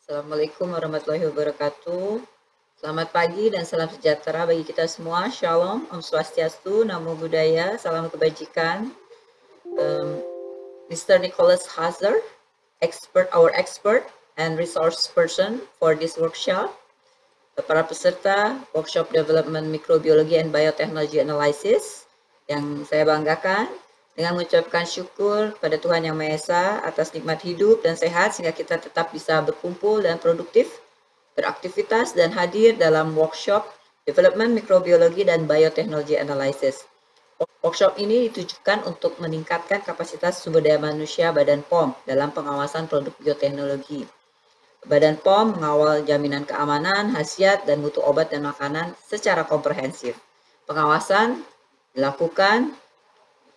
Assalamualaikum warahmatullahi wabarakatuh. Selamat pagi dan salam sejahtera bagi kita semua. Shalom, Om Swastiastu, Namo Buddhaya, salam kebajikan. Mr. Nicolas Husser, our expert and resource person for this workshop. Para peserta workshop Development Microbiology and Biotechnology Analysis yang saya banggakan dengan mengucapkan syukur pada Tuhan Yang Maha Esa atas nikmat hidup dan sehat sehingga kita tetap bisa berkumpul dan produktif, beraktivitas dan hadir dalam workshop Development Microbiology dan Biotechnology Analysis. Workshop ini ditujukan untuk meningkatkan kapasitas sumber daya manusia Badan POM dalam pengawasan produk bioteknologi. Badan POM mengawal jaminan keamanan, khasiat, dan mutu obat dan makanan secara komprehensif. Pengawasan dilakukan,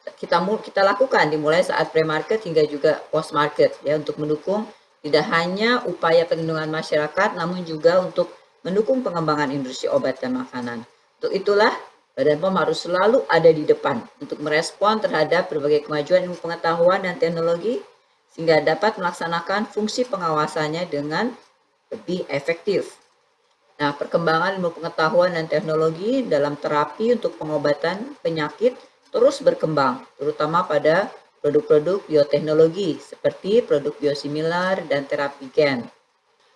kita lakukan dimulai saat pre-market hingga juga post-market ya, untuk mendukung tidak hanya upaya perlindungan masyarakat, namun juga untuk mendukung pengembangan industri obat dan makanan. Untuk itulah, Badan POM harus selalu ada di depan untuk merespon terhadap berbagai kemajuan ilmu pengetahuan dan teknologi, sehingga dapat melaksanakan fungsi pengawasannya dengan lebih efektif. Nah, perkembangan ilmu pengetahuan dan teknologi dalam terapi untuk pengobatan penyakit terus berkembang, terutama pada produk-produk bioteknologi seperti produk biosimilar dan terapi gen.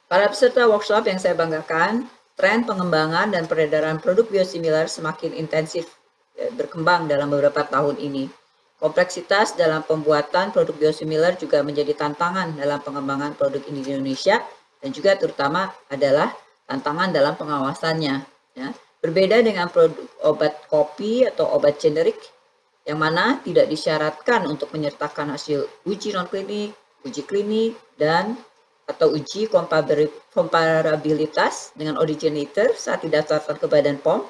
Para peserta workshop yang saya banggakan, tren pengembangan dan peredaran produk biosimilar semakin intensif berkembang dalam beberapa tahun ini. Kompleksitas dalam pembuatan produk biosimilar juga menjadi tantangan dalam pengembangan produk ini di Indonesia dan juga terutama adalah tantangan dalam pengawasannya. Ya. Berbeda dengan produk obat kopi atau obat generik yang mana tidak disyaratkan untuk menyertakan hasil uji non-klinik, uji klinik, dan atau uji komparabilitas dengan originator saat didaftarkan ke Badan POM.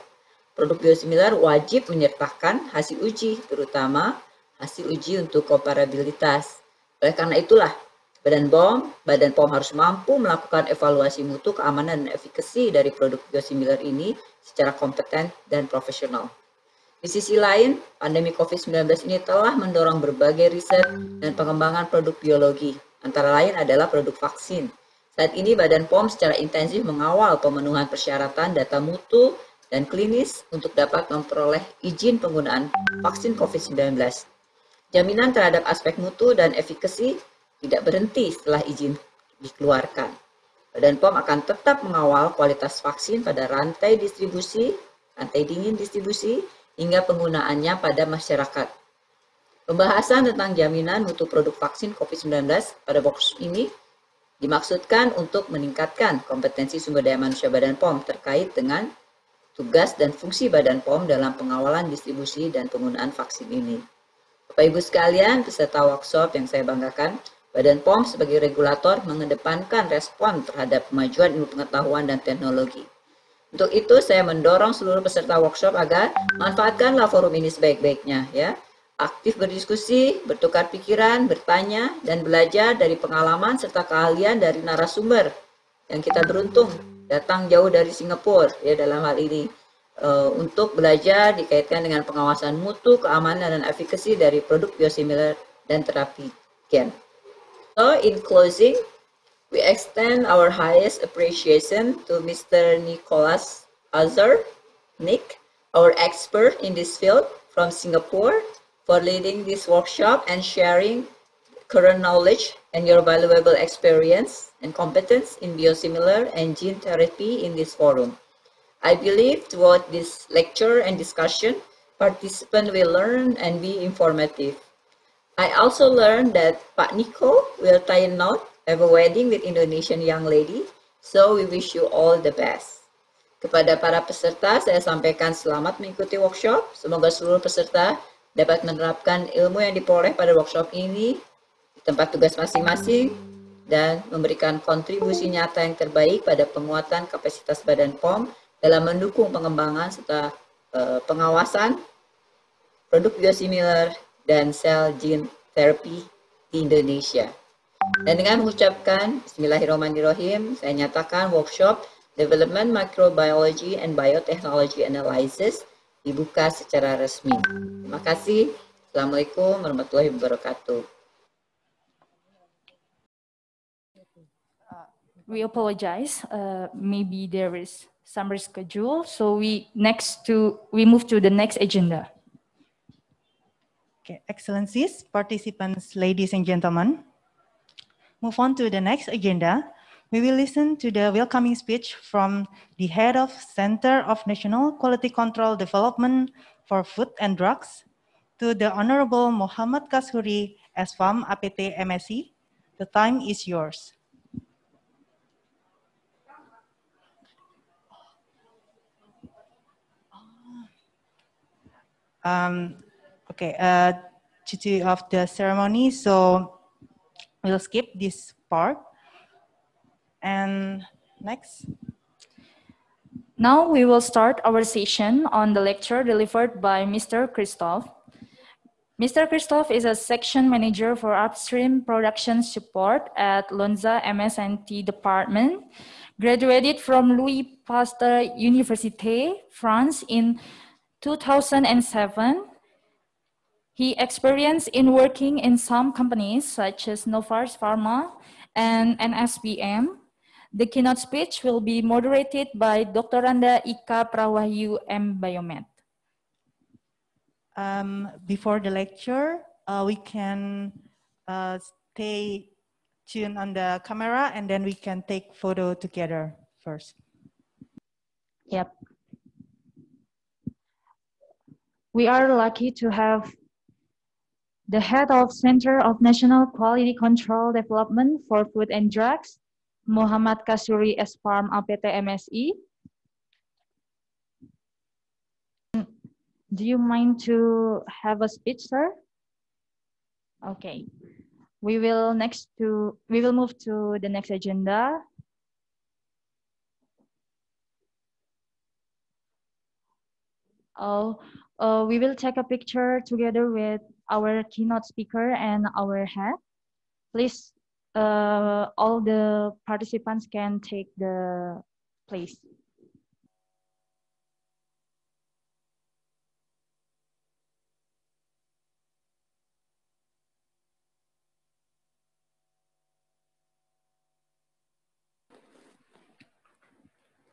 Produk biosimilar wajib menyertakan hasil uji, terutama hasil uji untuk komparabilitas. Oleh karena itulah, Badan POM harus mampu melakukan evaluasi mutu, keamanan, dan efikasi dari produk biosimilar ini secara kompeten dan profesional. Di sisi lain, pandemi COVID-19 ini telah mendorong berbagai riset dan pengembangan produk biologi, antara lain adalah produk vaksin. Saat ini Badan POM secara intensif mengawal pemenuhan persyaratan data mutu dan klinis untuk dapat memperoleh izin penggunaan vaksin COVID-19. Jaminan terhadap aspek mutu dan efikasi tidak berhenti setelah izin dikeluarkan. Badan POM akan tetap mengawal kualitas vaksin pada rantai distribusi, rantai dingin distribusi, hingga penggunaannya pada masyarakat. Pembahasan tentang jaminan mutu produk vaksin COVID-19 pada workshop ini dimaksudkan untuk meningkatkan kompetensi sumber daya manusia Badan POM terkait dengan tugas dan fungsi Badan POM dalam pengawalan distribusi dan penggunaan vaksin ini. Bapak Ibu sekalian, peserta workshop yang saya banggakan, Badan POM sebagai regulator mengedepankan respon terhadap kemajuan ilmu pengetahuan dan teknologi. Untuk itu, saya mendorong seluruh peserta workshop agar manfaatkanlah forum ini sebaik-baiknya, ya. Aktif berdiskusi, bertukar pikiran, bertanya, dan belajar dari pengalaman serta keahlian dari narasumber yang kita beruntung datang jauh dari Singapura, ya, dalam hal ini. Untuk belajar dikaitkan dengan pengawasan mutu, keamanan, dan efikasi dari produk biosimilar dan terapi gen. So, in closing, we extend our highest appreciation to Mr. Nicolas Alexandre Nick, our expert in this field from Singapore, for leading this workshop and sharing current knowledge and your valuable experience and competence in biosimilar and gene therapy in this forum. I believe throughout this lecture and discussion, participants will learn and be informative. I also learned that Pak Nico will tie a knot, have a wedding with Indonesian young lady, so we wish you all the best. Kepada para peserta, saya sampaikan selamat mengikuti workshop. Semoga seluruh peserta dapat menerapkan ilmu yang diperoleh pada workshop ini di tempat tugas masing-masing dan memberikan kontribusi nyata yang terbaik pada penguatan kapasitas Badan POM dalam mendukung pengembangan serta pengawasan produk biosimilar dan sel gene therapy di Indonesia. Dan dengan mengucapkan Bismillahirrahmanirrahim, saya nyatakan workshop Development Microbiology and Biotechnology Analysis dibuka secara resmi. Terima kasih. Assalamualaikum warahmatullahi wabarakatuh. We apologize. Maybe there is some reschedule. So we move to the next agenda. Okay, Excellencies, participants, ladies and gentlemen. Move on to the next agenda. We will listen to the welcoming speech from the head of Center of National Quality Control Development for Food and Drugs, to the Honorable Muhammad Kasuri, SFAM APT MSc. The time is yours. Due of the ceremony, so we'll skip this part. And next. Now we will start our session on the lecture delivered by Mr. Christophe. Mr. Christophe is a section manager for upstream production support at Lonza MS&T department, graduated from Louis Pasteur Université, France in 2007. He experienced in working in some companies such as Novartis Pharma and NSBM. The keynote speech will be moderated by Dr. Randa Ika Prawahyu M. Biomed. Before the lecture, we can stay tuned on the camera and then we can take photo together first. Yep. We are lucky to have the head of Center of National Quality Control Development for Food and Drugs, Muhammad Kasuri SFAM APT MSI. Do you mind to have a speech, sir? Okay. We will move to the next agenda. We will take a picture together with our keynote speaker and our head. Please, all the participants can take the place.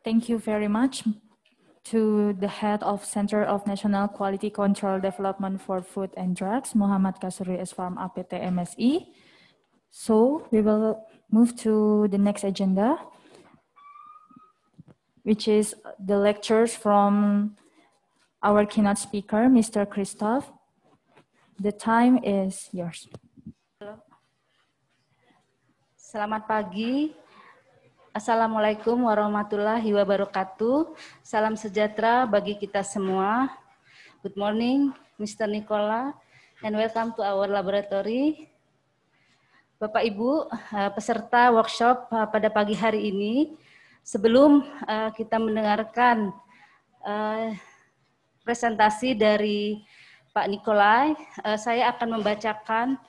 Thank you very much to the head of Center of National Quality Control Development for Food and Drugs, Muhammad Kasuri SFAM APT MSI. So we will move to the next agenda, which is the lectures from our keynote speaker, Mr. Christophe. The time is yours. Selamat pagi. Assalamualaikum warahmatullahi wabarakatuh. Salam sejahtera bagi kita semua. Good morning, Mr. Nicolas, and welcome to our laboratory. Bapak Ibu, peserta workshop pada pagi hari ini, sebelum kita mendengarkan presentasi dari Pak Nicolai, saya akan membacakan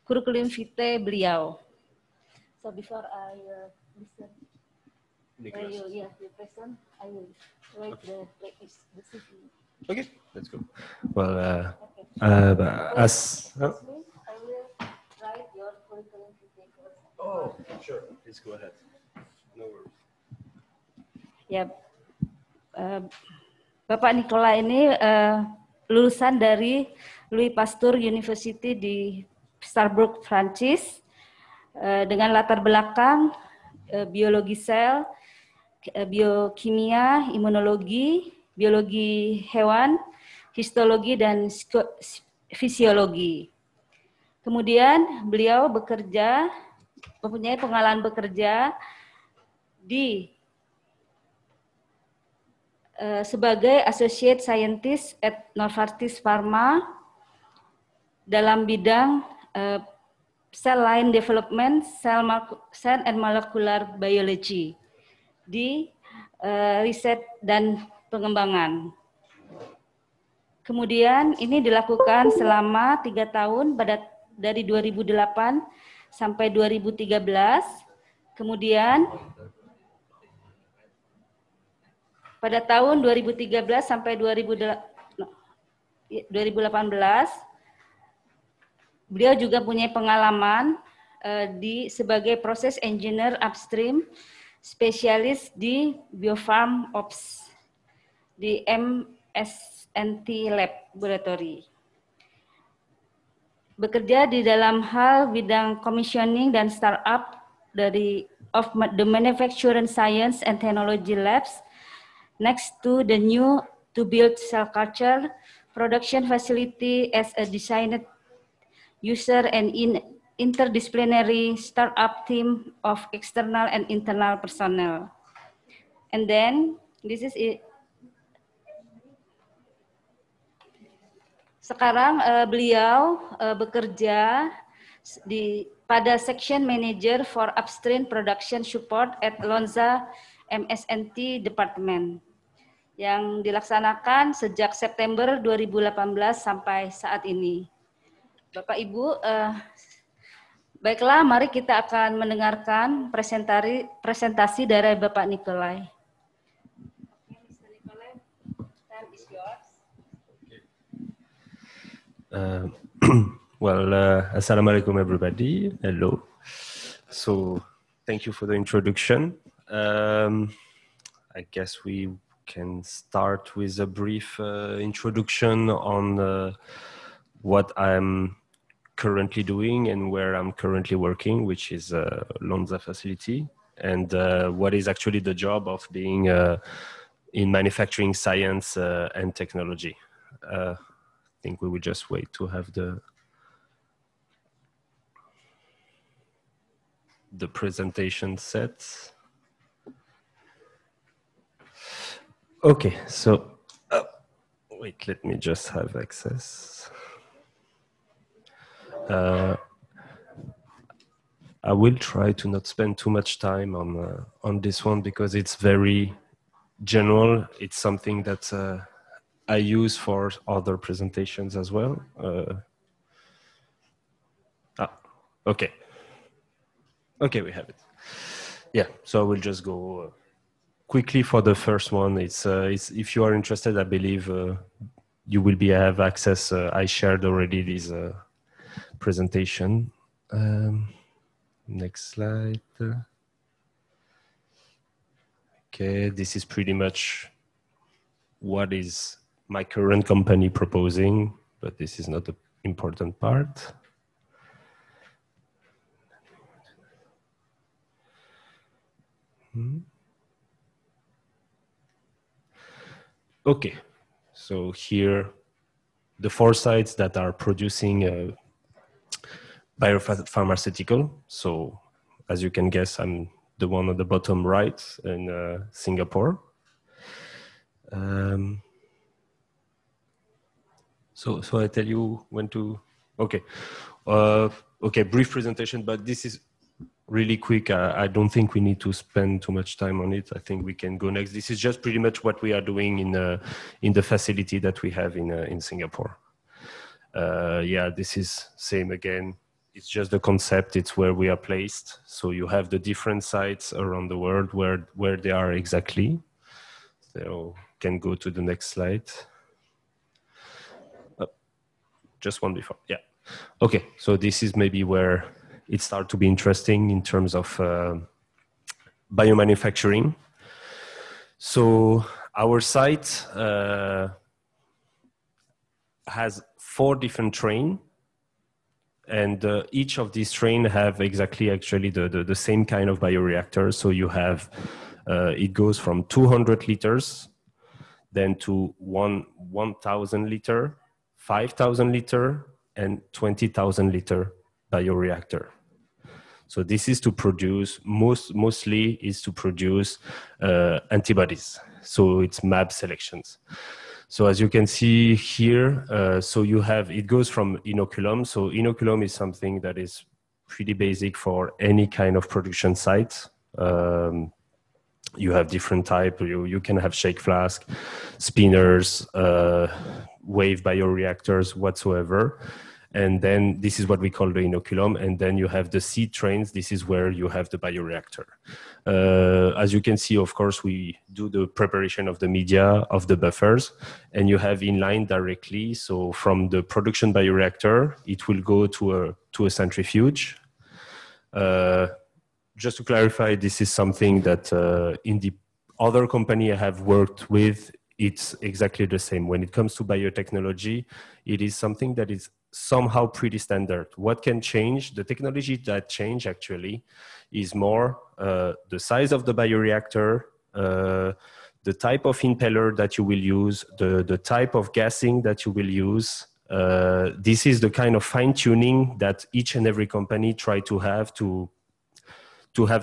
kurikulum vitae beliau. So before I listen, present, I will write the CV. Okay, let's go. Well, I will write your curriculum vitae. Oh, sure. Please go ahead. No worries. Ya, Bapak Nicolas ini lulusan dari Louis Pasteur University di Strasbourg, Prancis, dengan latar belakang biologi sel, biokimia, imunologi, biologi hewan, histologi, dan fisiologi. Kemudian beliau mempunyai pengalaman bekerja di sebagai Associate Scientist at Novartis Pharma dalam bidang cell line development, cell and molecular biology di riset dan pengembangan. Kemudian ini dilakukan selama 3 tahun dari 2008 sampai 2013. Kemudian pada tahun 2013 sampai 2018, beliau juga punya pengalaman sebagai proses engineer upstream spesialis di Biofarm Ops di MSNT Laboratory. Bekerja di dalam hal bidang commissioning dan startup of the manufacturing science and technology labs next to the new to build cell culture production facility as a designed user and interdisciplinary startup team of external and internal personnel. And then this is it. Sekarang beliau bekerja pada Section Manager for Upstream Production Support at Lonza MSNT Department yang dilaksanakan sejak September 2018 sampai saat ini. Bapak Ibu, baiklah mari kita akan mendengarkan presentasi dari Bapak Nikolai. Assalamualaikum everybody. Hello. So, thank you for the introduction. I guess we can start with a brief introduction on what I'm currently doing and where I'm currently working, which is Lonza facility, and what is actually the job of being in manufacturing science and technology. I think we will just wait to have the presentation set. Okay, so wait, let me just have access. I will try to not spend too much time on this one because it's very general. It's something that I use for other presentations as well. Okay. Okay, we have it. Yeah, so I will just go quickly for the first one. It's if you are interested, I believe you will have access. I shared already this presentation. Next slide. Okay, this is pretty much what is my current company proposing, but this is not the important part. Okay, so here, the 4 sites that are producing biopharmaceutical. So as you can guess, I'm the one on the bottom right in Singapore. So I tell you when to, okay. Okay, brief presentation, but this is really quick. I don't think we need to spend too much time on it. I think we can go next. This is just pretty much what we are doing in the facility that we have in Singapore. Yeah, this is same again. It's just the concept. It's where we are placed. So you have the different sites around the world where they are exactly. So can go to the next slide. Just one before, yeah. Okay, so this is maybe where it starts to be interesting in terms of biomanufacturing. So our site has 4 different trains, and each of these trains have exactly actually the same kind of bioreactor. So you have, it goes from 200 liters, then to 1,000 liter, 5,000 liter, and 20,000 liter bioreactor. So this is to produce, mostly is to produce antibodies. So it's mAb selections. So as you can see here, so you have, it goes from inoculum. So inoculum is something that is pretty basic for any kind of production site. You have different type. You can have shake flask, spinners, wave bioreactors, whatsoever. And then this is what we call the inoculum. And then you have the seed trains. This is where you have the bioreactor. As you can see, of course, we do the preparation of the media, of the buffers, and you have inline directly. So from the production bioreactor, it will go to a centrifuge. Just to clarify, this is something that in the other company I have worked with, it's exactly the same. When it comes to biotechnology, it is something that is somehow pretty standard. What can change? The technology that change actually is more the size of the bioreactor, the type of impeller that you will use, the type of gassing that you will use. This is the kind of fine-tuning that each and every company try to have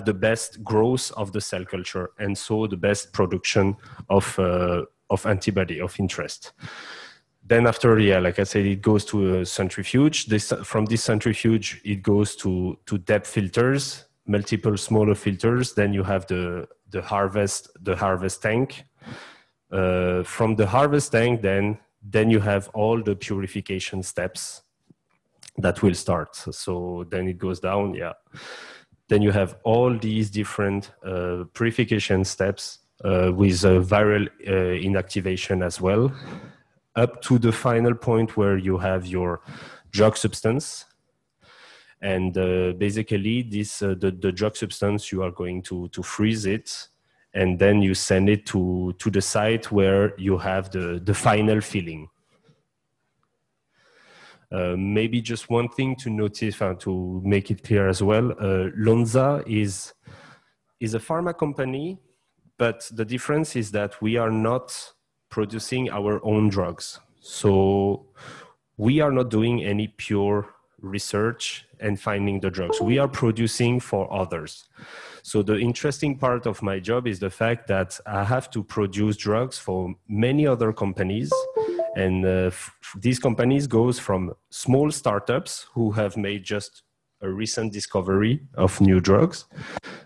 the best growth of the cell culture, and so the best production of antibody of interest. Then after, yeah, like I said, it goes to a centrifuge. From this centrifuge, it goes to depth filters, multiple smaller filters. Then you have the harvest tank. From the harvest tank, then you have all the purification steps that will start. So then it goes down, yeah. Then you have all these different purification steps with viral inactivation as well, up to the final point where you have your drug substance. And basically the drug substance, you are going to freeze it, and then you send it to the site where you have the final filling. Maybe just one thing to notice, to make it clear as well, Lonza is a pharma company, but the difference is that we are not producing our own drugs. So we are not doing any pure research and finding the drugs. We are producing for others. So the interesting part of my job is the fact that I have to produce drugs for many other companies. And these companies goes from small startups who have made just a recent discovery of new drugs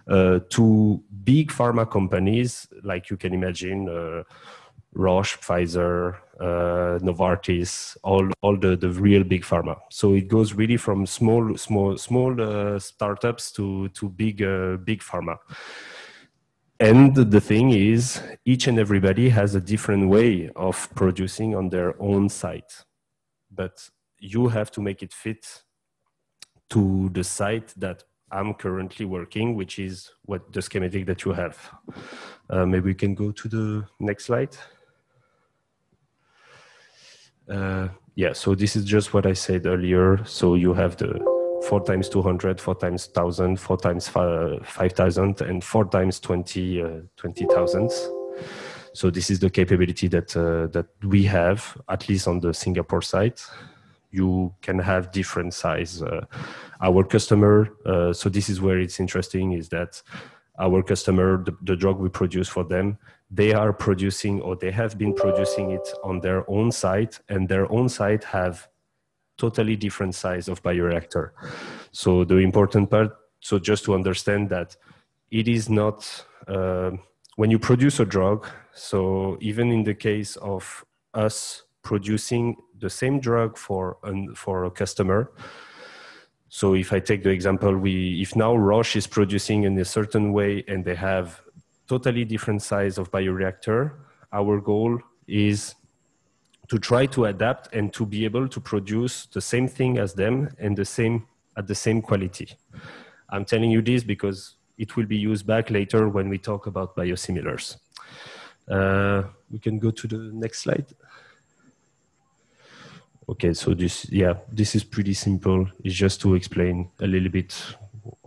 to big pharma companies, like you can imagine, Roche, Pfizer, Novartis, all the real big pharma. So it goes really from small startups to big pharma. And the thing is, each and everybody has a different way of producing on their own site. But you have to make it fit to the site that I'm currently working, which is what the schematic that you have. Maybe we can go to the next slide. Yeah, so this is just what I said earlier. So you have the 4 times 200, 4 times 1,000, 4 times 5,000, and 4 times 20,000. So this is the capability that we have, at least on the Singapore site. You can have different size. Our customer, so this is where it's interesting, is that our customer, the drug we produce for them, they are producing, or they have been producing it on their own site, and their own site have totally different size of bioreactor. So the important part, so just to understand that it is not, when you produce a drug, so even in the case of us producing the same drug for a customer, so if I take the example, if now Roche is producing in a certain way and they have totally different size of bioreactor, our goal is to try to adapt and to be able to produce the same thing as them and at the same quality. I'm telling you this because it will be used back later when we talk about biosimilars. We can go to the next slide. Okay, so this is pretty simple. It's just to explain a little bit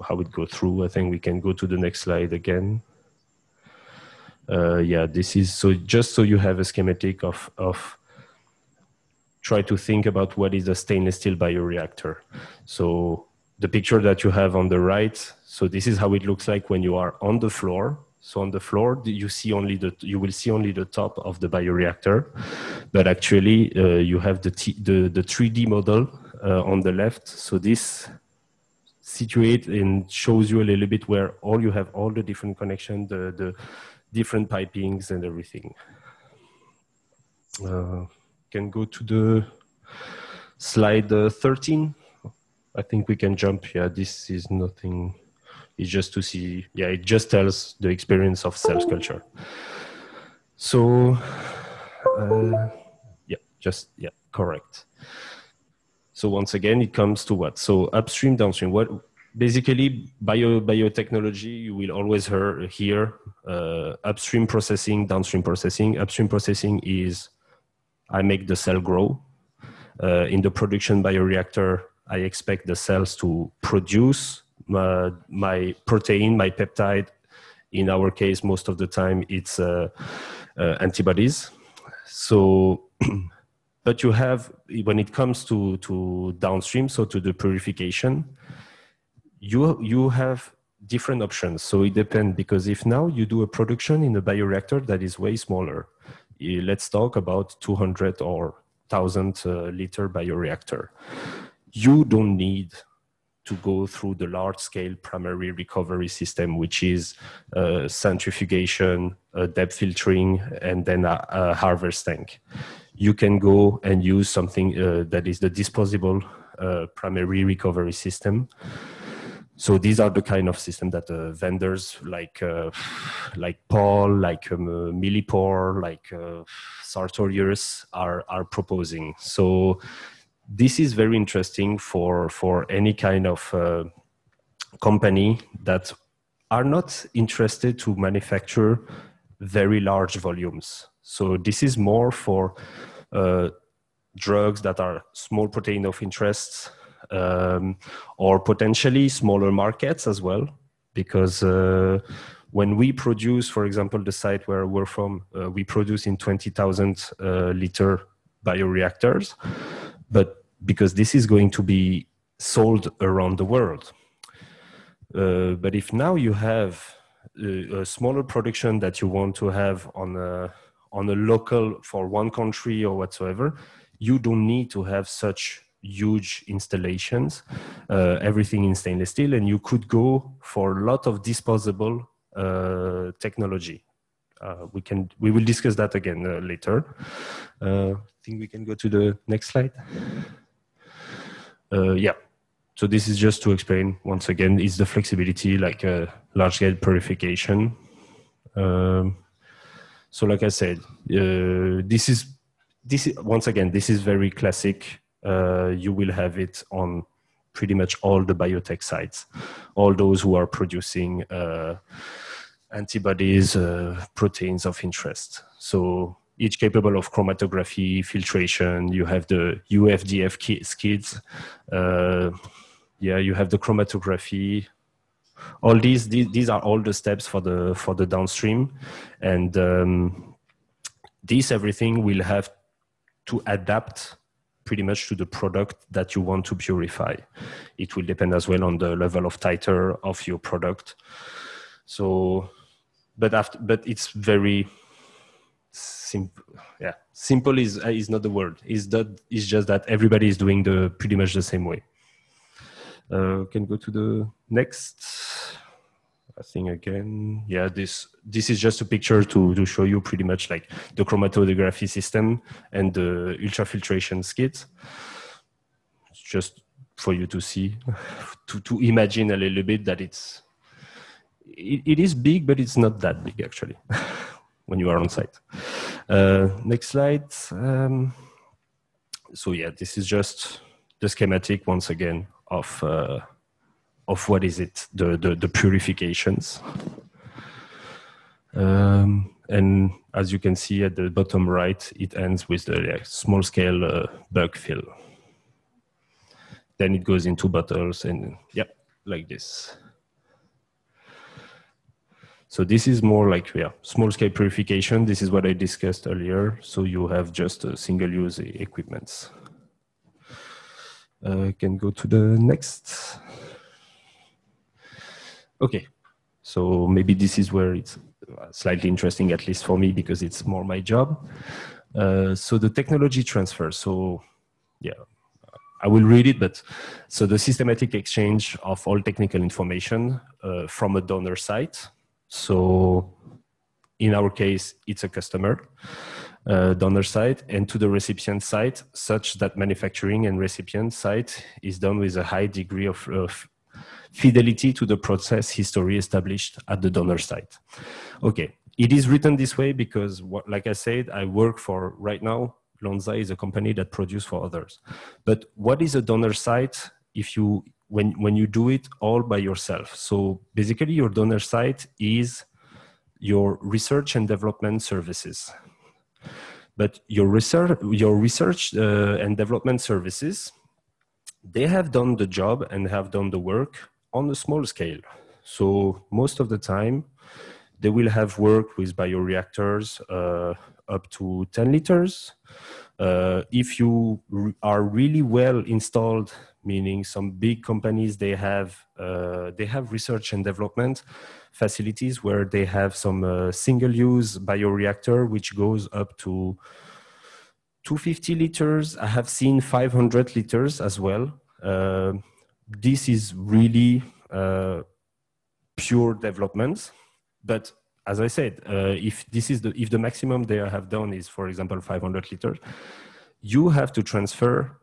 how it goes through. I think we can go to the next slide again. Yeah, this is, so just so you have a schematic of try to think about what is a stainless steel bioreactor. So the picture that you have on the right, so this is how it looks like when you are on the floor. So on the floor, you will see only the top of the bioreactor, but actually you have the 3D model on the left. So this situates and shows you a little bit where you have all the different connections, the different pipings and everything. Can go to the slide 13. I think we can jump. Yeah, this is nothing. It's just to see. Yeah, it just tells the experience of cell culture. So, yeah, correct. So once again, it comes to what? So upstream, downstream. basically, biotechnology, you will always hear upstream processing, downstream processing. Upstream processing is I make the cell grow. In the production bioreactor, I expect the cells to produce my protein, my peptide. In our case, most of the time, it's antibodies. So, but you have, when it comes to downstream, so to the purification, you have different options. So it depends, because if now you do a production in a bioreactor that is way smaller, let's talk about 200 or 1,000 liter bioreactor. You don't need to go through the large-scale primary recovery system, which is centrifugation, depth filtering, and then a harvest tank. You can go and use something that is the disposable primary recovery system. So these are the kind of system that vendors like Paul, like Millipore, like Sartorius are proposing. So this is very interesting for any kind of company that are not interested to manufacture very large volumes. So this is more for drugs that are small protein of interest, or potentially smaller markets as well, because when we produce, for example, the site where we're from, we produce in 20,000 liter bioreactors, but because this is going to be sold around the world. But if now you have a smaller production that you want to have on a local for one country or whatsoever, you don't need to have such huge installations, everything in stainless steel, and you could go for a lot of disposable technology. We will discuss that again later. I think we can go to the next slide. Yeah, so this is just to explain once again, is the flexibility like large scale purification. So like I said, this is once again, this is very classic. You will have it on pretty much all the biotech sites, all those who are producing antibodies, proteins of interest. So each capable of chromatography, filtration, you have the UFDF skids, yeah, you have the chromatography. All these are all the steps for the downstream, and this everything will have to adapt pretty much to the product that you want to purify. It will depend as well on the level of titer of your product. So, but it's very simple. Yeah, simple is not the word. It's just that everybody is doing pretty much the same way. Can go to the next. I think again, yeah, this is just a picture to show you pretty much like the chromatography system and the ultrafiltration skids. It's just for you to see, to imagine a little bit that it is big, but it's not that big actually when you are on site. Next slide. So yeah, this is just the schematic once again of what is it, the purifications. And as you can see at the bottom right, it ends with the small scale bulk fill. Then it goes into bottles and yeah, like this. So this is more like, yeah, small scale purification. This is what I discussed earlier. So you have just single use equipments. Can go to the next. Okay, so maybe this is where it's slightly interesting, at least for me, because it's more my job. So the technology transfer. So yeah, I will read it, but so the systematic exchange of all technical information from a donor site. So in our case, it's a customer donor site, and to the recipient site, such that manufacturing and recipient site is done with a high degree of fidelity to the process history established at the donor site. Okay, it is written this way because, like I said, I work for, right now, Lonza is a company that produces for others. But what is a donor site? If you when you do it all by yourself. So basically your donor site is your research and development services. But your research and development services, they have done the job and have done the work on a small scale. So most of the time, they will have worked with bioreactors up to 10 liters. If you are really well installed, meaning some big companies, they have research and development facilities where they have some single-use bioreactor, which goes up to 250 liters. I have seen 500 liters as well. This is really pure development. But as I said, if the maximum they have done is, for example, 500 liters, you have to transfer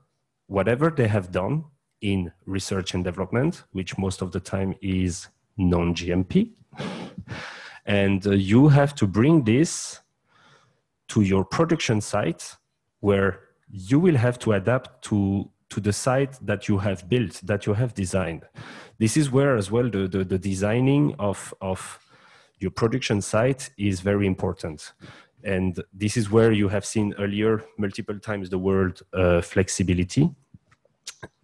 whatever they have done in research and development, which most of the time is non-GMP. And you have to bring this to your production site, where you will have to adapt to the site that you have built, that you have designed. This is where as well the designing of your production site is very important. And this is where you have seen earlier multiple times the word flexibility.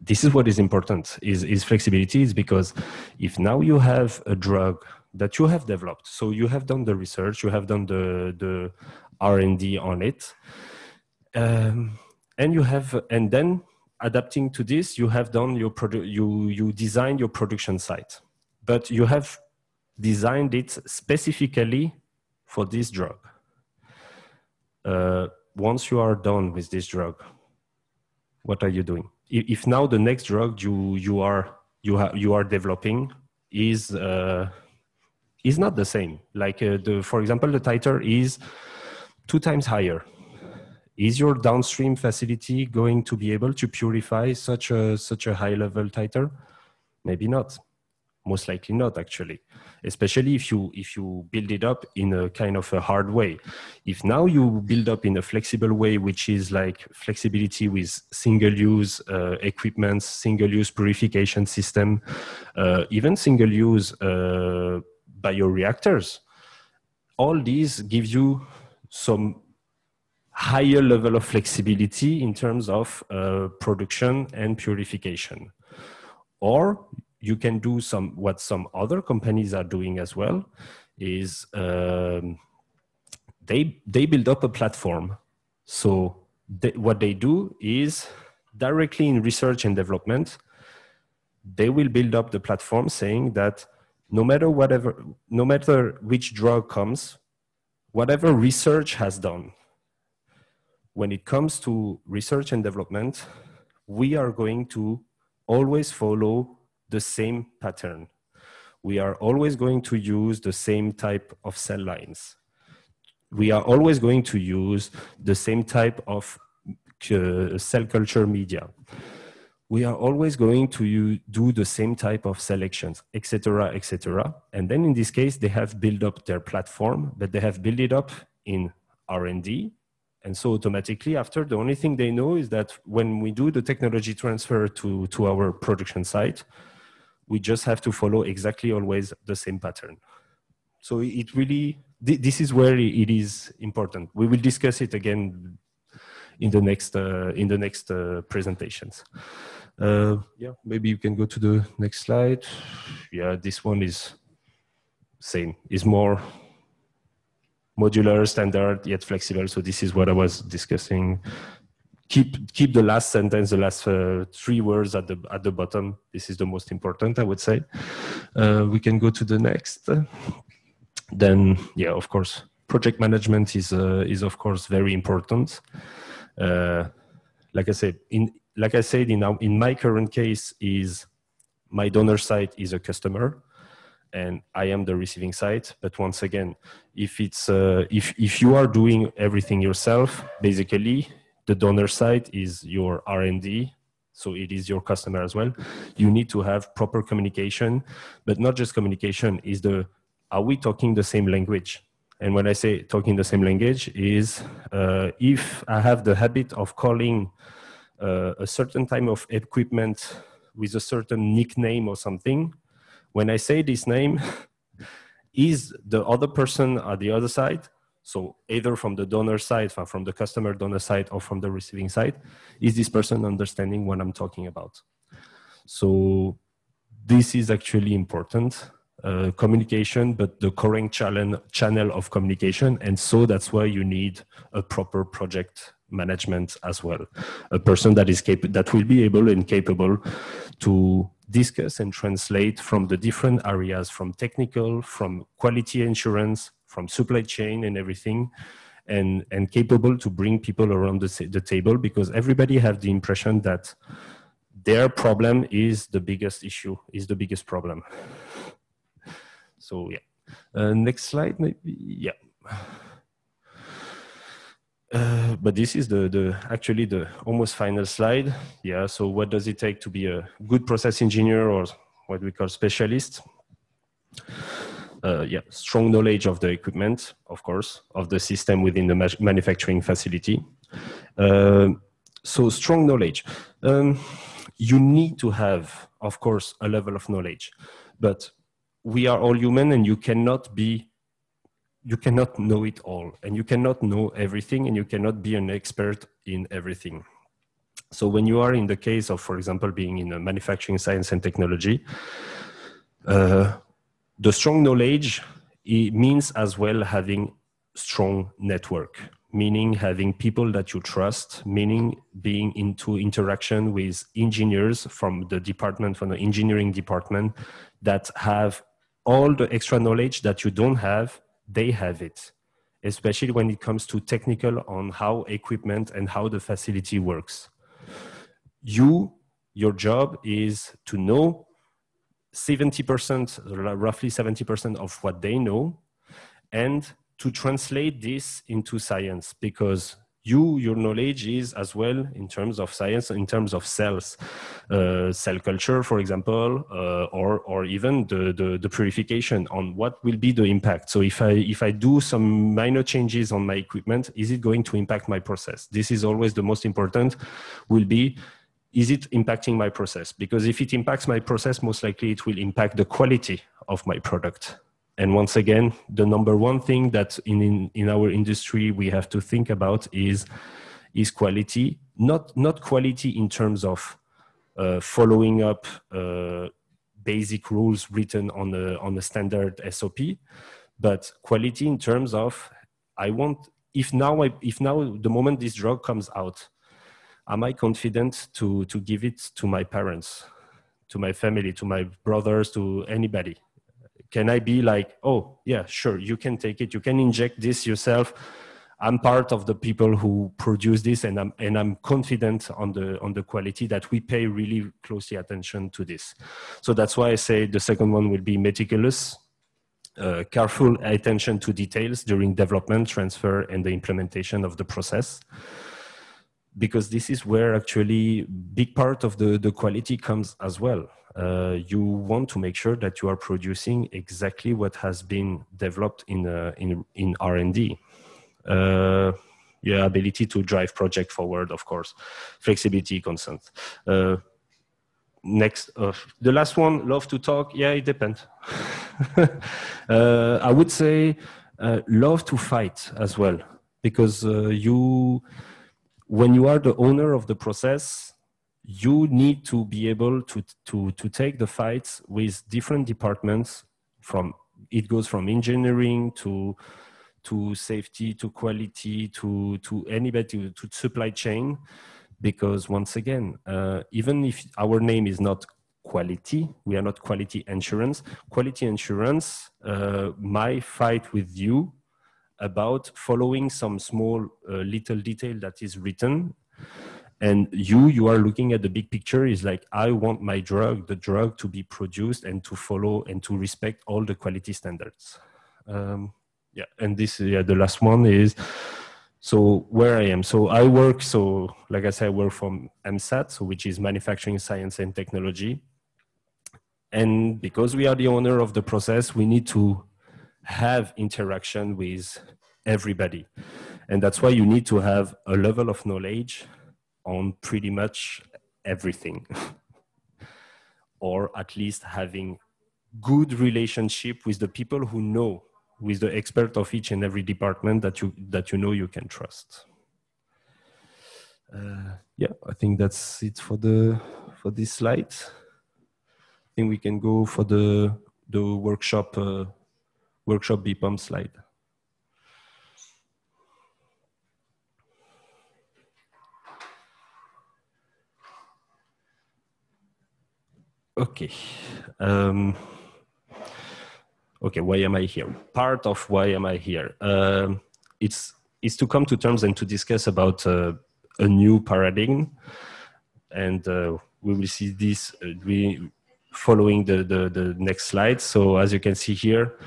This is what is important, is flexibility, is because if now you have a drug that you have developed, so you have done the research, you have done the R&D on it, and then adapting to this, you have done your you designed your production site, but you have designed it specifically for this drug. Once you are done with this drug, what are you doing? If now the next drug you are developing is not the same, like for example, the titer is 2 times higher. Is your downstream facility going to be able to purify such a high level titer? Maybe not. Most likely not, actually. Especially if you build it up in a kind of a hard way. If now you build up in a flexible way, which is like flexibility with single-use equipment, single-use purification system, even single-use bioreactors, all these give you some higher level of flexibility in terms of production and purification. Or you can do what some other companies are doing as well, is they build up a platform. So what they do is directly in research and development, they will build up the platform saying that no matter which drug comes, whatever research has done, when it comes to research and development, we are going to always follow the same pattern. We are always going to use the same type of cell lines. We are always going to use the same type of cell culture media. We are always going to do the same type of selections, etc., etc. And then in this case, they have built up their platform, but they have built it up in R&D. And so automatically after, the only thing they know is that when we do the technology transfer to our production site, we just have to follow exactly always the same pattern. So it really, this is where it is important. We will discuss it again in the next presentations. Yeah, maybe you can go to the next slide. Yeah, this one is same, is more modular, standard, yet flexible. So this is what I was discussing. Keep the last sentence, the last 3 words at the bottom. This is the most important, I would say. We can go to the next. Then, yeah, of course, project management is of course very important. Like I said, in my current case, is my donor site is a customer, and I am the receiving site. But once again, if it's if you are doing everything yourself, basically the donor site is your R&D, so it is your customer as well. You need to have proper communication, but not just communication. Are we talking the same language? And when I say talking the same language, is if I have the habit of calling a certain type of equipment with a certain nickname or something, when I say this name, is the other person at the other side, so either from the donor side, from the customer donor side, or from the receiving side, is this person understanding what I'm talking about? So this is actually important, communication, but the correct channel of communication. And so that's why you need a proper project management as well. A person that is that will be able and capable to discuss and translate from the different areas, from technical, from quality assurance, from supply chain and everything, and capable to bring people around the table, because everybody have the impression that their problem is the biggest issue, is the biggest problem. So yeah, next slide maybe, yeah. But this is actually the almost final slide. Yeah, so what does it take to be a good process engineer, or what we call specialist? Yeah, strong knowledge of the equipment, of course, of the system within the manufacturing facility. So strong knowledge. You need to have, of course, a level of knowledge, but we are all human, and you cannot know it all, and you cannot know everything, and you cannot be an expert in everything. So when you are in the case of, for example, being in manufacturing science and technology, the strong knowledge, it means as well having strong network, meaning having people that you trust, meaning being into interaction with engineers from the department, from the engineering department, that have all the extra knowledge that you don't have. They have it, especially when it comes to technical on how equipment and how the facility works. Your job is to know 70%, roughly 70% of what they know, and to translate this into science, because your knowledge is as well in terms of science, in terms of cells, cell culture, for example, or even the purification on what will be the impact. So if I do some minor changes on my equipment, is it going to impact my process? This is always the most important, will be, is it impacting my process? Because if it impacts my process, most likely it will impact the quality of my product. And once again, the number one thing that in our industry we have to think about is quality, not quality in terms of following up basic rules written on a standard SOP, but quality in terms of, if now the moment this drug comes out, am I confident to give it to my parents, to my family, to my brothers, to anybody? Can I be like, oh yeah, sure, you can take it, you can inject this yourself. I'm part of the people who produce this, and I'm confident on the quality, that we pay really closely attention to this. So that's why I say the second one will be meticulous, careful attention to details during development, transfer, and the implementation of the process. Because this is where actually big part of the quality comes as well. You want to make sure that you are producing exactly what has been developed in R&D. Ability to drive project forward, of course, flexibility, consent. Next, the last one, love to talk. Yeah, it depends. I would say love to fight as well, because when you are the owner of the process, you need to be able to take the fights with different departments. It goes from engineering to safety, to quality, to anybody, to supply chain. Because once again, even if our name is not quality, we are not quality assurance. Quality assurance, my fight with you about following some small little detail that is written, and you are looking at the big picture, is like, I want the drug to be produced and to follow and to respect all the quality standards. And this, the last one is, so where I am. So I work, like I said, I work from MSAT, which is Manufacturing Science and Technology. And because we are the owner of the process, we need to have interaction with everybody. And that's why you need to have a level of knowledge on pretty much everything. or at least having good relationship with the people who know, with the expert of each and every department that you know you can trust. Yeah, I think that's it for this slide. I think we can go for the workshop BPOM slide. Okay. Okay, why am I here? Part of why am I here? It's to come to terms and to discuss about a new paradigm, and we will see this following the next slide. So as you can see here,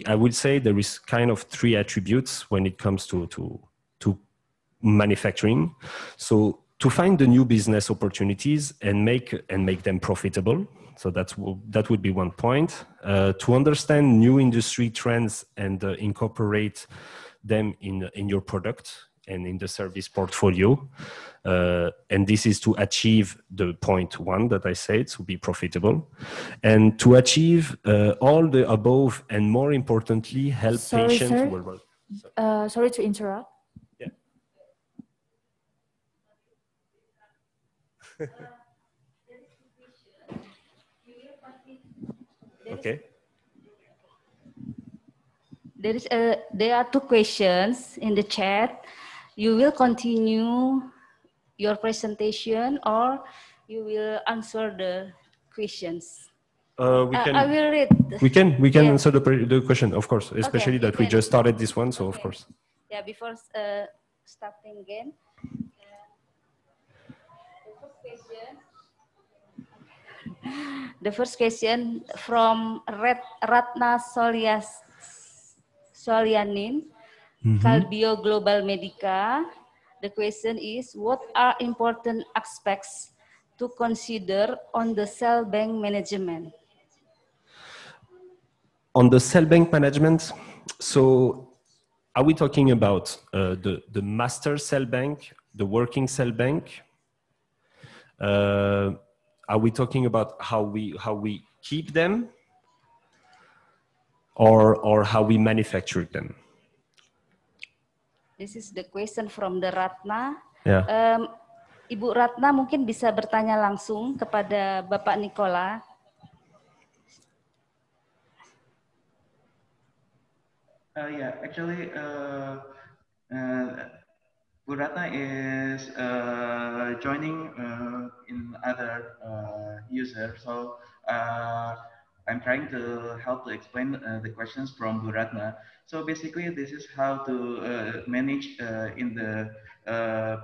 I would say there is kind of three attributes when it comes to manufacturing. So to find the new business opportunities and make them profitable. So that would be one point. To understand new industry trends and incorporate them in your product and in the service portfolio. And this is to achieve the point one that I said, to be profitable. And to achieve all the above, and more importantly, help patients. Sorry to interrupt. Yeah. Okay. There are two questions in the chat. You will continue your presentation, or you will answer the questions? I will read. We can answer the question, of course, especially that we just started this one, so of course. Yeah, before starting again. The first question from Ratna Solyanin, Calbio Global Medica. The question is, what are important aspects to consider on the cell bank management? On the cell bank management, so are we talking about the master cell bank, the working cell bank? Are we talking about how we keep them, or how we manufacture them? This is the question from the Ratna. Yeah. Ibu Ratna mungkin bisa bertanya langsung kepada Bapak Nicola. Yeah, actually, Bu Ratna is joining in other user, so I'm trying to help to explain the questions from Bu Ratna. So basically, this is how to manage in the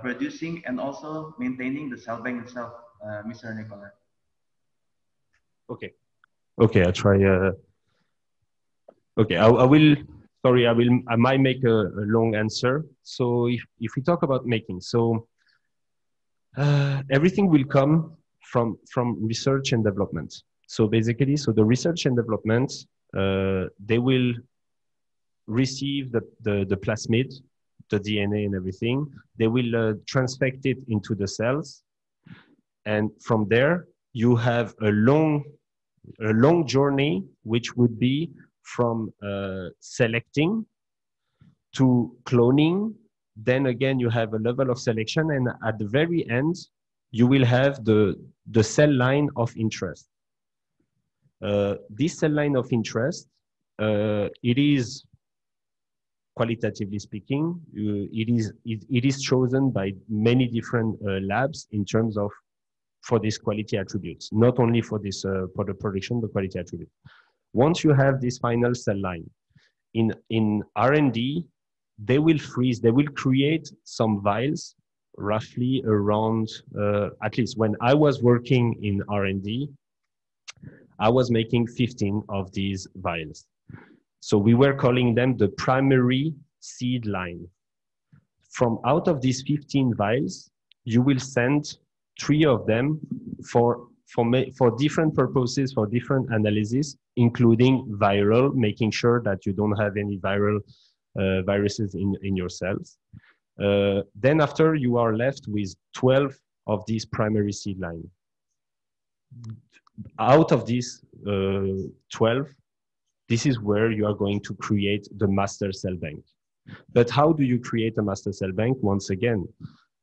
producing and also maintaining the cell bank itself, Mr. Nicola. Okay. Okay, I'll try. Okay, I will. Sorry, I might make a long answer. So if we talk about making, so everything will come from research and development. So basically, so the research and development, they will receive the plasmid, the DNA and everything. They will transfect it into the cells, and from there you have a long journey, which would be from selecting to cloning. Then again, you have a level of selection, and at the very end, you will have the cell line of interest. This cell line of interest, it is, qualitatively speaking, it is chosen by many different labs in terms of for these quality attributes, not only for this for the production, but quality attribute. Once you have this final cell line, in R&D, they will freeze, they will create some vials, roughly around, at least when I was working in R&D, I was making 15 of these vials. So we were calling them the primary seed line. From out of these 15 vials, you will send 3 of them for different purposes, for different analysis, including viral, making sure that you don't have any viral viruses in your cells. Then after, you are left with 12 of these primary seed line. out of these 12, this is where you are going to create the master cell bank. But how do you create a master cell bank? Once again,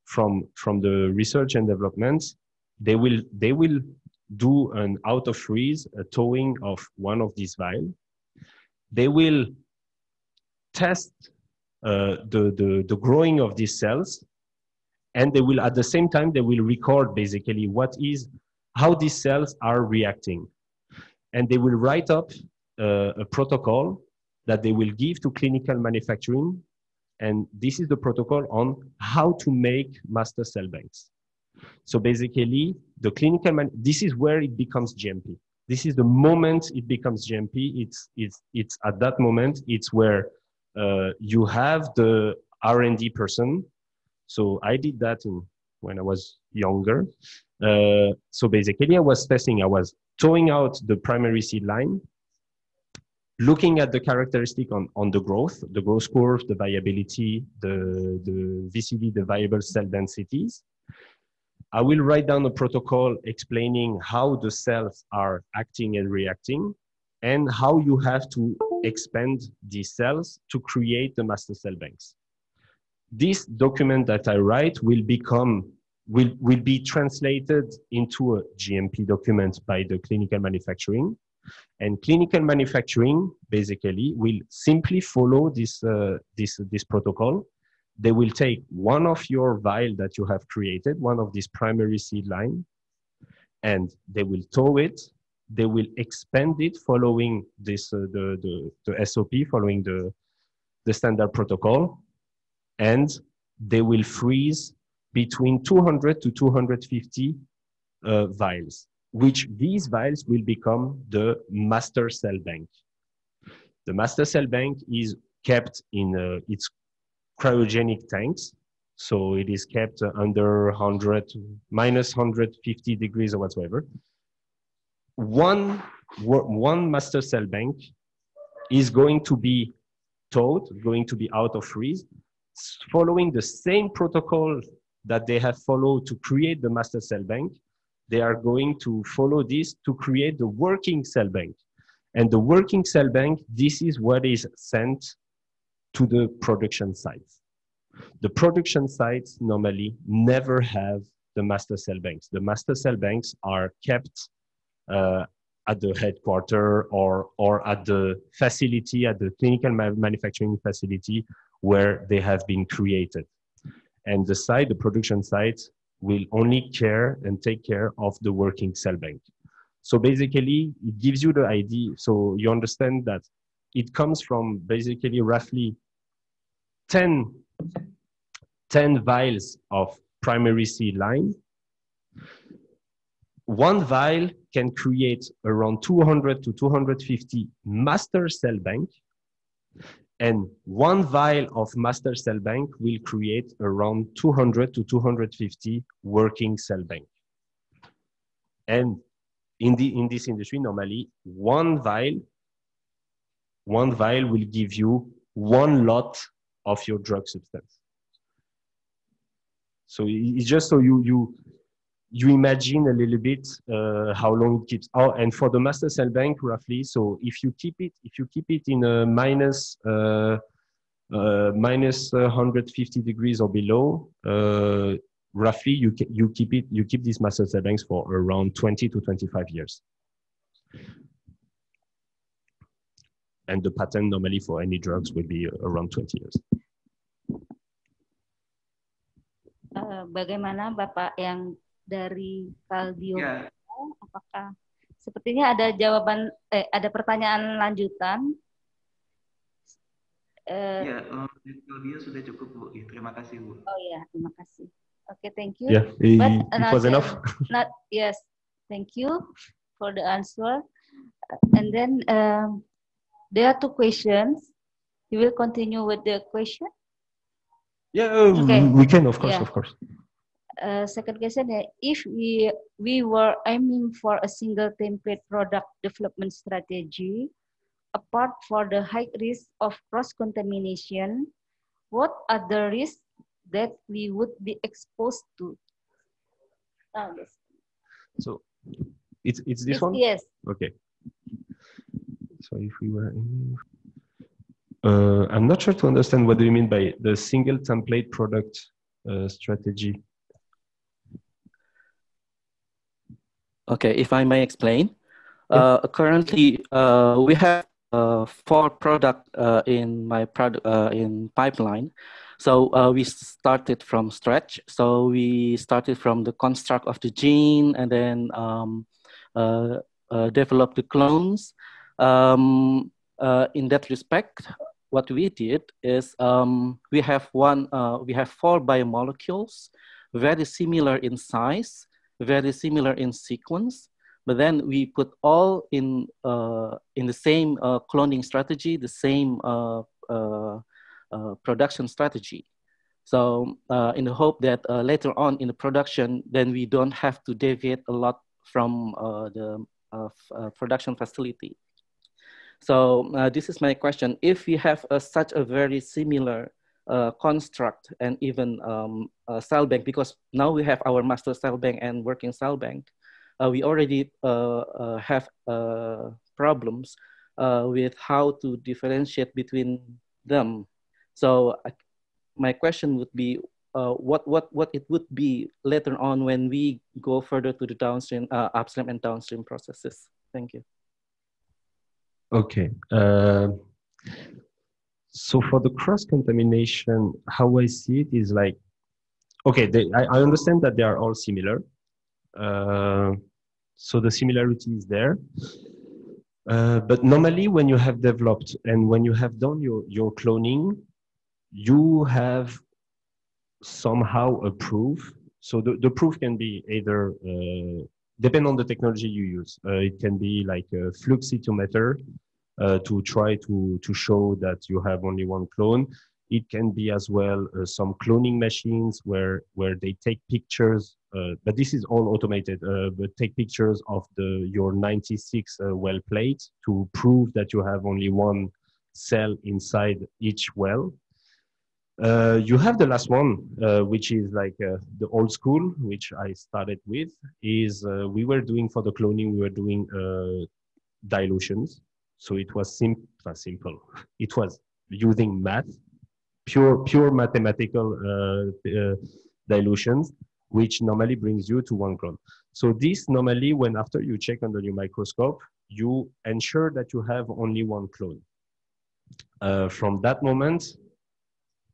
from the research and development, they will do an out of freeze, a thawing of one of these vials. They will test the growing of these cells, and they will, at the same time, they will record basically how these cells are reacting. And they will write up a protocol that they will give to clinical manufacturing. And this is the protocol on how to make master cell banks. So basically, the this is where it becomes GMP. This is the moment it becomes GMP. It's at that moment, it's where you have the R&D person. So I did that when I was younger. So basically, I was thawing out the primary seed line, looking at the characteristic on the growth curve, the viability, the VCD, the viable cell densities. I will write down a protocol explaining how the cells are acting and reacting, and how you have to expand these cells to create the master cell banks. This document that I write will be translated into a GMP document by the clinical manufacturing. And clinical manufacturing basically will simply follow this protocol. They will take one of your vial that you have created, one of these primary seed line, and they will thaw it. They will expand it following this the SOP, following the standard protocol, and they will freeze between 200 to 250 vials, which these vials will become the master cell bank. The master cell bank is kept in its cryogenic tanks. So it is kept under minus 150 degrees or whatsoever. One master cell bank is going to be thawed, going to be out of freeze, following the same protocol that they have followed to create the master cell bank. They are going to follow this to create the working cell bank. And the working cell bank, this is what is sent to the production sites. The production sites normally never have the master cell banks. The master cell banks are kept at the headquarters or at the facility, at the clinical manufacturing facility where they have been created. And the production site, will only care and take care of the working cell bank. So basically, it gives you the idea. So you understand that it comes from basically roughly 10 vials of primary seed line. One vial can create around 200 to 250 master cell bank. And one vial of master cell bank will create around 200 to 250 working cell bank. And in this industry, normally one vial will give you one lot of your drug substance. So it's just so you imagine a little bit how long it keeps. Oh, and for the master cell bank, roughly, so if you keep it in a minus 150 degrees or below, roughly you keep these master cell banks for around 20 to 25 years. And the patent normally for any drugs will be around 20 years. Bagaimana Bapak yang dari Kalbio? Yeah. Apakah sepertinya ada jawaban, ada pertanyaan lanjutan? Ya, Kalbio sudah cukup Bu. Terima kasih Bu. Oh ya, terima kasih. Okay, thank you. Yeah, it was enough. Yes, thank you for the answer. And then there are two questions. You will continue with the question? Yeah, okay. We can, of course, yeah. Of course. Second question, if we were aiming for a single template product development strategy, apart for the high risk of cross-contamination, what are the risks that we would be exposed to? So It's this one? Yes. Okay. So if we were in, I'm not sure to understand what do you mean by the single template product strategy. Okay, if I may explain. Currently, we have 4 products in my product in pipeline. So we started from scratch. So we started from the construct of the gene, and then develop the clones. In that respect, what we did is we have 4 biomolecules, very similar in size, very similar in sequence, but then we put all in the same cloning strategy, the same production strategy. So in the hope that later on in the production, then we don't have to deviate a lot from the production facility. So this is my question. If we have such a very similar construct and even cell bank, because now we have our master cell bank and working cell bank, we already have problems with how to differentiate between them. So my question would be, what it would be later on when we go further to the downstream, upstream and downstream processes. Thank you. Okay. So for the cross-contamination, how I see it is like, okay, I understand that they are all similar. So the similarity is there. But normally when you have developed and when you have done your cloning, you have somehow a proof. So the proof can be either, depend on the technology you use. It can be like a flux cytometer to try to show that you have only one clone. It can be as well some cloning machines where they take pictures, but this is all automated, but take pictures of your 96 well plate to prove that you have only one cell inside each well. You have the last one, which is like the old school, which I started with, is we were doing for the cloning, we were doing dilutions. So it was simple. It was using math, pure mathematical dilutions, which normally brings you to one clone. So this normally, when after you check under your microscope, you ensure that you have only one clone. From that moment,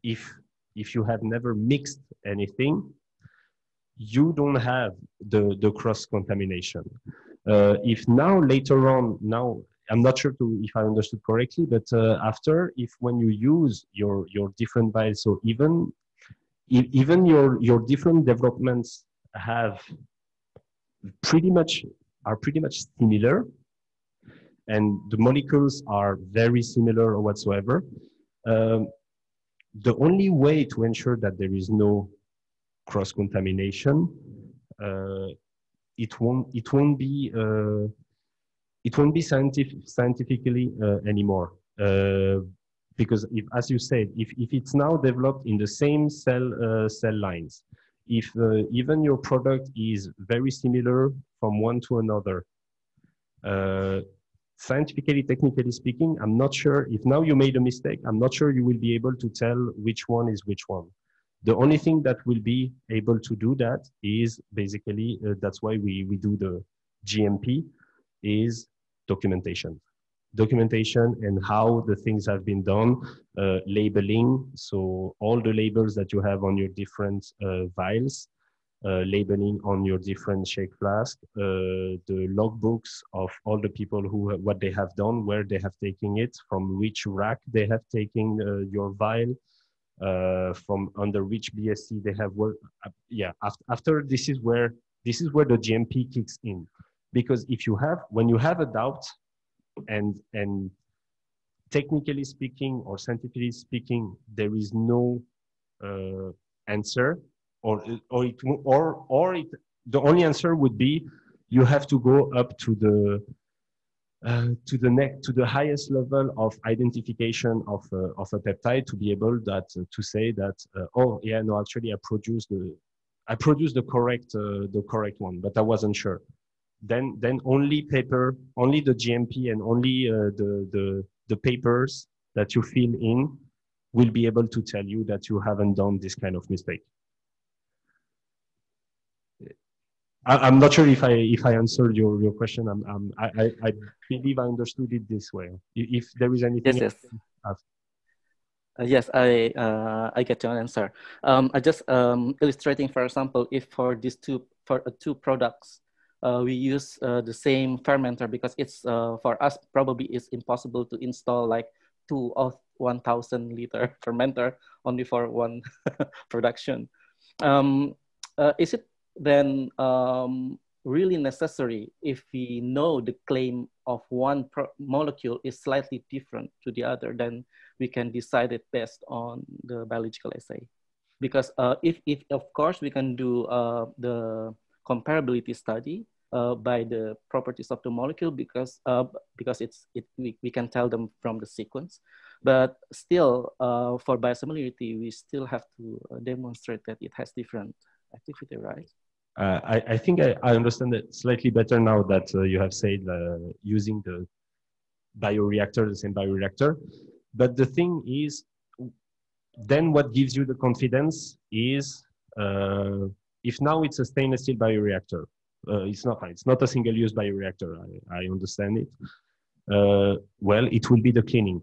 if you have never mixed anything, you don't have the cross-contamination. If now later on, now I'm not sure if I understood correctly, but after, when you use your different vials, so even your different developments are pretty much similar, and the molecules are very similar or whatsoever. The only way to ensure that there is no cross-contamination, it won't be scientifically anymore, because as you said, if it's now developed in the same cell lines, if even your product is very similar from one to another, scientifically, technically speaking, I'm not sure if now you made a mistake, I'm not sure you will be able to tell which one is which one. The only thing that will be able to do that is basically, that's why we do the GMP, is documentation and how the things have been done, labeling. So all the labels that you have on your different vials, labeling on your different shake flask, the logbooks of all the people what they have done, where they have taken it, from which rack they have taken your vial, from under which BSC they have worked. Yeah, after this is where the GMP kicks in, because when you have a doubt, and technically speaking or scientifically speaking, there is no answer, or the only answer would be you have to go up to the highest level of identification of a peptide to be able to say that oh yeah, no, actually I produced the correct one, but I wasn't sure. then only the GMP and only the papers that you fill in will be able to tell you that you haven't done this kind of mistake. I'm not sure if I answered your question. I believe I understood it this way. If there is anything yes, else, ask. Yes, I get your answer. I just illustrating, for example, if for these two products, we use the same fermenter, because it's for us probably it's impossible to install like 2 of 1,000 liter fermenter only for one production. Is it then really necessary, if we know the claim of one molecule is slightly different to the other, then we can decide it based on the biological assay? Because if of course we can do the comparability study by the properties of the molecule, because we can tell them from the sequence, but still for biosimilarity we still have to demonstrate that it has different activity, right? I think I understand it slightly better now that you have said using the bioreactor, the same bioreactor. But the thing is, then what gives you the confidence is if now it's a stainless steel bioreactor, it's not a single-use bioreactor. I understand it. Well, it will be the cleaning.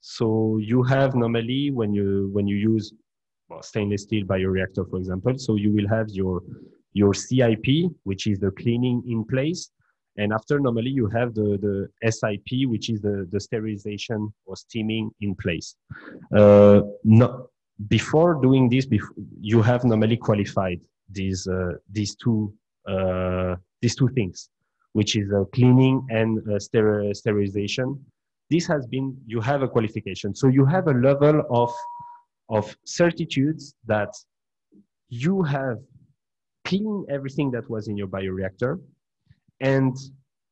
So you have normally when you use stainless steel bioreactor, for example, so you will have your CIP, which is the cleaning in place, and after normally you have the SIP, which is the sterilization or steaming in place. Before doing this, you have normally qualified these two things, which is cleaning and sterilization. This has been, you have a qualification, so you have a level of certitudes that you have cleaned everything that was in your bioreactor, and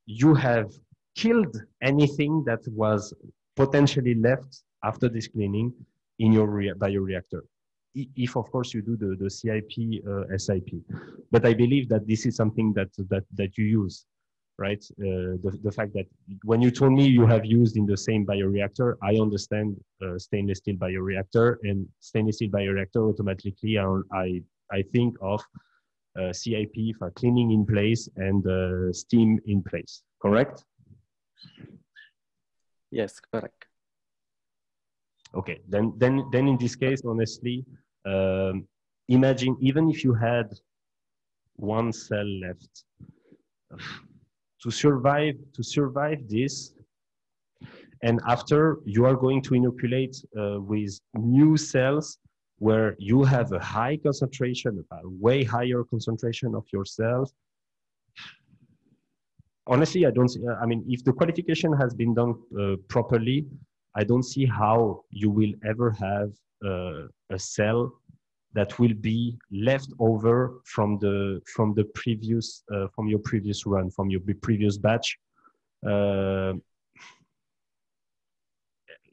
you have killed anything that was potentially left after this cleaning in your bioreactor. If of course you do the CIP, SIP. But I believe that this is something that you use, right? The fact that when you told me you have used in the same bioreactor, I understand stainless steel bioreactor, and stainless steel bioreactor automatically I think of CIP for cleaning in place and steam in place, correct? Yes, correct. Okay, then in this case, honestly, imagine even if you had one cell left, to survive this, and after you are going to inoculate with new cells where you have a high concentration, a way higher concentration of your cells. Honestly, I don't see, I mean, if the qualification has been done properly, I don't see how you will ever have a cell that will be left over from the previous from your previous run, from your previous batch.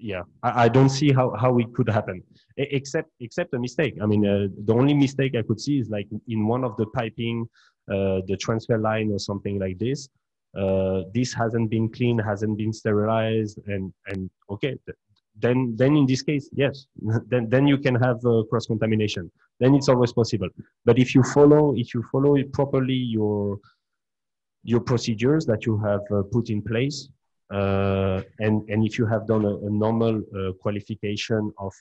Yeah, I don't see how it could happen, except a mistake. I mean, the only mistake I could see is like in one of the piping, the transfer line or something like this. This hasn't been cleaned, hasn't been sterilized, and okay, then in this case, yes, then you can have cross contamination. Then it's always possible. But if you follow it properly, your procedures that you have put in place, and if you have done a normal qualification of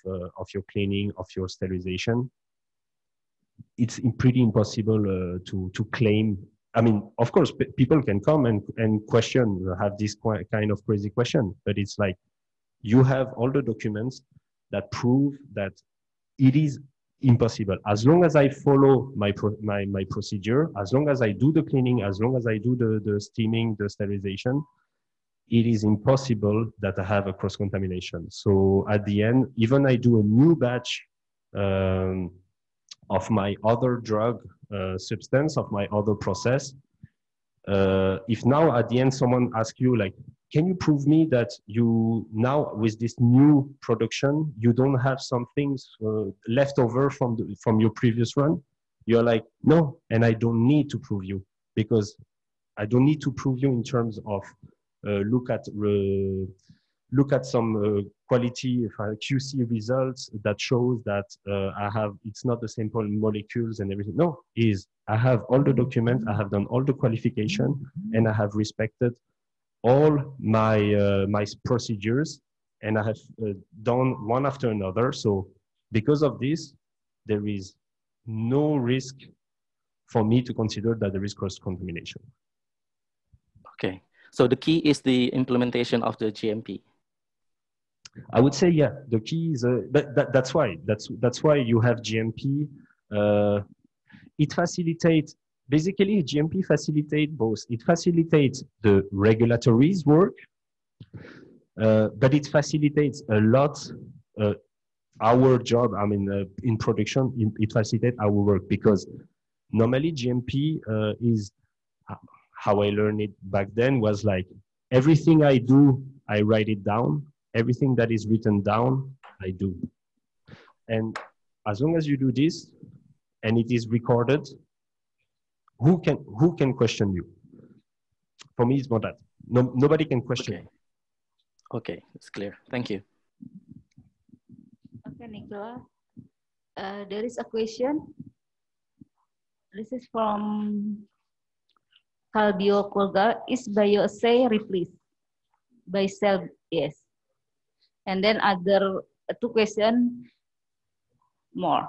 your cleaning, of your sterilization, it's pretty impossible to claim. I mean, of course, people can come and question, have this kind of crazy question, but it's like you have all the documents that prove that it is impossible. As long as I follow my procedure, as long as I do the cleaning, as long as I do the steaming, the sterilization, it is impossible that I have a cross-contamination. So at the end, even I do a new batch of my other drug substance, of my other process, if now at the end someone asks you like, can you prove me that you now with this new production, you don't have some things left over from your previous run? You're like, no, and I don't need to prove you, because I don't need to prove you in terms of look at some quality QC results that shows that it's not the same molecules and everything. No, I have all the documents, I have done all the qualification, and I have respected all my my procedures, and I have done one after another. So because of this, there is no risk for me to consider that there is cross-contamination. Okay, so the key is the implementation of the GMP. I would say, yeah, the key is, that's why you have GMP. It facilitates, basically GMP facilitates both. It facilitates the regulatory's work, but it facilitates a lot our job. I mean, in production, it facilitates our work, because normally GMP is, how I learned it back then was like, everything I do, I write it down. Everything that is written down, I do. And as long as you do this and it is recorded, who can question you? For me, it's not that. Nobody can question. Okay. Okay, it's clear. Thank you. Okay, Nicola. There is a question. This is from Kalbio Kolga. Is bioassay replaced by cell? Yes. And then other two questions more.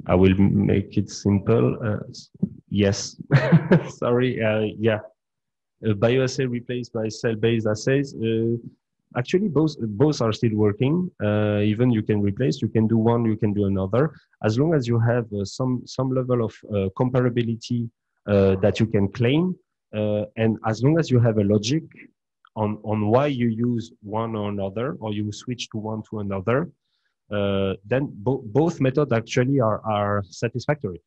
I will make it simple. Yes. Sorry. Yeah. Bioassay replaced by cell-based assays. Actually, both are still working. Even you can replace, you can do one, you can do another. As long as you have some level of comparability that you can claim, and as long as you have a logic on why you use one or another, or you switch to one to another, then both methods actually are satisfactory.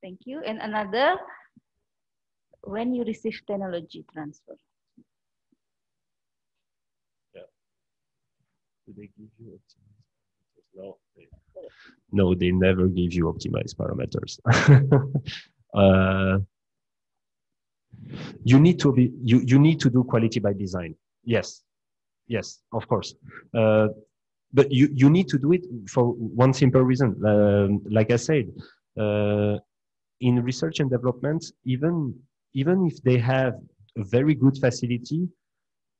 Thank you. And another, when you receive technology transfer. Do they give you optimized parameters? No, they never give you optimized parameters. You need to be you need to do quality by design. Yes, yes, of course. But you need to do it for one simple reason. Like I said, in research and development, even if they have a very good facility,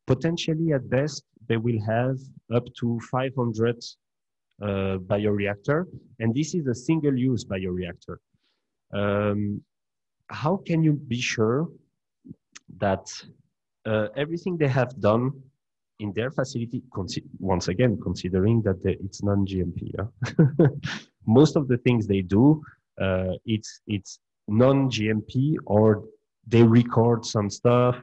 potentially at best they will have up to 500 bioreactor, and this is a single-use bioreactor. How can you be sure that everything they have done in their facility, once again, considering that it's non-GMP, yeah? Most of the things they do, it's non-GMP, or they record some stuff,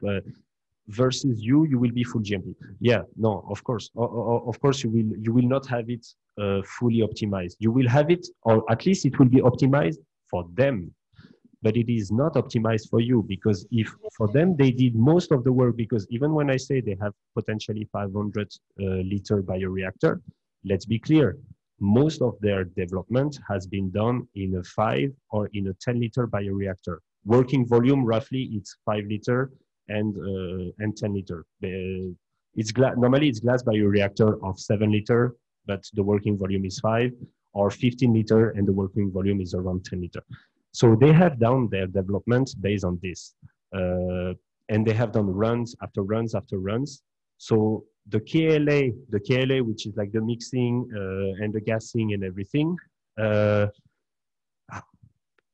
versus you will be full GMP. Yeah, no, of course, you will not have it fully optimized. You will have it, or at least it will be optimized for them, but it is not optimized for you, because if for them they did most of the work, because even when I say they have potentially 500 liter bioreactor, let's be clear, most of their development has been done in a 5 or in a 10 liter bioreactor. Working volume, roughly, it's 5 liter and 10 liter. Normally it's glass bioreactor of 7 liter, but the working volume is 5, or 15 liter and the working volume is around 10 liter. So they have done their development based on this, and they have done runs after runs after runs. So the KLA, which is like the mixing and the gassing and everything,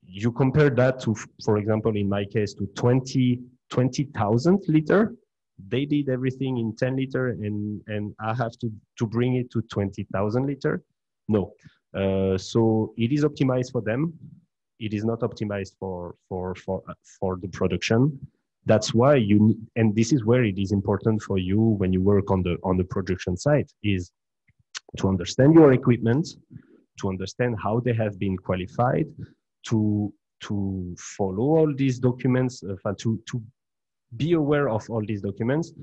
you compare that to, for example, in my case, to 20,000 liter. They did everything in 10 liter, and I have to bring it to 20,000 liter. No, so it is optimized for them. It is not optimized for the production. That's why and this is where it is important for you when you work on the production side, is to understand your equipment, to understand how they have been qualified, to follow all these documents, to be aware of all these documents,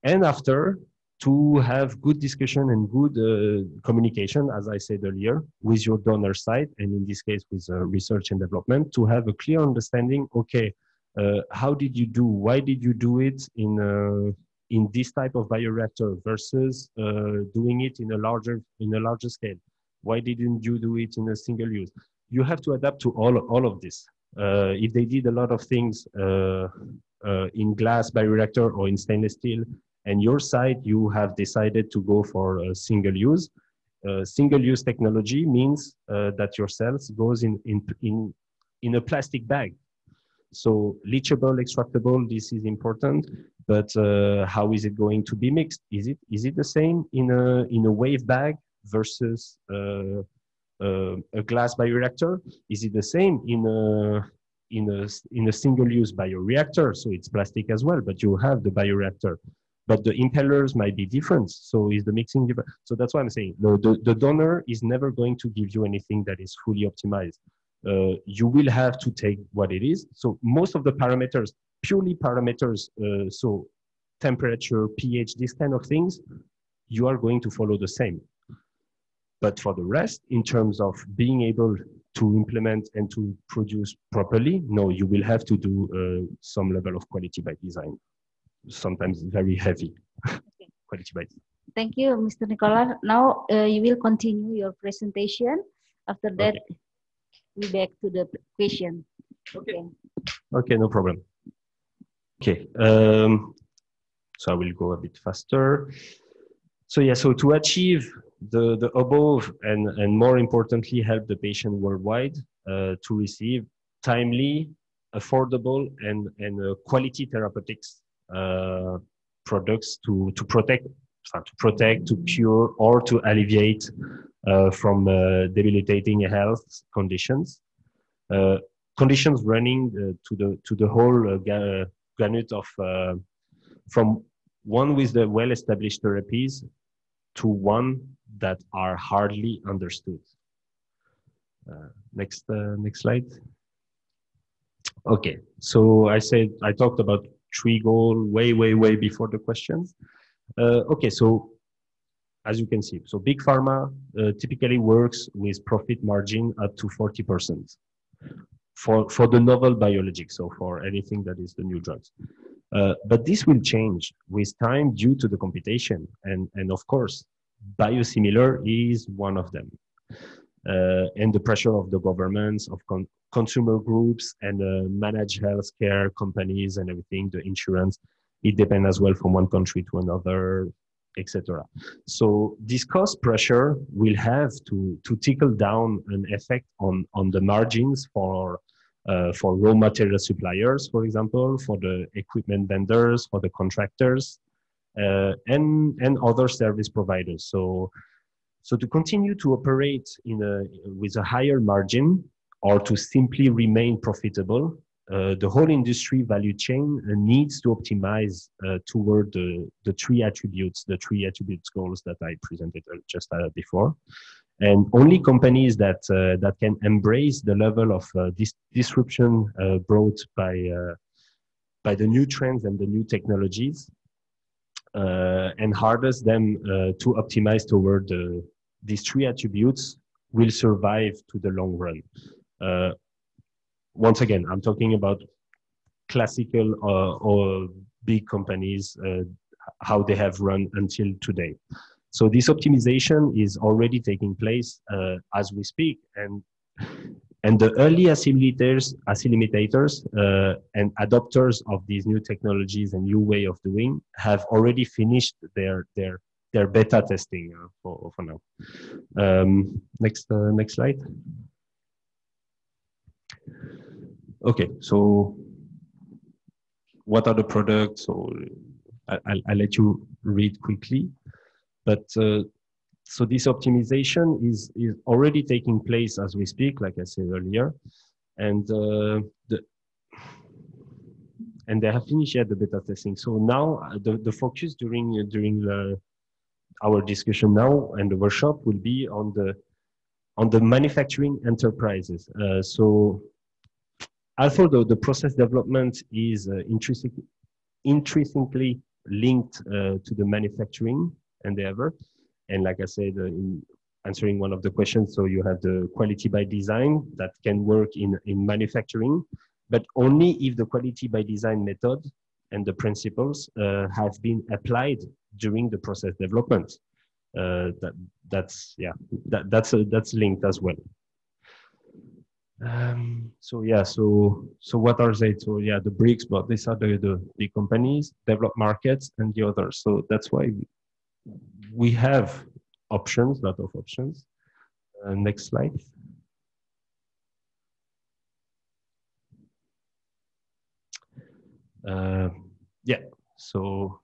and after, to have good discussion and good communication, as I said earlier, with your donor side, and in this case with research and development, to have a clear understanding, okay, how did you do, why did you do it in this type of bioreactor versus doing it in a larger scale? Why didn't you do it in a single use? You have to adapt to all of this. If they did a lot of things in glass bioreactor or in stainless steel, and your side, you have decided to go for a single use. Single-use technology means that your cells goes in a plastic bag. So leachable, extractable, this is important, but how is it going to be mixed? Is it the same in a wave bag versus a glass bioreactor? Is it the same in a single-use bioreactor? So it's plastic as well, but you have the bioreactor. But the impellers might be different. So is the mixing different? So that's why I'm saying, no, the donor is never going to give you anything that is fully optimized. You will have to take what it is. So most of the parameters, purely parameters, so temperature, pH, these kind of things, you are going to follow the same. But for the rest, in terms of being able to implement and to produce properly, no, you will have to do some level of quality by design. Sometimes very heavy. Okay. Quality by design. Thank you, Mr. Nicolas. Now you will continue your presentation. After that, okay, we back to the question. Okay. Okay, no problem. Okay. So I will go a bit faster. So yeah, so to achieve the above and more importantly, help the patient worldwide to receive timely, affordable, and quality therapeutics products to protect, to cure, or to alleviate from debilitating health conditions. Conditions running to the whole gamut of from one with the well-established therapies to one that are hardly understood. Next slide. Okay, so I talked about three goals way before the questions. Okay, so as you can see, so big pharma typically works with profit margin up to 40% for the novel biologics, so for anything that is the new drugs. But this will change with time due to the competition, and of course, biosimilar is one of them. And the pressure of the governments, of consumer groups, and managed healthcare companies and everything, the insurance, it depends as well from one country to another, etc. So this cost pressure will have to trickle down an effect on the margins for raw material suppliers, for example, for the equipment vendors, for the contractors, and other service providers. So to continue to operate with a higher margin, or to simply remain profitable, the whole industry value chain needs to optimize toward the three attributes goals that I presented just before. And only companies that can embrace the level of disruption brought by the new trends and the new technologies, and harness them to optimize toward these three attributes will survive to the long run. Once again, I'm talking about classical or big companies, how they have run until today. So this optimization is already taking place as we speak, and the early assimilators and adopters of these new technologies and new way of doing have already finished their beta testing for now. Next slide. Okay, so what are the products? So I'll let you read quickly, but so this optimization is already taking place as we speak, like I said earlier, and they have finished yet the beta testing. So now the focus during our discussion now and the workshop will be on the manufacturing enterprises. So although the process development is intrinsically linked to the manufacturing endeavor. And like I said, in answering one of the questions, so you have the quality by design that can work in manufacturing, but only if the quality by design method and the principles have been applied during the process development. That's linked as well. So what are they? So yeah, the bricks, but these are the big companies, developed markets, and the others. So that's why we have options, a lot of options. Next slide. Yeah, so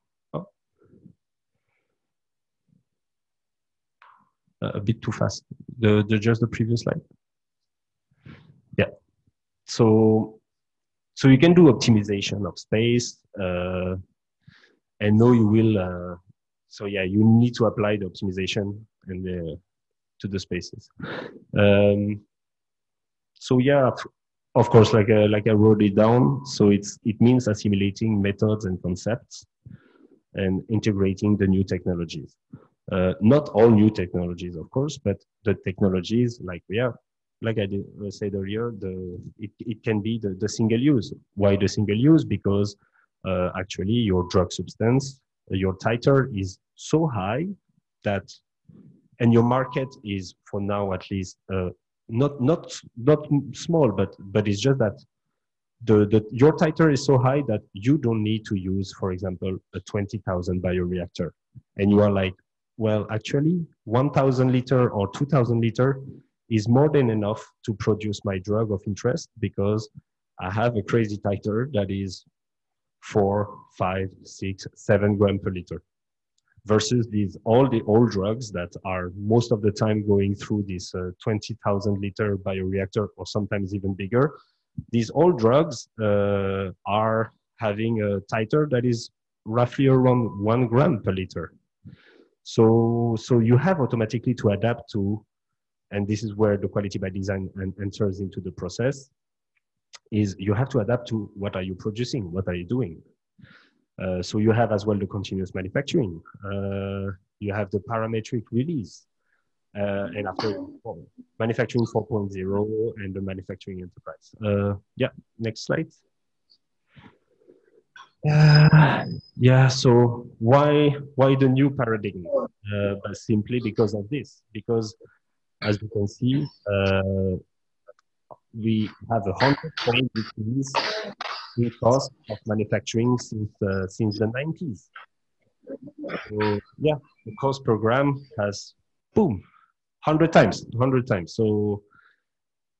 a bit too fast. Just the previous slide. Yeah, so you can do optimization of space, and now you will. So yeah, you need to apply the optimization and to the spaces. So yeah, of course, like I wrote it down. So it means assimilating methods and concepts and integrating the new technologies. Not all new technologies, of course, but the technologies like I said earlier, it can be the single use. Why the single use? Because actually your drug substance, your titer is so high that, and your market is, for now at least, not small, but it's just that your titer is so high that you don't need to use, for example, a 20,000 bioreactor, and you are like, well, actually 1,000 liter or 2,000 liter is more than enough to produce my drug of interest, because I have a crazy titer that is 4, 5, 6, 7 grams per liter, versus all the old drugs that are most of the time going through this 20,000 liter bioreactor, or sometimes even bigger. These old drugs are having a titer that is roughly around 1 gram per liter. So you have automatically to adapt to, and this is where the quality by design enters into the process, is you have to adapt to what are you producing, what are you doing. So you have as well the continuous manufacturing. You have the parametric release, and after manufacturing 4.0 and the manufacturing enterprise. Yeah, next slide. Yeah, so why the new paradigm? But simply because of this, because as you can see, we have a 100-fold decrease in cost of manufacturing since the 90s. So yeah, the cost per gram has, boom, 100 times. So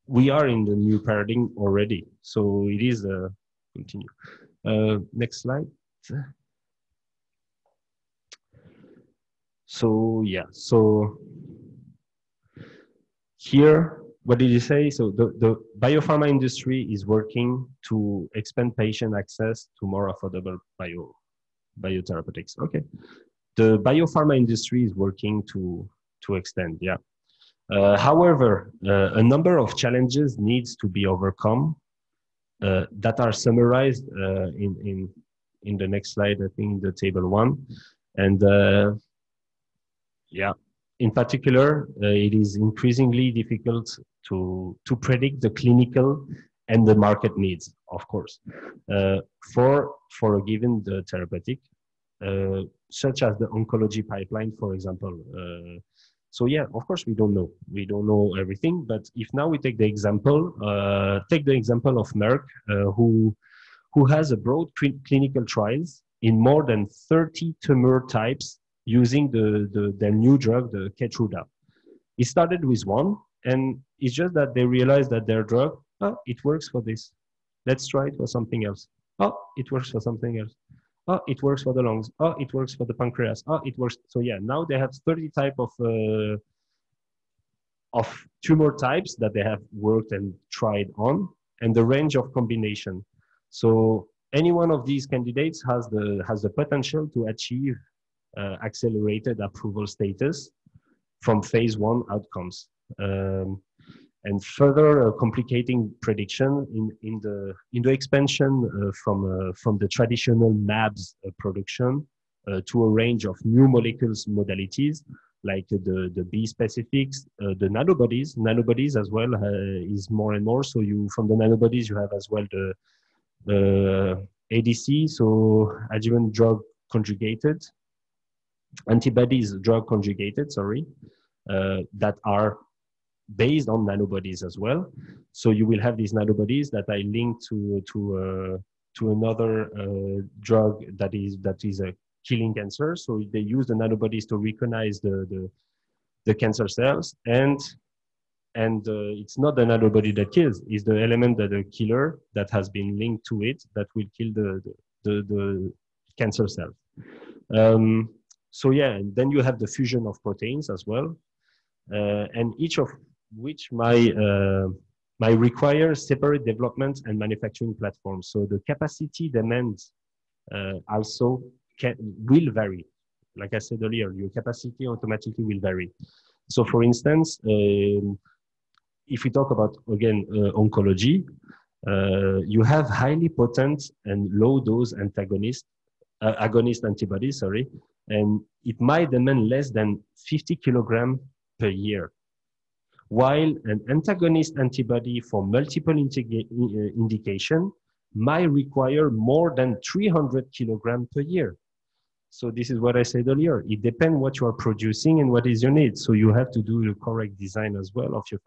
we are in the new paradigm already. So it is continue. Next slide. So yeah, so here, what did you say? So the biopharma industry is working to expand patient access to more affordable biotherapeutics. Okay, the biopharma industry is working to extend. Yeah. However, a number of challenges needs to be overcome that are summarized in the next slide. I think the table 1, and yeah. In particular, it is increasingly difficult to predict the clinical and the market needs, of course, for a given therapeutic, such as the oncology pipeline, for example. So yeah, of course, we don't know everything. But if now we take the example of Merck, who has a broad clinical trials in more than 30 tumor types, using their new drug, the Keytruda. It started with one, and it's just that they realized that their drug, oh, it works for this. Let's try it for something else. Oh, it works for something else. Oh, it works for the lungs. Oh, it works for the pancreas. Oh, it works. So yeah, now they have 30 type of tumor types that they have worked and tried on, and the range of combination. So any one of these candidates has the potential to achieve accelerated approval status from phase 1 outcomes. And and further complicating prediction in the expansion from the traditional MABs production to a range of new molecules modalities like the B specifics, the nanobodies. Nanobodies as well is more and more. So from the nanobodies you have as well the ADC, so adjuvant drug conjugated, antibodies drug conjugated, sorry, that are based on nanobodies as well. So you will have these nanobodies that are linked to another drug that is a killing cancer. So they use the nanobodies to recognize the cancer cells, and it's not the nanobody that kills; it's the element that the killer that has been linked to it that will kill the cancer cells. So yeah, and then you have the fusion of proteins as well, and each of which might require separate development and manufacturing platforms. So the capacity demands also will vary. Like I said earlier, your capacity automatically will vary. So for instance, if we talk about, again, oncology, you have highly potent and low dose agonist antibodies, sorry, and it might demand less than 50 kilograms per year. While an antagonist antibody for multiple indication might require more than 300 kilograms per year. So this is what I said earlier. It depends what you are producing and what is your need. So you have to do the correct design as well of of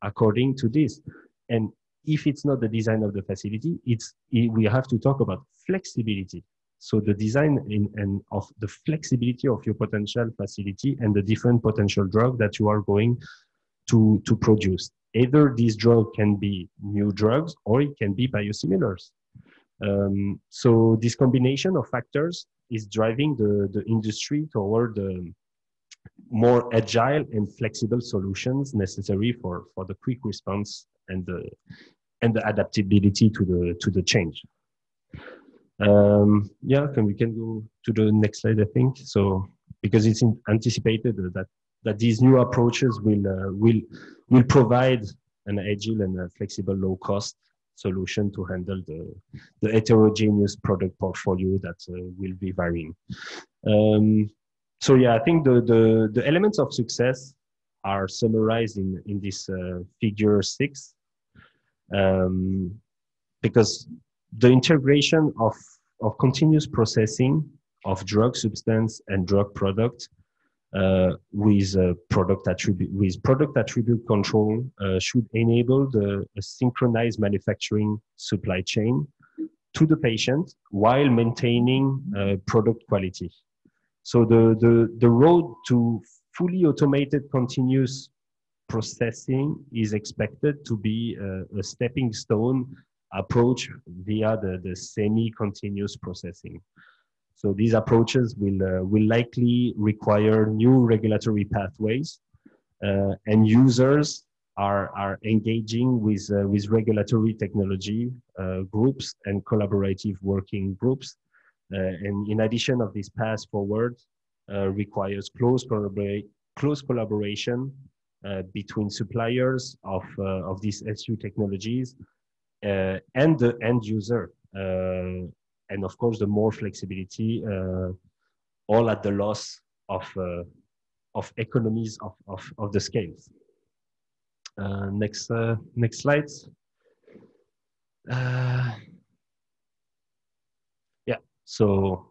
according to this. And if it's not the design of the facility, we have to talk about flexibility. So the design and of the flexibility of your potential facility and the different potential drug that you are going to produce. Either this drug can be new drugs or it can be biosimilars. So this combination of factors is driving the industry toward more agile and flexible solutions necessary for the quick response and the adaptability to the change. Yeah, we can go to the next slide, I think. So because it's anticipated that these new approaches will provide an agile and a flexible, low-cost solution to handle the heterogeneous product portfolio that will be varying. So yeah, I think the elements of success are summarized in this figure 6, because the integration of continuous processing of drug substance and drug product with product attribute control should enable a synchronized manufacturing supply chain to the patient while maintaining product quality. So the road to fully automated continuous processing is expected to be a stepping stone approach via the semi-continuous processing. So these approaches will likely require new regulatory pathways, and users are engaging with regulatory technology groups and collaborative working groups. And in addition of this path forward, requires close collaboration between suppliers of these SU technologies and the end user. And of course, the more flexibility, all at the loss of economies of the scales. Next slides. Yeah, so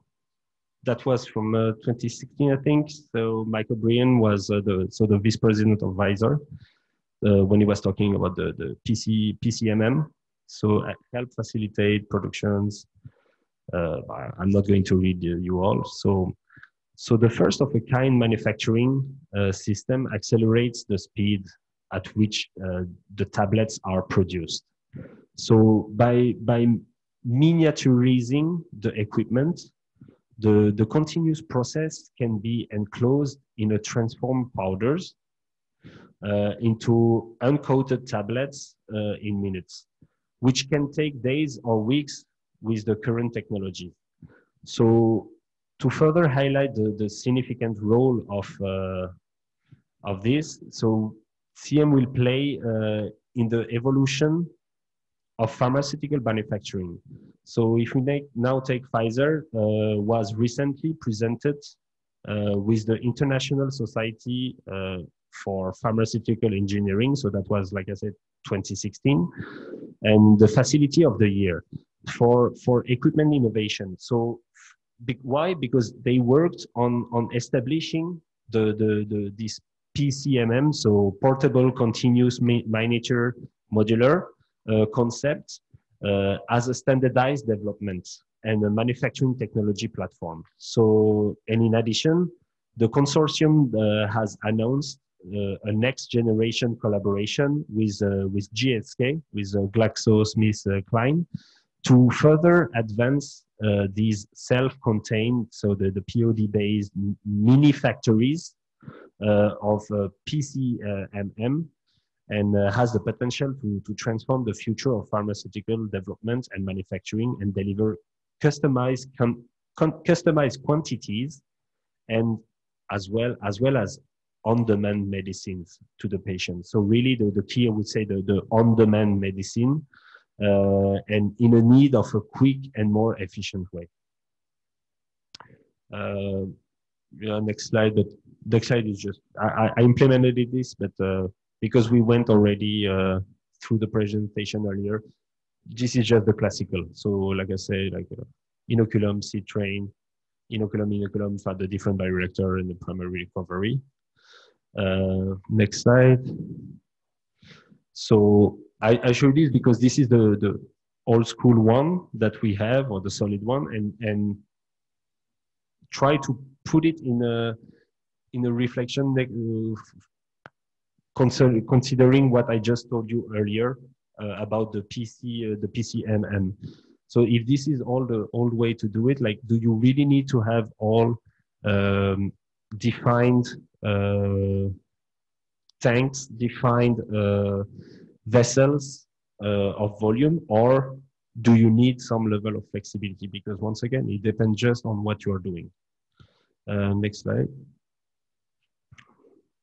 that was from 2016, I think. So Michael Brian was the vice president of Pfizer when he was talking about the PCMM. So help facilitate productions. I'm not going to read you all. So the first of a kind manufacturing system accelerates the speed at which the tablets are produced. So by miniaturizing the equipment, the continuous process can be enclosed in a transformed powders into uncoated tablets in minutes, which can take days or weeks with the current technology. So to further highlight the significant role of this, so CM will play in the evolution of pharmaceutical manufacturing. So if we now take Pfizer, was recently presented with the International Society for Pharmaceutical Engineering. So that was, like I said, 2016, and the facility of the year for equipment innovation. So why? Because they worked on establishing this PCMM, so portable continuous miniature modular concept as a standardized development and a manufacturing technology platform. So, and in addition, the consortium has announced a next generation collaboration with GSK, with GlaxoSmithKline, to further advance these self-contained, so the POD-based mini factories of PCMM, and has the potential to transform the future of pharmaceutical development and manufacturing and deliver customized quantities, and as well as on-demand medicines to the patient. So really the key, I would say, the on-demand medicine, and in a need of a quick and more efficient way. Yeah, next slide. But next slide is just, I implemented this, but because we went already through the presentation earlier, this is just the classical. So like I say, like inoculum, seed train, inoculum for the different bioreactor and the primary recovery. Next slide. So I show this because this is the old school one that we have, or the solid one, and try to put it in a reflection considering what I just told you earlier about the PCMM. So if this is all the old way to do it, like, do you really need to have all defined tanks, defined vessels of volume, or do you need some level of flexibility? Because once again, it depends just on what you are doing. Next slide.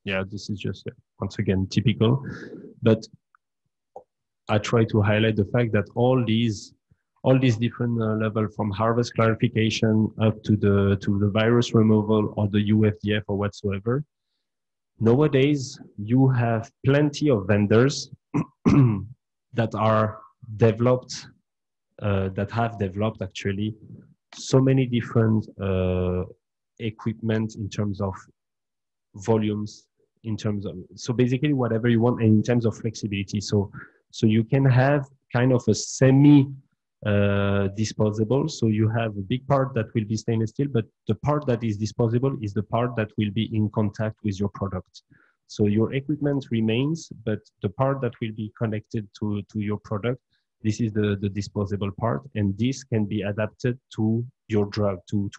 Yeah, this is just once again typical, but I try to highlight the fact that all these different level, from harvest clarification up to the virus removal or the UFDF or whatsoever. Nowadays, you have plenty of vendors that are developed, that have developed actually so many different equipment in terms of volumes, in terms of, so basically whatever you want, and in terms of flexibility. So you can have kind of a semi disposable. So you have a big part that will be stainless steel, but the part that is disposable is the part that will be in contact with your product. So your equipment remains, but the part that will be connected to your product, this is the disposable part, and this can be adapted to your drug, to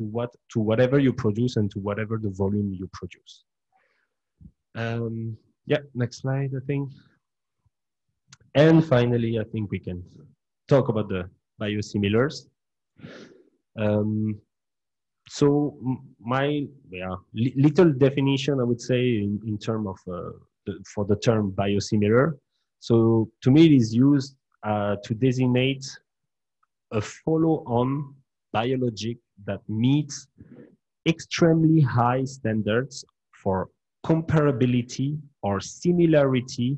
whatever you produce and to whatever the volume you produce. Yeah, next slide, I think. And finally, I think we can talk about the biosimilars. So my little definition, I would say, in terms of for the term biosimilar. So to me, it is used to designate a follow-on biologic that meets extremely high standards for comparability or similarity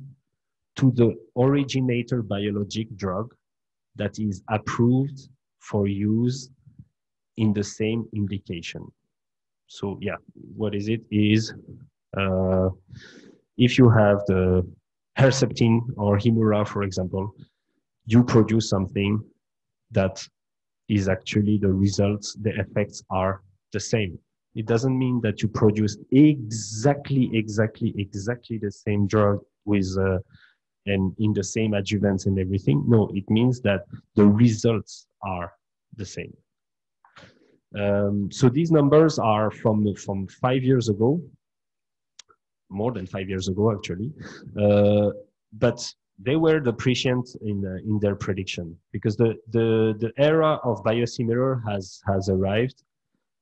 to the originator biologic drug that is approved for use in the same indication. So yeah, what is it? Is if you have the Herceptin or Humira, for example, you produce something that is actually the results, the effects are the same. It doesn't mean that you produce exactly the same drug with and in the same adjuvants and everything. No, it means that the results are the same. So these numbers are from 5 years ago, more than 5 years ago actually, but they were the prescient in their prediction, because the era of biosimilar has arrived,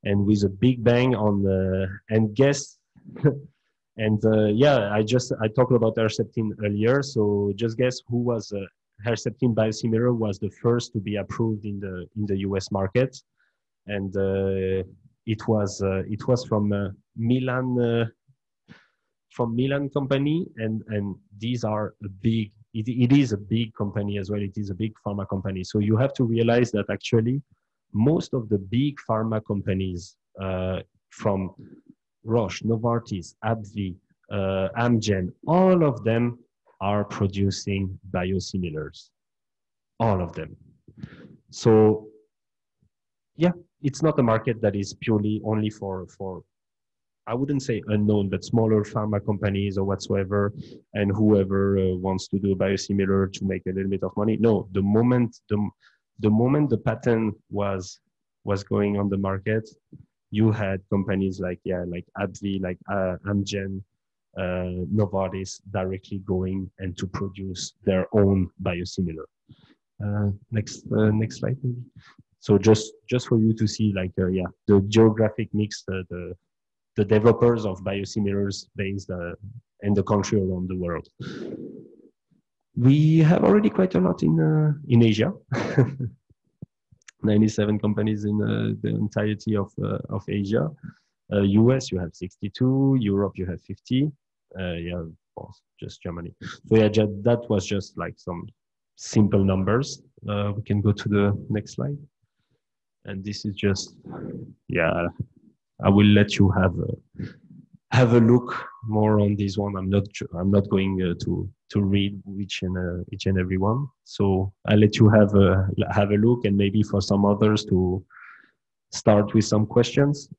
and with a big bang on the and And yeah, I talked about Herceptin earlier. So just guess who was Herceptin biosimilar was the first to be approved in the US market, and it was from Milan company, and these are a big. It is a big company as well. It is a big pharma company. So you have to realize that actually most of the big pharma companies from Roche, Novartis, AbbVie, Amgen, all of them are producing biosimilars. All of them. So yeah, it's not a market that is purely only for I wouldn't say unknown, but smaller pharma companies or whatsoever, and whoever wants to do a biosimilar to make a little bit of money. No, the moment the patent was going on the market, you had companies like AbbVie, like Amgen, Novartis directly going and to produce their own biosimilar. Next slide, maybe. So just for you to see, like, yeah, the geographic mix, the developers of biosimilars based in the country around the world. We have already quite a lot in Asia. 97 companies in the entirety of Asia. US, you have 62. Europe, you have 50. Yeah, of course, just Germany. So yeah, that was just like some simple numbers. We can go to the next slide. And this is just, yeah, I will let you have a look more on this one. I'm not going to read each and every one. So I'll let you have a look, and maybe for some others to start with some questions,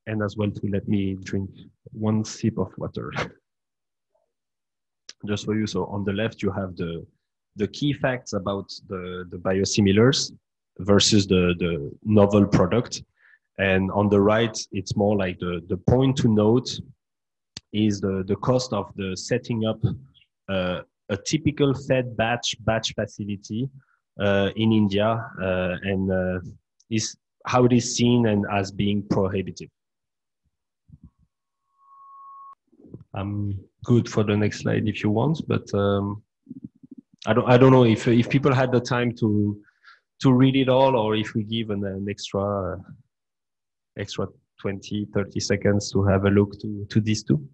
and as well to let me drink one sip of water. Just for you. So on the left, you have the key facts about the biosimilars versus the novel product. And on the right, it's more like the point to note is the cost of the setting up a typical fed batch facility in India, and is how it is seen and as being prohibitive. I'm good for the next slide if you want, but I don't know if people had the time to read it all, or if we give an extra 20-30 seconds to have a look to these two.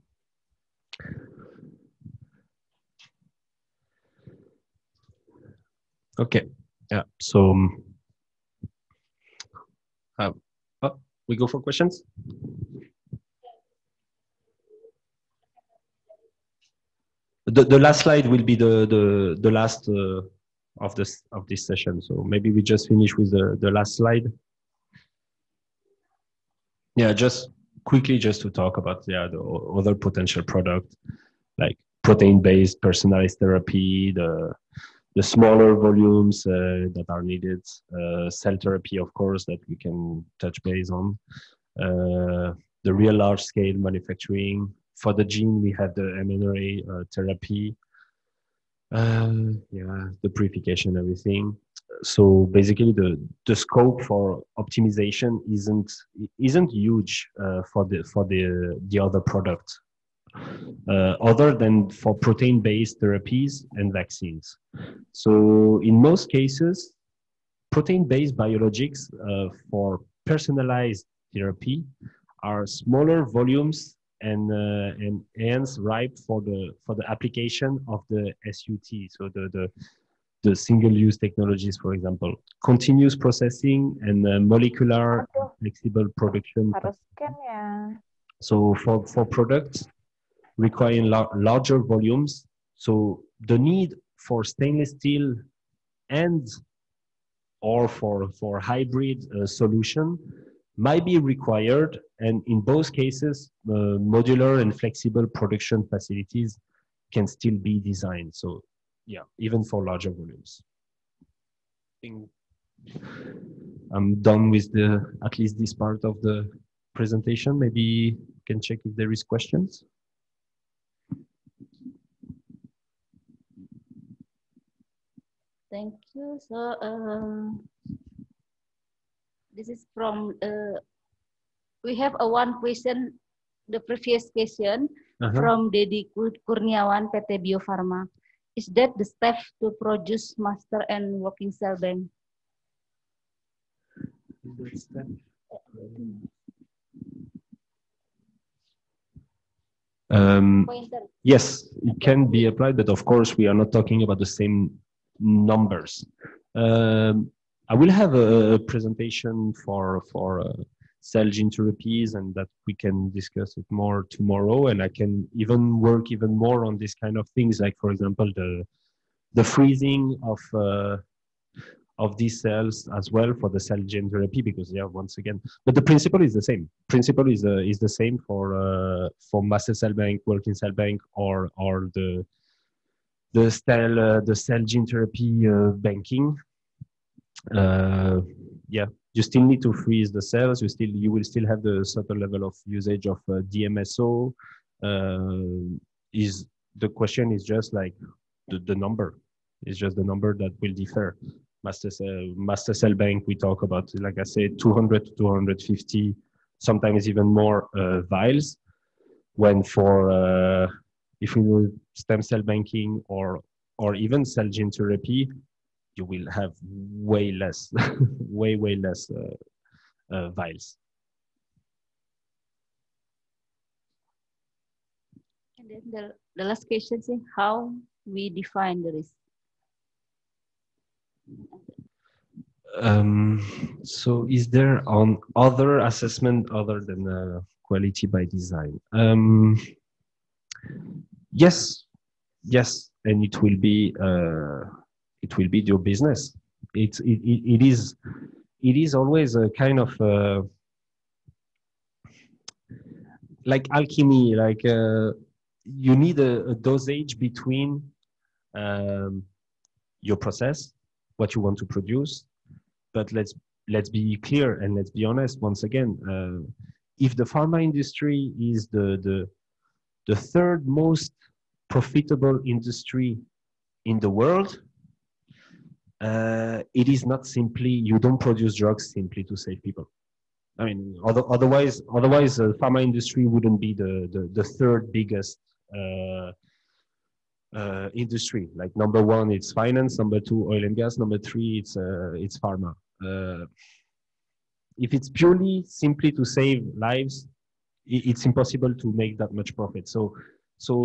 Okay, yeah, so we go for questions. The last slide will be the last of this session. So maybe we just finish with the last slide. Yeah, just quickly, just to talk about the other potential product, like protein-based personalized therapy, the smaller volumes that are needed, cell therapy, of course, that we can touch base on, the real large-scale manufacturing. For the gene, we have the mRNA therapy, yeah, the purification, everything. So basically, the scope for optimization isn't huge for the other product, other than for protein-based therapies and vaccines. So in most cases, protein-based biologics for personalized therapy are smaller volumes and hence ripe for the application of the SUT. So the single-use technologies, for example, continuous processing and molecular flexible production. So for products requiring larger volumes, so the need for stainless steel and or for hybrid solution might be required, and in both cases, modular and flexible production facilities can still be designed. So yeah, even for larger volumes. I think I'm done with at least this part of the presentation. Maybe you can check if there is questions. Thank you. So this is from, we have one question, the previous question. from Dedi Kurniawan, PT Biofarma. Is that the step to produce master and working cell bank? Yes, it can be applied, but of course we are not talking about the same numbers. I will have a presentation for cell gene therapies, and that we can discuss it more tomorrow. And I can even work even more on this kind of things, like for example the freezing of these cells as well for the cell gene therapy, because once again, but the principle is the same. Principle is the same for master cell bank, working cell bank, or the cell gene therapy banking. You still need to freeze the cells. You will still have the certain level of usage of DMSO. The question is just like the number. It's just the number that will differ. Master cell bank, we talk about, like I said, 200 to 250, sometimes even more vials. When for if we do stem cell banking or even cell gene therapy, you will have way less, way less vials. And then the last question is how we define the risk. So is there on other assessment other than quality by design? Yes, and it will be your business. It is always a kind of like alchemy, like you need a dosage between your process, what you want to produce. But let's be clear and let's be honest once again. If the pharma industry is the third most profitable industry in the world, it is not simply, you don't produce drugs simply to save people. I mean, otherwise the pharma industry wouldn't be the third biggest industry. Like number one, it's finance. Number two, oil and gas. Number three, it's pharma. If it's purely simply to save lives, it's impossible to make that much profit. So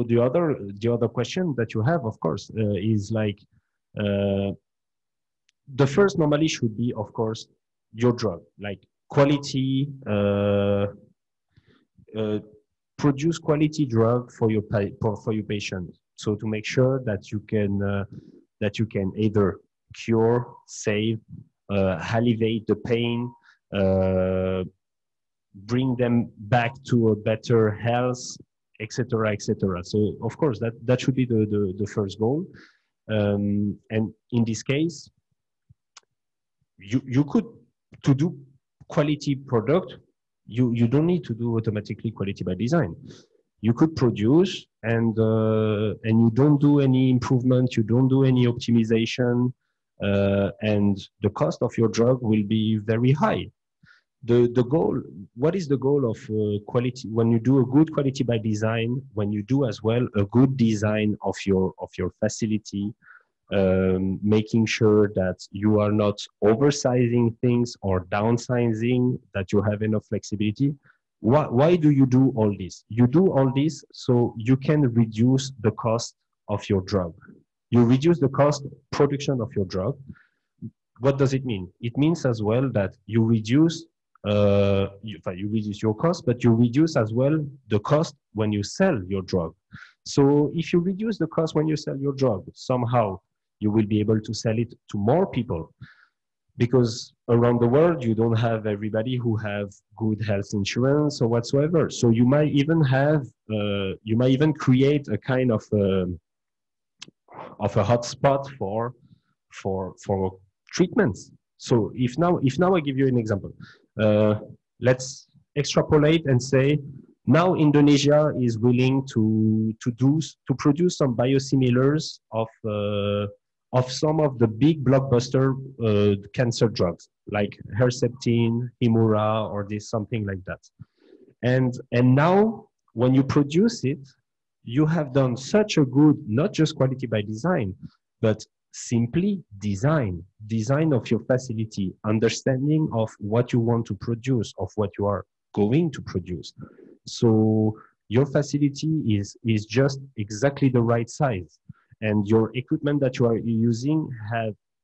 the other question that you have, of course, is like the first normally should be, of course, your drug, like quality. Produce quality drug for your patient. So to make sure that you can either cure, save, alleviate the pain, bring them back to a better health, etc., etc. So of course that should be the first goal. And in this case, you could, to do quality product, you don't need to do automatically quality by design. You could produce and you don't do any improvement, you don't do any optimization, and the cost of your drug will be very high. The goal, what is the goal of quality? When you do a good quality by design, when you do as well a good design of your facility, making sure that you are not oversizing things or downsizing, that you have enough flexibility. Why do you do all this? You do all this so you can reduce the cost of your drug. You reduce the cost of production of your drug. What does it mean? It means as well that you reduce you reduce your cost, but you reduce as well the cost when you sell your drug. So if you reduce the cost when you sell your drug, somehow you will be able to sell it to more people, because around the world you don't have everybody who have good health insurance or whatsoever. So you might even have you might even create a kind of a hotspot for treatments. So if now I give you an example, let's extrapolate and say now Indonesia is willing to produce some biosimilars of some of the big blockbuster cancer drugs like Herceptin, Humira, or this something like that. And now when you produce it, you have done such a good, not just quality by design, but simply design of your facility, understanding of what you want to produce, of what you are going to produce. So your facility is just exactly the right size, and your equipment that you are using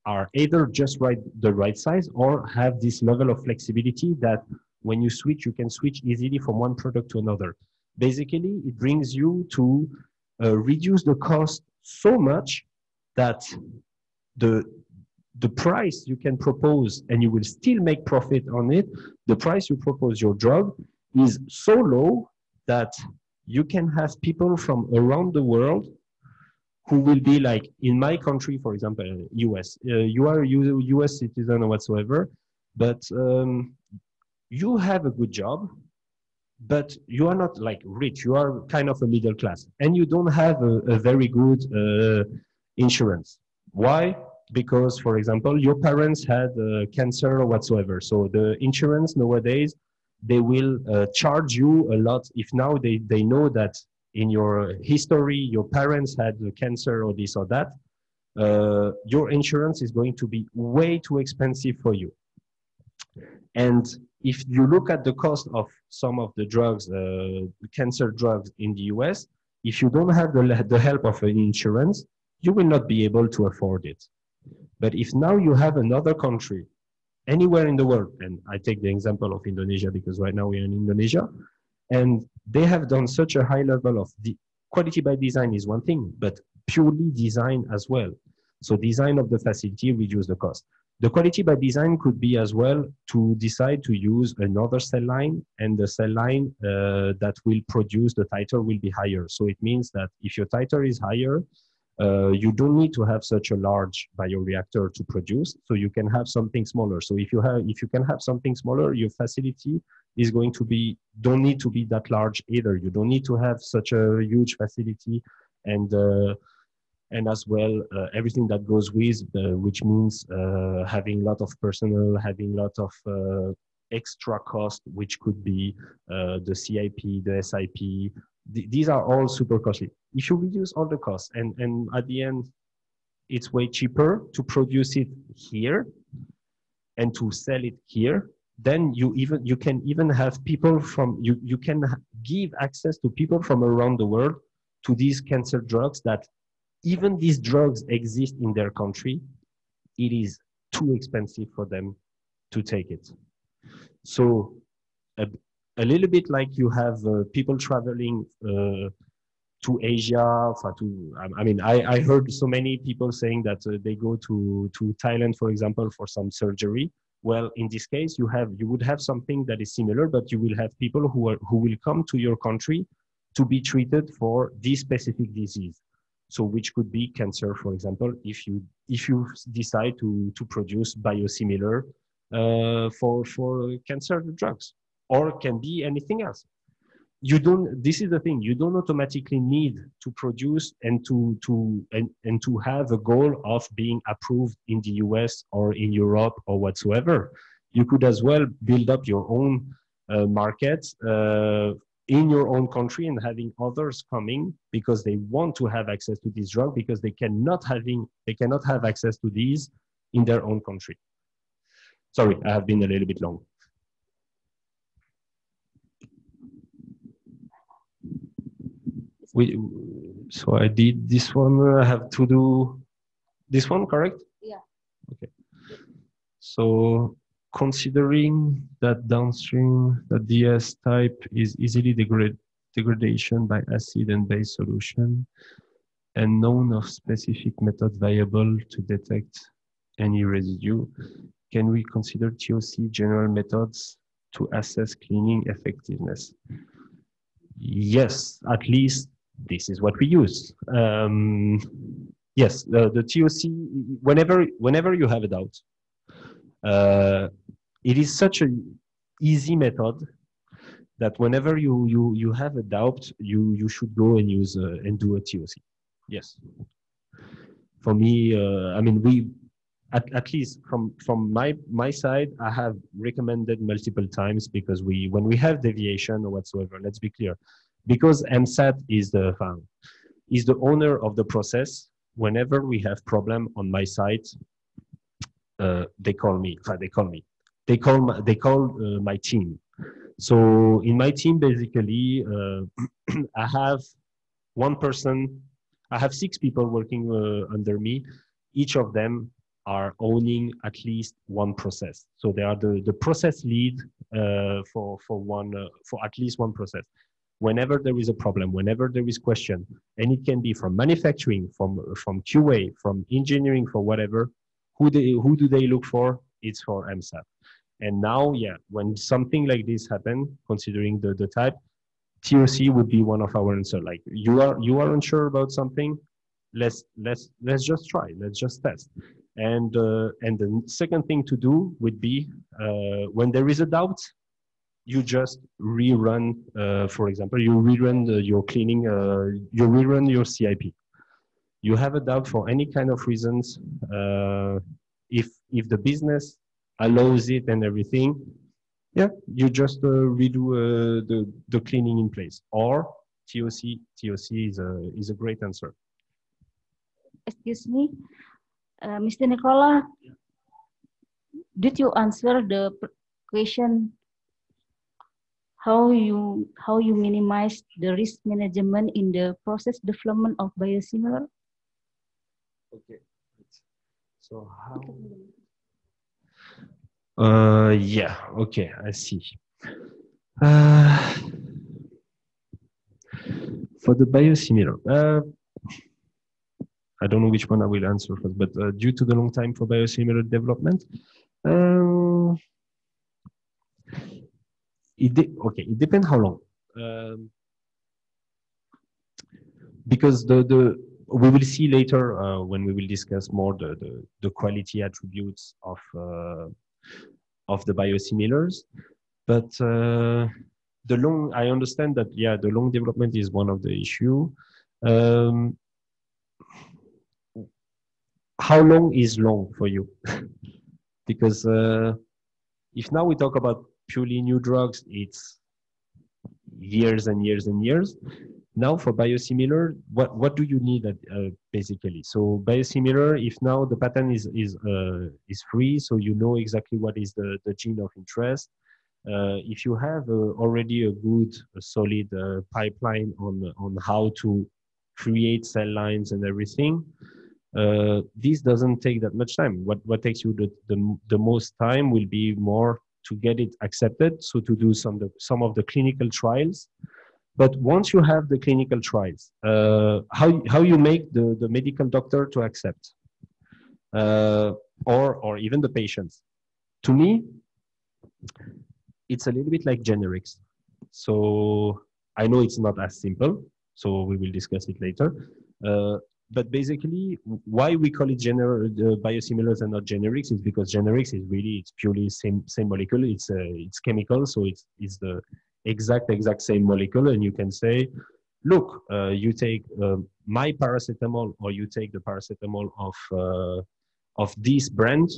are either just the right size or have this level of flexibility that when you switch, you can switch easily from one product to another. Basically, it brings you to reduce the cost so much that the price you can propose, and you will still make profit on it, the price you propose your drug is so low that you can have people from around the world who will be like, in my country, for example, US. You are a US citizen or whatsoever, but you have a good job, but you are not like rich. You are kind of a middle class, and you don't have a very good insurance. Why? Because, for example, your parents had cancer or whatsoever. So the insurance nowadays, they will charge you a lot if now they know that in your history, your parents had cancer or this or that, your insurance is going to be way too expensive for you. And if you look at the cost of some of the drugs, cancer drugs in the US, if you don't have the help of an insurance, you will not be able to afford it. But if now you have another country, anywhere in the world, and I take the example of Indonesia because right now we are in Indonesia, and they have done such a high level of the quality by design is one thing, but purely design as well. So design of the facility reduce the cost. The quality by design could be as well to decide to use another cell line, and the cell line that will produce the titer will be higher. So it means that if your titer is higher, you don't need to have such a large bioreactor to produce, so you can have something smaller. So if you can have something smaller, your facility is going to be, don't need to be that large either. You don't need to have such a huge facility, and as well everything that goes with, which means having a lot of personnel, having a lot of extra cost, which could be the CIP, the SIP. These are all super costly. If you reduce all the costs, and at the end, it's way cheaper to produce it here and to sell it here, then you can even have people from, you can give access to people from around the world to these cancer drugs that even these drugs exist in their country, it is too expensive for them to take it. So a little bit like you have people traveling to Asia, I mean, I heard so many people saying that they go to Thailand, for example, for some surgery. Well, in this case, you would have something that is similar, but you will have people who will come to your country to be treated for this specific disease. So which could be cancer, for example, if you decide to produce biosimilar for cancer drugs, or can be anything else. This is the thing, you don't automatically need to produce and to have a goal of being approved in the US or in Europe or whatsoever. You could as well build up your own market in your own country, and having others coming because they want to have access to this drug because they cannot have access to these in their own country. Sorry, I have been a little bit long. So I did this one. I have to do this one, correct? Yeah. Okay. So considering that downstream, the DS type is easily degradation by acid and base solution, and known of specific method viable to detect any residue, can we consider TOC general methods to assess cleaning effectiveness? Yes, at least this is what we use. Yes, the TOC, whenever you have a doubt, it is such an easy method that whenever you have a doubt, you should go and use and do a TOC. Yes. For me, I mean, at least from my side, I have recommended multiple times, because when we have deviation or whatsoever, let's be clear, because MSAT is the owner of the process. Whenever we have problem on my site, they call me. They call my team. So in my team, basically, I have one person. I have 6 people working under me. Each of them are owning at least one process. So they are the process lead for at least one process. Whenever there is a problem, whenever there is question, and it can be from manufacturing, from QA, from engineering, for whatever, who do they look for? It's for MSAT. And now, yeah, when something like this happens, considering the type, TOC would be one of our answers. Like you are unsure about something, let's just try, let's just test. And the second thing to do would be when there is a doubt, you just rerun. For example, you rerun your cleaning, you rerun your CIP. You have a doubt for any kind of reasons. If the business allows it and everything, yeah, you just redo the cleaning in place. Or TOC is a great answer. Excuse me, Mr. Nicola, did you answer the question how you minimize the risk management in the process development of biosimilar? Okay, so how? Yeah, okay, I see. For the biosimilar, I don't know which one I will answer first, but due to the long time for biosimilar development, it depends how long. Because we will see later when we will discuss more the quality attributes of the biosimilars, but I understand that, yeah, the long development is one of the issue. How long is long for you? Because if now we talk about purely new drugs, it's years and years and years. Now for biosimilar, what do you need basically? So biosimilar, if now the patent is free, so you know exactly what is the gene of interest. If you have already a good, solid pipeline on how to create cell lines and everything, this doesn't take that much time. What takes you the most time will be more to get it accepted, so to do some of the clinical trials. But once you have the clinical trials, how you make the medical doctor to accept, or even the patients? To me, it's a little bit like generics. So I know it's not as simple, so we will discuss it later. But basically, why we call it biosimilars and not generics is because generics is it's purely same molecule. It's chemical, so it's the exact same molecule, and you can say, look, you take my paracetamol, or you take the paracetamol of this brand.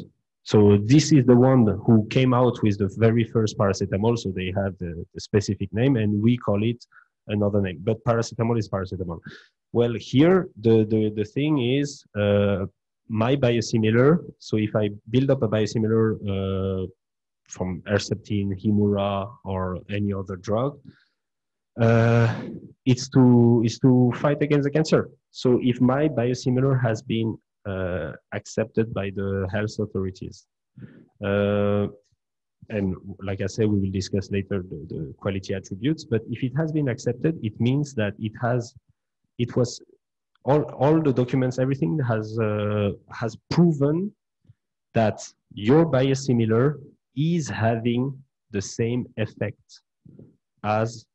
So this is the one who came out with the very first paracetamol, so they have the specific name, and we call it another name. But paracetamol is paracetamol. Well, here the thing is my biosimilar. So if I build up a biosimilar from Herceptin, Humira, or any other drug, it's to fight against the cancer. So if my biosimilar has been accepted by the health authorities, and like I said, we will discuss later the quality attributes, but if it has been accepted, it means that it was all the documents, everything has proven that your biosimilar is having the same effect as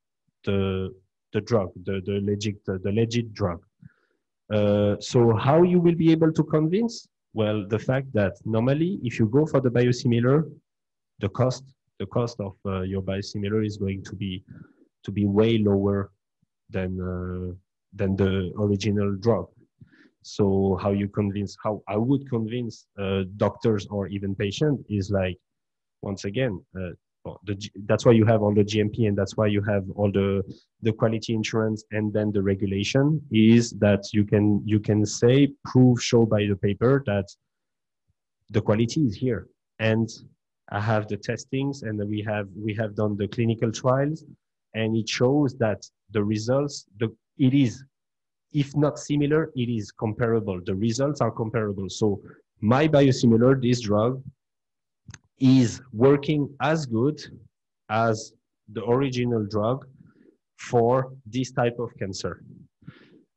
the drug, the legit drug. So how you will be able to convince? Well, the fact that normally, if you go for the biosimilar, the cost of your biosimilar is going to be way lower than the original drug. So how I would convince doctors or even patients is like, once again, that's why you have all the GMP, and that's why you have all the quality insurance, and then the regulation is that you can say, prove, show by the paper that the quality is here, and I have the testings, and we have done the clinical trials, and it shows that the results, it is, if not similar, it is comparable. The results are comparable. So my biosimilar, this drug, is working as good as the original drug for this type of cancer.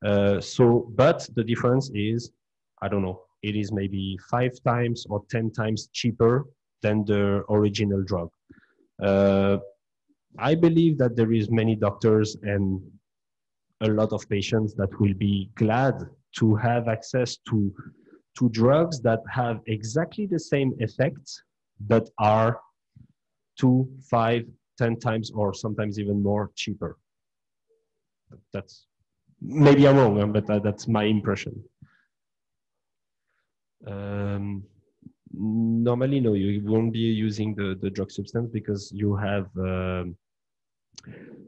But the difference is, I don't know, it is maybe 5 times or 10 times cheaper than the original drug. I believe that there is many doctors and a lot of patients that will be glad to have access to drugs that have exactly the same effects, but are 2, 5, 10 times or sometimes even more cheaper. That's, maybe I'm wrong, but that's my impression. Normally, no, you won't be using the drug substance because you have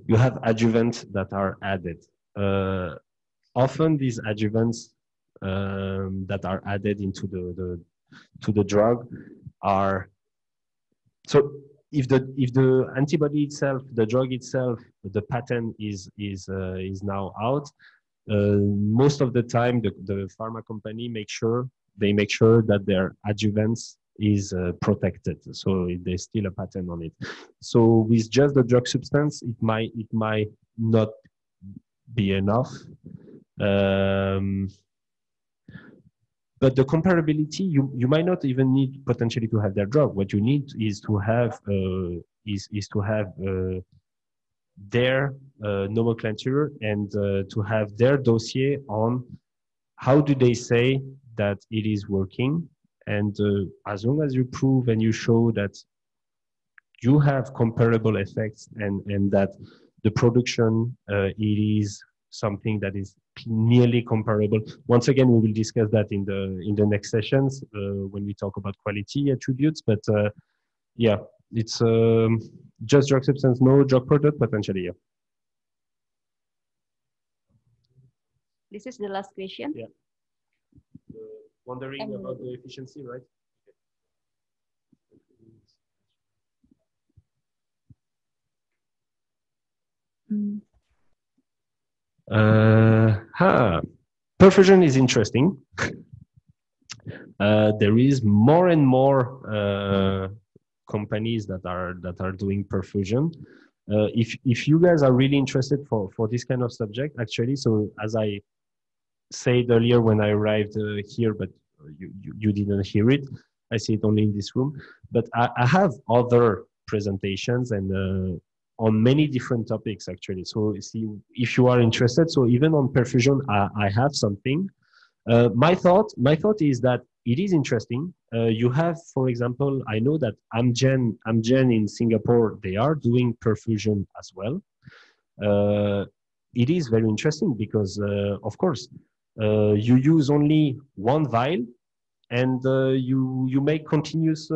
adjuvants that are added. Often these adjuvants that are added into the drug are, so if the antibody itself, the drug itself, the patent is now out, most of the time the pharma company make sure that their adjuvants is protected, so there's still a patent on it. So with just the drug substance, it might not be enough. But the comparability, you might not even need potentially to have their drug. What you need is to have their nomenclature and to have their dossier on how do they say that it is working. And as long as you prove and you show that you have comparable effects and that the production it is something that is nearly comparable. Once again, we will discuss that in the next sessions when we talk about quality attributes. But yeah, it's just drug substance, no drug product potentially. Yeah. This is the last question. Yeah. Wondering about the efficiency, right? Perfusion is interesting. There is more and more companies that are doing perfusion. If you guys are really interested for this kind of subject, actually, so as I said earlier when I arrived here, but you didn't hear it, I see it only in this room. But I have other presentations and on many different topics actually. So see, if you are interested, so even on perfusion, I have something. My thought is that it is interesting. You have, for example, I know that Amgen in Singapore, they are doing perfusion as well. It is very interesting because, of course, you use only one vial and you make continuous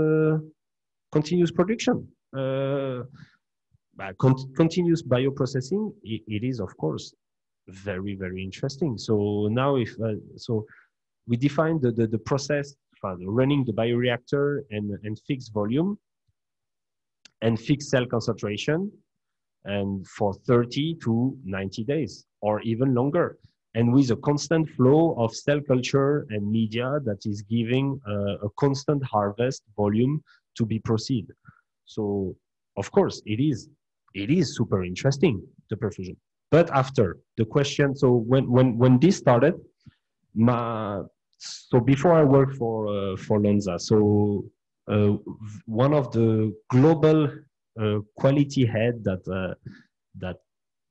production. Continuous bioprocessing, it is, of course, very, very interesting. So now so we define the process for running the bioreactor and fixed volume and fixed cell concentration and for 30 to 90 days or even longer, and with a constant flow of cell culture and media that is giving a constant harvest volume to be proceed. So of course it is super interesting, the perfusion. But after the question, so when this started, so before I worked for Lonza, so one of the global quality head that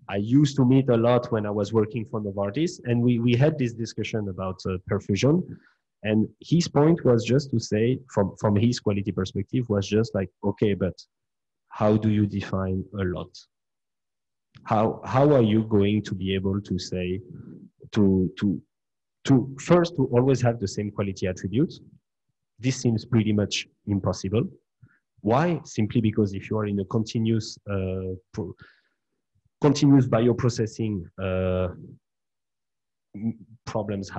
I used to meet a lot when I was working for Novartis, and we had this discussion about perfusion, and his point was just to say, from his quality perspective, was just like, okay, but how do you define a lot? How are you going to be able to say to first to always have the same quality attributes? This seems pretty much impossible. Why? Simply because if you are in a continuous bioprocessing, problems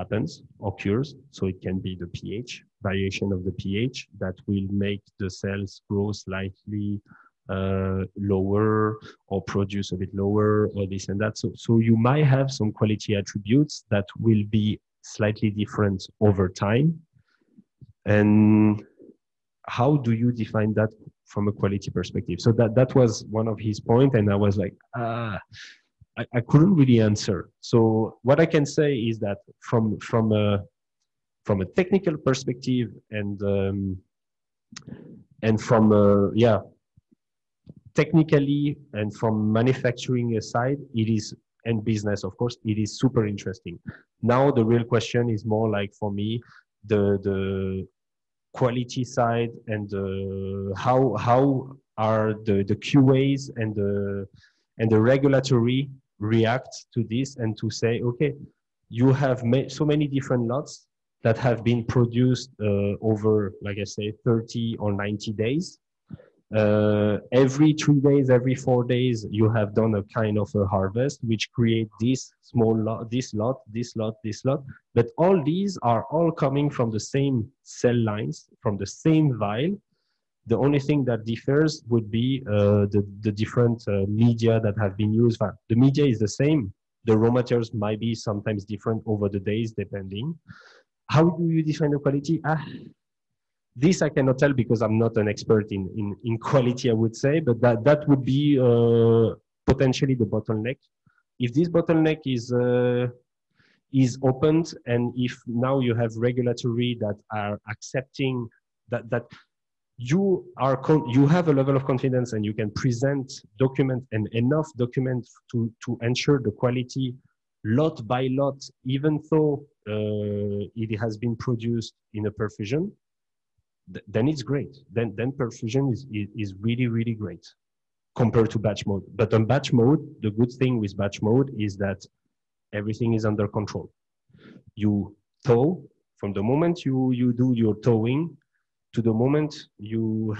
occurs. So it can be the pH, variation of the pH that will make the cells grow slightly lower or produce a bit lower or this and that. So you might have some quality attributes that will be slightly different over time. And how do you define that from a quality perspective? So that was one of his points, and I was like, I couldn't really answer. So what I can say is that from a technical perspective and from technically and from manufacturing side, it is, and business, of course, it is super interesting. Now the real question is more like, for me, the quality side and how are the QAs and the regulatory react to this, and to say, okay, you have so many different lots that have been produced over, like I say, 30 or 90 days. Every 3 days, every 4 days, you have done a kind of a harvest, which create this small lot, this lot, this lot, this lot. But all these are all coming from the same cell lines, from the same vial. The only thing that differs would be the different media that have been used. The media is the same. The raw materials might be sometimes different over the days, depending. How do you define the quality? This I cannot tell because I'm not an expert in quality, I would say, but that would be potentially the bottleneck. If this bottleneck is opened, and if now you have regulatory that are accepting that you have a level of confidence and you can present document and enough documents to ensure the quality lot by lot, even though it has been produced in a perfusion, then it's great. Then perfusion is really, really great compared to batch mode. But on batch mode, the good thing with batch mode is that everything is under control. You tow from the moment you do your towing to the moment you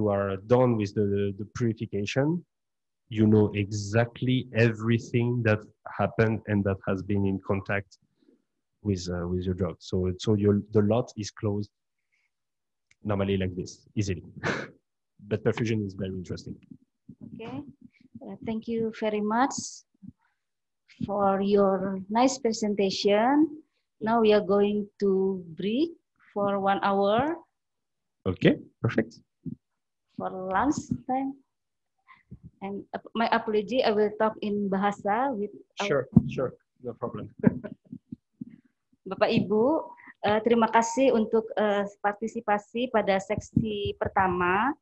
are done with the purification. You know exactly everything that happened and that has been in contact with your drug. So the lot is closed normally like this, easily. But perfusion is very interesting. Okay, thank you very much for your nice presentation. Now we are going to break for 1 hour. Okay, perfect. For lunch time. And my apology, I will talk in bahasa with Sure, no problem. Bapak Ibu, terima kasih untuk partisipasi pada seksi pertama.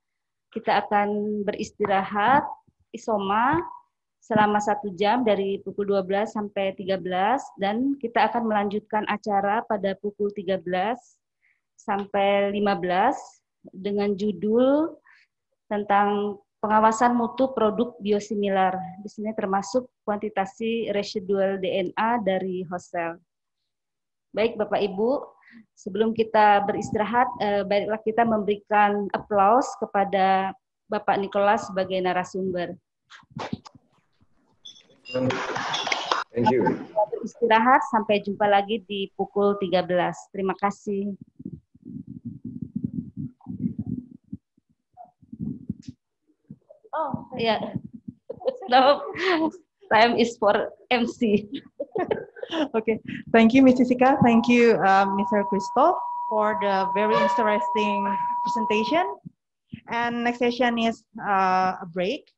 Kita akan beristirahat isoma selama 1 jam dari pukul 12 sampai 13, dan kita akan melanjutkan acara pada pukul 13 sampai 15 dengan judul tentang pengawasan mutu produk biosimilar. Di sini termasuk kuantitasi residual DNA dari Husser. Baik Bapak Ibu, sebelum kita beristirahat, baiklah kita memberikan aplaus kepada Bapak Nicolas sebagai narasumber. Thank you. Kita beristirahat, sampai jumpa lagi di pukul 13. Terima kasih. Oh, yeah. Now, time is for MC. Okay, thank you, Ms. Jessica. Thank you, Mr. Christophe, for the very interesting presentation. And next session is a break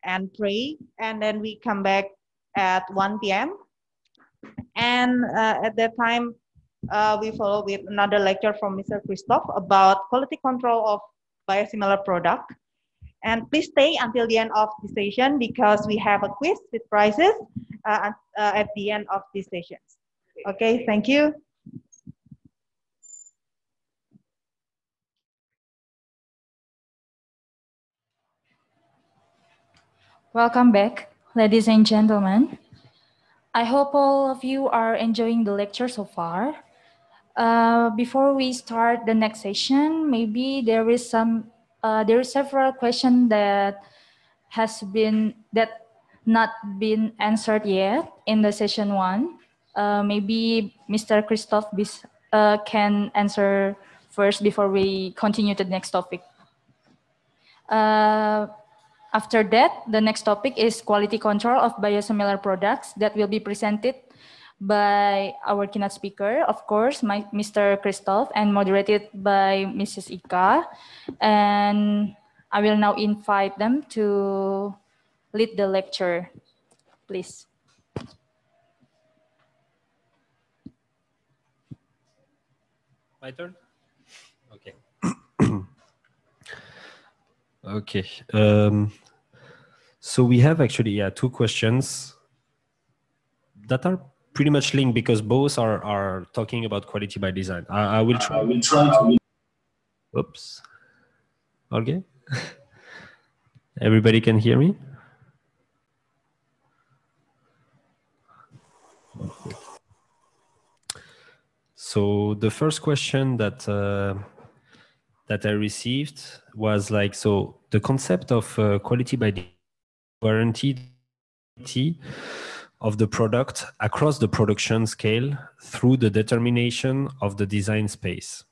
and pray, and then we come back at 1 p.m. And at that time, we follow with another lecture from Mr. Christophe about quality control of biosimilar product. And please stay until the end of the session because we have a quiz with prizes at the end of these sessions. Okay, thank you. Welcome back, ladies and gentlemen. I hope all of you are enjoying the lecture so far. Before we start the next session, maybe there is some there are several questions that not been answered yet in the session 1. Maybe Mr. Christophe can answer first before we continue to the next topic. After that, the next topic is quality control of biosimilar products that will be presented by our keynote speaker, of course, Mr. Christophe, and moderated by Mrs. Ika. And I will now invite them to lead the lecture, please. My turn? Okay. Okay. So we have actually, two questions that are pretty much linked because both are talking about quality by design. I will try to... Oops. Okay. Everybody can hear me? So the first question that I received was like, so the concept of quality by guaranteed of the product across the production scale through the determination of the design space.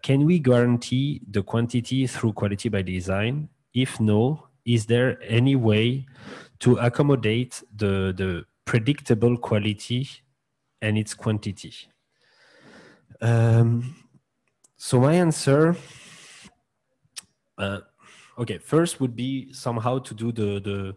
Can we guarantee the quantity through quality by design? If no, is there any way to accommodate the predictable quality and its quantity? So my answer, okay, first would be somehow to do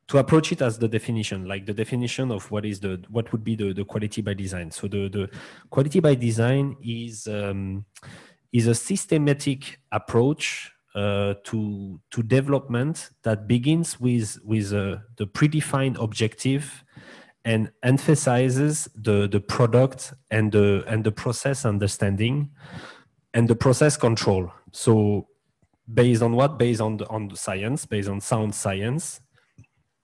to approach it as the definition, like the definition of what would be the quality by design. So the quality by design is a systematic approach to development that begins with the predefined objective and emphasizes the product and the process understanding and the process control. So based on what? Based on the science, based on sound science,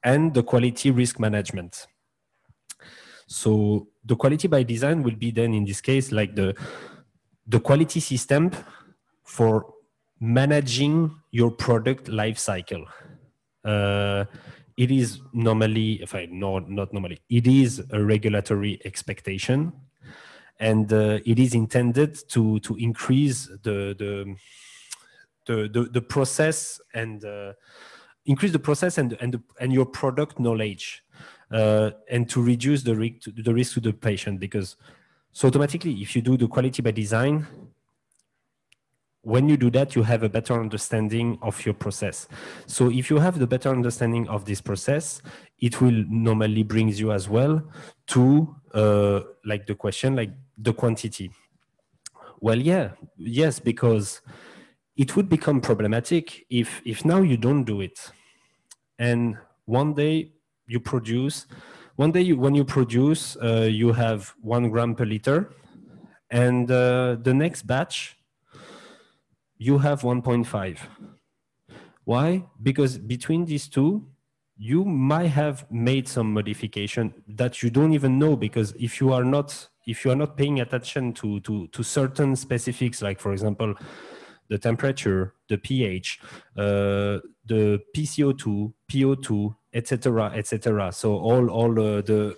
and the quality risk management. So the quality by design will be then in this case like the quality system for managing your product life cycle. It is normally, not normally, it is a regulatory expectation, and it is intended to increase the process and increase the process and your product knowledge, and to reduce the risk to the patient. Because so automatically, if you do the quality by design, when you do that, you have a better understanding of your process. So if you have the better understanding of this process, it will normally brings you as well to like the question, like the quantity. Well, yes, because it would become problematic if now you don't do it. And one day you produce, when you produce, you have 1 gram per liter, and the next batch, you have 1.5. Why? Because between these two, you might have made some modification that you don't even know, because if you are not paying attention to certain specifics, like for example, the temperature, the pH, the PCO2, PO2, etc., etc. So all the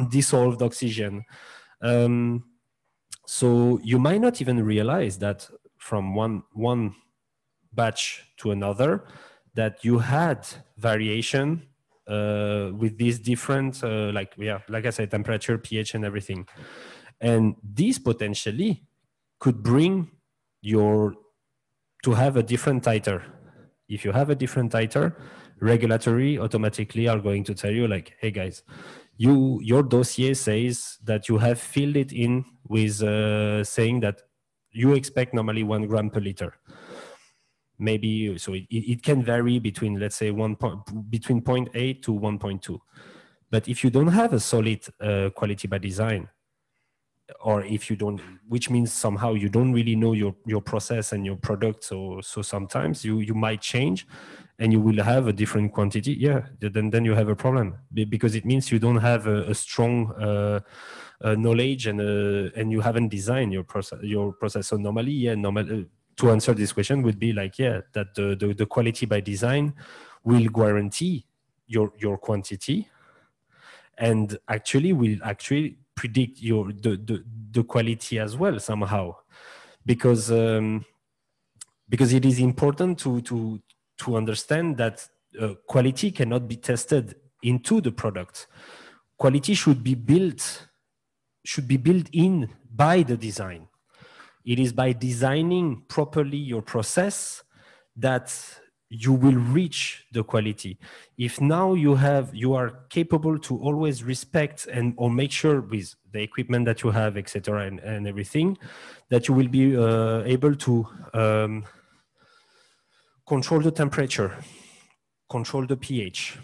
dissolved oxygen. So you might not even realize that from one batch to another, that you had variation with these different, like I said, temperature, pH, and everything. And these potentially could bring to have a different titer. If you have a different titer, regulatory automatically are going to tell you like, hey guys, your dossier says that you have filled it in with saying that you expect normally 1 gram per liter. Maybe, so it can vary between, let's say, between 0.8 to 1.2. But if you don't have a solid quality by design, or if you don't, which means somehow you don't really know your process and your product, so sometimes you might change and you will have a different quantity. Yeah, then you have a problem, because it means you don't have a strong knowledge and you haven't designed your process. So normally, to answer this question would be like, yeah, that the quality by design will guarantee your quantity, and actually will actually predict the quality as well somehow, because it is important to understand that quality cannot be tested into the product. Quality should be built in by the design. It is by designing properly your process that you will reach the quality. If now you are capable to always respect or make sure with the equipment that you have, etc., and everything, that you will be able to control the temperature, control the pH,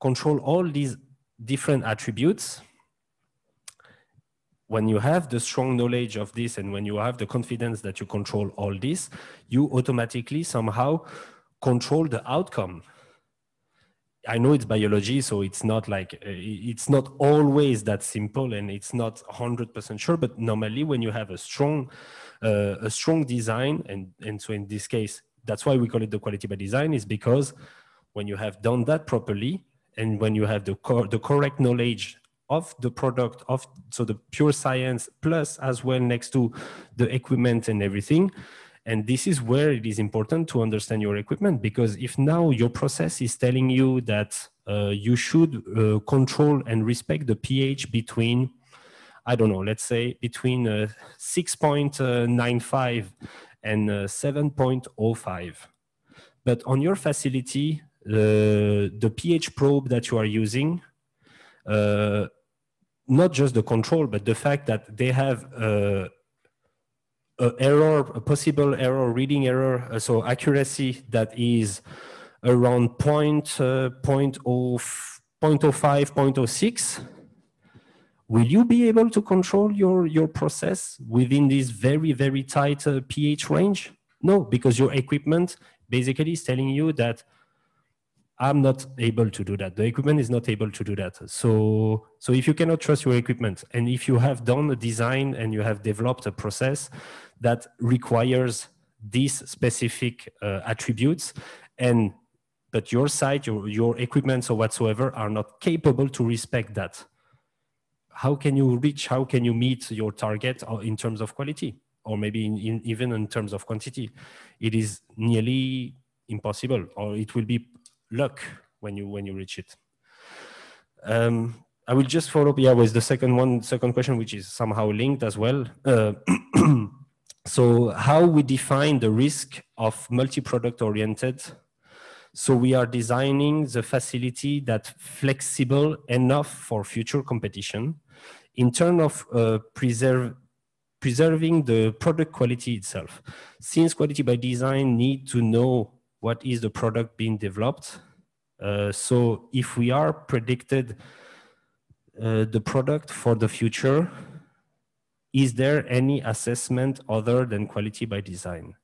control all these different attributes. When you have the strong knowledge of this, and when you have the confidence that you control all this, you automatically somehow control the outcome. I know it's biology, so it's not like, it's not always that simple, and it's not 100% sure, but normally when you have a strong design, and so in this case, that's why we call it the quality by design, is because when you have done that properly, and when you have the correct knowledge of the product, so the pure science, plus as well next to the equipment and everything. And this is where it is important to understand your equipment, because if now your process is telling you that you should control and respect the pH between, I don't know, let's say between 6.95 and 7.05. But on your facility, the pH probe that you are using, not just the control, but the fact that they have a possible error, reading error, so accuracy that is around 0.05, 0.06, will you be able to control your process within this very, very tight pH range? No, because your equipment basically is telling you that I'm not able to do that. The equipment is not able to do that. So if you cannot trust your equipment, and if you have done a design and you have developed a process that requires these specific attributes, but your site, your equipment or whatsoever are not capable to respect that, how can you meet your target in terms of quality, or maybe even in terms of quantity? It is nearly impossible, or it will be luck when you reach it. I will just follow up with the second question, which is somehow linked as well. So how we define the risk of multi-product oriented? So we are designing the facility that's flexible enough for future competition in terms of preserving the product quality itself. Since quality by design need to know what is the product being developed. So if we are predicted the product for the future, is there any assessment other than quality by design?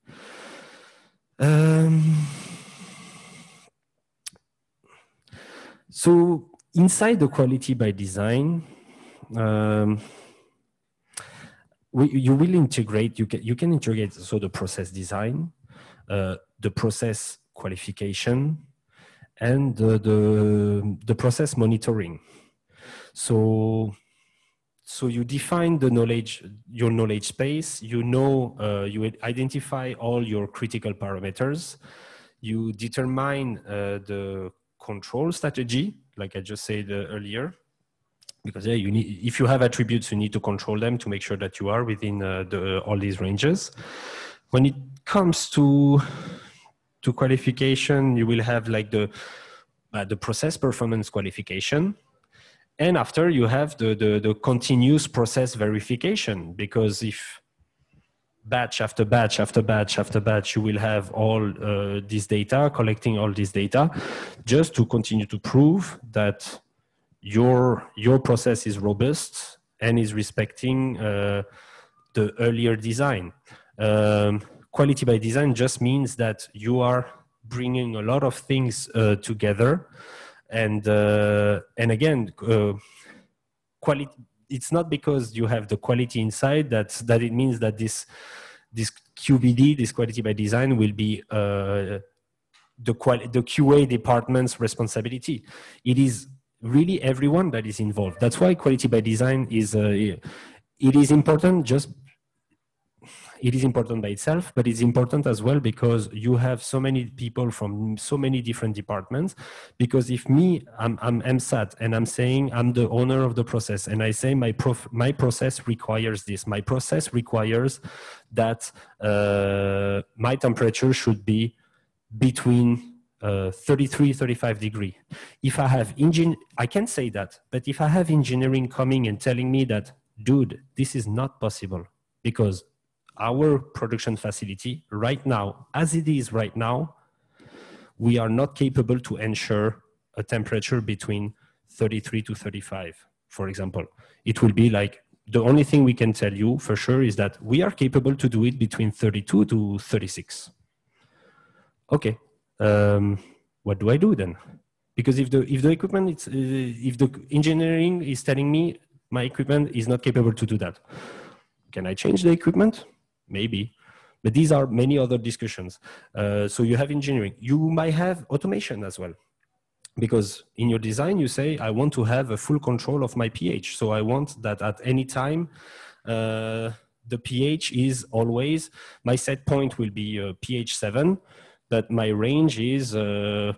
So inside the quality by design, you will integrate, you can integrate so the process design, the process qualification, and the process monitoring. So you define the knowledge, your knowledge space, you identify all your critical parameters, you determine the control strategy, like I just said earlier, because yeah, if you have attributes, you need to control them to make sure that you are within all these ranges. When it comes to qualification, you will have like the process performance qualification. And after you have the continuous process verification, because if batch after batch after batch after batch, you will have all this data, collecting all this data, just to continue to prove that your process is robust and is respecting the earlier design. Quality by design just means that you are bringing a lot of things together, and again, quality. It's not because you have the quality inside that it means that this QBD, this quality by design, will be the QA department's responsibility. It is really everyone that is involved. That's why quality by design is it is important. It is important by itself, but it's important as well because you have so many people from so many different departments. Because if I'm MSAT and I'm saying I'm the owner of the process, and I say my process requires this. My process requires that my temperature should be between 33, 35 degrees. If I have I can say that, but if I have engineering coming and telling me that, dude, this is not possible because our production facility right now, as it is right now, we are not capable to ensure a temperature between 33 to 35, for example. It will be like, the only thing we can tell you for sure is that we are capable to do it between 32 to 36. Okay, what do I do then? Because if the equipment, if the engineering is telling me my equipment is not capable to do that, can I change the equipment? Maybe, but these are many other discussions. So you have engineering. You might have automation as well. Because in your design, you say, I want to have a full control of my pH. So I want that at any time, the pH is always, my set point will be pH 7, but my range is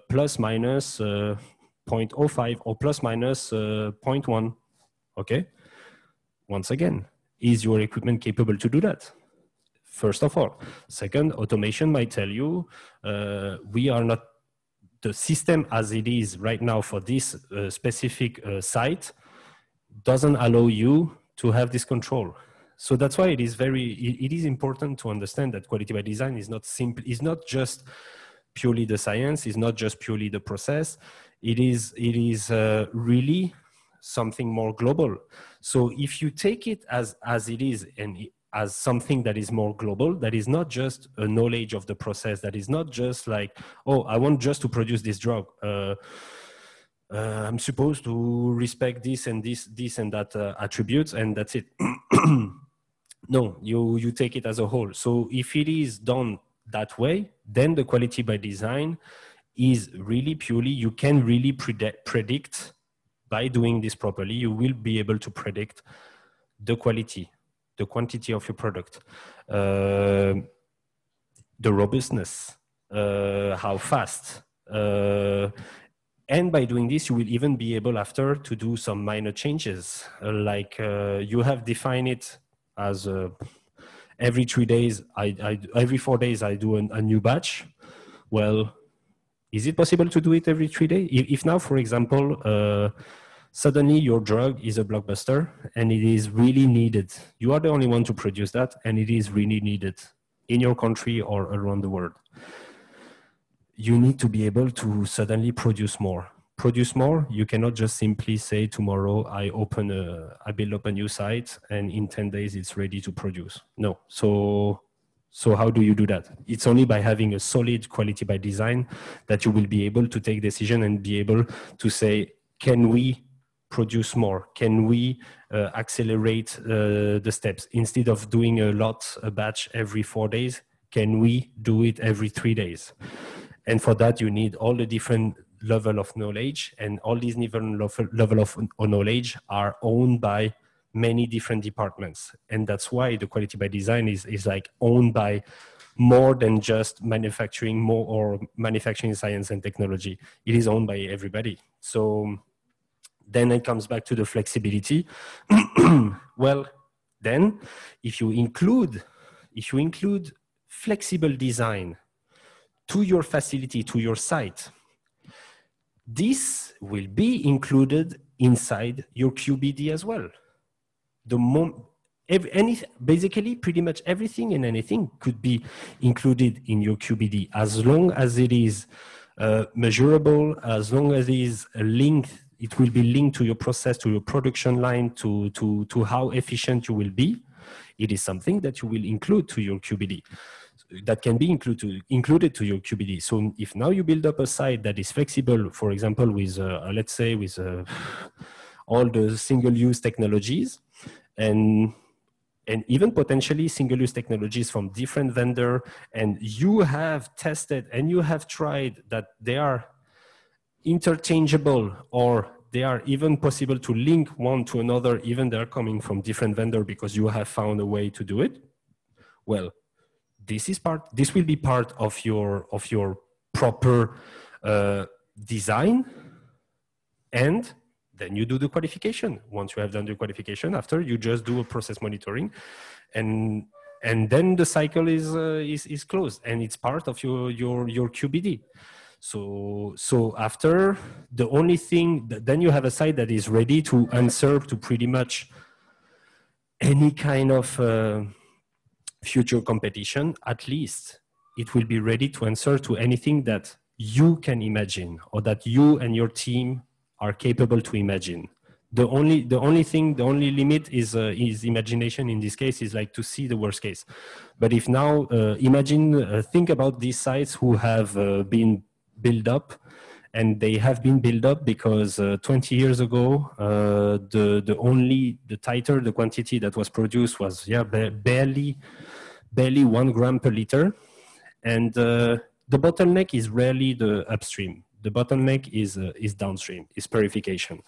plus minus 0.05 or plus minus 0.1. Okay. Once again, is your equipment capable to do that? First of all. Second, automation might tell you, we are not, the system as it is right now for this specific site doesn't allow you to have this control. So that's why it is important to understand that quality by design is not simple, is not just purely the science, is not just purely the process. It is really something more global. So if you take it as it is and as something that is more global, that is not just a knowledge of the process, that is not just like, oh, I want just to produce this drug. I'm supposed to respect this and that attributes, and that's it. No, you take it as a whole. So if it is done that way, then the quality by design is really purely, you can really predict by doing this properly, you will be able to predict the quality, the quantity of your product, the robustness, how fast. And by doing this, you will even be able after to do some minor changes. Like you have defined it as every 3 days, every 4 days, I do a new batch. Well, is it possible to do it every 3 days? If now, for example, suddenly your drug is a blockbuster and it is really needed. You are the only one to produce that and it is really needed in your country or around the world. You need to be able to suddenly produce more. Produce more, you cannot just simply say tomorrow I build up a new site and in 10 days it's ready to produce. No, so how do you do that? It's only by having a solid quality by design that you will be able to take decision and be able to say, can we produce more? Can we accelerate the steps? Instead of doing a batch every 4 days, can we do it every 3 days? And for that, you need all the different level of knowledge, and all these different level of knowledge are owned by many different departments. And that's why the quality by design is like owned by more than just manufacturing or manufacturing science and technology. It is owned by everybody. So then it comes back to the flexibility. Well, then if you include flexible design to your facility, to your site, this will be included inside your QBD as well. Basically, pretty much everything and anything could be included in your QBD as long as it is measurable, as long as it is linked. It will be linked to your process, to your production line, to how efficient you will be. It is something that you will include to your QBD. That can be included to your QBD. So if now you build up a site that is flexible, for example, with let's say with all the single-use technologies, and and even potentially single-use technologies from different vendor, and you have tested and you have tried that they are interchangeable, or they are even possible to link one to another, even they're coming from different vendor because you have found a way to do it, well, this will be part of your proper design, and then you do the qualification. Once you have done the qualification, after you just do a process monitoring, and then the cycle is closed, and it's part of your QBD. So after, the only thing, then you have a site that is ready to answer to pretty much any kind of future competition. At least it will be ready to answer to anything that you can imagine, or that you and your team are capable to imagine. The only limit is imagination. In this case, is like to see the worst case. But if now think about these sites who have been built up, and they have been built up because 20 years ago, the titer, the quantity that was produced was barely 1 gram per liter, and the bottleneck is rarely the upstream. The bottleneck is downstream, is purification.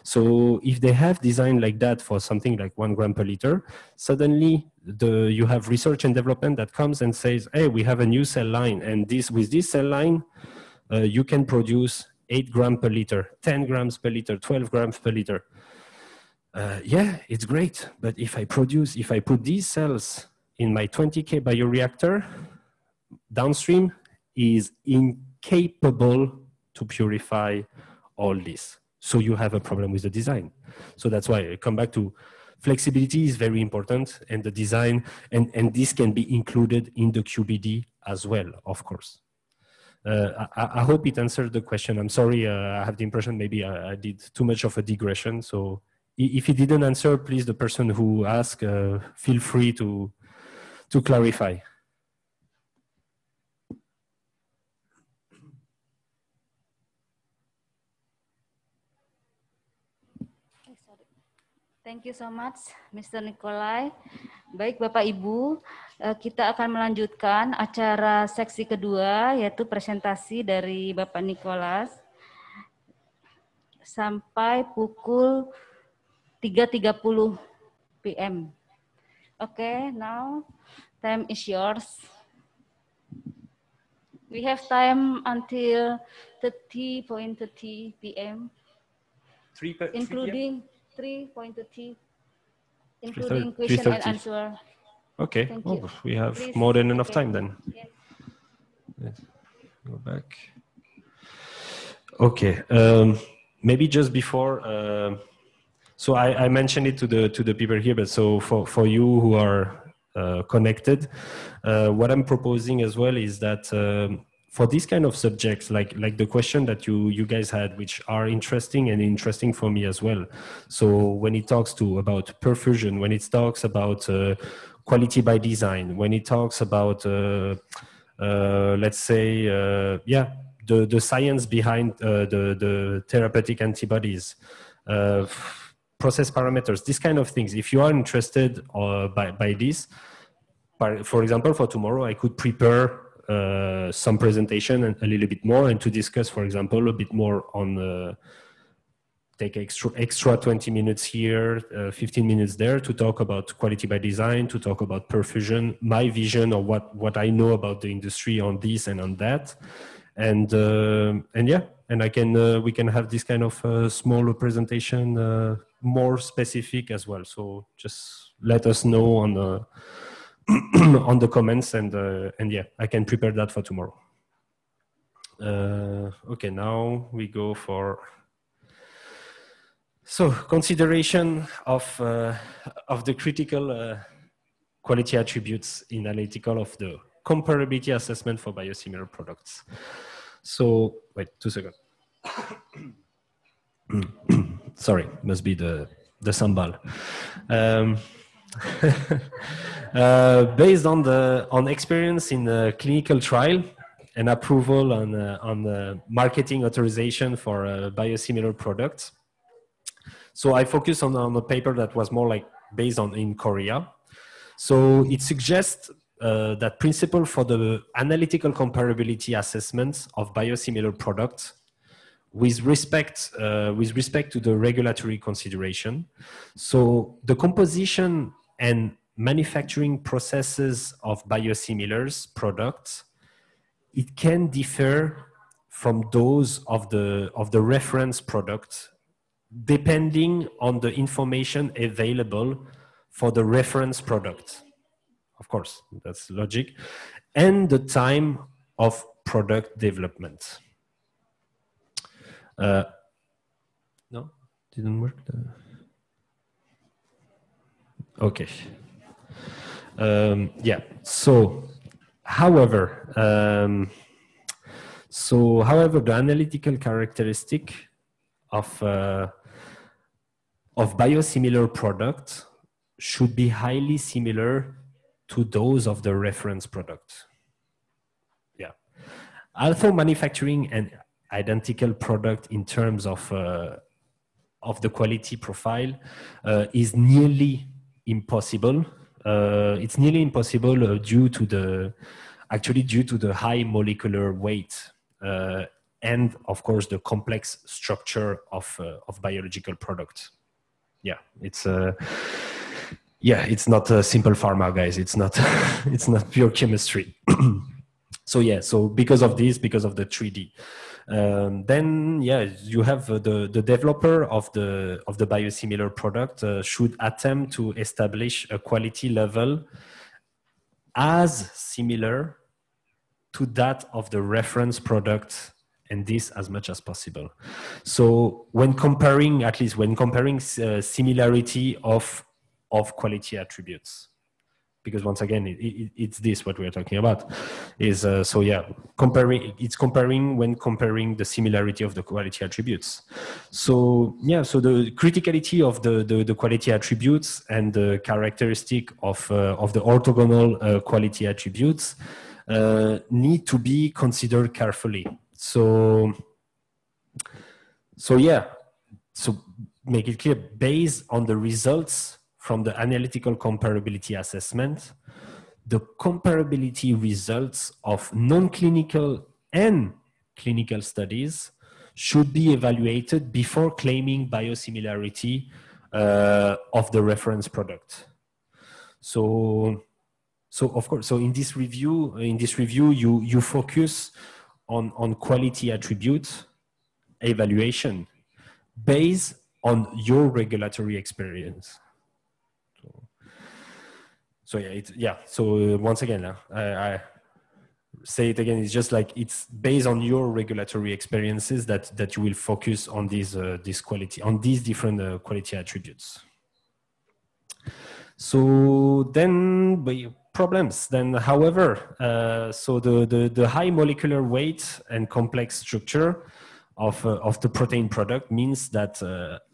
So if they have designed like that for something like 1 gram per liter, suddenly you have research and development that comes and says, hey, we have a new cell line, and with this cell line, you can produce 8 grams per liter, 10 grams per liter, 12 grams per liter. Yeah, it's great. But if I put these cells in my 20K bioreactor, downstream is incapable to purify all this. So you have a problem with the design. So that's why I come back to flexibility is very important, and the design, and this can be included in the QBD as well, of course. I hope it answered the question. I'm sorry, I have the impression maybe I did too much of a digression. So if it didn't answer, please, the person who asked, feel free to clarify. Thank you so much, Mr. Nikolai. Baik, Bapak Ibu, kita akan melanjutkan acara seksi kedua, yaitu presentasi dari Bapak Nicholas sampai pukul 3:30 PM. Okay, now time is yours. We have time until 30:30 PM, including 3:30, including question and answer. Okay, we have more than enough time then. Yes. Let's go back. Okay, maybe just before, so I mentioned it to the people here, but so for you who are connected, what I'm proposing as well is that for these kind of subjects, like the question that you guys had, which are interesting and interesting for me as well. So when it talks about perfusion, when it talks about quality by design, when it talks about, let's say, the science behind the therapeutic antibodies, process parameters, these kind of things. If you are interested by this, for example, for tomorrow, I could prepare some presentation and a little bit more, and to discuss, for example, a bit more on take extra 20 minutes here, 15 minutes there, to talk about quality by design, to talk about perfusion, my vision of what I know about the industry on this and on that, and yeah, and we can have this kind of smaller presentation, more specific as well. So just let us know on the on the comments, and yeah, I can prepare that for tomorrow. Okay, now we go for consideration of the critical quality attributes in analytical of the comparability assessment for biosimilar products. So wait 2 seconds. Sorry, must be the sambal. Based on experience in the clinical trial and approval on the marketing authorization for biosimilar products. So I focused on a paper that was more like based in Korea. So it suggests that principle for the analytical comparability assessment of biosimilar products with respect to the regulatory consideration. So the composition and manufacturing processes of biosimilars products, it can differ from those of the reference product depending on the information available for the reference product. Of course, that's logic. And the time of product development. No, didn't work. Okay. Yeah. So, however, the analytical characteristic of biosimilar products should be highly similar to those of the reference product. Yeah. Although manufacturing an identical product in terms of the quality profile is nearly impossible. It's nearly impossible due to the high molecular weight and of course the complex structure of biological products. Yeah, it's not a simple pharma, guys. It's not it's not pure chemistry. So yeah, so because of this, because of the 3D. Then yeah, you have the developer of the biosimilar product should attempt to establish a quality level as similar to that of the reference product, and this as much as possible. So when comparing, similarity of quality attributes, because once again, it's this what we're talking about is so yeah, comparing when comparing the similarity of the quality attributes. So yeah, so the criticality of the quality attributes and the characteristic of the orthogonal quality attributes need to be considered carefully. So yeah, so make it clear, based on the results from the analytical comparability assessment, the comparability results of non-clinical and clinical studies should be evaluated before claiming biosimilarity of the reference product. So of course, so in this review, you focus on quality attribute evaluation based on your regulatory experience. So yeah, so once again, I say it again, it's just like it's based on your regulatory experiences that you will focus on these quality, on these different quality attributes. So then problems. Then, however, so the high molecular weight and complex structure of the protein product means that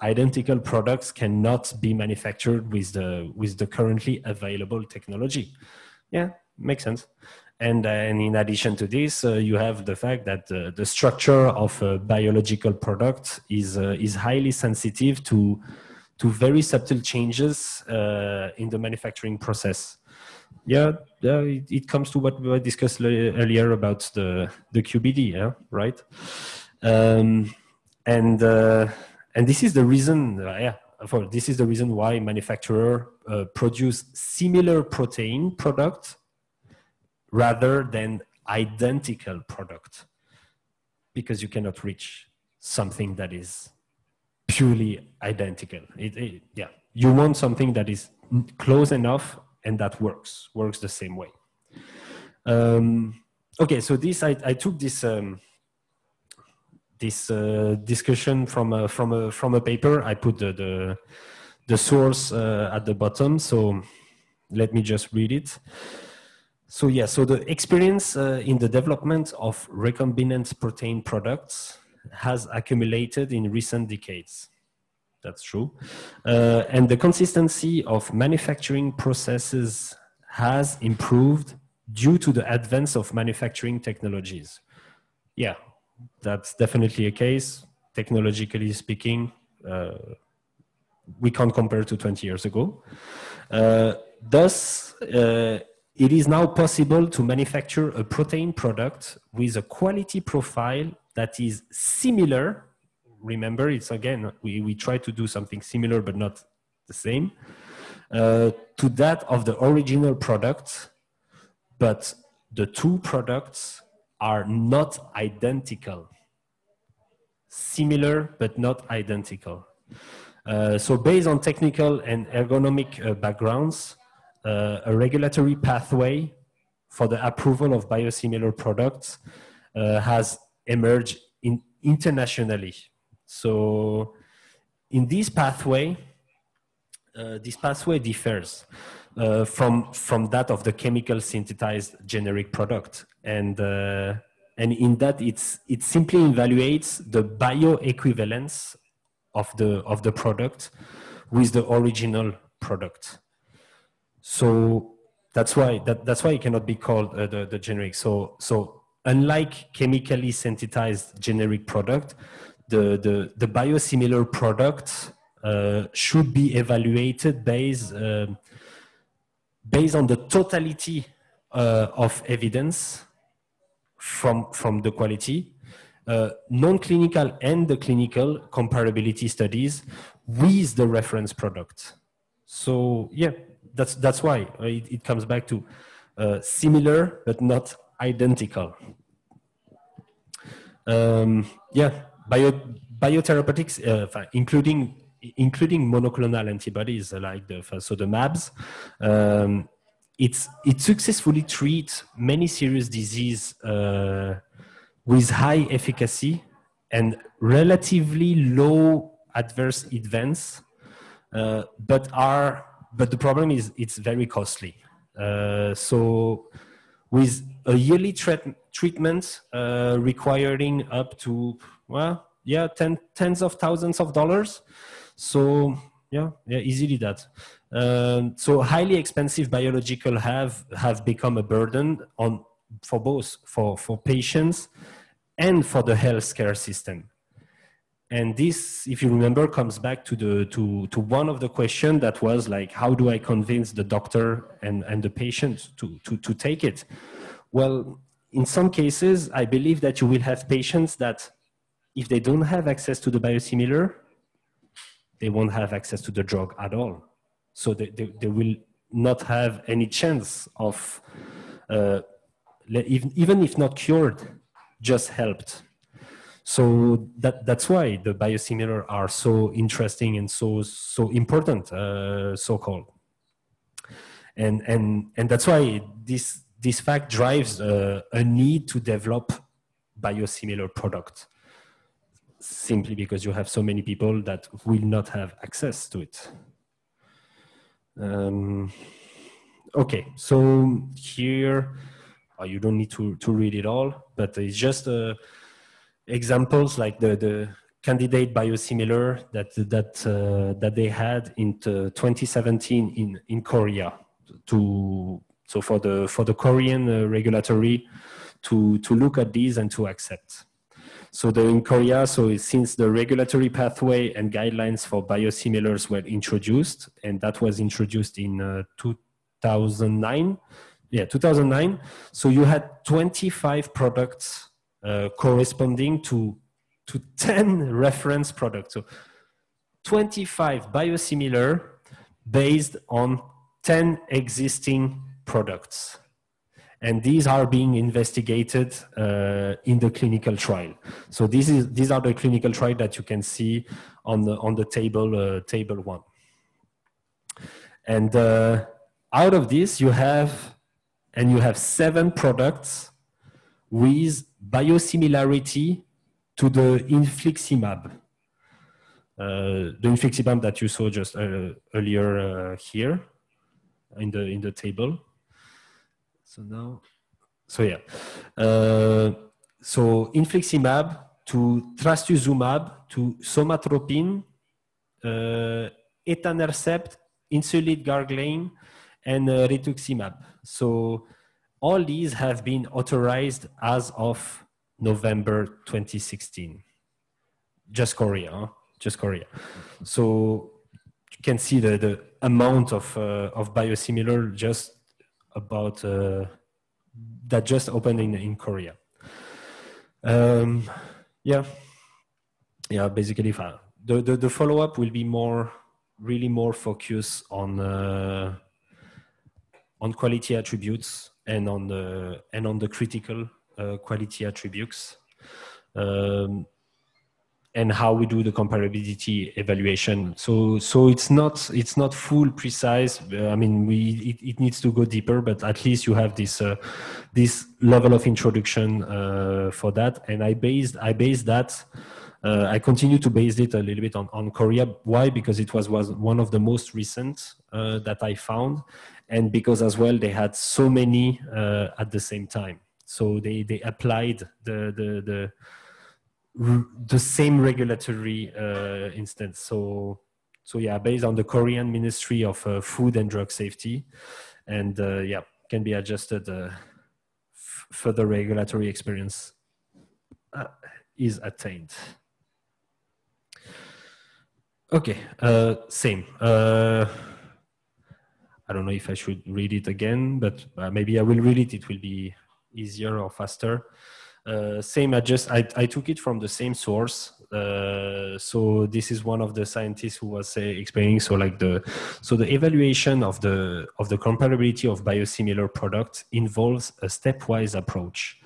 identical products cannot be manufactured with the currently available technology. Yeah, makes sense. And in addition to this, you have the fact that the structure of a biological product is highly sensitive to very subtle changes in the manufacturing process. Yeah, it comes to what we discussed earlier about the QBD, yeah, right? And this is the reason, this is the reason why manufacturers produce similar protein product rather than identical product, because you cannot reach something that is purely identical. Yeah, you want something that is close enough and that works the same way. Okay, so this I took this. This discussion from a paper. I put the source at the bottom, so let me just read it. So yeah, so the experience in the development of recombinant protein products has accumulated in recent decades. That's true. And the consistency of manufacturing processes has improved due to the advance of manufacturing technologies. Yeah. That's definitely a case. Technologically speaking, we can't compare to 20 years ago. thus, it is now possible to manufacture a protein product with a quality profile that is similar. Remember, it's again, we try to do something similar but not the same, to that of the original product, but the two products are not identical. Similar but not identical. So based on technical and ergonomic backgrounds, a regulatory pathway for the approval of biosimilar products has emerged internationally. So in this pathway differs from that of the chemical synthesized generic product, and in that it simply evaluates the bioequivalence of the product with the original product. So that's why it cannot be called the generic. So unlike chemically synthesized generic product, the biosimilar product should be evaluated based on the totality of evidence from the quality, non-clinical and the clinical comparability studies with the reference product. So yeah, that's why it comes back to similar but not identical. Yeah, biotherapeutics, including monoclonal antibodies like the MABs, it successfully treats many serious diseases with high efficacy and relatively low adverse events, but the problem is it's very costly. So with a yearly treatment requiring up to, well, yeah, tens of thousands of dollars. So yeah, easily that. So highly expensive biological have become a burden for both for patients and for the healthcare system. And this, if you remember, comes back to one of the questions that was like, how do I convince the doctor and the patient to take it? Well, in some cases, I believe that you will have patients that if they don't have access to the biosimilar, they won't have access to the drug at all. So they will not have any chance of, even if not cured, just helped. So that's why the biosimilar are so interesting and so important, so-called. And that's why this fact drives a need to develop biosimilar product, simply because you have so many people that will not have access to it. Okay, so here, you don't need to read it all, but it's just examples like the candidate biosimilar that they had in 2017 in Korea so for the Korean regulatory to look at these and to accept. So in Korea, so since the regulatory pathway and guidelines for biosimilars were introduced, and that was introduced in 2009. Yeah, 2009. So you had 25 products corresponding to 10 reference products. So 25 biosimilar based on 10 existing products. And these are being investigated in the clinical trial. So these are the clinical trial that you can see on the table 1. And out of this, you have 7 products with biosimilarity to the infliximab. The infliximab that you saw just earlier here in the table. So yeah. So infliximab to trastuzumab to somatropin, etanercept, insulin garglain, and rituximab. So all these have been authorized as of November 2016. Just Korea, huh? Just Korea. So you can see the amount of biosimilar just about that just opened in Korea. Yeah, basically the follow-up will be really more focused on quality attributes and on the critical quality attributes, and how we do the comparability evaluation. So it's not full precise. I mean, it needs to go deeper, but at least you have this level of introduction for that. And I continue to base it a little bit on Korea. Why? Because it was one of the most recent that I found, and because as well they had so many at the same time. So they applied the same regulatory instance. So yeah, based on the Korean Ministry of Food and Drug Safety, and yeah, can be adjusted. Further regulatory experience is attained. Okay, same. I don't know if I should read it again, but maybe I will read it. It will be easier or faster. Same, I took it from the same source. So this is one of the scientists who was explaining. So the evaluation of the comparability of biosimilar products involves a stepwise approach.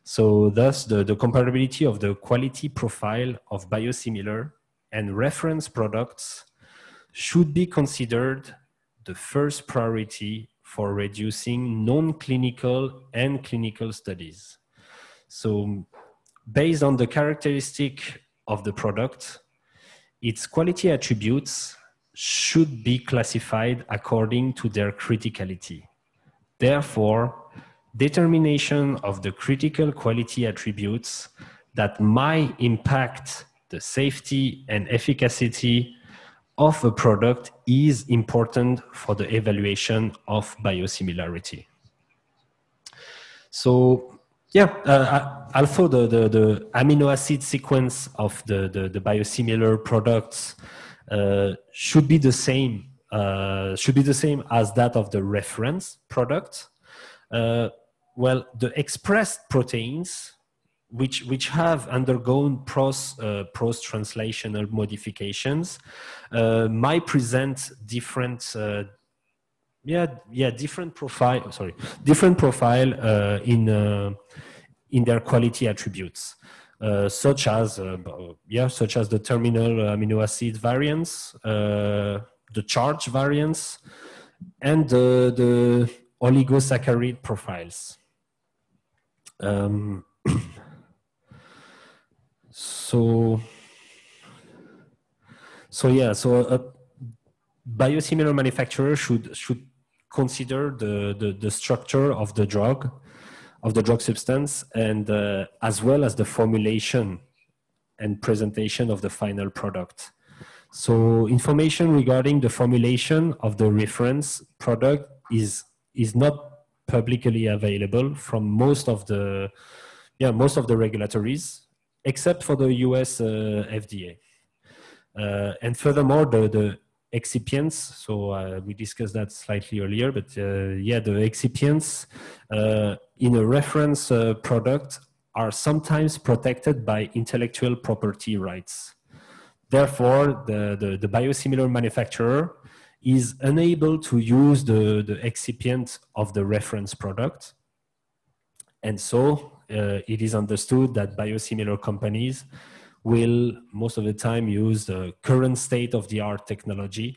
So thus the comparability of the quality profile of biosimilar and reference products should be considered the first priority for reducing non-clinical and clinical studies. So based on the characteristic of the product, its quality attributes should be classified according to their criticality. Therefore, determination of the critical quality attributes that might impact the safety and efficacy of a product is important for the evaluation of biosimilarity. So yeah, although the amino acid sequence of the biosimilar products should be the same as that of the reference product, well, the expressed proteins which have undergone post-translational modifications might present different different profile in their quality attributes, such as the terminal amino acid variants, the charge variants, and the oligosaccharide profiles. So a biosimilar manufacturer should consider the structure of the drug substance, and as well as the formulation and presentation of the final product. So information regarding the formulation of the reference product is not publicly available from most of the regulatories, except for the US FDA. And furthermore, the excipients, so we discussed that slightly earlier, but the excipients in a reference product are sometimes protected by intellectual property rights. Therefore, the biosimilar manufacturer is unable to use the excipient of the reference product. And so it is understood that biosimilar companies will most of the time use the current state-of-the-art technology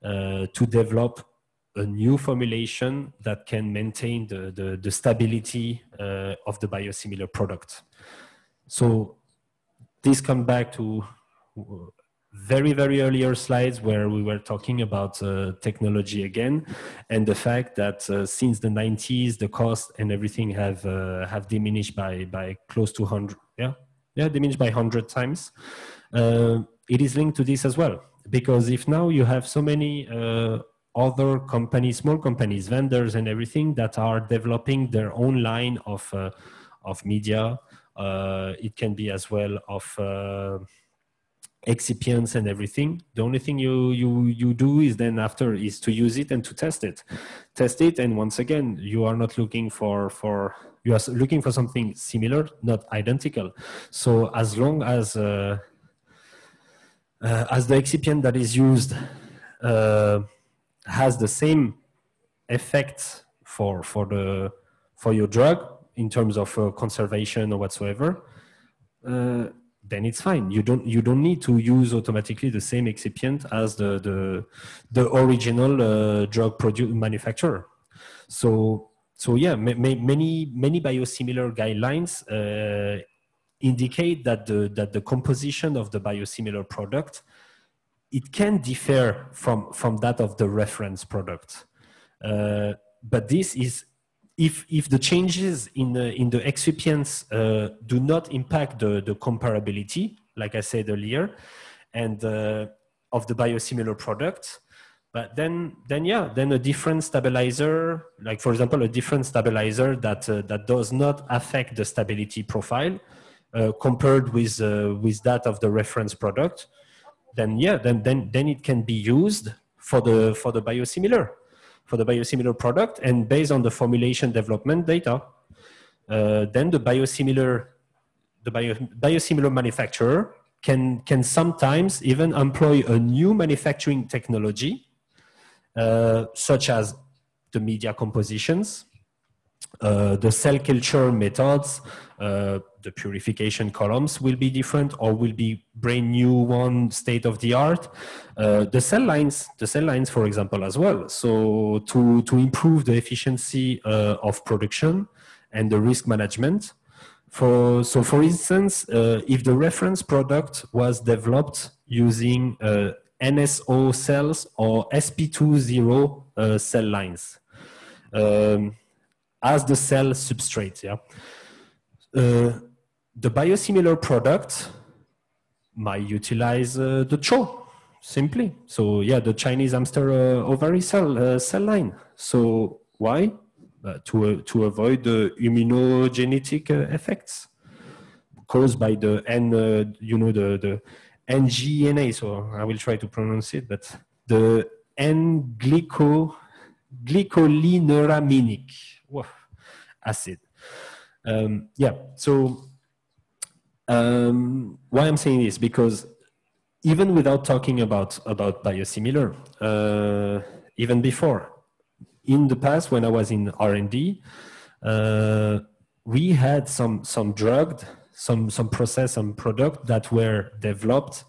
to develop a new formulation that can maintain the stability of the biosimilar product. So this comes back to very, very earlier slides where we were talking about technology again, and the fact that since the 90s, the cost and everything have diminished by close to 100, diminished by 100 times. It is linked to this as well, because if now you have so many other companies, small companies, vendors and everything that are developing their own line of media, it can be as well of excipients and everything. The only thing you do is then after is to use it and to test it. And once again, you are not looking you are looking for something similar, not identical. So as long as the excipient that is used has the same effect for your drug in terms of conservation or whatsoever, then it's fine. You don't need to use automatically the same excipient as the original drug manufacturer. So yeah, many biosimilar guidelines indicate that the composition of the biosimilar product, it can differ from that of the reference product. But this is if the changes in the excipients do not impact the comparability, like I said earlier, and of the biosimilar product, but then a different stabilizer, like for example, a different stabilizer that does not affect the stability profile compared with that of the reference product, then it can be used for the biosimilar. For the biosimilar product, and based on the formulation development data, then the biosimilar manufacturer can sometimes even employ a new manufacturing technology, such as the media compositions, the cell culture methods, the purification columns will be different or will be brand new one, state of the art. The cell lines, for example, as well. So to improve the efficiency of production and the risk management. For instance, if the reference product was developed using NSO cells or sp2/0 cell lines as the cell substrate, the biosimilar product might utilize the CHO simply. So yeah, the Chinese hamster ovary cell line. So why? To avoid the immunogenetic effects caused by the the NGNA. So I will try to pronounce it, but the N-glycolineuraminic acid. So why I'm saying this, because even without talking about biosimilar, even before, in the past when I was in R&D, we had some drug, some process, some product that were developed,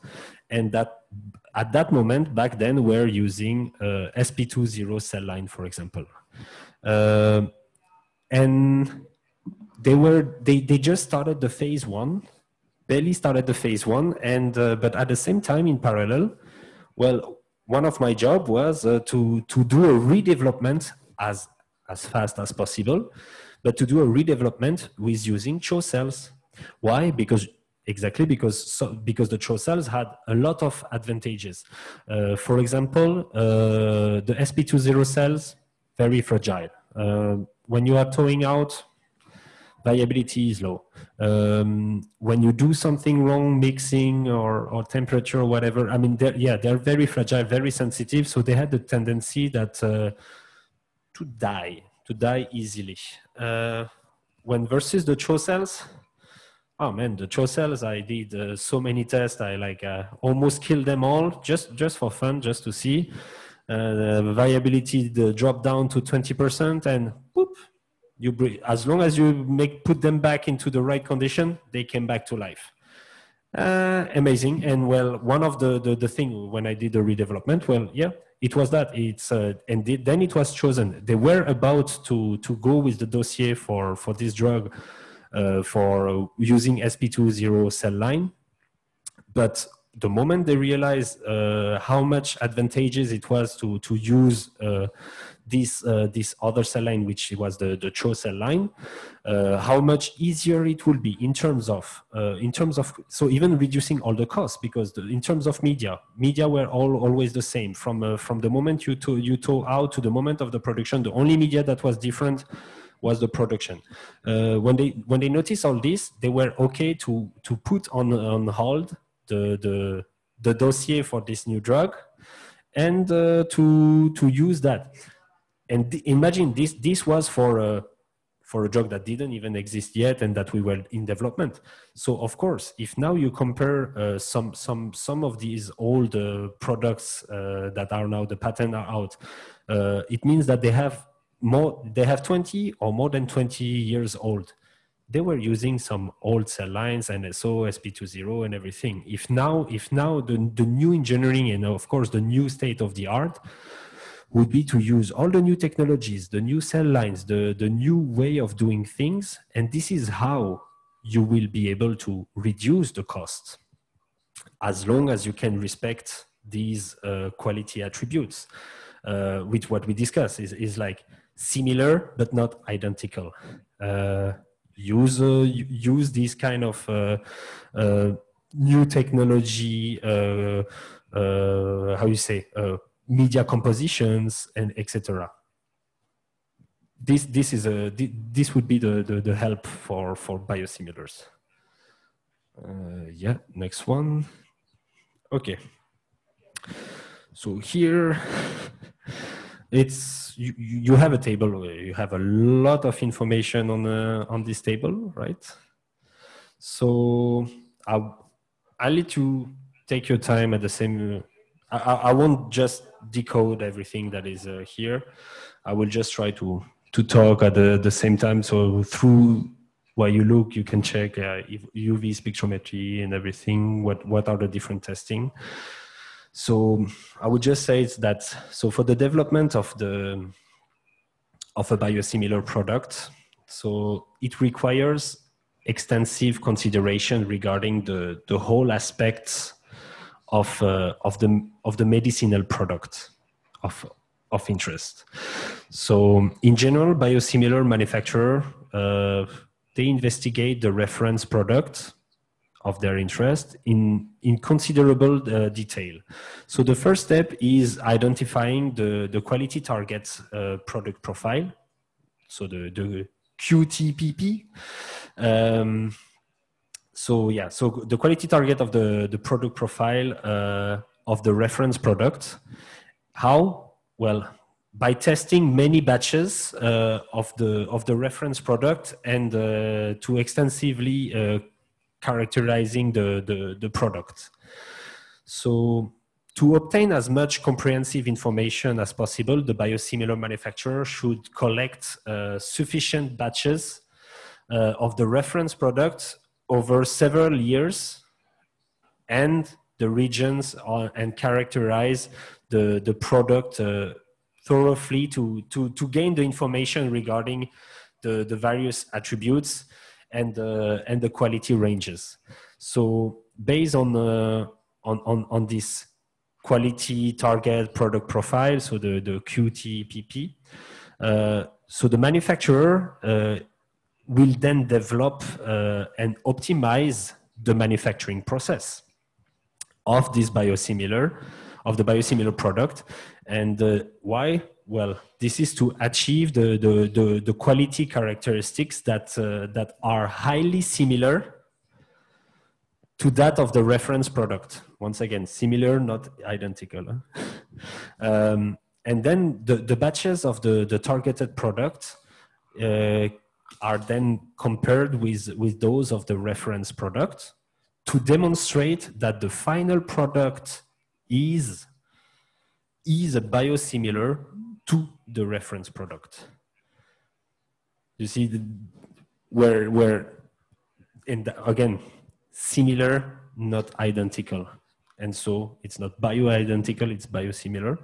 and that at that moment back then were using sp2/0 cell line, for example, and they just started the phase 1, barely started the phase 1, and but at the same time, in parallel, well, one of my job was to do a redevelopment as fast as possible, but to do a redevelopment with using CHO cells. Why? Because the CHO cells had a lot of advantages. For example, the sp2/0 cells, very fragile. When you are thawing out, viability is low. When you do something wrong, mixing or temperature or whatever, I mean, they're very fragile, very sensitive. So they had the tendency that to die easily. When versus the CHO cells, oh man, the CHO cells, I did so many tests. I almost killed them all just for fun, just to see. The viability dropped down to 20%, and whoop, as long as you put them back into the right condition, they came back to life. Amazing. And well, one of the thing when I did the redevelopment, well, yeah, it was that then it was chosen. They were about to go with the dossier for this drug for using sp2/0 cell line, but the moment they realized how much advantageous it was to use this other cell line, which was the CHO cell line, how much easier it will be in terms of so even reducing all the costs, because in terms of media were always the same from the moment you thaw out to the moment of the production. The only media that was different was the production. When they noticed all this, they were okay to put on hold the the dossier for this new drug and to use that. And imagine this was for a drug that didn't even exist yet and that we were in development. So of course, if now you compare some of these old products that are now, the patent are out, it means that they have 20 or more than 20 years old. They were using some old cell lines, NSO, SP20 and everything. If now the new engineering and of course the new state of the art would be to use all the new technologies, the new cell lines, the new way of doing things. And this is how you will be able to reduce the cost as long as you can respect these quality attributes, which what we discuss is like similar, but not identical. Use this kind of new technology, how you say, media compositions and etc. This would be the help for biosimilars. Yeah, next one. Okay. So here it's you have a table where you have a lot of information on this table, right? So I'll let you take your time at the same. I won't just decode everything that is here. I will just try to talk at the same time. So through while you look, you can check UV spectrometry and everything. What are the different testing? So I would just say that so for the development of a biosimilar product, so it requires extensive consideration regarding the whole aspects of the medicinal product of interest. So in general, biosimilar manufacturer they investigate the reference product of their interest in considerable detail. So the first step is identifying the quality target product profile. So the QTPP. So yeah, so the quality target of the product profile of the reference product. How? Well, by testing many batches of the reference product and to extensively characterizing the product. So to obtain as much comprehensive information as possible, the biosimilar manufacturer should collect sufficient batches of the reference product over several years and the regions and characterize the product thoroughly to gain the information regarding the various attributes and the quality ranges. So based on this quality target product profile, so the QTPP, so the manufacturer will then develop and optimize the manufacturing process of this biosimilar, of the biosimilar product. And why? Well, this is to achieve the quality characteristics that are highly similar to that of the reference product. Once again, similar, not identical. And then the batches of the targeted product are then compared with those of the reference product to demonstrate that the final product is a biosimilar to the reference product. You see again, similar, not identical. And so it's not bioidentical, it's biosimilar.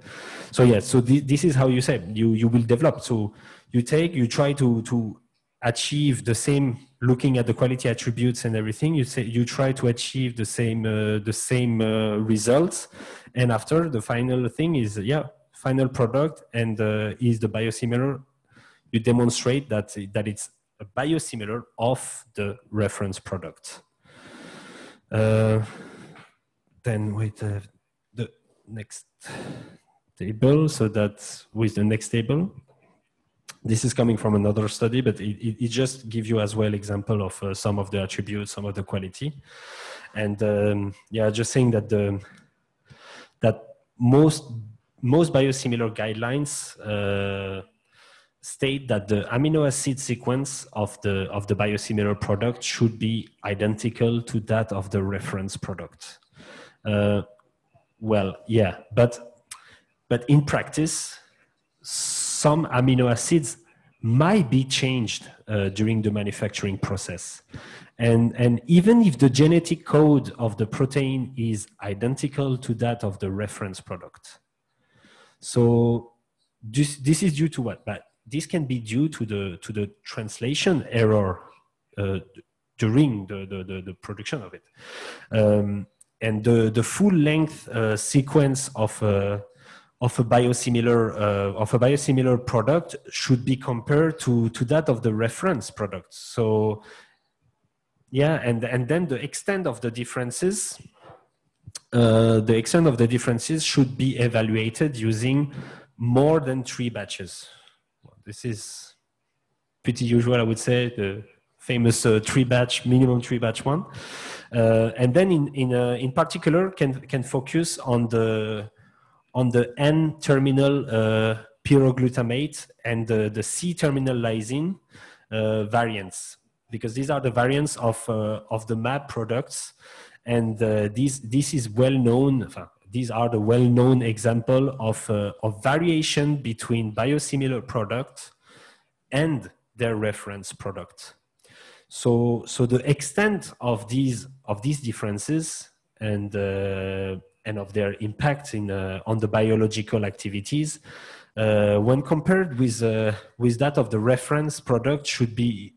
So yeah, so this is how you say, you will develop. So you try to achieve the same, looking at the quality attributes and everything, you try to achieve the same results. And after, the final thing is, final product and is the biosimilar. You demonstrate that it's a biosimilar of the reference product. Then wait, the next table. So that's with the next table. This is coming from another study, but it just gives you as well example of some of the attributes, some of the quality. And just saying that that most biosimilar guidelines state that the amino acid sequence of the biosimilar product should be identical to that of the reference product. Well, yeah, but in practice, some amino acids might be changed during the manufacturing process. And even if the genetic code of the protein is identical to that of the reference product. So this is due to what? But this can be due to the translation error during the production of it. And the full length sequence of a biosimilar product should be compared to that of the reference product. So yeah, and then the extent of the differences should be evaluated using more than 3 batches. This is pretty usual, I would say, the famous minimum 3 batch one. And then in particular can focus on the N-terminal pyroglutamate and the C-terminal lysine variants, because these are the variants of the MAB products, and this is well known. These are the well-known example of variation between biosimilar product and their reference product. So the extent of these differences and of their impact on the biological activities, when compared with that of the reference product, should be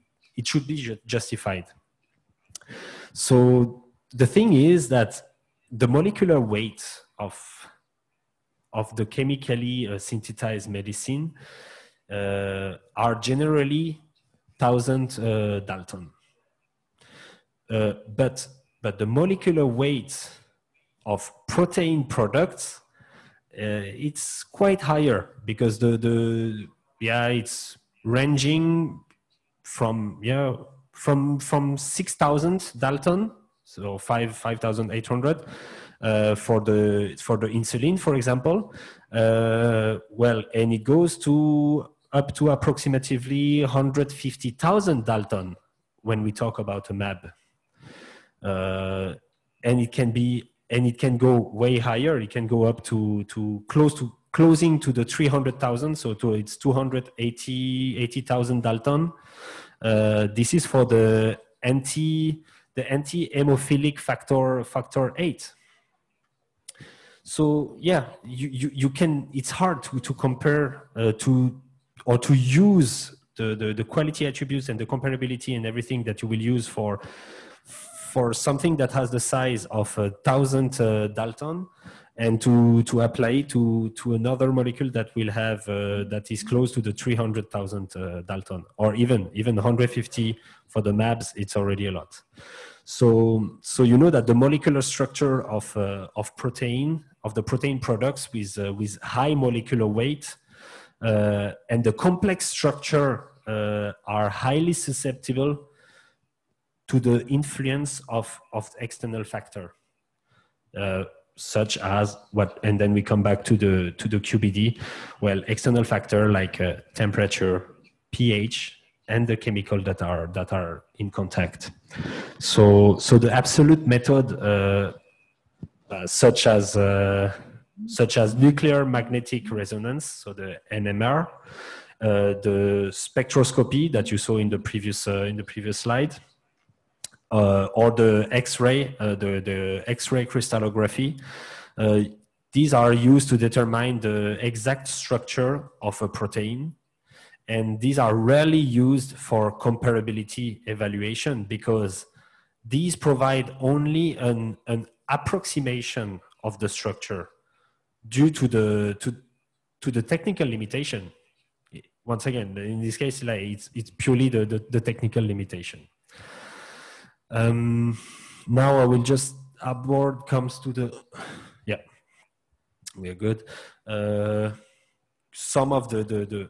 justified. So the thing is that the molecular weight of the chemically synthesized medicine are generally 1,000 Dalton. But the molecular weight of protein products, it's quite higher, because it's ranging from 6,000 Dalton, so 5,800 for the insulin, for example. Well, and it goes up to approximately 150,000 Dalton when we talk about a MAB. And it can go way higher. It can go up to closing to the 300,000. So it's 280,000 Dalton. This is for the anti-hemophilic factor 8. So yeah, you can. It's hard to compare or to use the quality attributes and the comparability and everything that you will use for something that has the size of 1,000 Dalton, and to apply it to another molecule that will have that is close to the 300,000 Dalton, or even 150 for the MABs. It's already a lot. So you know that the molecular structure of the protein products with high molecular weight and the complex structure are highly susceptible to the influence of external factor, such as what, and then we come back to the QBD. Well, external factor like temperature, pH, and the chemical that are in contact. So the absolute method, such as nuclear magnetic resonance, so the NMR, the spectroscopy that you saw in the previous slide, or the X-ray, the X-ray crystallography. These are used to determine the exact structure of a protein. And these are rarely used for comparability evaluation, because these provide only an approximation of the structure due to the technical limitation. Once again, in this case, like it's purely the technical limitation. Now I will just upward comes to the, yeah, we are good. Some of the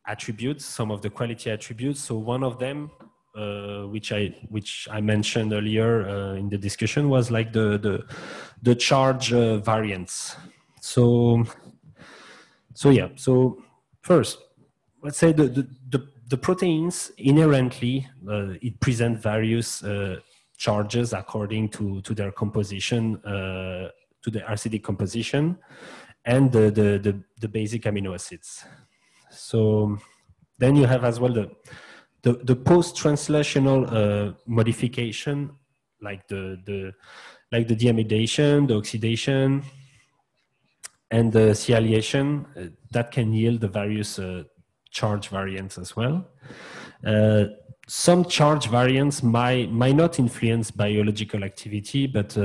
attributes, some of the quality attributes. So one of them which I mentioned earlier in the discussion, was like the charge variance. So yeah. So first, let's say the proteins inherently it present various charges according to their composition, to the acidic composition, and the basic amino acids. So then you have as well the post-translational modification, like the deamidation, the oxidation, and the sialation that can yield the various charge variants as well. Some charge variants might not influence biological activity, but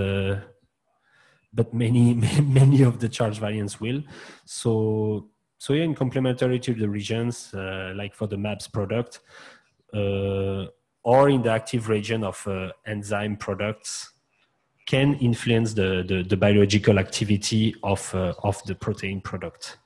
many of the charge variants will. So yeah, in complementary to the regions, like for the MAPS product, or in the active region of enzyme products, can influence the biological activity of the protein product.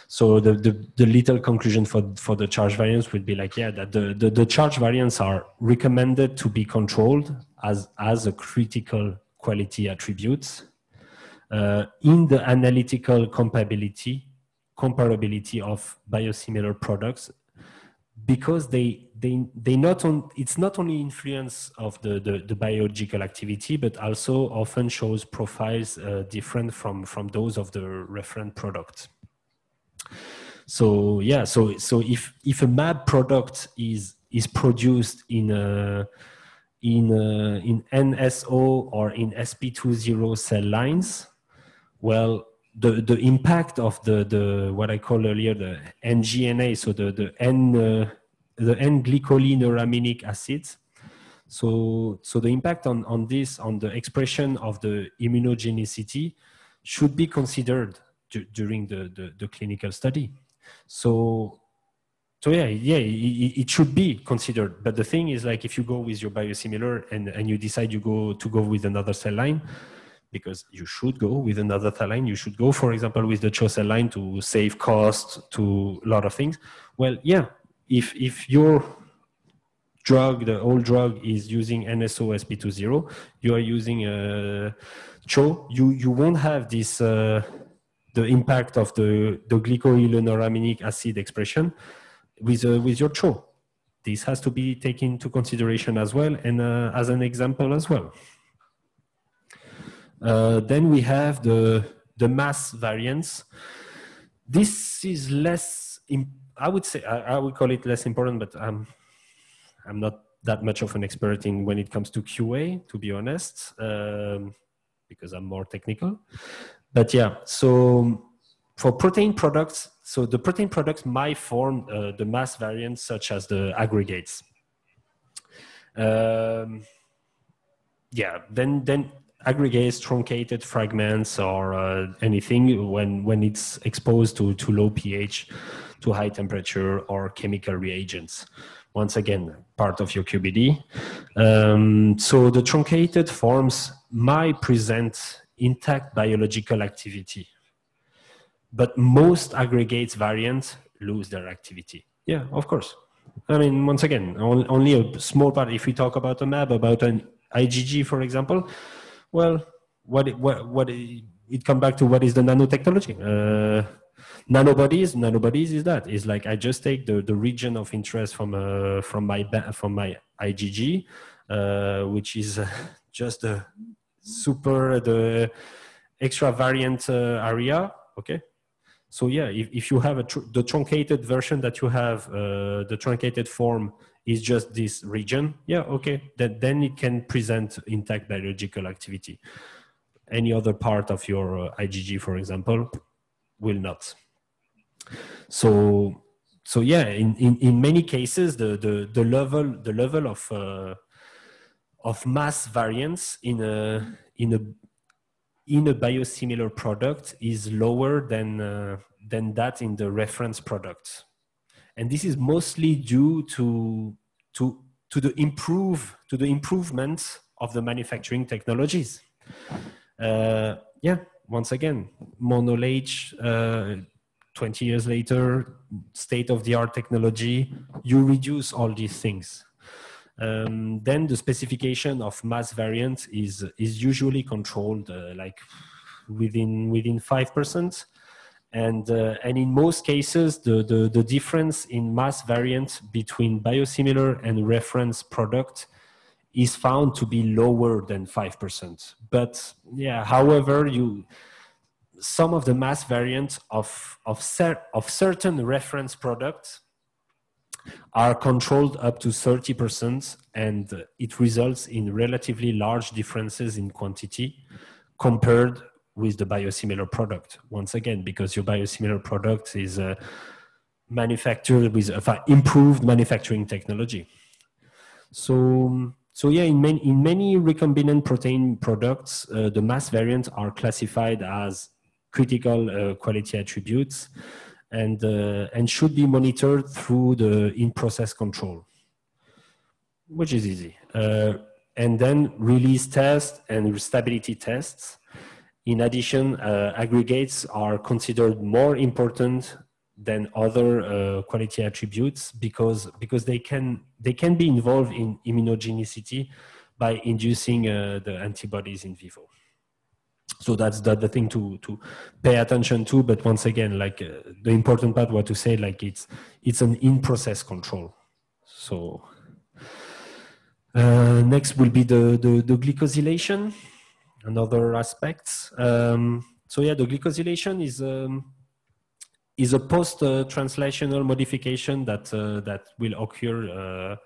So the little conclusion for the charge variants would be like, yeah, that the charge variants are recommended to be controlled as a critical quality attribute in the analytical comparability of biosimilar products, because it's not only influence of the biological activity, but also often shows profiles different from those of the referent product. So yeah, so if a MAB product is produced in NSO or in sp20 cell lines, well, the impact of the what I called earlier the NGNA, so the N-glycolineraminic acids. So the impact on the expression of the immunogenicity should be considered during the clinical study. So yeah, it should be considered. But the thing is, like, if you go with your biosimilar and you decide to go with another cell line, because you should go with another cell line, you should go, for example, with the CHO cell line to save cost, to a lot of things. Well, yeah, if your drug, the old drug, is using NSO sp20, you are using CHO, you won't have this the impact of the glycolineraminic acid expression with your CHO. This has to be taken into consideration as well, and as an example as well. Then we have the mass variance. This is less, I would say, I would call it less important, but I'm not that much of an expert in when it comes to QA, to be honest, because I'm more technical. But yeah, so for protein products, so the protein products might form the mass variants such as the aggregates. Yeah, then aggregates, truncated fragments, or anything when it's exposed to low pH, to high temperature, or chemical reagents. Once again, part of your QBD. So the truncated forms might present intact biological activity, but most aggregates variants lose their activity. Yeah, of course. I mean, once again, only a small part. If we talk about a MAB, about an IgG, for example, well, it comes back to what is the nanotechnology. Nanobodies is that. It's like I just take the region of interest from my IgG, which is just the extra variant area. Okay. So yeah, if you have the truncated version that you have, the truncated form is just this region. Yeah, okay. Then it can present intact biological activity. Any other part of your IgG, for example, will not. So yeah, in many cases, the level of mass variance in a biosimilar product is lower than that in the reference product, and this is mostly due to the improvement of the manufacturing technologies. Yeah, once again, monolage, 20 years later, state-of-the-art technology, you reduce all these things. Then the specification of mass variant is usually controlled like within 5%. And in most cases, the difference in mass variant between biosimilar and reference product is found to be lower than 5%. But yeah, however, some of the mass variants of certain reference products are controlled up to 30%, and it results in relatively large differences in quantity compared with the biosimilar product. Once again, because your biosimilar product is manufactured with improved manufacturing technology. So yeah, in many recombinant protein products, the mass variants are classified as critical quality attributes and should be monitored through the in-process control, which is easy. And then release tests and stability tests. In addition, aggregates are considered more important than other quality attributes because they can be involved in immunogenicity by inducing the antibodies in vivo. So that's the thing to pay attention to. But once again, like the important part was to say, like it's an in-process control. So next will be the glycosylation, another aspect. So yeah, the glycosylation is a post-translational modification that will occur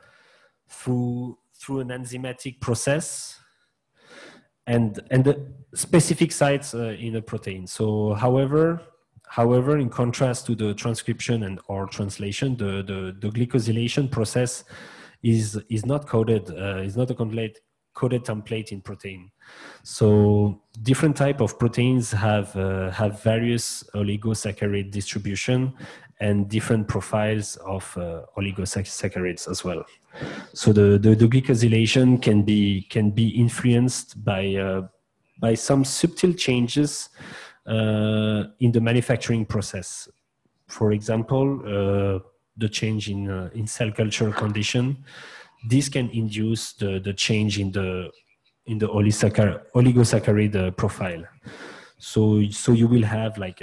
through an enzymatic process and the specific sites in a protein. So however, in contrast to the transcription and or translation, the glycosylation process is not coded, is not a coded template in protein. So different type of proteins have various oligosaccharide distribution and different profiles of oligosaccharides as well. So the glycosylation can be influenced by some subtle changes in the manufacturing process. For example, the change in cell culture condition. This can induce the change in the oligosaccharide profile. So you will have like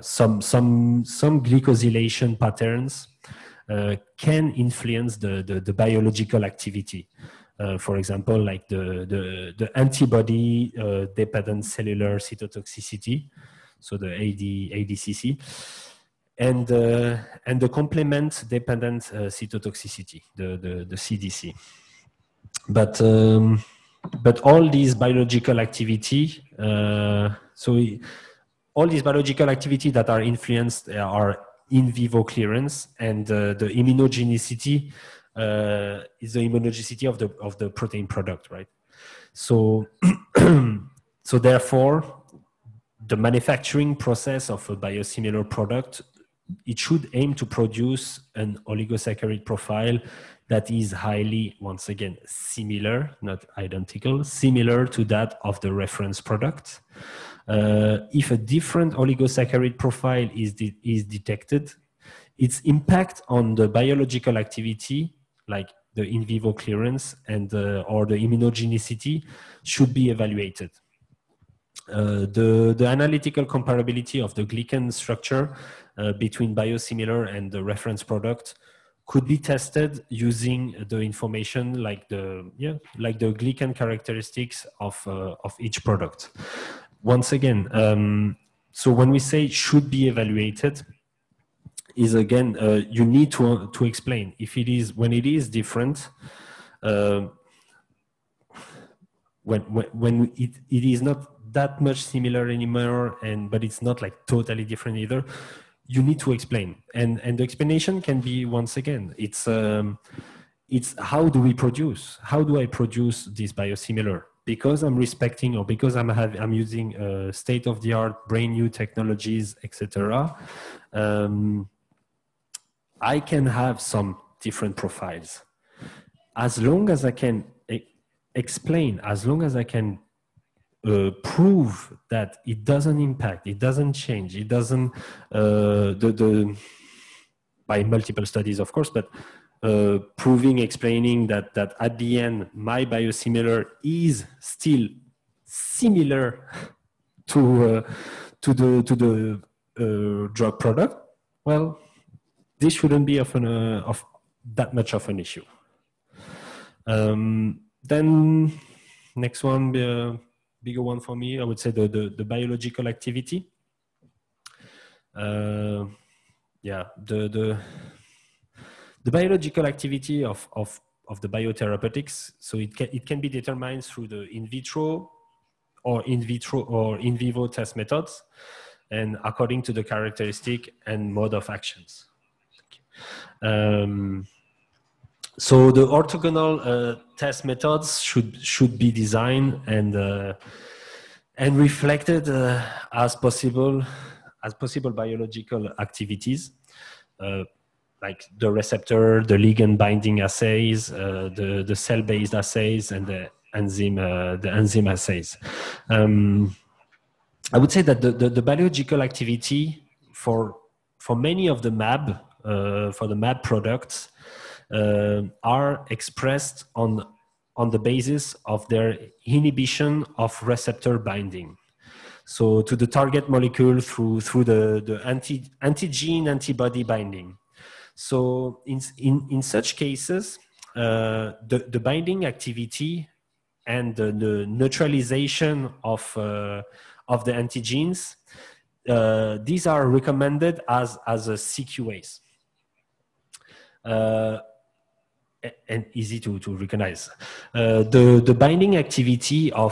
some glycosylation patterns can influence the biological activity. For example, like the antibody dependent cellular cytotoxicity, so the ADCC, and the complement dependent cytotoxicity, the CDC. But all these biological activity, all these biological activity that are influenced are in vivo clearance, and the immunogenicity is the immunogenicity of the protein product, right? So so therefore, the manufacturing process of a biosimilar product, it should aim to produce an oligosaccharide profile that is highly, once again, similar, not identical, similar to that of the reference product. If a different oligosaccharide profile is detected, its impact on the biological activity, like the in vivo clearance and or the immunogenicity, should be evaluated. The analytical comparability of the glycan structure between biosimilar and the reference product could be tested using the information like the glycan characteristics of each product. Once again, so when we say should be evaluated, is again you need to explain if it is when it is different. When it is not that much similar anymore, but it's not like totally different either, you need to explain, and the explanation can be, once again, it's how do we produce? How do I produce this biosimilar? Because I'm respecting, or because I'm using state-of-the-art, brand new technologies, etc. I can have some different profiles, as long as I can explain, as long as I can prove that it doesn't impact, it doesn't change, it doesn't by multiple studies, of course, but proving, explaining that at the end my biosimilar is still similar to the drug product, well, this shouldn't be of that much of an issue. Then next one, bigger one for me, I would say the biological activity. Yeah, the biological activity of the biotherapeutics. So it can be determined through the in vitro or in vivo test methods, and according to the characteristic and mode of actions. So the orthogonal test methods should be designed and reflected as possible biological activities, like the receptor, the ligand binding assays, the cell-based assays, and the enzyme assays. I would say that the biological activity for many of the MAB, for the MAB products, are expressed on the basis of their inhibition of receptor binding. So to the target molecule through the antigen antibody binding. So in such cases, the binding activity and the neutralization of the antigens, these are recommended as a CQAs. And easy to recognize. The binding activity of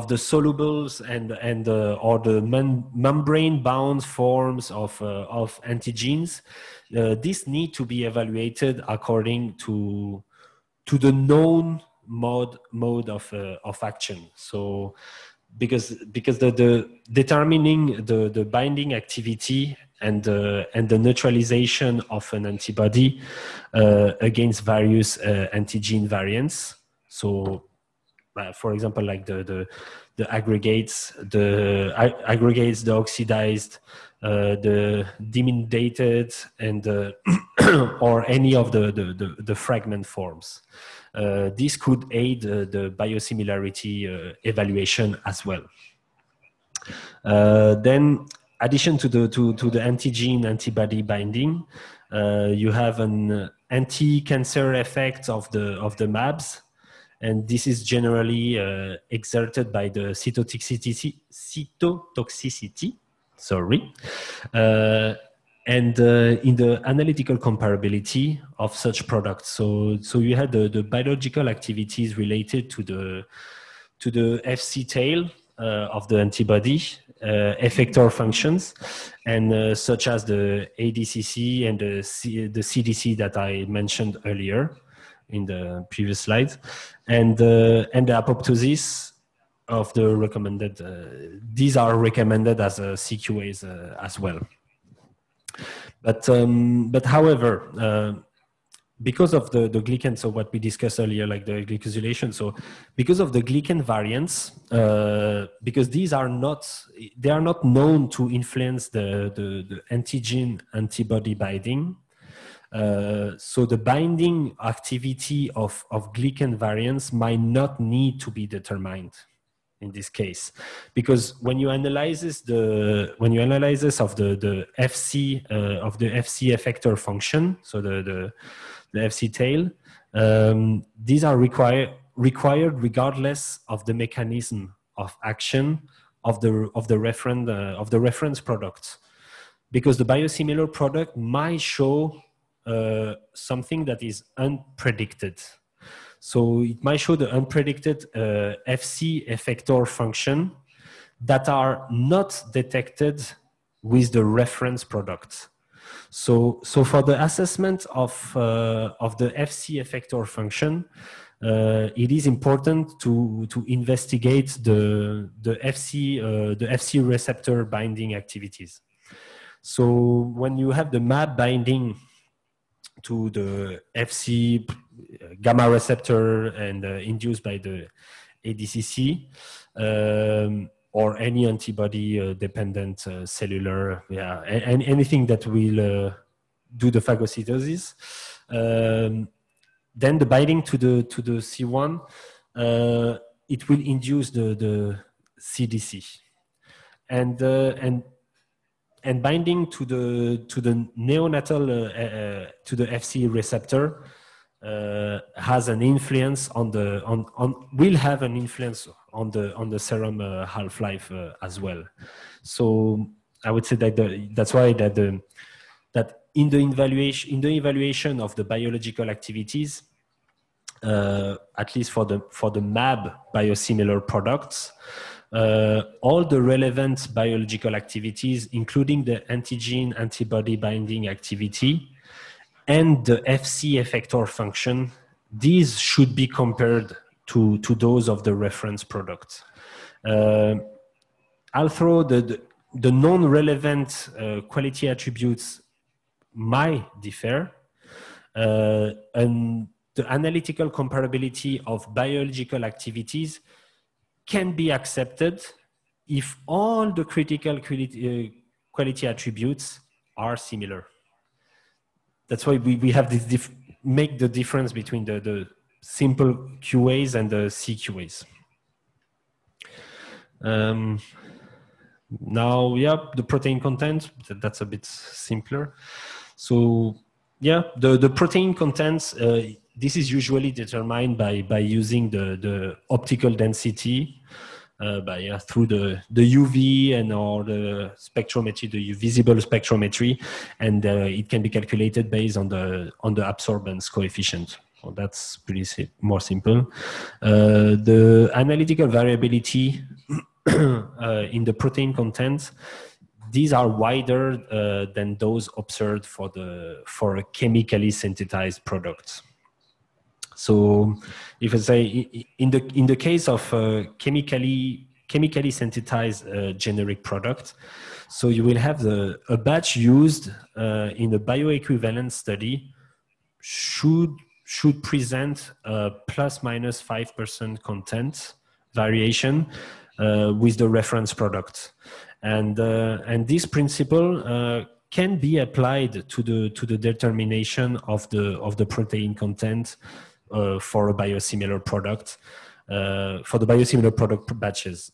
the solubles and or the membrane bound forms of antigens, these need to be evaluated according to the known mode of action. So because the determining the binding activity and the neutralization of an antibody against various antigen variants. So, for example, like the aggregates, the oxidized, the diminuted, and or any of the fragment forms. This could aid the biosimilarity evaluation as well. Then, addition to the antigen antibody binding, you have an anti-cancer effect of the MABs, and this is generally exerted by the cytotoxicity. Sorry. And in the analytical comparability of such products. So you had the biological activities related to the FC tail of the antibody, effector functions, and such as the ADCC and the CDC that I mentioned earlier in the previous slide, and the apoptosis of the recommended. These are recommended as CQAs as well. But however, because of the glycan, so what we discussed earlier, like the glycosylation, so because of the glycan variants, because they are not known to influence the antigen antibody binding, so the binding activity of glycan variants might not need to be determined in this case, because when you analyze the FC effector function, so the FC tail, these are required regardless of the mechanism of action of the reference product, because the biosimilar product might show something that is unpredicted. So it might show the unpredicted FC effector function that are not detected with the reference product. So for the assessment of the FC effector function, it is important to investigate the FC receptor binding activities. So when you have the MAB binding to the FC gamma receptor and induced by the ADCC, or any antibody dependent cellular, and anything that will do the phagocytosis, Then the binding to the C1, it will induce the CDC, and binding to the neonatal to the FC receptor has an influence will have an influence on the serum half-life as well. So I would say that that's why that in the evaluation of the biological activities, at least for the MAB biosimilar products, all the relevant biological activities, including the antigen antibody binding activity and the FC effector function, these should be compared to those of the reference product. Although the non-relevant quality attributes might differ, and the analytical comparability of biological activities can be accepted if all the critical quality attributes are similar. That's why we have this make the difference between the simple QAs and the CQAs. Now, yeah, the protein content, that's a bit simpler. So, yeah, the protein contents, this is usually determined by using the optical density, through the UV and or the spectrometry, the visible spectrometry, and it can be calculated based on the absorbance coefficient. Well, that's pretty more simple. The analytical variability in the protein content, these are wider than those observed for a chemically synthesized product. So, if I say in the case of chemically synthesized generic product, so you will have a batch used in a bioequivalence study should present a ±5% content variation with the reference product, and this principle can be applied to the determination of the protein content for a biosimilar product, for the biosimilar product batches,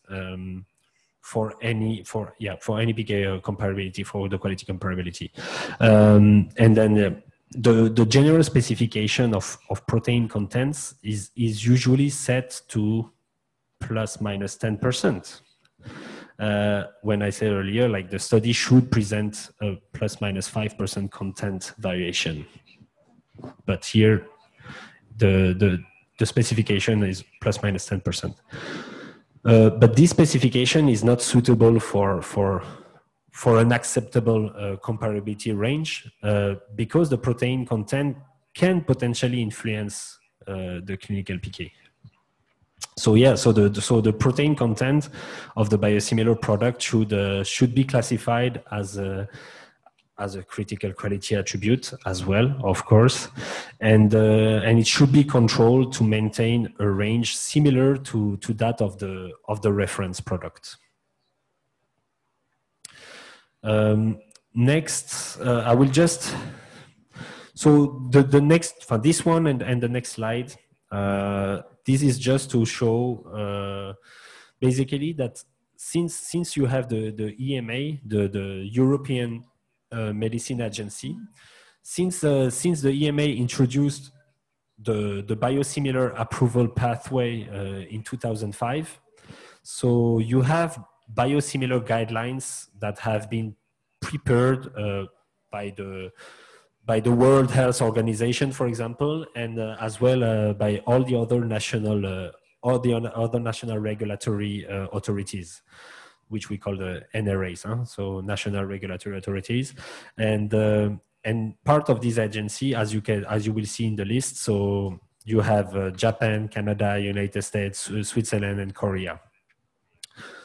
for any PK comparability, for the quality comparability, and then the general specification of protein contents is usually set to ±10%. When I said earlier, like the study should present a ±5% content variation, but here the specification is ±10%. But this specification is not suitable for an acceptable comparability range because the protein content can potentially influence the clinical PK. So yeah, so the protein content of the biosimilar product should be classified as a critical quality attribute as well, of course, and it should be controlled to maintain a range similar to that of the reference product. Next, I will just the next for this one and the next slide. This is just to show basically that since you have the EMA, the European Medicine Agency, since the EMA introduced the biosimilar approval pathway in 2005, so you have biosimilar guidelines that have been prepared by the World Health Organization, for example, and as well by all the other national regulatory authorities, which we call the NRAs, so National Regulatory Authorities, and part of this agency, as you will see in the list, so you have Japan, Canada, United States, Switzerland, and Korea.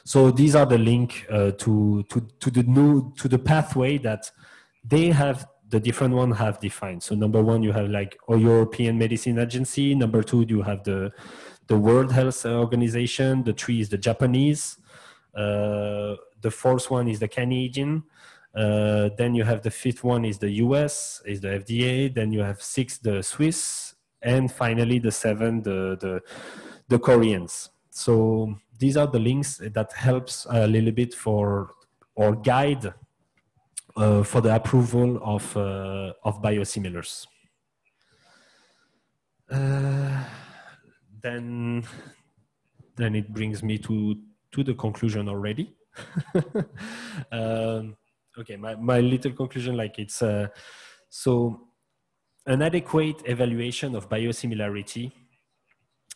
So these are the link to the pathway that they have. The different ones have defined. So number one, you have like a European Medicine Agency. Number two, you have the World Health Organization. The three is the Japanese. The fourth one is the Canadian. Then you have the fifth one is the US, is the FDA. Then you have 6, the Swiss, and finally the 7, the Koreans. So these are the links that helps a little bit for or guide for the approval of biosimilars. Then it brings me to the conclusion already. Okay, my little conclusion, like it's so an adequate evaluation of biosimilarity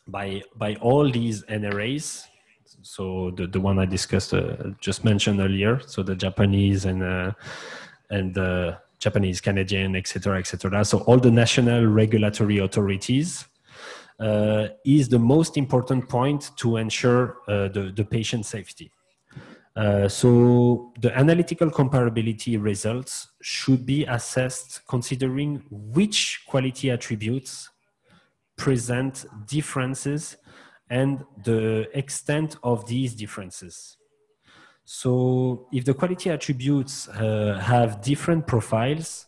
by all these NRAs. So the one I discussed, just mentioned earlier. So the Japanese and the Japanese, Canadian, etc., etc. So all the national regulatory authorities is the most important point to ensure the patient safety. So the analytical comparability results should be assessed considering which quality attributes present differences and the extent of these differences. So if the quality attributes have different profiles,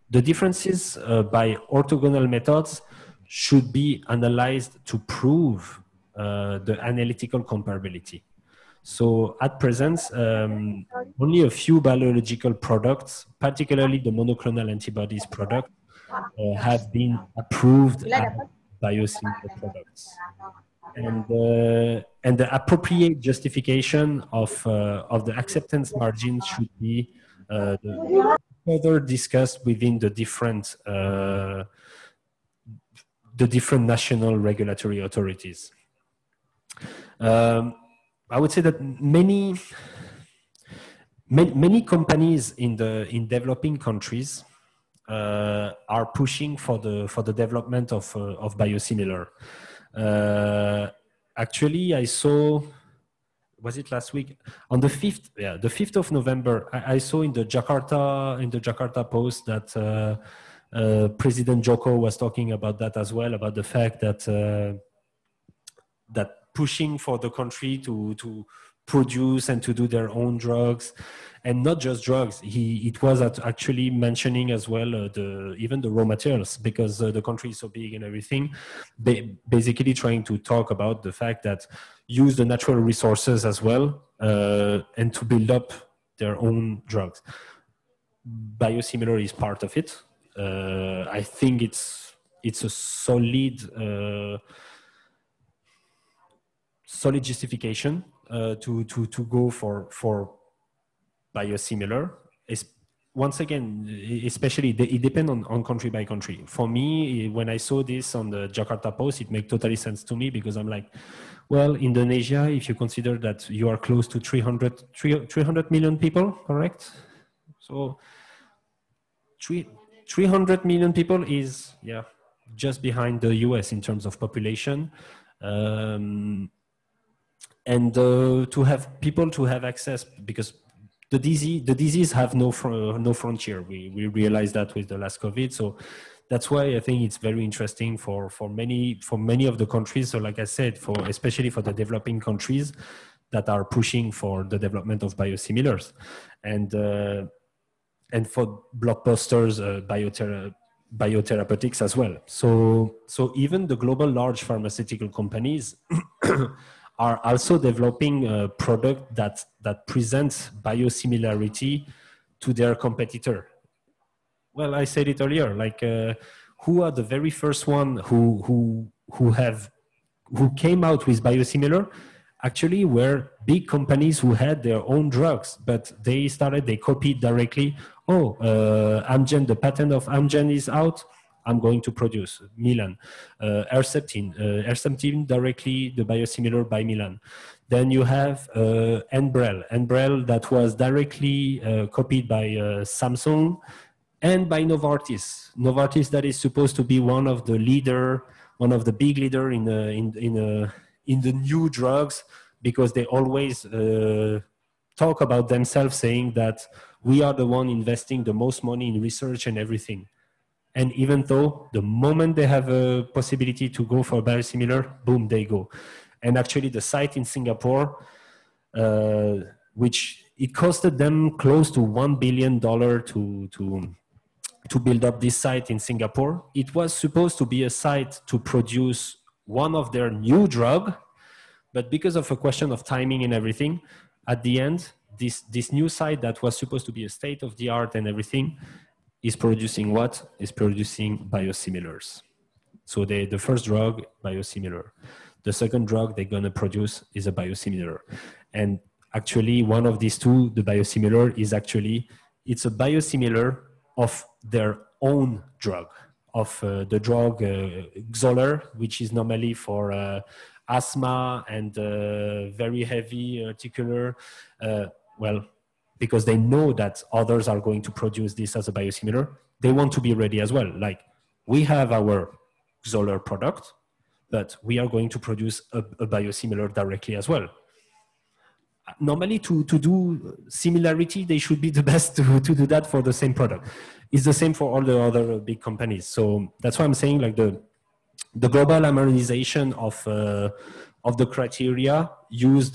the differences by orthogonal methods should be analyzed to prove the analytical comparability. So at present, only a few biological products, particularly the monoclonal antibodies product, have been approved as biosimilar products. And the appropriate justification of the acceptance margin should be further discussed within the different national regulatory authorities. I would say that many companies in developing countries are pushing for the development of biosimilar. Actually, I saw, was it last week? On the 5th, yeah, the 5th of November, I saw in the Jakarta Post that President Joko was talking about that as well, about the fact that that pushing for the country to produce and to do their own drugs, and not just drugs. It was actually mentioning as well even the raw materials, because the country is so big and everything. Basically trying to talk about the fact that use the natural resources as well and to build up their own drugs. Biosimilar is part of it. I think it's a solid justification to go for biosimilar. Once again, especially it depends on country by country. For me, when I saw this on the Jakarta Post, it made totally sense to me, because I'm like, well, Indonesia, if you consider that you are close to 300 million people, correct? So 300 million people is, yeah, just behind the US in terms of population. And to have people to have access, because the disease have no frontier. We realized that with the last COVID. So that's why I think it's very interesting for many of the countries. So like I said, especially for the developing countries that are pushing for the development of biosimilars, and for blockbusters, biotherapeutics as well. So even the global large pharmaceutical companies are also developing a product that presents biosimilarity to their competitor. Well, I said it earlier, like who are the very first one who came out with biosimilar? Actually were big companies who had their own drugs, but they copied directly. Oh, Amgen, the patent of Amgen is out, I'm going to produce. Milan. Herceptin directly, the biosimilar by Milan. Then you have Enbrel that was directly copied by Samsung and by Novartis. Novartis that is supposed to be one of the big leader in the new drugs, because they always talk about themselves saying that we are the one investing the most money in research and everything. And even though the moment they have a possibility to go for biosimilar, boom, they go. And actually the site in Singapore, which it costed them close to $1 billion to build up this site in Singapore. It was supposed to be a site to produce one of their new drug, but because of a question of timing and everything, at the end, this new site that was supposed to be a state of the art and everything is producing what? Is producing biosimilars. So the first drug, biosimilar. The second drug they're gonna produce is a biosimilar. And actually one of these two, the biosimilar, is actually, it's a biosimilar of their own drug, of the drug Xoller, which is normally for asthma and very heavy articular. Well, because they know that others are going to produce this as a biosimilar, they want to be ready as well. Like, we have our Xoller product, but we are going to produce a biosimilar directly as well. Normally, to do similarity, they should be the best to do that for the same product. It's the same for all the other big companies. So that's why I'm saying, like, the global harmonization of the criteria used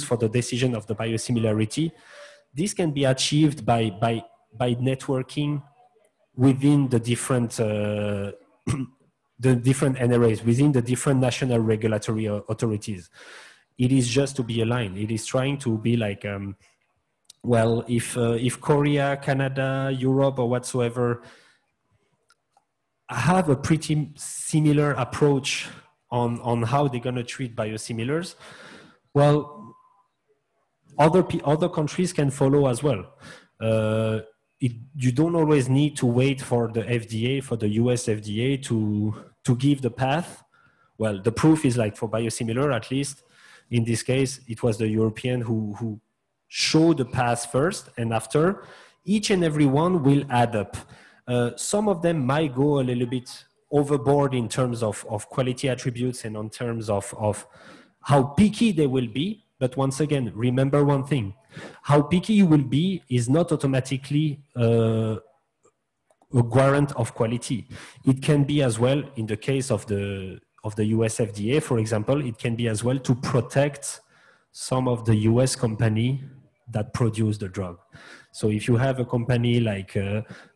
for the decision of the biosimilarity, this can be achieved by networking within the different the different NRAs, within the different national regulatory authorities. It is just to be aligned. It is trying to be like, well, if Korea, Canada, Europe, or whatsoever have a pretty similar approach on how they're going to treat biosimilars, well, other countries can follow as well. You don't always need to wait for the FDA, for the US FDA to give the path. Well, the proof is, like, for biosimilar, at least in this case, it was the European who showed the path first, and after, each and every one will add up. Some of them might go a little bit overboard in terms of quality attributes and in terms of how picky they will be. But once again, remember one thing: how picky you will be is not automatically a warrant of quality. It can be as well, in the case of the US FDA, for example, it can be as well to protect some of the US company that produce the drug. So if you have a company like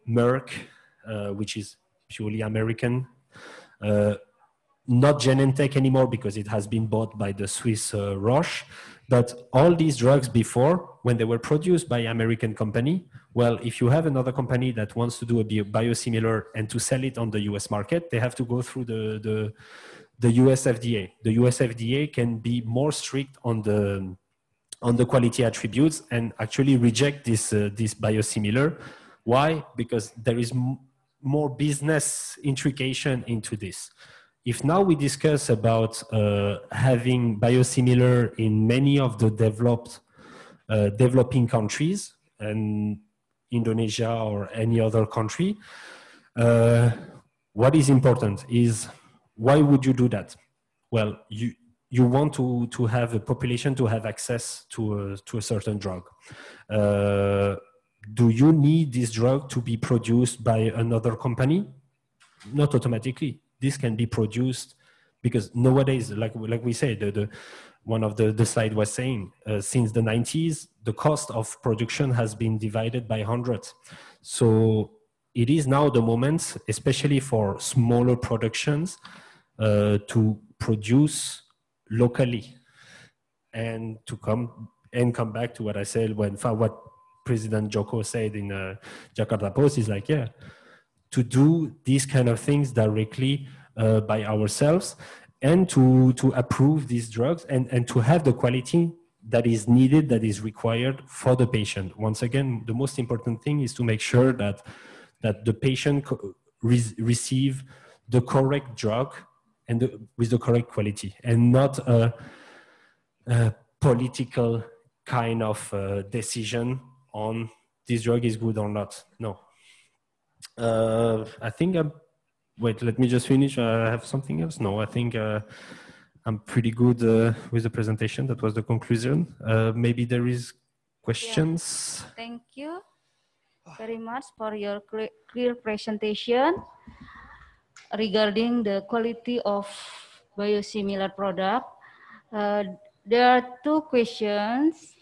Merck, which is purely American, not Genentech anymore because it has been bought by the Swiss Roche, but all these drugs before, when they were produced by American company, well, if you have another company that wants to do a biosimilar and to sell it on the US market, they have to go through the US FDA. The US FDA can be more strict on the quality attributes and actually reject this biosimilar. Why? Because there is more business intrication into this. If now we discuss about having biosimilar in many of the developing countries, and Indonesia or any other country, what is important is, why would you do that? Well, you want to have a population to have access to a certain drug. Do you need this drug to be produced by another company? Not automatically. This can be produced because nowadays, like we said, one of the slide was saying, since the 90s, the cost of production has been divided by 100. So it is now the moment, especially for smaller productions, to produce locally and to come back to what I said what President Joko said in Jakarta Post is like, yeah, to do these kind of things directly by ourselves and to approve these drugs and to have the quality that is needed, that is required for the patient. Once again, the most important thing is to make sure that the patient receive the correct drug and with the correct quality, and not a political kind of decision on this drug is good or not. No. I think wait, let me just finish. I have something else. No, I think I'm pretty good with the presentation. That was the conclusion. Maybe there is questions. Yeah. Thank you very much for your clear presentation regarding the quality of biosimilar product. There are two questions.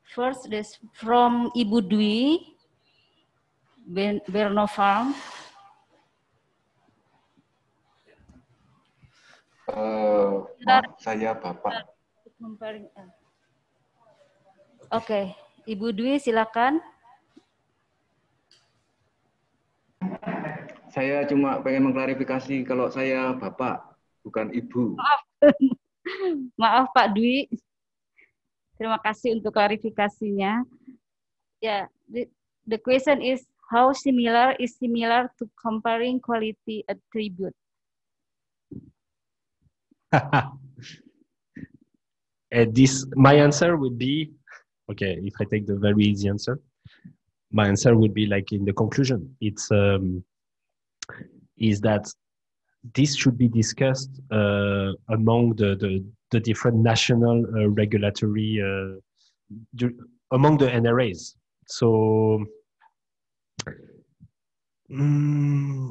First is from Ibu Dwi, Berno Farm. Maaf, saya Bapak. Oke, Ibu Dwi silakan. Saya cuma pengen mengklarifikasi kalau saya Bapak, bukan Ibu. Maaf, maaf Pak Dwi. Terima kasih untuk klarifikasinya. Yeah, the question is how similar is similar to comparing quality attribute? My answer would be, okay, if I take the very easy answer, my answer would be like in the conclusion. It's is that this should be discussed among the different national regulatory among the NRAs. So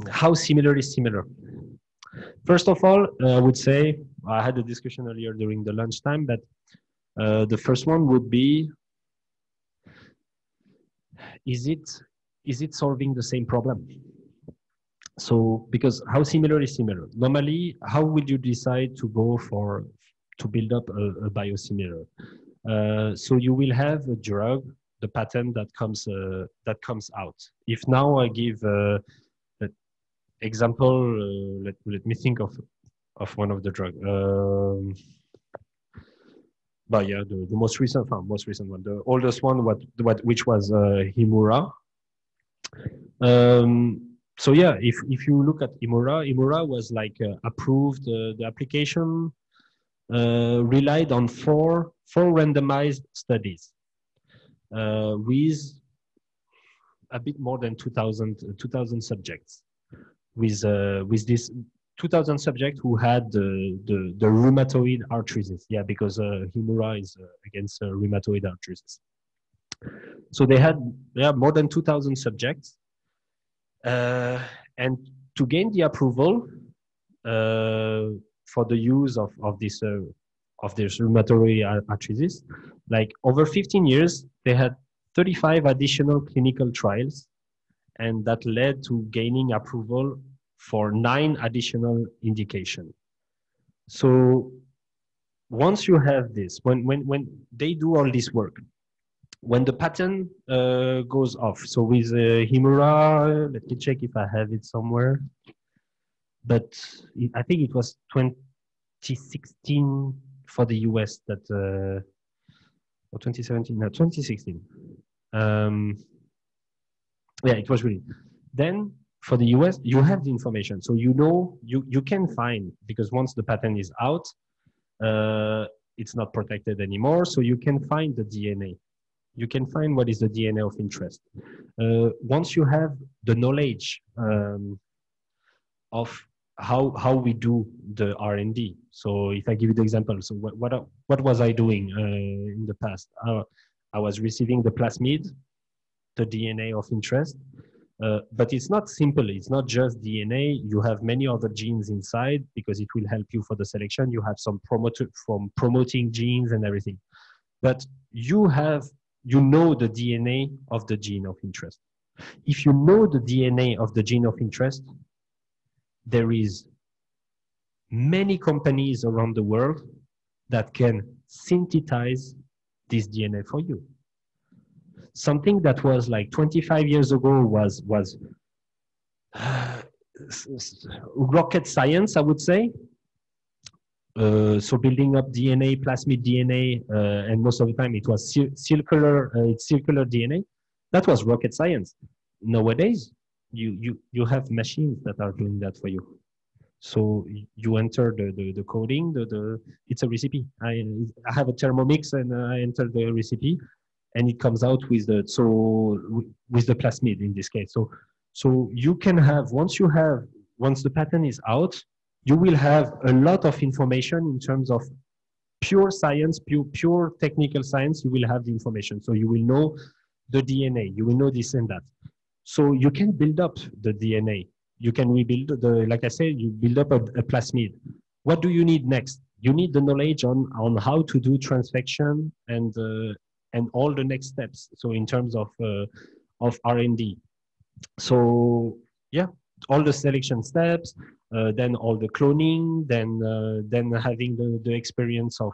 how similar is similar? First of all, I would say, I had a discussion earlier during the lunchtime, but the first one would be, is it solving the same problem? So, because how similar is similar? Normally, how would you decide to go to build up a biosimilar? So you will have a drug, the patent that comes out. If now I give example, let me think of one of the drug. But yeah, the most recent one, the oldest one, which was Himura. So yeah, if you look at Himura was like approved. The application relied on four randomized studies with a bit more than 2,000 subjects. With this 2,000 subjects who had the rheumatoid arthritis. Yeah, because Himura is against rheumatoid arthritis. So they had more than 2,000 subjects. And to gain the approval for the use of this rheumatoid arthritis, like over 15 years, they had 35 additional clinical trials, and that led to gaining approval for 9 additional indications. So once you have this, when they do all this work, when the patent goes off, so with Himura, let me check if I have it somewhere, but I think it was 2016 for the US that, or 2017, no, 2016. Yeah, it was really. Then for the US, you have the information. So you know, you can find, because once the patent is out, it's not protected anymore. So you can find the DNA. You can find what is the DNA of interest. Once you have the knowledge of how we do the R&D. So if I give you the example, so what was I doing in the past? I was receiving the plasmid, the DNA of interest, but it's not simple. It's not just DNA. You have many other genes inside because it will help you for the selection. You have some promoting genes and everything, but you know the DNA of the gene of interest. If you know the DNA of the gene of interest, there is many companies around the world that can synthesize this DNA for you. Something that was like 25 years ago was rocket science, I would say. So building up DNA, plasmid DNA, and most of the time it was circular DNA. That was rocket science. Nowadays, you have machines that are doing that for you. So you enter the coding, it's a recipe. I have a Thermomix and I enter the recipe, and it comes out with the plasmid in this case. So you can have, once the patent is out, you will have a lot of information in terms of pure science, pure technical science. You will have the information. So you will know the DNA, you will know this and that. So you can build up the DNA. You can rebuild like I said, you build up a plasmid. What do you need next? You need the knowledge on how to do transfection and and all the next steps. So in terms of R&D. So yeah, all the selection steps, then all the cloning, then having the experience of,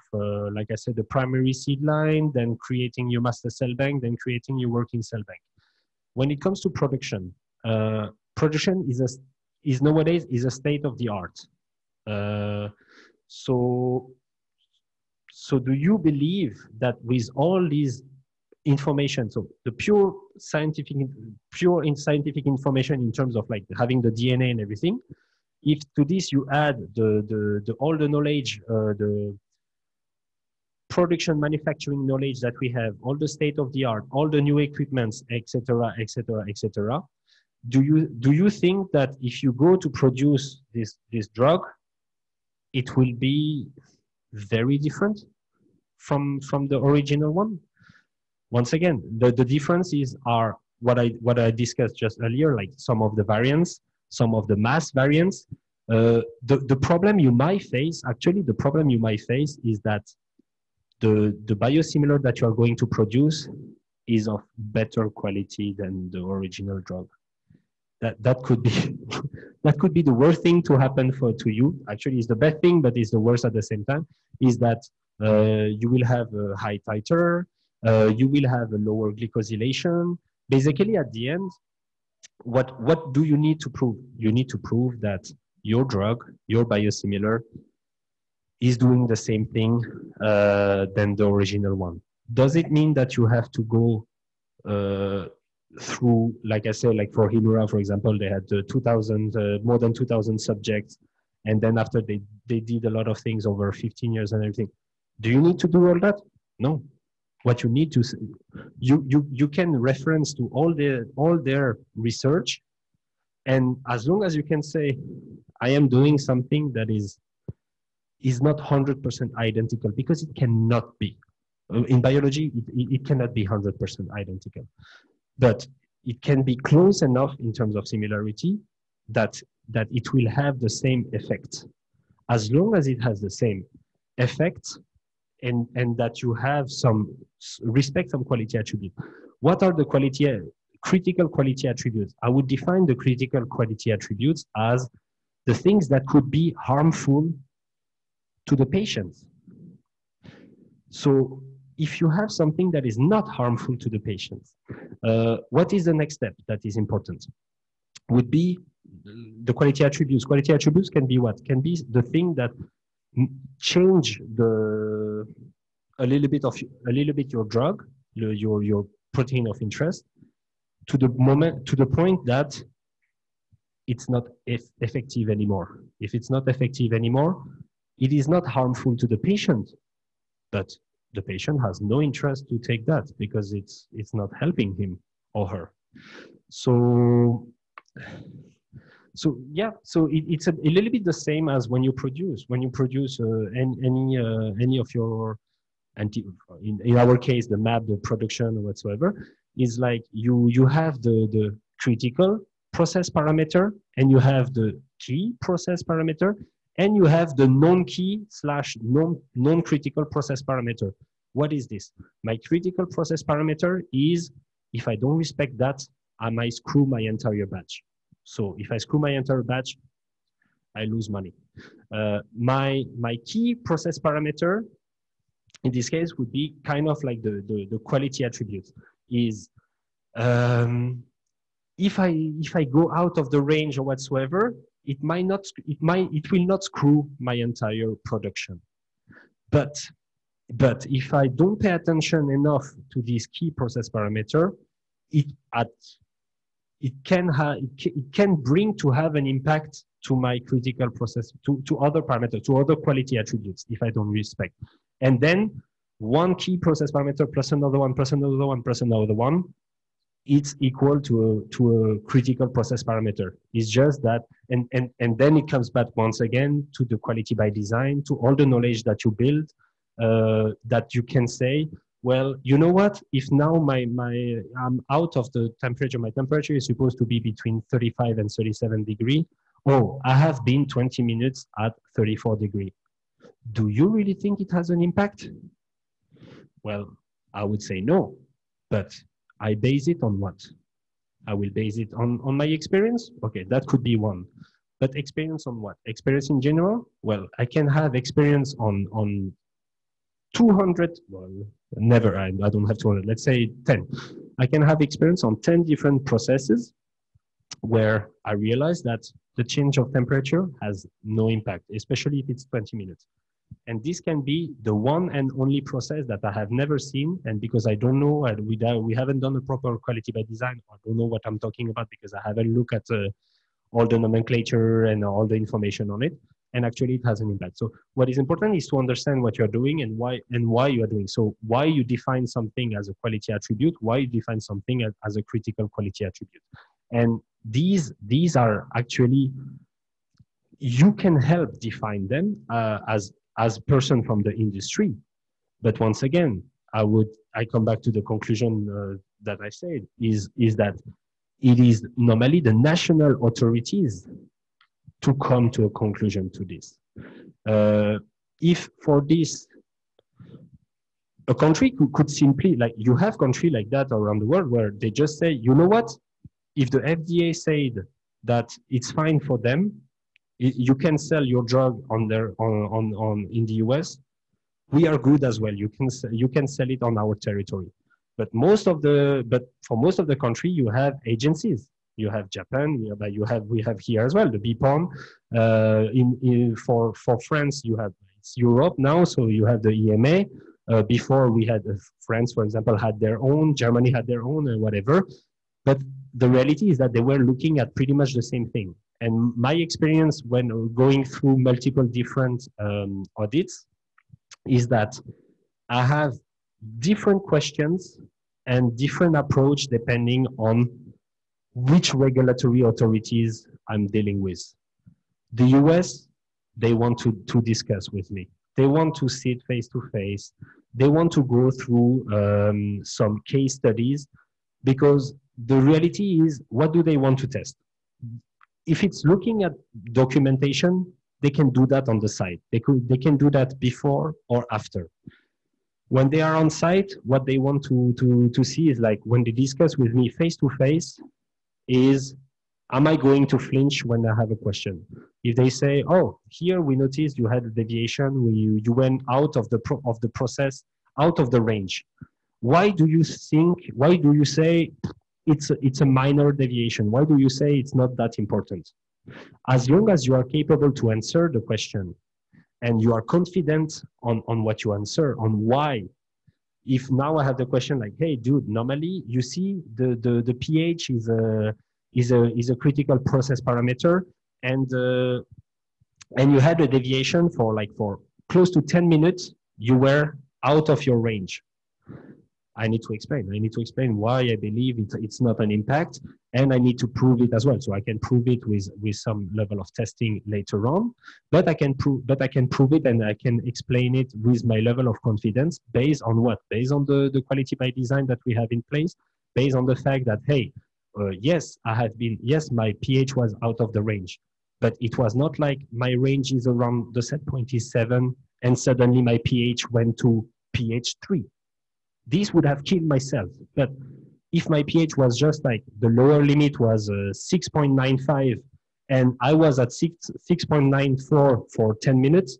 like I said, the primary seed line, then creating your master cell bank, then creating your working cell bank. When it comes to production, production is nowadays a state of the art. So do you believe that with all these information, so the pure scientific information in terms of like having the DNA and everything, if to this you add all the knowledge, the production manufacturing knowledge that we have, all the state of the art, all the new equipments, etc., etc., etc., do you think that if you go to produce this drug, it will be very different from the original one? Once again, the differences are what I discussed just earlier, like some of the variants, some of the mass variants. The problem you might face, actually, the problem you might face is that the biosimilar that you are going to produce is of better quality than the original drug. That could be that could be the worst thing to happen to you. Actually, it's the best thing, but it's the worst at the same time. Is that you will have a high titer, you will have a lower glycosylation. Basically, at the end, what do you need to prove? You need to prove that your drug, your biosimilar, is doing the same thing than the original one. Does it mean that you have to go through, like I said, like for Himura, for example, they had more than 2,000 subjects, and then after they did a lot of things over 15 years and everything. Do you need to do all that? No. What you need to, you can reference to all their research, and as long as you can say, I am doing something that is not 100% identical, because it cannot be. In biology, it cannot be 100% identical. But it can be close enough in terms of similarity that it will have the same effect. As long as it has the same effect, and that you have some quality attributes. What are the critical quality attributes? I would define the critical quality attributes as the things that could be harmful to the patients. So if you have something that is not harmful to the patients, what is the next step that is important? Would be the quality attributes. Quality attributes can be what? Can be the thing that change a little bit your drug, your protein of interest, to the point that it's not effective anymore. If it's not effective anymore, it is not harmful to the patient, but the patient has no interest to take that because it's not helping him or her. So yeah, so it's a little bit the same as when you produce any of your in our case the map, the production or whatsoever, is like you have the critical process parameter, and you have the key process parameter, and you have the non-key / non-critical process parameter. What is this? My critical process parameter is, if I don't respect that, I might screw my entire batch. So if I screw my entire batch, I lose money. My key process parameter, in this case, would be kind of like the quality attributes. Is if I go out of the range or whatsoever, it will not screw my entire production. But if I don't pay attention enough to this key process parameter, it can bring to have an impact to my critical process, to other parameters, to other quality attributes, if I don't respect. And then one key process parameter plus another one, plus another one, plus another one, it's equal to a critical process parameter. It's just that, and then it comes back once again to the quality by design, to all the knowledge that you build, that you can say, well, you know what? If now I'm out of the temperature, my temperature is supposed to be between 35 and 37 degrees. Oh, I have been 20 minutes at 34 degrees. Do you really think it has an impact? Well, I would say no, but I base it on what? I will base it on my experience. Okay, that could be one. But experience on what? Experience in general? Well, I can have experience on 200, well, never, I don't have 200, let's say 10. I can have experience on 10 different processes where I realize that the change of temperature has no impact, especially if it's 20 minutes. And this can be the one and only process that I have never seen. And because I don't know, and we haven't done a proper quality by design, I don't know what I'm talking about because I haven't looked at all the nomenclature and all the information on it. And actually it has an impact. So what is important is to understand what you're doing and why you are doing. So why you define something as a quality attribute, why you define something as a critical quality attribute. And these are actually, you can help define them as person from the industry. But once again, I come back to the conclusion that I said is that it is normally the national authorities to come to a conclusion to this. If for this, a country could simply, like you have countries like that around the world where they just say, you know what, if the FDA said that it's fine for them, you can sell your drug in the US, we are good as well. You can sell it on our territory. But for most of the country, you have agencies. You have Japan, we have here as well, the BPOM. For France, it's Europe now, so you have the EMA. Before we had France, for example, had their own, Germany had their own, and whatever. But the reality is that they were looking at pretty much the same thing. And my experience when going through multiple different audits is that I have different questions and different approach depending on which regulatory authorities I'm dealing with. The US, they want to discuss with me. They want to sit face to face. They want to go through some case studies because the reality is, what do they want to test? If it's looking at documentation, they can do that on the site. They can do that before or after. When they are on site, what they want to see is, like, when they discuss with me face to face, is, am I going to flinch when I have a question? If they say, oh, here we noticed you had a deviation, you went out of the process, out of the range. Why do you say it's a minor deviation? Why do you say it's not that important? As long as you are capable to answer the question and you are confident on what you answer, on why. If now I have the question like, hey, dude, normally you see the pH is a critical process parameter, and you had a deviation for close to 10 minutes, you were out of your range. I need to explain why I believe it's not an impact, and I need to prove it as well. So I can prove it with some level of testing later on, but I can prove it, and I can explain it with my level of confidence based on what? Based on the quality by design that we have in place, based on the fact that, hey, yes, my pH was out of the range, but it was not like my range is around, the set point is 7, and suddenly my pH went to pH 3. This would have killed myself. But if my pH was just like, the lower limit was 6.95, and I was at 6.94 for 10 minutes,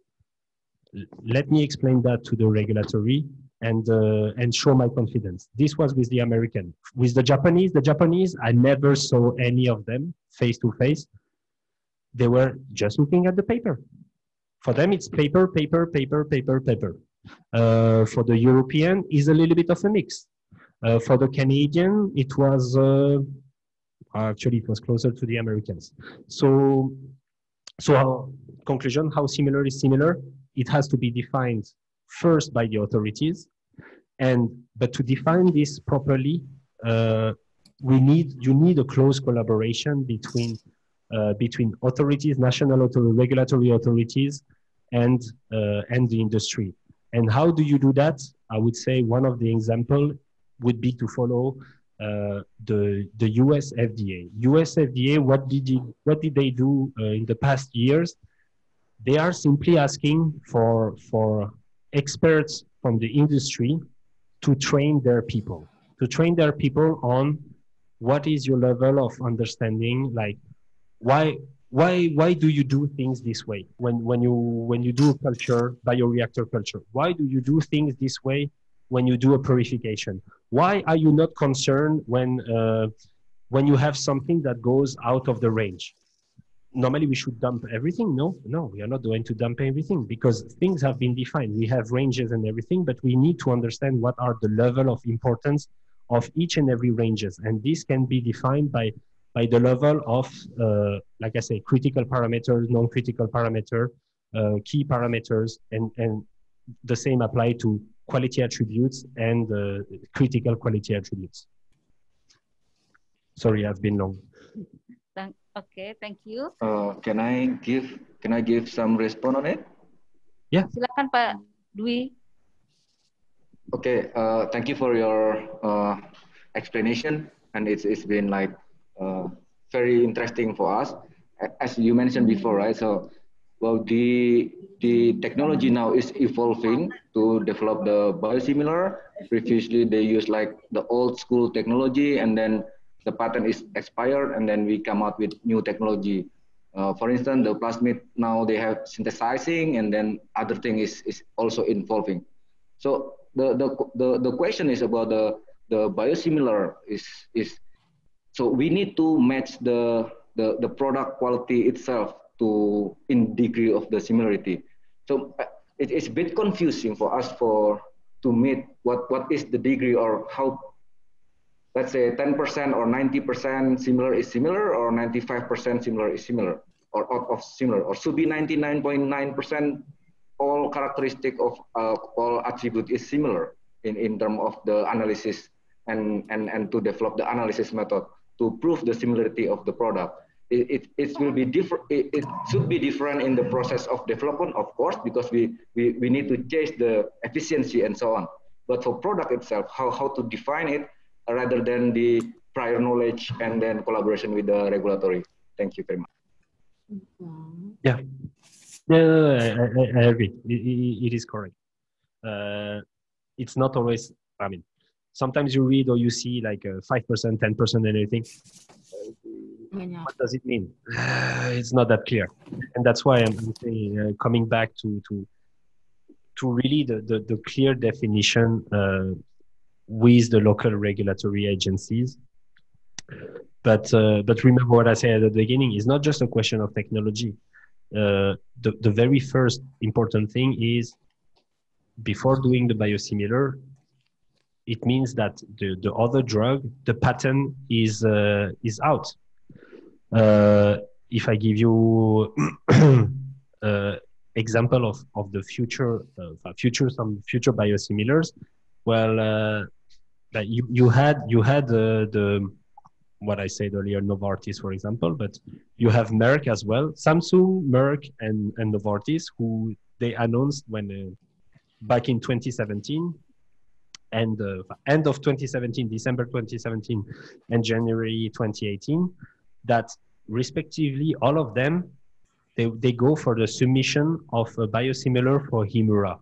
let me explain that to the regulatory and show my confidence. This was with the American. With the Japanese, I never saw any of them face to face. They were just looking at the paper. For them, it's paper, paper, paper, paper, paper. For the European, is a little bit of a mix. For the Canadian, it was actually it was closer to the Americans. So our conclusion, how similar is similar? It has to be defined first by the authorities, but to define this properly, you need a close collaboration between authorities, national regulatory authorities, and the industry. And how do you do that? I would say one of the examples would be to follow the US FDA. US FDA, what did they do in the past years? They are simply asking for experts from the industry to train their people, on what is your level of understanding, like why do you do things this way when you do a culture, bioreactor culture? Why do you do things this way when you do a purification? Why are you not concerned when you have something that goes out of the range? Normally we should dump everything. No, we are not going to dump everything, because things have been defined. We have ranges and everything, but we need to understand what are the level of importance of each and every ranges. And this can be defined by the level of, like I say, critical parameters, non-critical parameter, key parameters, and the same apply to quality attributes and critical quality attributes. Sorry, I've been long. Okay, thank you. Can I give some response on it? Yeah. Silakan Pak Dwi. Okay, thank you for your explanation, and it's been like very interesting for us, as you mentioned before, right? So, well, the technology now is evolving to develop the biosimilar. Previously, they used like the old school technology, and then the patent is expired, and then we come out with new technology. For instance, the plasmid now they have synthesizing, and then other thing is also evolving. So the question is about the biosimilar is so we need to match the product quality itself to in degree of the similarity. So it's a bit confusing for us to meet what is the degree, or how, let's say 10% or 90% similar is similar, or 95% similar is similar, or out of similar, or should be 99.9% all characteristic of all attribute is similar in terms of the analysis and to develop the analysis method to prove the similarity of the product. It will be different. It should be different in the process of development, of course, because we need to change the efficiency and so on. But for product itself, how to define it, rather than the prior knowledge and then collaboration with the regulatory. Thank you very much. Yeah, I agree. It is correct. It's not always, I mean, sometimes you read or you see like 5%, 10% and everything. What does it mean? It's not that clear. And that's why I'm saying, coming back to really the clear definition with the local regulatory agencies. But remember what I said at the beginning, is not just a question of technology. The very first important thing is, before doing the biosimilar, it means that the other drug, the patent is out. If I give you example of the future biosimilars, well, you had the what I said earlier, Novartis, for example, but you have Merck as well, Samsung, Merck, and Novartis, who they announced when back in 2017, and end of 2017, December 2017, and January 2018, that respectively all of them they go for the submission of a biosimilar for Humira.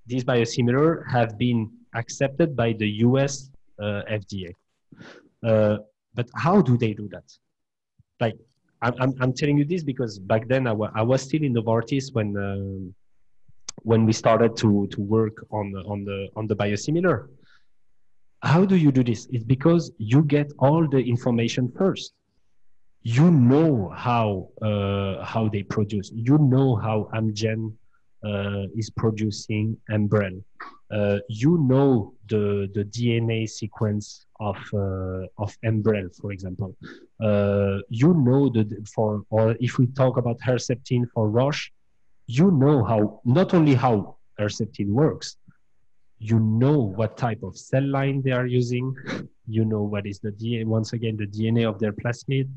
These biosimilar have been accepted by the US FDA. But how do they do that? Like, I'm telling you this because back then I was still in Novartis when we started to work on the biosimilar. How do you do this? It's because you get all the information first. You know how they produce. You know how Amgen is producing Enbrel. You know the DNA sequence of Enbrel, for example. You know or if we talk about Herceptin for Roche, you know how, not only how Herceptin works, you know what type of cell line they are using. You know what is the DNA, once again, the DNA of their plasmid.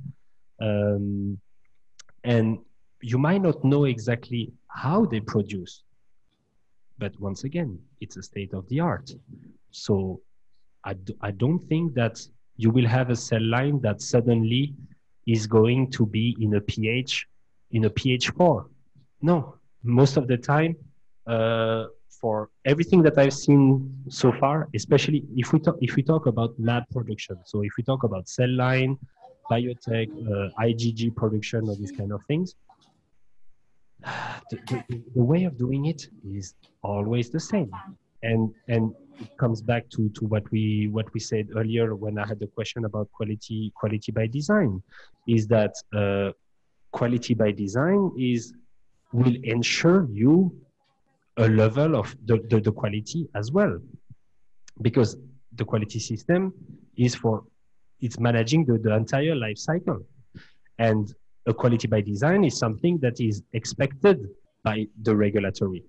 And you might not know exactly how they produce, but once again, it's a state of the art. So I don't think that you will have a cell line that suddenly is going to be in a pH 4. No, most of the time, for everything that I've seen so far, especially if we talk about lab production, so if we talk about cell line, biotech, IgG production, or these kind of things, the way of doing it is always the same, and it comes back to what we said earlier when I had the question about quality by design, is that quality by design will ensure you a level of the quality as well, because the quality system it's managing the entire life cycle, and a quality by design is something that is expected by the regulatory.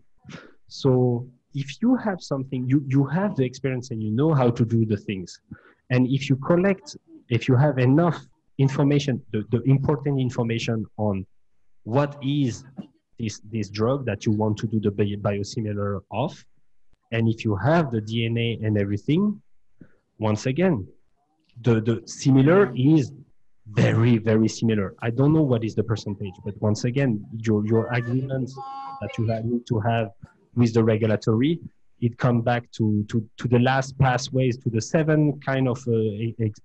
So if you have something, you have the experience and you know how to do the things, and if you have enough information, the important information on what is this drug that you want to do the biosimilar of, and if you have the DNA and everything, once again, the similar is very, very similar. I don't know what is the percentage, but once again, your agreements that you need to have with the regulatory, it comes back to the last pathways, to the 7 kind of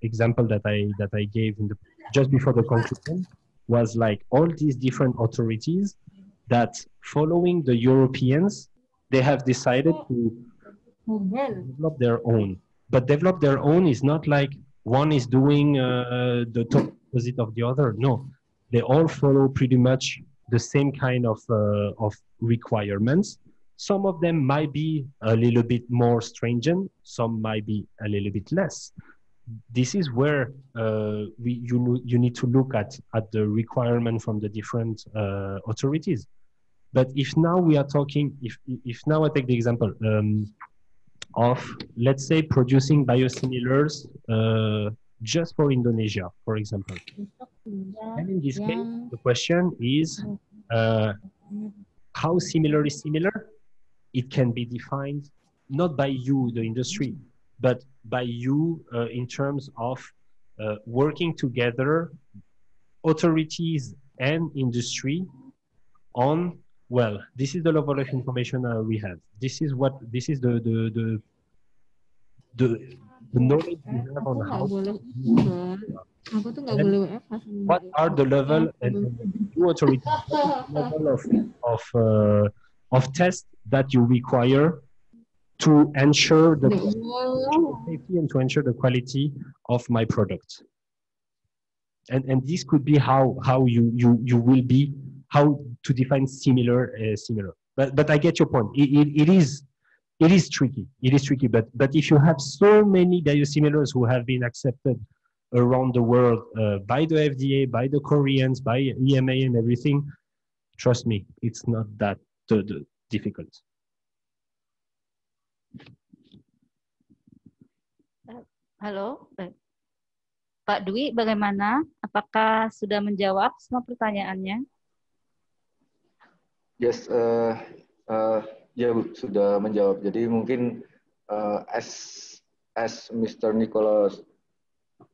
example that I gave just before the conclusion, was like all these different authorities that, following the Europeans, they have decided to develop their own. But develop their own is not like one is doing the total opposite of the other. No, they all follow pretty much the same kind of requirements. Some of them might be a little bit more stringent, some might be a little bit less. This is where you need to look at the requirement from the different authorities. But if now we are talking, if now I take the example of, let's say, producing biosimilars just for Indonesia, for example. And in this case, the question is, how similar is similar? It can be defined not by you, the industry, but by you in terms of working together, authorities and industry on, well, this is the level of information we have. This is the knowledge we have on how what are the level and the authority level of tests that you require to ensure the safety and to ensure the quality of my product. And this could be how you will be, how to define similar. But I get your point. It is tricky. It is tricky. But if you have so many biosimilars who have been accepted around the world by the FDA, by the Koreans, by EMA and everything, trust me, it's not that difficult. Halo, Pak Dwi, bagaimana? Apakah sudah menjawab semua pertanyaannya? Yes, ya Bu, sudah menjawab. Jadi mungkin as Mr. Nicolas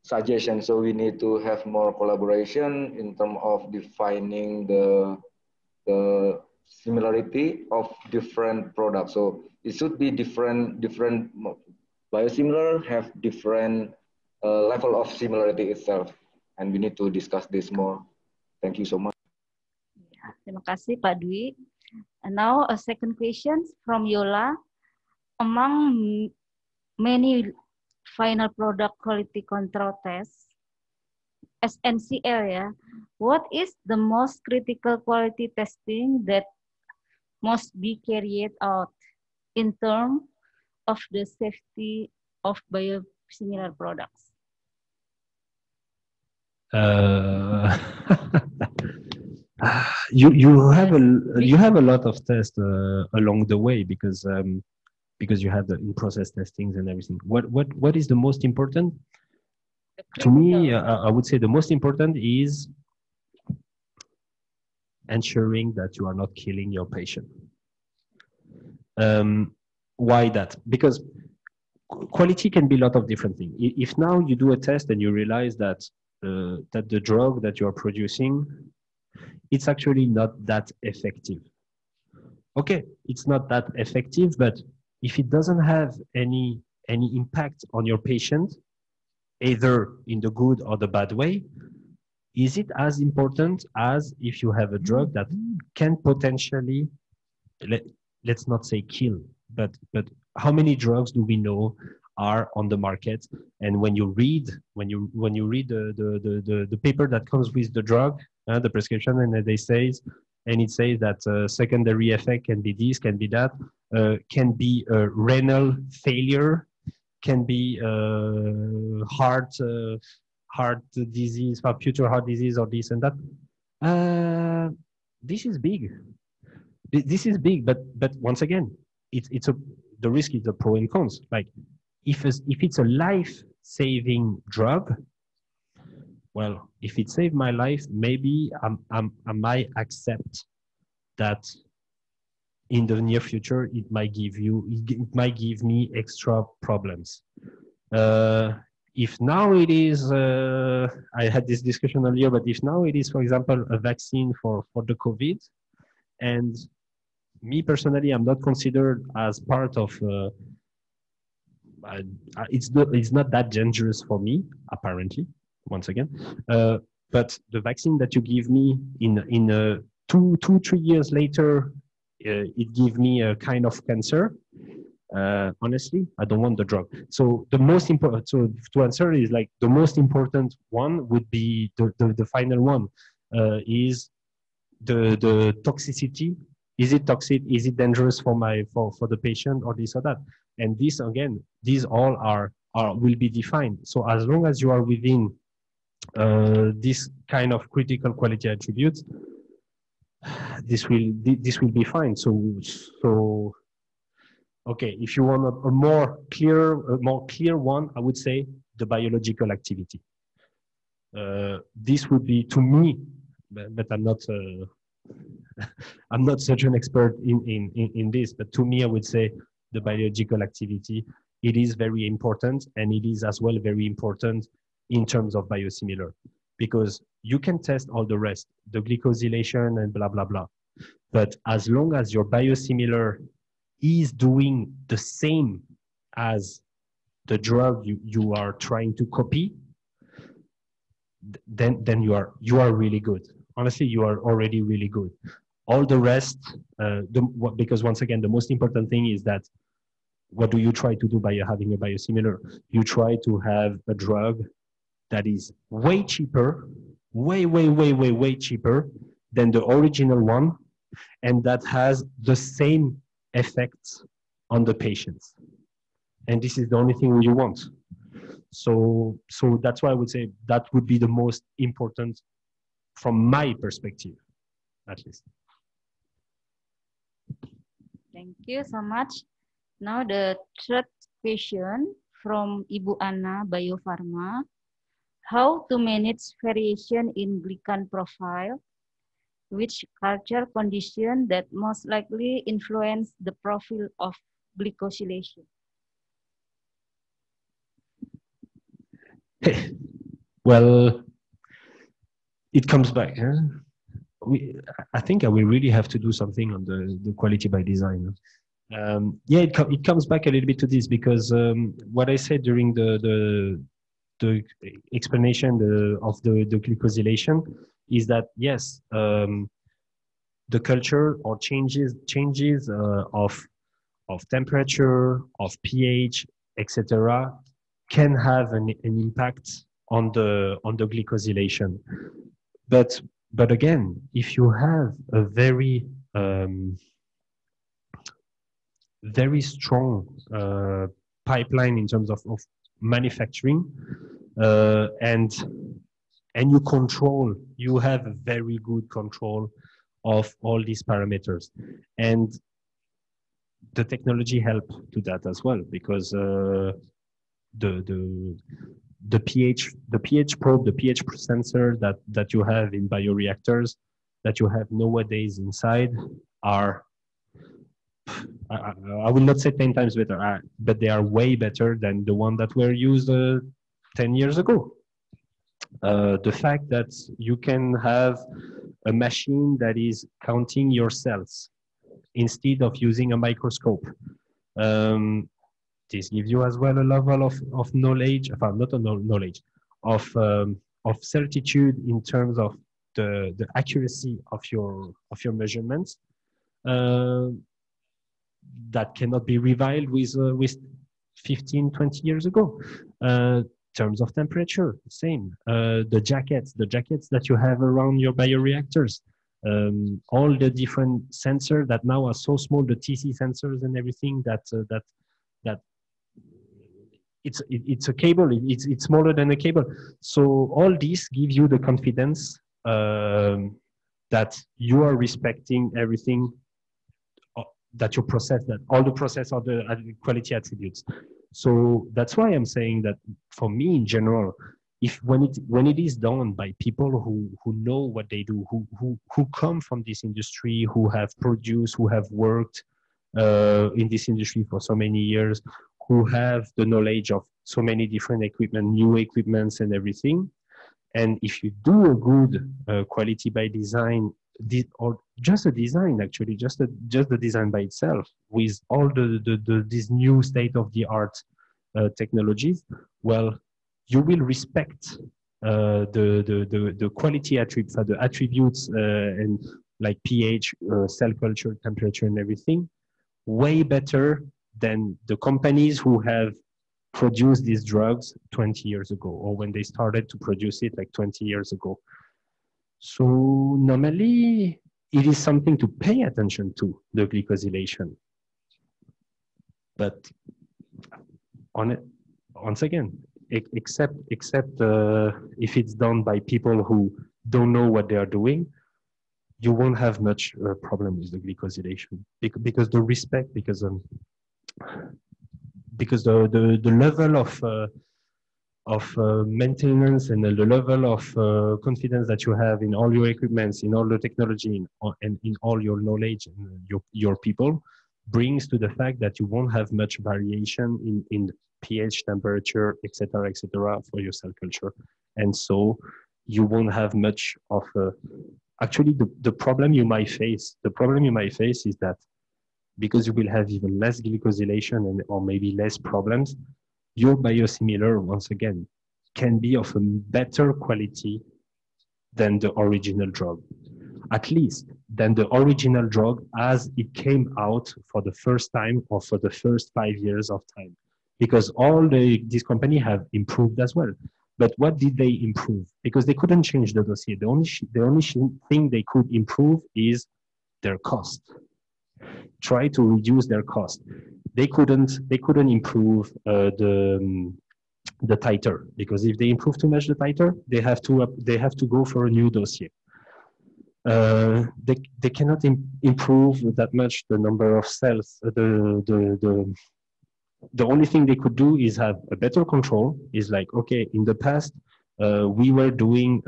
suggestion, so we need to have more collaboration in terms of defining the similarity of different products. So it should be different biosimilar have different level of similarity itself, and we need to discuss this more. Thank you so much. Terima kasih Pak Dwi. And now a second question from Yola. Among many final product quality control tests, SNC area, what is the most critical quality testing that must be carried out in terms of the safety of biosimilar products? You have a lot of tests along the way because you have the in-process testings and everything. What is the most important? To me, I would say the most important is ensuring that you are not killing your patient. Why that? Because quality can be a lot of different things. If now you do a test and you realize that the drug that you are producing, it's actually not that effective. okay, it's not that effective, but if it doesn't have any impact on your patient, either in the good or the bad way, is it as important as if you have a drug that can potentially, let's not say kill, but how many drugs do we know are on the market? And when you read the paper that comes with the drug, the prescription, and it says that secondary effect can be this, can be that, can be renal failure, can be heart disease, future heart disease, or this and that. This is big. This is big, but once again, the risk is the pro and cons. Like if it's a life-saving drug, well, if it saved my life, maybe I might accept that in the near future it might give me extra problems. If now it is, I had this discussion earlier, but if now it is, for example, a vaccine for the COVID, and me personally, I'm not considered as part of, it's not that dangerous for me, apparently, once again. But the vaccine that you give me in 2-3 years later, it gives me a kind of cancer. Honestly, I don't want the drug. So the most important, so to answer is like the most important one would be the final one, is the toxicity. Is it toxic? Is it dangerous for the patient, or this or that? And this again, these all will be defined. So as long as you are within this kind of critical quality attributes, this will be fine. So okay, if you want a more clear one, I would say the biological activity. This would be, to me, but I'm not I'm not such an expert in this, but to me, I would say the biological activity, it is very important, and it is as well very important in terms of biosimilar, because you can test all the rest, the glycosylation and blah, blah, blah. But as long as your biosimilar is doing the same as the drug you are trying to copy, then you are really good. Honestly, you are already really good. All the rest, because once again, the most important thing is that what do you try to do by having a biosimilar? You try to have a drug that is way cheaper, way cheaper than the original one, and that has the same effects on the patients. And this is the only thing you want. So that's why I would say that would be the most important from my perspective, at least. Thank you so much. Now the third question from Ibu Anna, Biopharma. How to manage variation in glycan profile? Which culture condition that most likely influence the profile of glycosylation? Well, it comes back. Huh? I think I will really have to do something on the quality by design. Yeah, it comes back a little bit to this, because what I said during the explanation of the glycosylation is that yes, the culture or changes of temperature, of pH, etc., can have an impact on the glycosylation. But again, if you have a very strong pipeline in terms of manufacturing, and you have a very good control of all these parameters, and the technology help to that as well, because the pH probe, the pH sensor that you have in bioreactors, that you have nowadays inside, are, I will not say 10 times better, but they are way better than the one that were used 10 years ago. The fact that you can have a machine that is counting your cells instead of using a microscope. This gives you as well a level of knowledge, not a knowledge, of certitude in terms of the accuracy of your measurements. That cannot be reviled with 15, 20 years ago. Terms of temperature, same. The jackets that you have around your bioreactors, all the different sensors that now are so small, the TC sensors and everything that it's a cable. It's smaller than a cable. So all this gives you the confidence that you are respecting everything, that you process, that all the process of the quality attributes. So that's why I'm saying that for me in general, when it is done by people who know what they do, who come from this industry, who have produced, who have worked in this industry for so many years, who have the knowledge of so many different equipment, new equipments and everything. And if you do a good quality by design, or just a design, actually, just the design by itself, with all these new state-of-the-art technologies, well, you will respect the quality attributes, the attributes and like pH, cell culture, temperature, and everything, way better than the companies who have produced these drugs 20 years ago, or when they started to produce it like 20 years ago. So normally, it is something to pay attention to, the glycosylation. But on it, once again, except if it's done by people who don't know what they are doing, you won't have much problem with the glycosylation, because the respect, because the level of maintenance and the level of confidence that you have in all your equipments, in all the technology, and in all your knowledge and your people, brings to the fact that you won't have much variation in pH, temperature, etc., for your cell culture. And so you won't have much of actually the problem you might face is that because you will have even less glycosylation or maybe less problems, your biosimilar, once again, can be of a better quality than the original drug. At least than the original drug as it came out for the first time or for the first 5 years of time. Because these companies have improved as well. But what did they improve? Because they couldn't change the dossier. The only thing they could improve is their cost. Try to reduce their cost. They couldn't improve the titer, because if they improve too much the titer, they have to go for a new dossier. They cannot improve that much the number of cells. The only thing they could do is have a better control. Is like, okay, in the past we were doing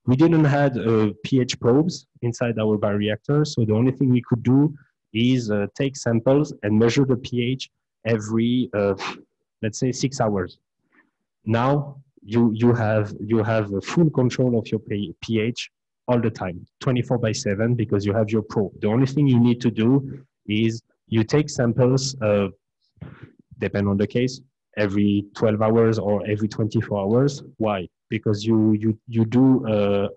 we didn't had pH probes inside our bioreactor, so the only thing we could do is take samples and measure the pH every let's say 6 hours. Now you have a full control of your pH all the time, 24/7, because you have your probe. The only thing you need to do is you take samples, depend on the case, every 12 hours or every 24 hours. Why? Because you do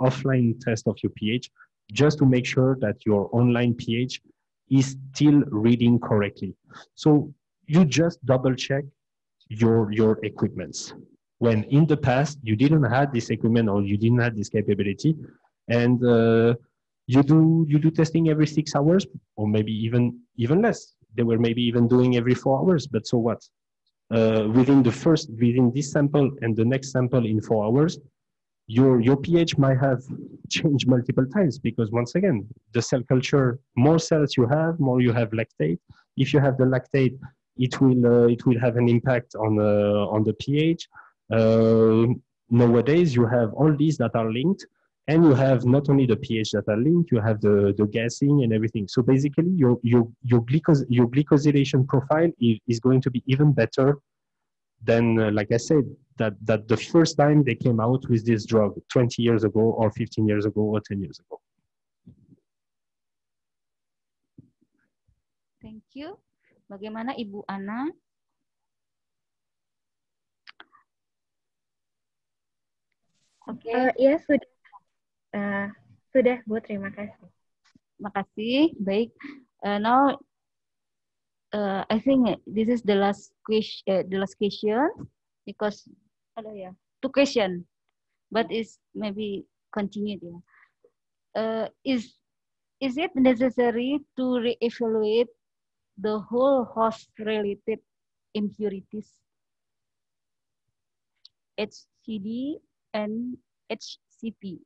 offline test of your pH just to make sure that your online pH is still reading correctly. So you just double check your equipments. When in the past you didn't have this equipment or you didn't have this capability, and you do testing every 6 hours or maybe even less. They were maybe even doing every 4 hours, but so what? Within this sample and the next sample in 4 hours, your pH might have changed multiple times, because once again, the cell culture, more cells you have, more you have lactate. If you have the lactate, it will have an impact on the pH. Nowadays, you have all these that are linked, and you have not only the pH that are linked, you have the gassing and everything. So basically, your glycosylation profile is going to be even better than, like I said, that the first time they came out with this drug 20 years ago or 15 years ago or 10 years ago. Thank you. Bagaimana Ibu Ana? Oke. Ya sudah. Sudah Bu, terima kasih. Terima kasih. Baik. Now I think this is the last question because ada ya 2 question, but it's maybe continued ya. Is it necessary to reevaluate the whole host related impurities, HCD and HCP,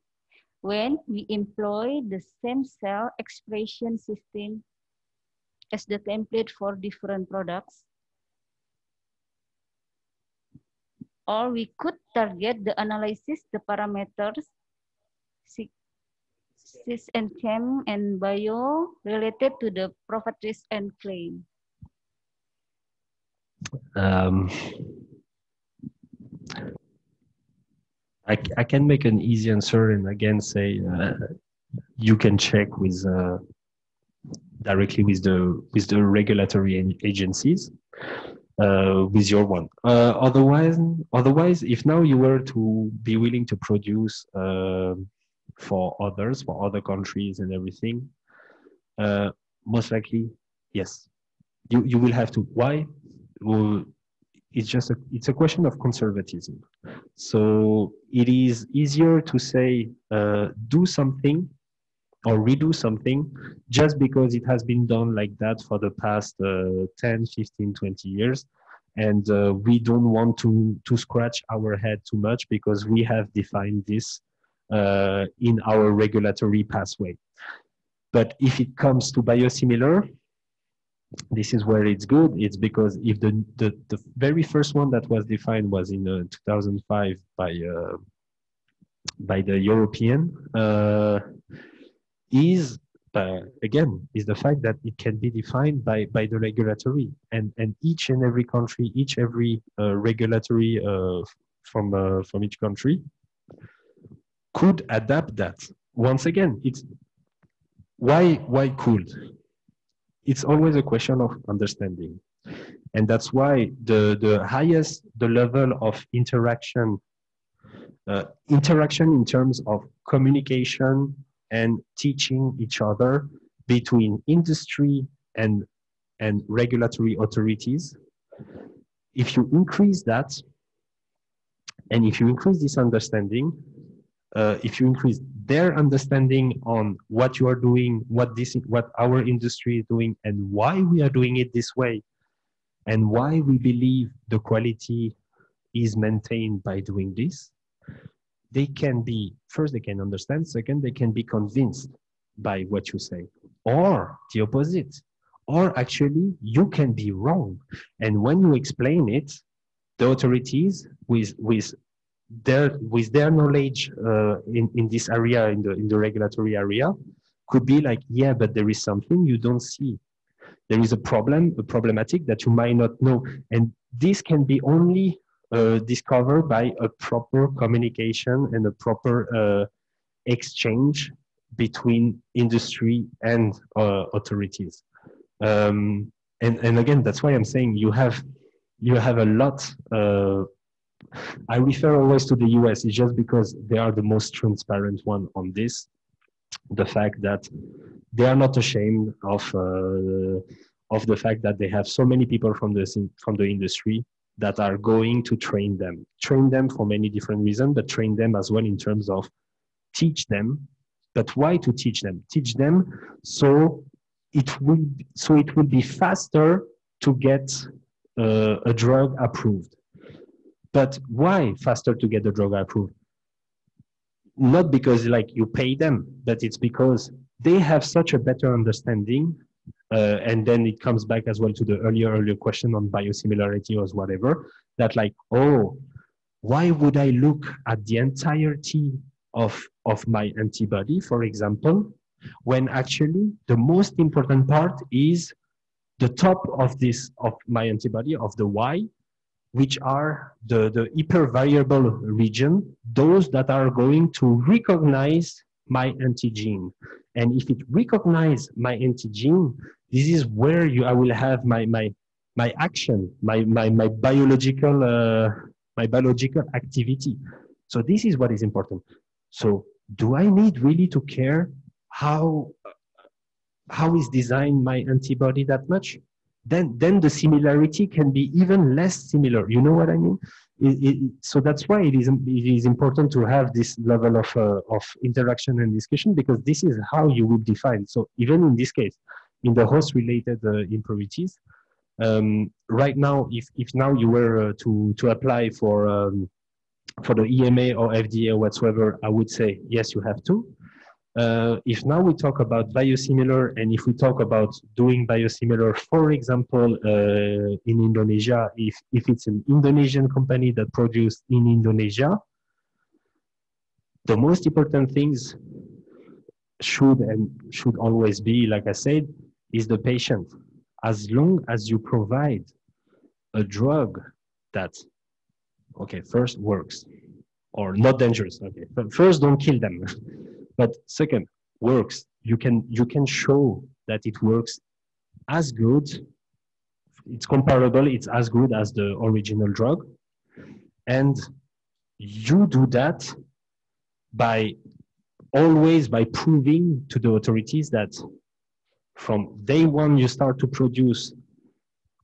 when we employ the same cell expression system as the template for different products? Or we could target the analysis, the parameters, Sys and Chem and Bio related to the properties and claim. I can make an easy answer and again say you can check with directly with the regulatory agencies with your one. Otherwise, if now you were to be willing to produce for other countries and everything, most likely, yes, you will have to. Why? Well, it's a question of conservatism. So it is easier to say do something or redo something just because it has been done like that for the past 10, 15, 20 years. And we don't want to scratch our head too much because we have defined this in our regulatory pathway. But if it comes to biosimilar, this is where it's good. It's because if the very first one that was defined was in 2005 by the European, is the fact that it can be defined by the regulatory, and each and every country, every regulatory from each country could adapt that. Once again, it's why could? It's always a question of understanding, and that's why the highest the level of interaction in terms of communication and teaching each other between industry and regulatory authorities. If you increase that, and if you increase this understanding, if you increase their understanding on what you are doing, what our industry is doing, and why we are doing it this way, and why we believe the quality is maintained by doing this, they can understand. Second, they can be convinced by what you say, or the opposite, or actually you can be wrong. And when you explain it, the authorities with their knowledge in this area, in the regulatory area, could be like, yeah, but there is something you don't see. There is a problematic that you might not know. And this can be only discovered by a proper communication and a proper exchange between industry and authorities. And again, that's why I'm saying you have a lot. I refer always to the US. It's just because they are the most transparent one on this. The fact that they are not ashamed of the fact that they have so many people from the industry that are going to train them for many different reasons, but train them as well in terms of teach them. But why to teach them? Teach them so it will be faster to get a drug approved. But why faster to get the drug approved? Not because like you pay them, but it's because they have such a better understanding. And then it comes back as well to the earlier question on biosimilarity or whatever, that like, oh, why would I look at the entirety of my antibody, for example, when actually the most important part is the top of my antibody, of the Y, which are the hypervariable region, those that are going to recognize my antigen. And if it recognizes my antigen, this is where I will have my action, my biological activity. So this is what is important. So do I need really to care how is designed my antibody that much? Then the similarity can be even less similar. You know what I mean? So that's why it is important to have this level of interaction and discussion, because this is how you will define. So even in this case, in the host-related impurities, right now, if now you were to apply for the EMA or FDA or whatsoever, I would say yes, you have to. If now we talk about biosimilar, and if we talk about doing biosimilar, for example, in Indonesia, if it's an Indonesian company that produces in Indonesia, the most important things should always be, like I said, is the patient. As long as you provide a drug that, okay, first works, or not dangerous, okay, but first don't kill them. But second, works. You can show that it works as good. It's comparable. It's as good as the original drug, and you do that always by proving to the authorities that from day one you start to produce,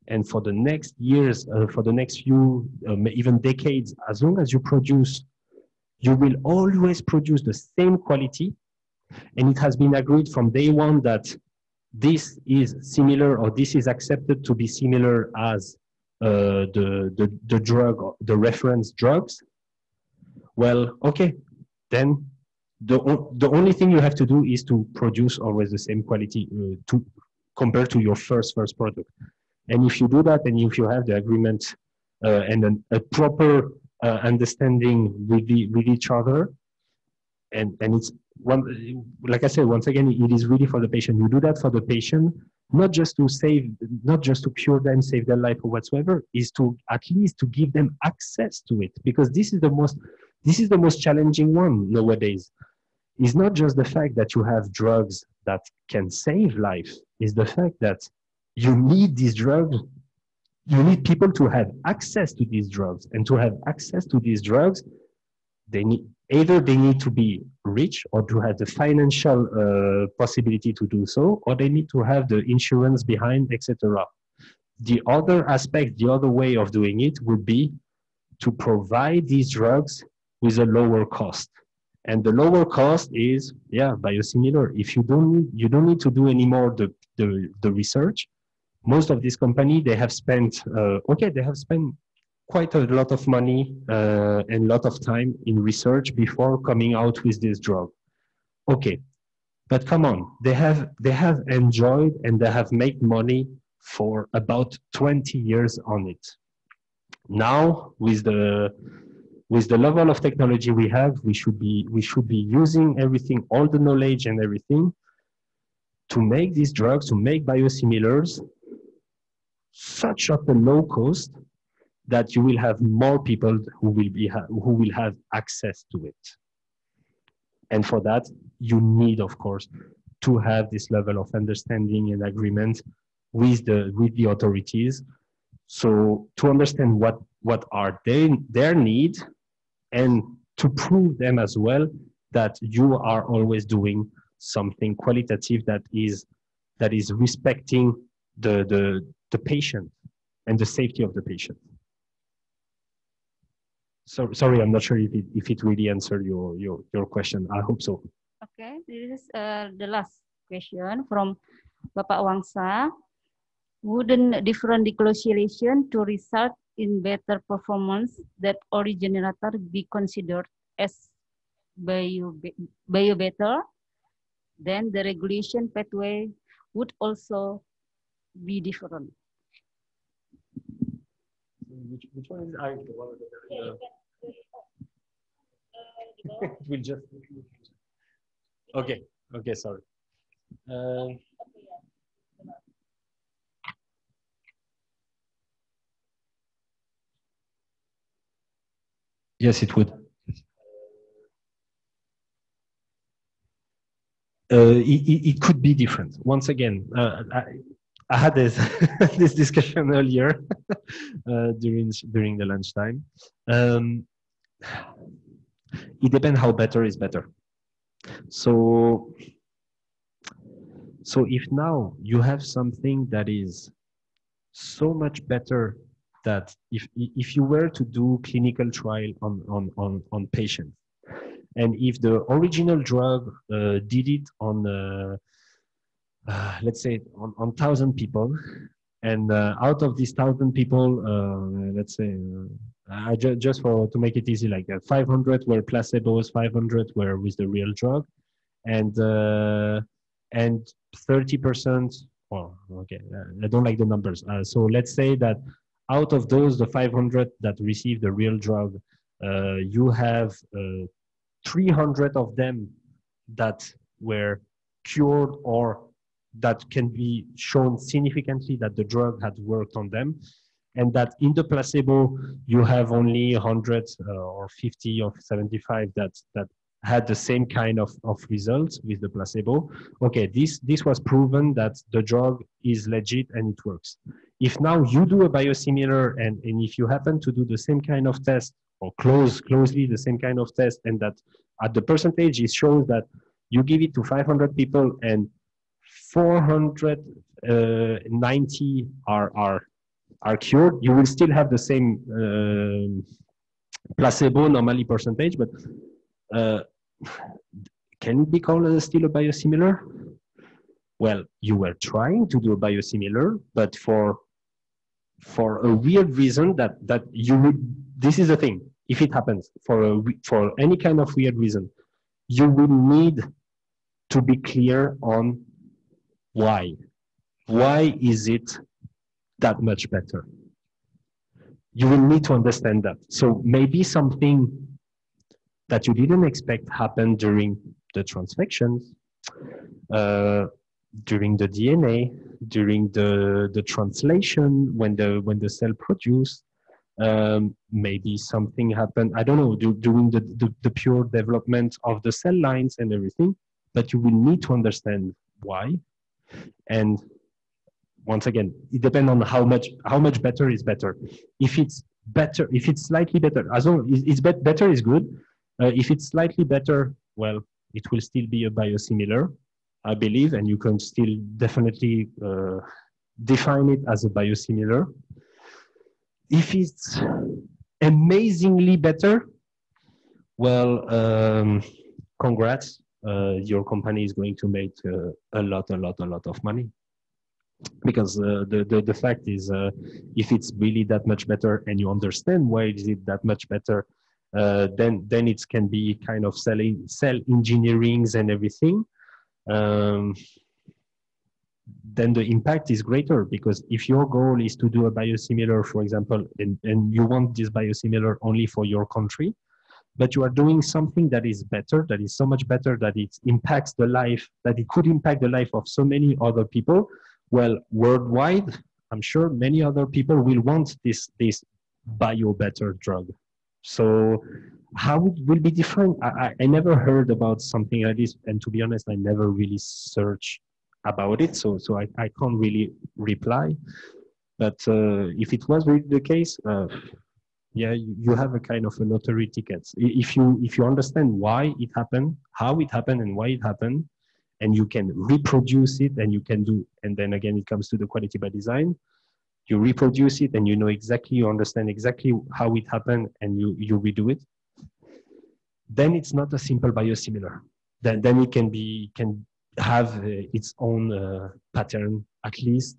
and for the next years, for the next few, even decades, as long as you produce, you will always produce the same quality, and it has been agreed from day one that this is similar, or this is accepted to be similar as the drug, the reference drugs. Well, okay, then the only thing you have to do is to produce always the same quality compared to your first product. And if you do that, and if you have the agreement and a proper understanding with each other, and it's one, like I said, once again, it is really for the patient. You do that for the patient, not just to cure them, save their life or whatsoever, is to at least to give them access to it, because this is the most challenging one nowadays. It's not just the fact that you have drugs that can save life, it's the fact that you need these drugs. You need people to have access to these drugs, and to have access to these drugs, they need to be rich, or to have the financial possibility to do so, or they need to have the insurance behind, etc. The other aspect, the other way of doing it would be to provide these drugs with a lower cost. And the lower cost is, yeah, biosimilar. If you don't need to do anymore the research. Most of these companies, they have spent quite a lot of money and a lot of time in research before coming out with this drug. Okay, but come on, they have enjoyed and they have made money for about 20 years on it. Now, with the level of technology we have, we should be using everything, all the knowledge and everything, to make these drugs, to make biosimilars, such at a low cost that you will have more people who will have access to it. And for that, you need, of course, to have this level of understanding and agreement with the authorities. So to understand what are their needs, and to prove them as well that you are always doing something qualitative that is respecting the patient and the safety of the patient. So sorry, I'm not sure if it really answered your question. I hope so. Okay, this is the last question from Bapak Wangsa. Wouldn't different declaration to result in better performance that originator be considered as bio better? Then the regulation pathway would also be different. Which one is I? We'll just. Okay. Sorry. Yes, it would. it could be different. Once again, I had this this discussion earlier during the lunchtime. It depends how better is better. So if now you have something that is so much better that if you were to do clinical trial on patients, and if the original drug did it on let's say on 1,000 people, and out of these 1,000 people, let's say just to make it easy, like 500 were placebos, 500 were with the real drug, and 30%. Well, okay, I don't like the numbers. So let's say that out of those, the 500 that received the real drug, you have 300 of them that were cured, or that can be shown significantly that the drug had worked on them, and that in the placebo you have only 100 or 50 or 75 that had the same kind of results with the placebo. Okay, this was proven that the drug is legit and it works. If now you do a biosimilar, and if you happen to do the same kind of test, or closely the same kind of test, and that at the percentage it shows that you give it to 500 people and 490 are cured, you will still have the same placebo normally percentage, but can it be called still a biosimilar? Well, you were trying to do a biosimilar, but for a weird reason that you would, this is the thing, if it happens for any kind of weird reason, you will need to be clear on why is it that much better. You will need to understand that. So maybe something that you didn't expect happened during the transfections, during the DNA, during the translation, when the cell produced, maybe something happened, I don't know, during the pure development of the cell lines and everything, but you will need to understand why. And once again, it depends on how much better is better. If it's better, if it's slightly better, as long as it's better is good. If it's slightly better, well, it will still be a biosimilar, I believe, and you can still definitely define it as a biosimilar. If it's amazingly better, well, congrats. Your company is going to make a lot of money. Because the fact is, if it's really that much better and you understand why is it that much better, then it can be kind of cell engineerings and everything. Then the impact is greater, because if your goal is to do a biosimilar, for example, and you want this biosimilar only for your country, but you are doing something that is better, that is so much better that it impacts the life, that it could impact the life of so many other people, well, worldwide, I'm sure many other people will want this bio-better drug. So how it will be different? I never heard about something like this, and to be honest, I never really searched about it, so I can't really reply. But if it was really the case, yeah, you have a kind of a lottery ticket. If you understand why it happened, how it happened, and why it happened, and you can reproduce it, and you can do, and then again it comes to the quality by design. You reproduce it, and you know exactly, you understand exactly how it happened, and you redo it. Then it's not a simple biosimilar. Then it can have its own pattern, at least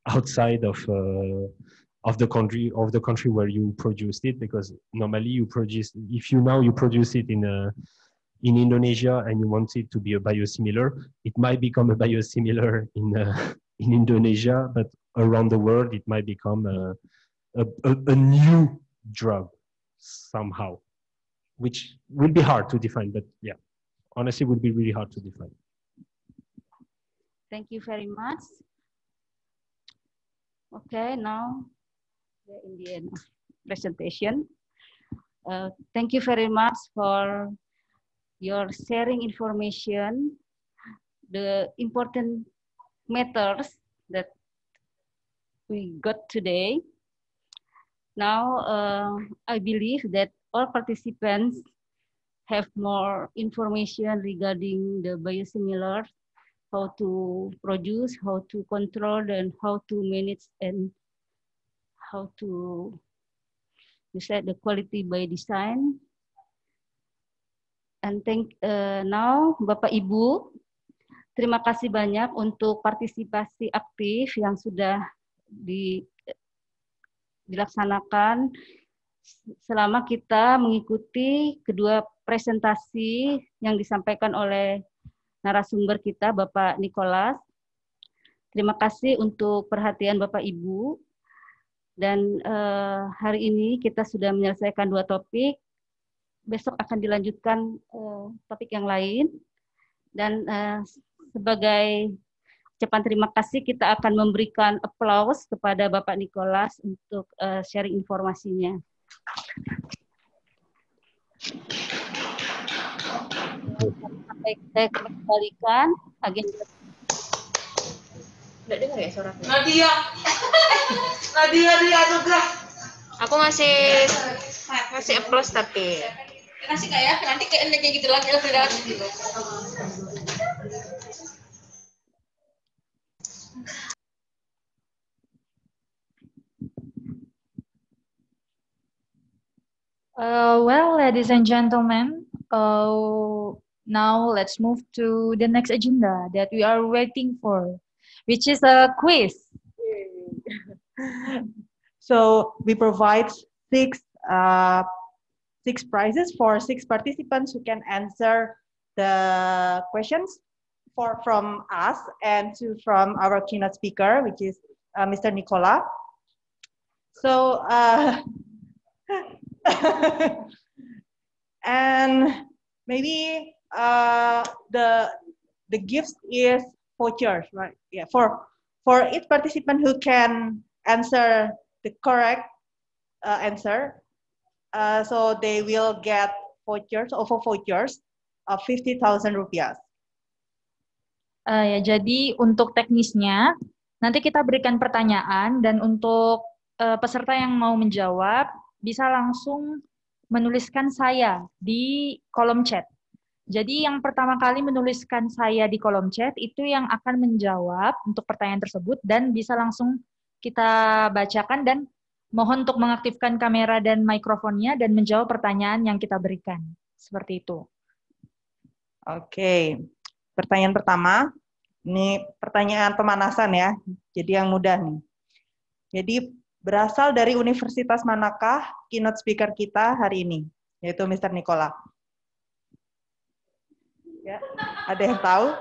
outside of the country where you produced it, because normally you produce, if you produce it in Indonesia and you want it to be a biosimilar, it might become a biosimilar in Indonesia, but around the world it might become a new drug somehow, which will be hard to define. But yeah, honestly, would be really hard to define. Thank you very much. Okay, now we're in the end of presentation. Thank you very much for your sharing information the important matters that we got today. Now, I believe that all participants have more information regarding the biosimilar, how to produce, how to control, and how to manage, and how to set the quality by design. And now, Bapak Ibu, terima kasih banyak untuk partisipasi aktif yang sudah dilaksanakan selama kita mengikuti kedua presentasi yang disampaikan oleh narasumber kita, Bapak Nicolas. Terima kasih untuk perhatian Bapak Ibu. Dan hari ini kita sudah menyelesaikan 2 topik. Besok akan dilanjutkan topik yang lain. Dan sebagai ucapan terima kasih, kita akan memberikan aplaus kepada Bapak Nicolas untuk sharing informasinya. Sampai saya kembalikan agenda. Nggak dengar ya suaraku? Nadia juga. Aku masih applause tapi. Kasih kayak nanti kayak gitu lagi gitu. Well, ladies and gentlemen, now let's move to the next agenda that we are waiting for, which is a quiz. So we provide 6 prizes for 6 participants who can answer the questions from us and from our keynote speaker, which is Mr. Nicolas. So, and maybe the gifts is vouchers, right? Yeah, for each participant who can answer the correct answer, so they will get vouchers, offer vouchers of 50,000 rupiah. Ya, jadi untuk teknisnya nanti kita berikan pertanyaan dan untuk peserta yang mau menjawab bisa langsung menuliskan saya di kolom chat. Jadi yang pertama kali menuliskan saya di kolom chat itu yang akan menjawab untuk pertanyaan tersebut dan bisa langsung kita bacakan dan mohon untuk mengaktifkan kamera dan mikrofonnya dan menjawab pertanyaan yang kita berikan. Seperti itu. Oke. Pertanyaan pertama, ini pertanyaan pemanasan ya, jadi yang mudah nih. Jadi berasal dari universitas manakah keynote speaker kita hari ini, yaitu Mr. Nicolas? Ya, ada yang tahu?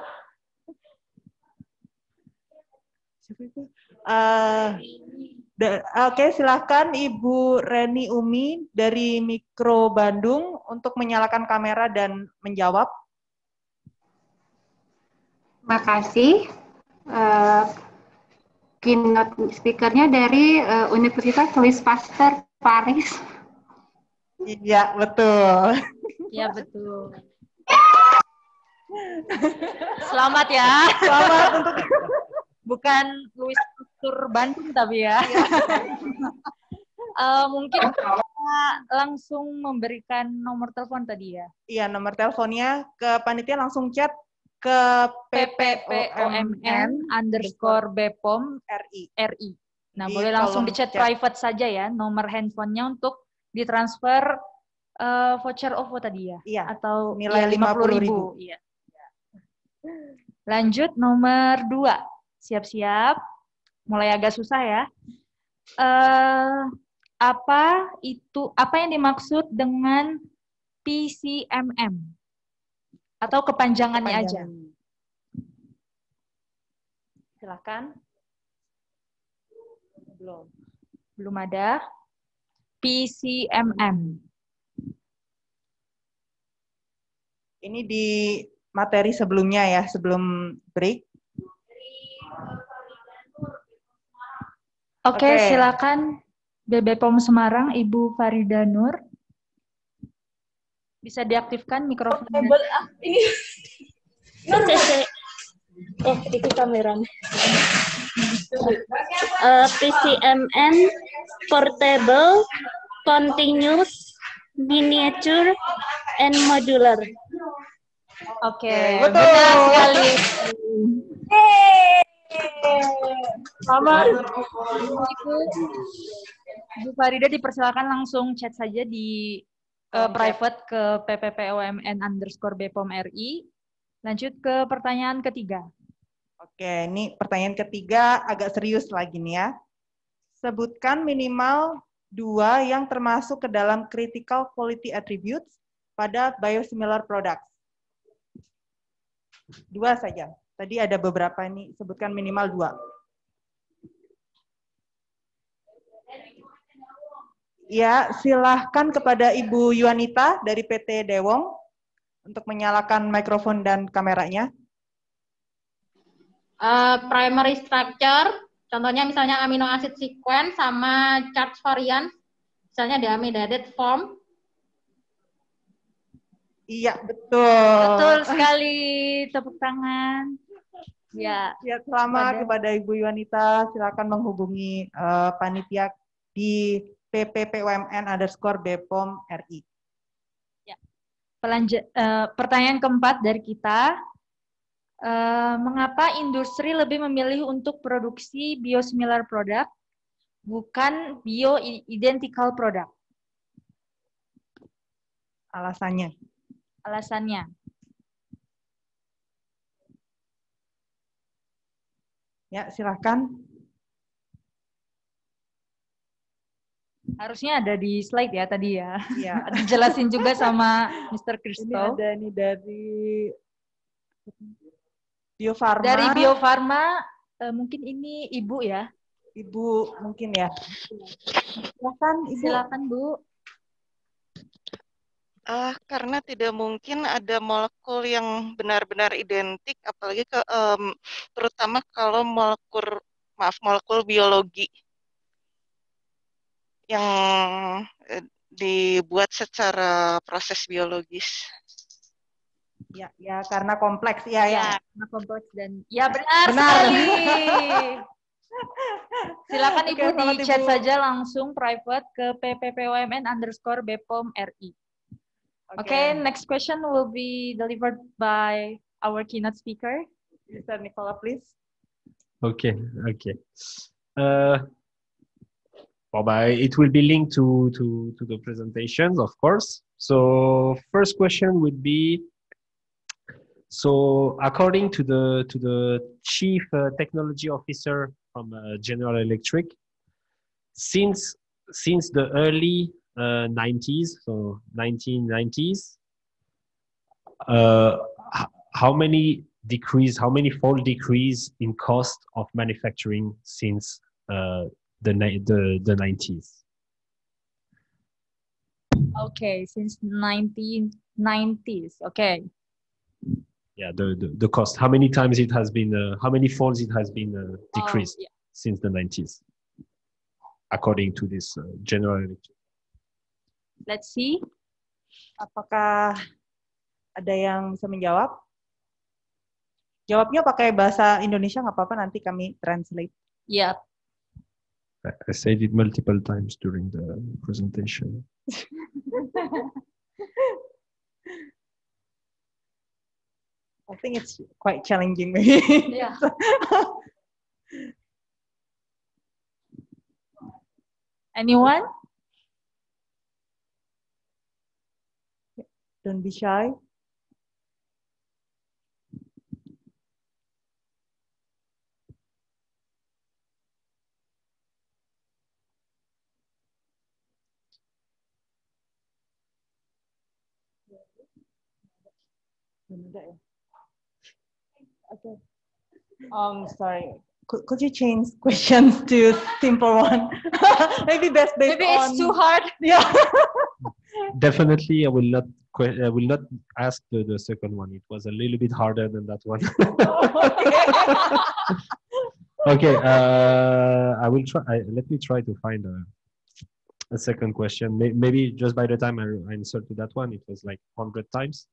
Oke, silakan Ibu Reni Umi dari Mikro Bandung untuk menyalakan kamera dan menjawab. Makasih. Keynote speaker-nya dari Universitas Louis Pasteur Paris. Iya, betul. Iya, betul. Selamat ya. Selamat untuk bukan Louis Pasteur Bandung tapi ya. Mungkin kita langsung memberikan nomor telepon tadi ya. Iya, nomor teleponnya ke panitia langsung chat ke PPPOMN _BPOM RI. Nah, boleh langsung di chat private saja ya, nomor handphonenya untuk ditransfer voucher OVO tadi ya? Iya, atau nilai 50.000. Iya. Lanjut nomor 2. Siap-siap. Mulai agak susah ya. Apa yang dimaksud dengan PCMM? Atau kepanjangannya aja. Silakan. Belum ada. PCMM. Ini di materi sebelumnya ya, sebelum break. Oke, silakan BPOM Semarang, Ibu Farida Nur. Bisa diaktifkan mikrofonnya. Ini Oh, itu kameranya. PCMN, portable, continuous, miniature, and modular. Oke, betul. benar sekali. Sama Bu Farida dipersilakan langsung chat saja di private ke PPPOMN_BPOM RI. Lanjut ke pertanyaan ketiga. Oke, ini pertanyaan ketiga agak serius lagi nih ya. Sebutkan minimal 2 yang termasuk ke dalam critical quality attributes pada biosimilar products. 2 saja. Tadi ada beberapa ini, sebutkan minimal 2. Ya, silahkan kepada Ibu Yuanita dari PT Dewong untuk menyalakan mikrofon dan kameranya. Primary structure, contohnya misalnya amino acid sequence sama charge variant, misalnya diamidated form. Iya, betul. Betul sekali, tepuk tangan. Ya, Selamat kepada Ibu Yuanita, silakan menghubungi panitia di PPPOMN_BPOM RI. Ya. Pertanyaan keempat dari kita. Mengapa industri lebih memilih untuk produksi biosimilar produk, bukan bio-identical produk? Alasannya? Alasannya. Ya, silahkan. Harusnya ada di slide ya tadi ya. Iya. Dijelasin juga sama Mr. Christophe. Ini ada nih dari Biofarma. Dari Biofarma, mungkin ini Ibu ya. Ibu mungkin ya. Silakan Ibu. Silakan Bu. Karena tidak mungkin ada molekul yang benar-benar identik, apalagi terutama kalau molekul biologi yang dibuat secara proses biologis. Ya, karena kompleks ya. Karena kompleks dan ya benar sekali. Silakan Ibu di chat saja langsung private ke PPPOMN_BPOM RI. Okay, next question will be delivered by our keynote speaker, Mr. Nicolas, please. Okay. It will be linked to the presentations, of course. So first question would be, so according to the chief technology officer from General Electric, since the early 90s, so 1990s, how many fold decrease in cost of manufacturing since the 90s? Okay, since 1990s. Okay. Yeah, the cost. How many times it has been? How many folds it has been decreased since the 90s, according to this General Electric? Let's see. Apakah ada yang bisa menjawab? Jawabnya pakai bahasa Indonesia nggak apa-apa, nanti kami translate. Yeah. I said it multiple times during the presentation. I think it's quite challenging maybe. Yeah. Anyone? Don't be shy. Okay. Sorry. Could you change questions to simple one? Maybe best based Maybe on. it's too hard. Yeah. Definitely, I will not ask the second one. It was a little bit harder than that one. Okay. I will try. Let me try to find a second question. Maybe just by the time I answered to that one, it was like 100 times.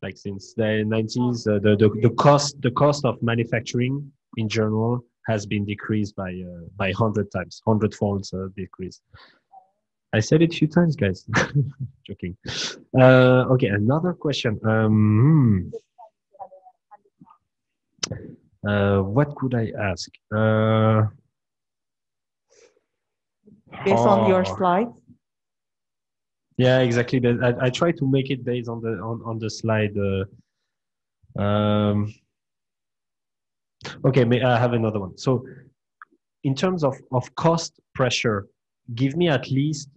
Like since the 90s, the cost of manufacturing in general has been decreased by 100 times, 100-fold decrease. I said it a few times, guys. Joking. Okay, another question. What could I ask? Based on your slide. Yeah, exactly. I try to make it based on the slide. Okay, I have another one. So, in terms of cost pressure, give me at least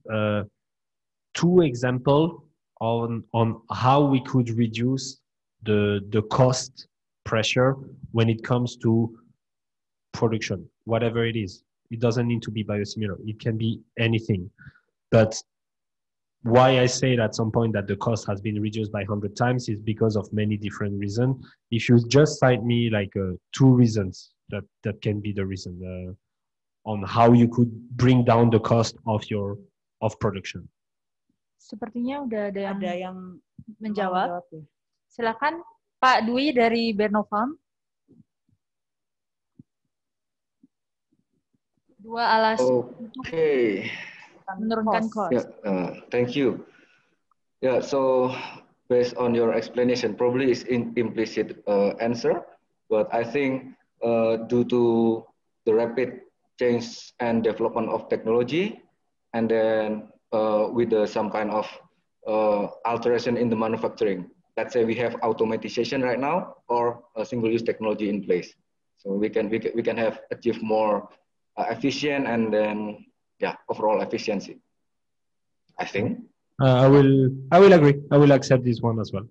2 examples on how we could reduce the cost pressure when it comes to production, whatever it is. It doesn't need to be biosimilar. It can be anything. But why I say at some point that the cost has been reduced by 100 times is because of many different reasons. If you just cite me like 2 reasons that can be the reason on how you could bring down the cost of production. Sepertinya udah ada yang menjawab. Silakan Pak Dwi dari Bernofam. 2 alasan untuk menurunkan cost. Yeah, thank you. Yeah, so based on your explanation, probably is implicit answer, but I think due to the rapid change and development of technology, and then with some kind of alteration in the manufacturing. Let's say we have automatization right now or a single-use technology in place, so we can have achieve more efficient and then overall efficiency. I think. I will agree. I will accept this one as well.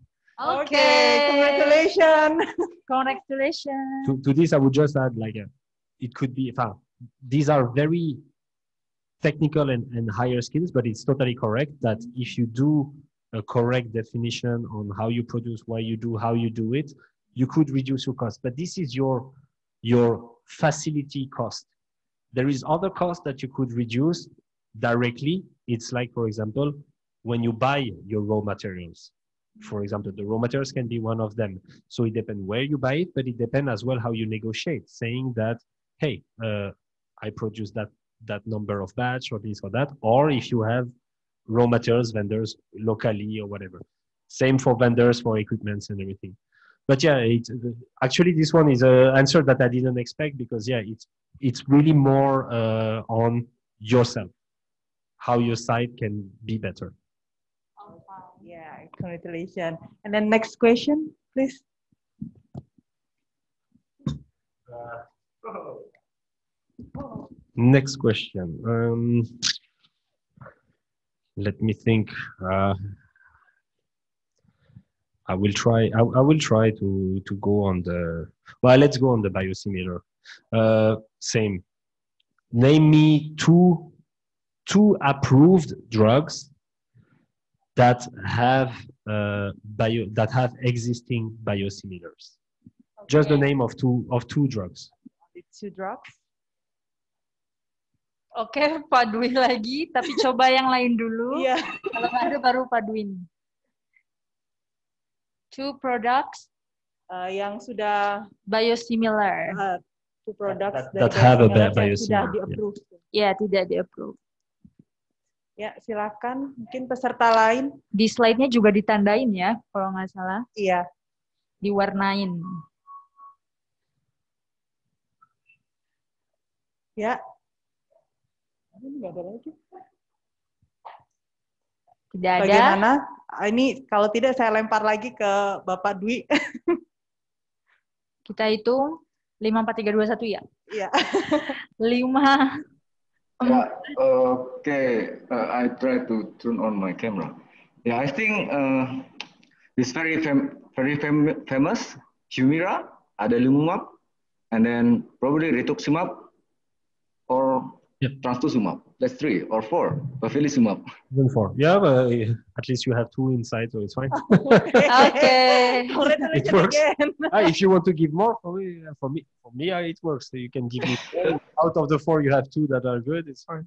Okay, congratulations. Congratulations. To this, I would just add like it could be. These are very technical and higher skills, but it's totally correct that if you do a correct definition on how you produce, why you do, how you do it, you could reduce your cost. But this is your facility cost. There is other costs that you could reduce directly. It's like, for example, when you buy your raw materials. For example, the raw materials can be one of them. So it depends where you buy it, but it depends as well how you negotiate, saying that, hey, I produce that number of batch or this or that, or if you have raw materials vendors locally or whatever. Same for vendors, for equipments and everything. But yeah, actually this one is an answer that I didn't expect because yeah, it's really more on yourself, how your site can be better. Yeah, congratulations. And then next question, please. Next question. Let me think. I will try to go on the. Well, let's go on the biosimilar. Same. Name me two approved drugs that have existing biosimilars. Okay. Just the name of two drugs. It's 2 drugs. Oke, Pak Dwi lagi, tapi coba yang lain dulu. Iya. Kalau nggak ada baru Pak Dwi. 2 products yang sudah biosimilar. 2 products that have a biosimilar. Sudah di-approve. Ya, tidak di-approve. Ya, silakan. Mungkin peserta lain. Di slide-nya juga ditandain ya, kalau nggak salah. Iya. Diwarnain. Ya. Ini nggak ada lagi. Tidak ada. Bagaimana? Ini kalau tidak saya lempar lagi ke Bapak Dwi. Kita hitung 5, 4, 3, 2, 1 ya? Iya. 5. Okay, I try to turn on my camera. Yeah, I think this very famous Humira, adalimumab, and then probably rituximab or trastuzumab. That's 3 or 4. Bevacizumab. Even 4. Yeah, but at least you have 2 inside, so it's fine. Okay. It works. If you want to give more, for me, it works. So you can give me out of the 4, you have 2 that are good. It's fine.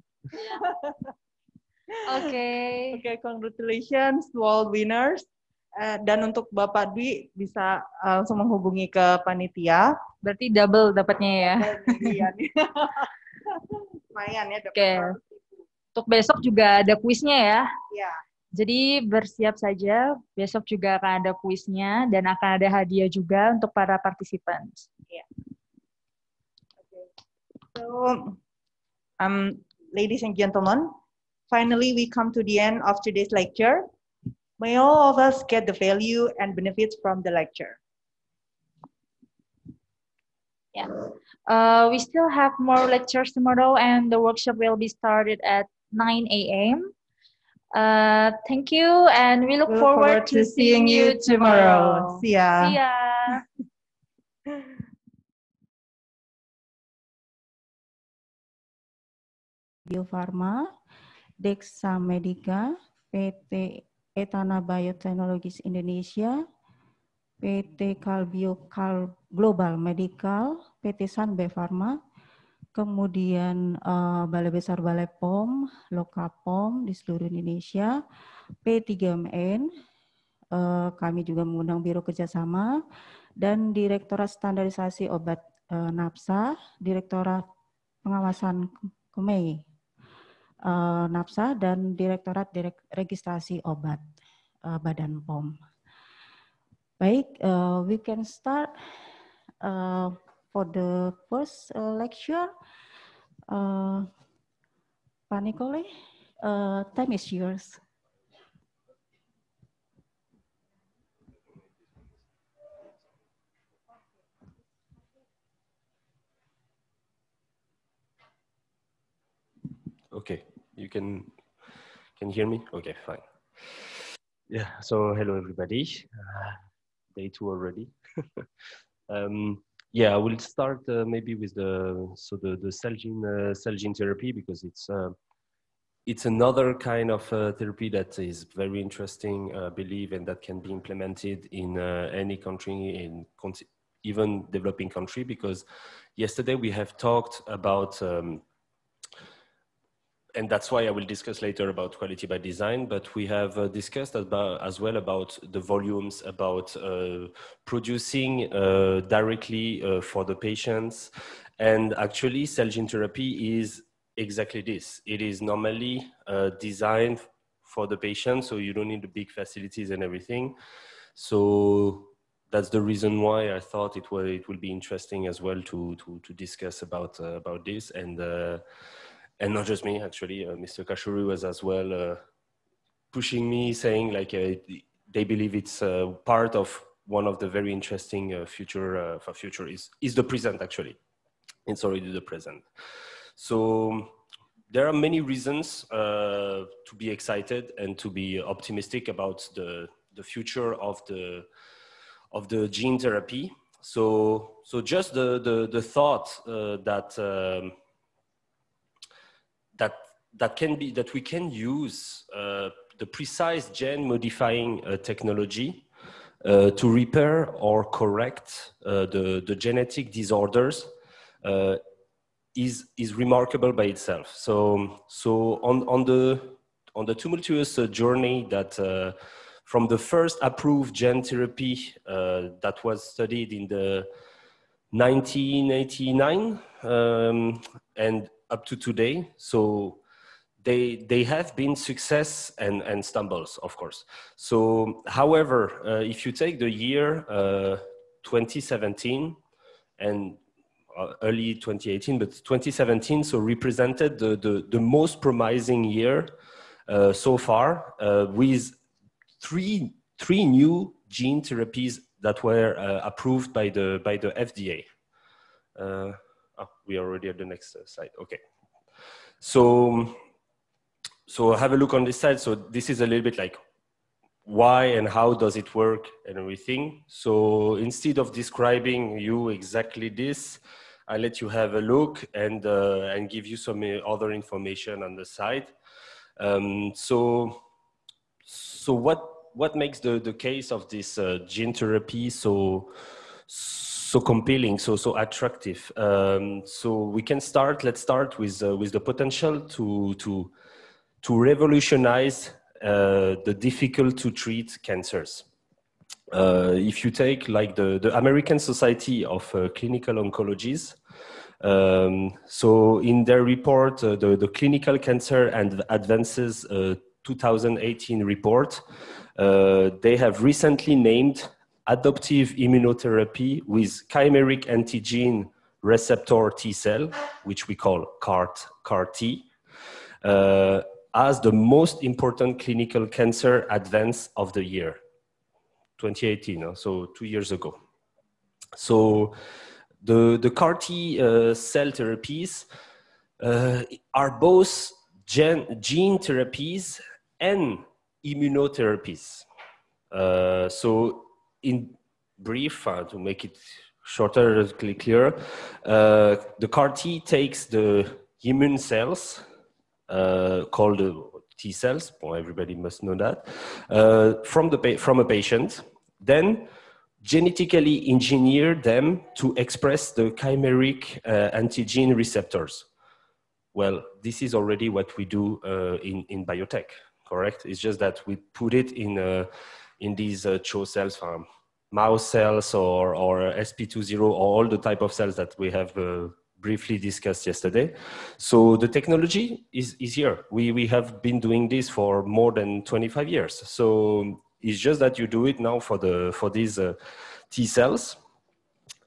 Okay. Okay, congratulations to all winners. Dan untuk Bapak Dwi bisa langsung menghubungi ke panitia. Berarti double dapatnya ya. Lumayan ya. Oke. Untuk besok juga ada kuisnya ya. Iya. Jadi bersiap saja, besok juga akan ada kuisnya dan akan ada hadiah juga untuk para partisipan. Yeah. Okay. So, ladies and gentlemen, finally we come to the end of today's lecture. May all of us get the value and benefits from the lecture. Yeah. We still have more lectures tomorrow and the workshop will be started at 9 a.m. Thank you, and we look forward to seeing you tomorrow. See ya. See ya. Biofarma, Deksa Medica, PT Etana Biotechnologies Indonesia, PT Kalbio Global Medical, PT Sanbe Pharma, kemudian Balai Besar Balai POM, Lokapom di seluruh Indonesia, P3MN, kami juga mengundang Biro Kerjasama, dan Direktorat Standarisasi Obat NAPZA, Direktorat Pengawasan KMEIONAPPZA, dan Direktorat Registrasi Obat Badan POM. Baik, we can start for the first lecture. Pak Nicole, time is yours. Okay, you can hear me? Okay, fine. Yeah, so hello everybody. Day 2 already. Yeah, I will start maybe with the cell gene therapy, because it's another kind of therapy that is very interesting, I believe, and that can be implemented in any country, even developing country. Because yesterday we have talked about, and that's why I will discuss later about quality by design, but we have discussed as well about the volumes, about producing directly for the patients. And actually cell gene therapy is exactly this. It is normally designed for the patient, so you don't need the big facilities and everything. So that's the reason why I thought it will be interesting as well to discuss about this. And not just me, actually, Mr. Kashuru was as well pushing me, saying like they believe it's part of one of the very interesting future is the present, actually. It's already the present. So there are many reasons to be excited and to be optimistic about the future of the gene therapy. So just the thought that we can use the precise gene modifying technology to repair or correct the genetic disorders is remarkable by itself. So on the tumultuous journey that from the first approved gene therapy that was studied in the 1989 and up to today, so they have been success and stumbles, of course. So however, if you take the year 2017 and early 2018, but 2017 so represented the most promising year so far, with three new gene therapies that were approved by the FDA. We are already at the next slide. Okay. So have a look on this side. So this is a little bit like why and how does it work and everything. So instead of describing you exactly this, I'll let you have a look and give you some other information on the side. So what makes the case of this gene therapy so compelling, so attractive? So we can let's start with the potential to revolutionize the difficult to treat cancers. if you take like the American Society of Clinical Oncologies, so in their report, the Clinical Cancer and Advances 2018 report, they have recently named adoptive immunotherapy with chimeric antigen receptor T cell, which we call CAR-T, as the most important clinical cancer advance of the year, 2018, so 2 years ago. So the CAR-T cell therapies are both gene therapies and immunotherapies. So in brief, to make it shorter, clearer, the CAR-T takes the immune cells, called T cells, well, everybody must know that, from a patient, then genetically engineer them to express the chimeric antigen receptors. Well, this is already what we do in biotech, correct? It's just that we put it in these CHO cells, mouse cells or SP20, or all the type of cells that we have briefly discussed yesterday. So the technology is here. We have been doing this for more than 25 years. So it's just that you do it now for these T cells.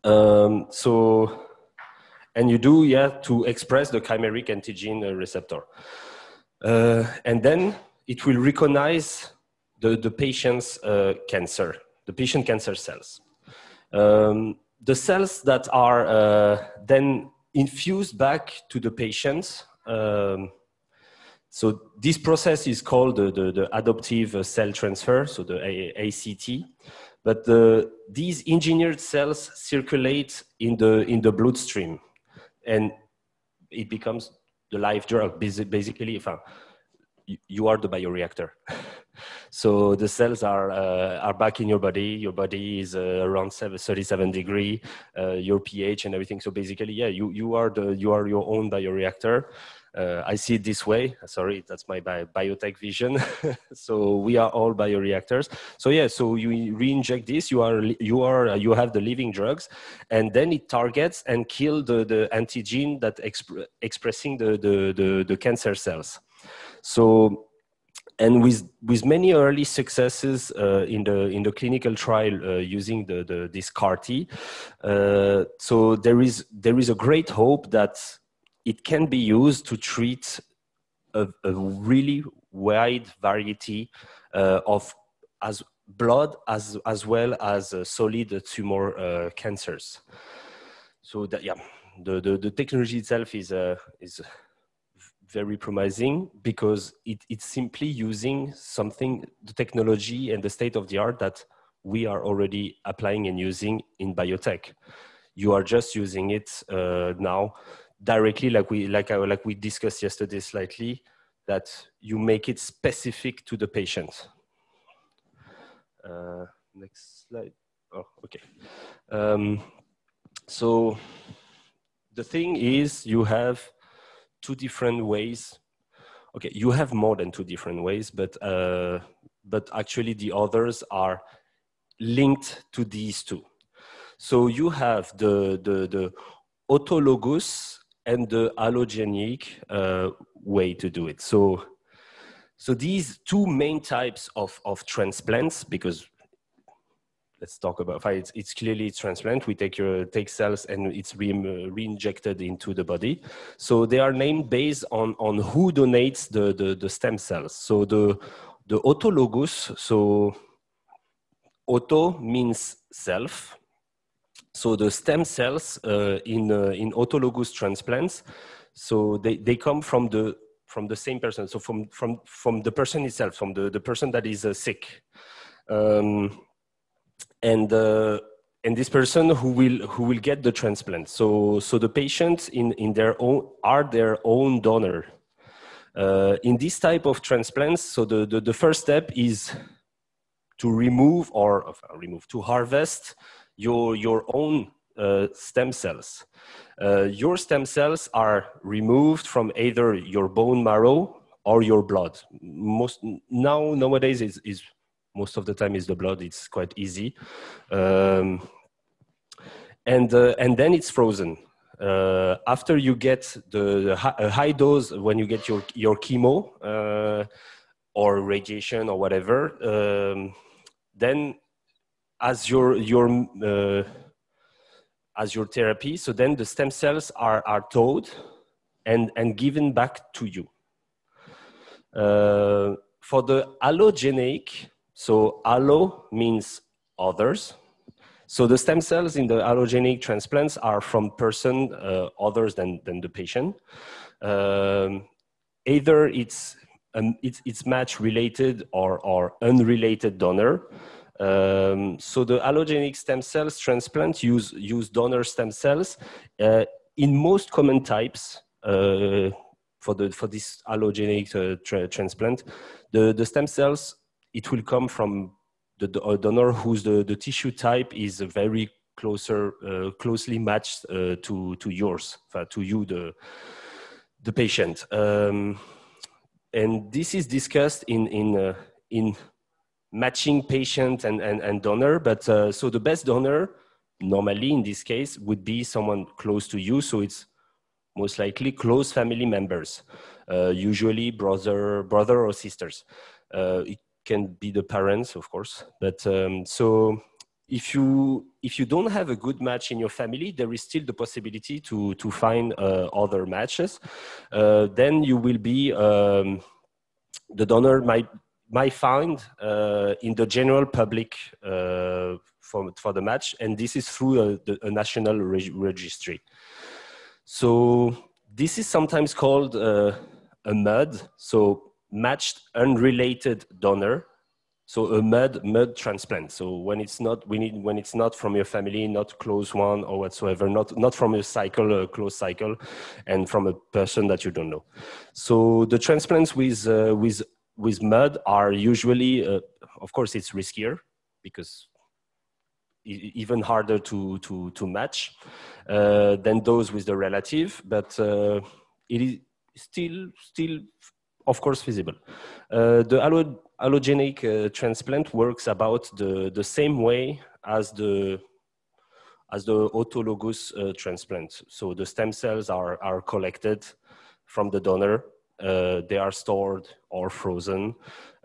And you do, to express the chimeric antigen receptor. And then it will recognize the patient's cancer, the patient cancer cells. The cells that are then infused back to the patient. So this process is called the adoptive cell transfer, so the ACT. But these engineered cells circulate in the bloodstream, and it becomes the live drug. Basically, you are the bioreactor. So the cells are back in your body. Your body is around 37 degrees, your pH and everything. So basically, you are your own bioreactor. I see it this way. Sorry, that's my biotech vision. So we are all bioreactors. So so you re-inject this. You have the living drugs, and then it targets and kill the antigen that expressing the cancer cells. So. And with many early successes in the clinical trial using this CAR-T, so there is a great hope that it can be used to treat a really wide variety of blood as well as solid tumor cancers. So that the technology itself is very promising, because it's simply using the technology and the state of the art that we are already applying and using in biotech. You are just using it now directly, like we discussed yesterday slightly, that you make it specific to the patient. Next slide. Oh, okay. So the thing is, you have two different ways. Okay, you have more than two different ways, but actually the others are linked to these two. So you have the autologous and the allogenic way to do it. So these two main types of transplants, because let's talk about it's clearly transplant. We take cells and it's re-injected into the body. So they are named based on who donates the stem cells. So the autologous, so auto means self. So the stem cells in autologous transplants, so they come from the same person. So from the person itself, from the person that is sick. And this person who will get the transplant. So the patients in their own are their own donor. In this type of transplants, so the first step is to harvest your own stem cells. Your stem cells are removed from either your bone marrow or your blood. Nowadays is most of the time is the blood. It's quite easy. And then it's frozen. After you get the high dose, when you get your chemo or radiation or whatever, then as your therapy, so then the stem cells are thawed and given back to you. For the allogenic, so allo means others. So the stem cells in the allogenic transplants are from person others than the patient. Either it's match related or unrelated donor. So the allogenic stem cells transplant use donor stem cells in most common types. For this allogenic transplant, the stem cells, it will come from the donor whose the tissue type is very closely matched to yours, to you, the patient. And this is discussed in matching patient and donor, but so the best donor normally in this case would be someone close to you, so it's most likely close family members, usually brother or sisters. It can be the parents, of course, but so if you don't have a good match in your family, there is still the possibility to find other matches. Then you will be, the donor might find in the general public for the match, and this is through a national registry. So this is sometimes called a MUD, so matched unrelated donor. So a MUD transplant. So when it's not from your family, not close one or whatsoever, not from a close cycle, and from a person that you don't know. So the transplants with MUD are usually, of course, it's riskier because even harder to match than those with the relative, but it is still of course feasible. The allogenic transplant works about the same way as the autologous transplant. So the stem cells are collected from the donor. They are stored or frozen.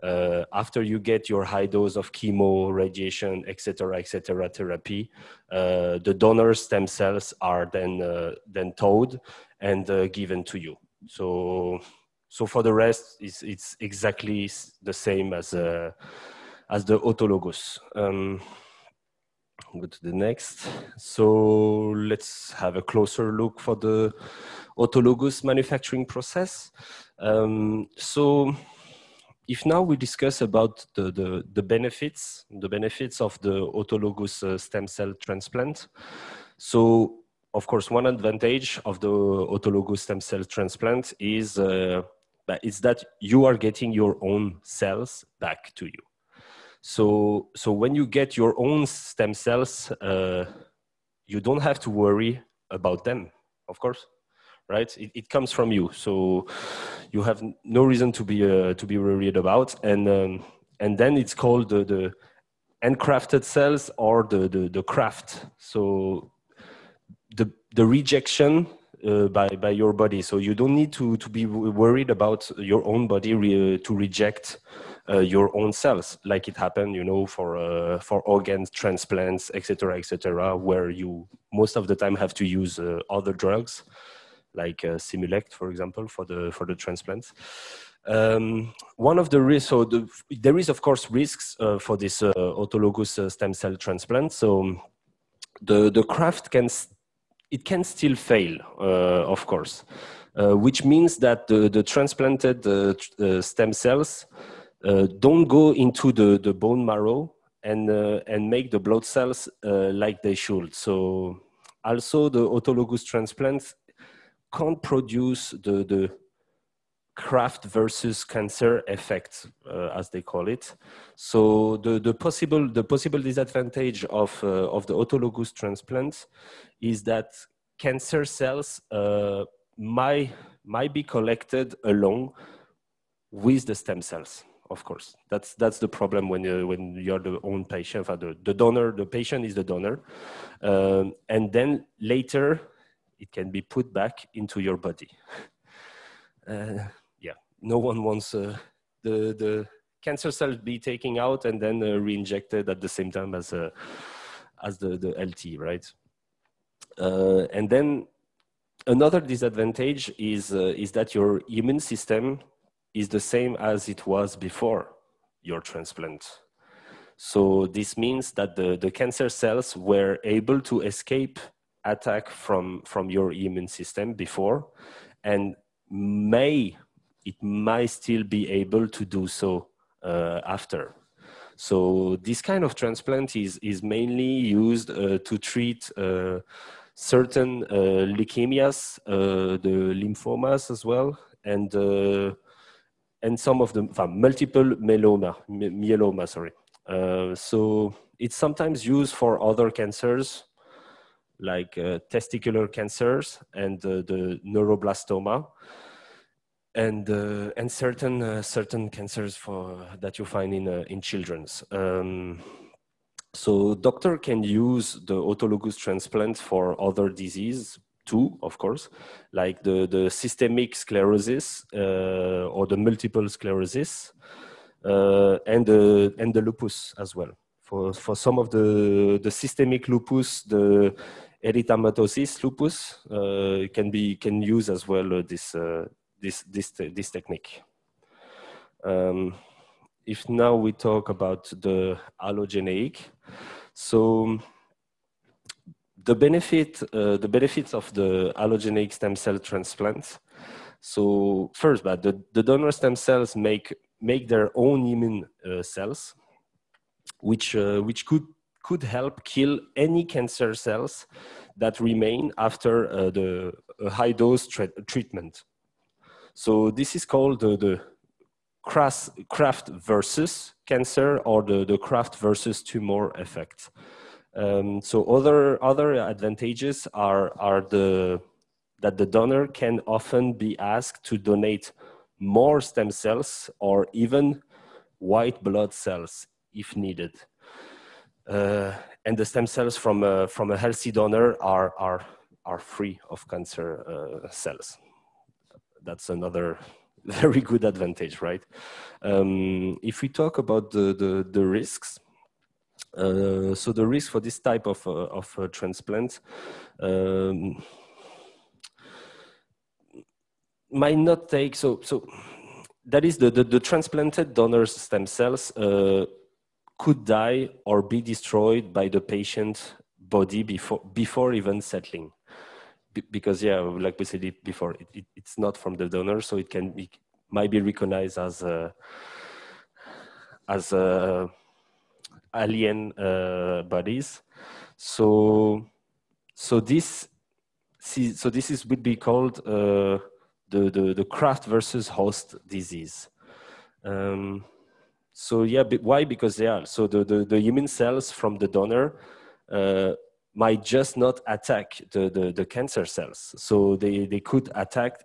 After you get your high dose of chemo, radiation, etc., therapy, the donor stem cells are then thawed and given to you. So for the rest, it's exactly the same as the autologous. Go to the next. So let's have a closer look for the autologous manufacturing process. So if now we discuss about the benefits of the autologous stem cell transplant. So of course, one advantage of the autologous stem cell transplant is that you are getting your own cells back to you. So when you get your own stem cells, you don't have to worry about them, of course, right? It comes from you, so you have no reason to be worried about. And then it's called the handcrafted cells or the craft. So the rejection by your body. So you don't need to be worried about your own body to reject your own cells, like it happened, for organ transplants, etc., where you most of the time have to use other drugs, like Simulect, for example, for the transplants. One of the risks, so there is of course risks for this autologous stem cell transplant. So the craft can still fail, of course, which means that the transplanted stem cells don't go into the bone marrow and make the blood cells like they should. So also the autologous transplants can't produce the graft versus cancer effect, as they call it. So the possible disadvantage of the autologous transplant is that cancer cells might be collected along with the stem cells, of course. That's the problem when you're the own patient. The donor, the patient is the donor, and then later it can be put back into your body. Yeah, no one wants the cancer cells be taken out and then re-injected at the same time as the LT, right? And then another disadvantage is that your immune system is the same as it was before your transplant. So this means that the cancer cells were able to escape attack from your immune system before, and it might still be able to do so after. So this kind of transplant is mainly used to treat certain leukemias, the lymphomas as well, and some of the multiple myeloma, sorry. So it's sometimes used for other cancers like testicular cancers and the neuroblastoma, and certain cancers that you find in children's. So doctor can use the autologous transplant for other disease too, of course, like the systemic sclerosis or the multiple sclerosis, and the lupus as well. For some of the systemic lupus, the erythematosus lupus can use as well this technique. If now we talk about the allogeneic, so the benefits of the allogeneic stem cell transplant. So first, but the donor stem cells make their own immune cells, which could help kill any cancer cells that remain after the high dose treatment. So this is called the graft versus cancer, or the graft versus tumor effect. So other advantages are that the donor can often be asked to donate more stem cells or even white blood cells if needed. And the stem cells from a healthy donor are free of cancer cells. That's another very good advantage, right? If we talk about the risks, so the risk for this type of transplant might not take, so that is the transplanted donor's stem cells could die or be destroyed by the patient body before even settling. Because, yeah, like we said it before, it's not from the donor, so it might be recognized as alien bodies. So this would be called the graft versus host disease. So yeah, why? Because so the immune cells from the donor might just not attack the cancer cells. So they could attack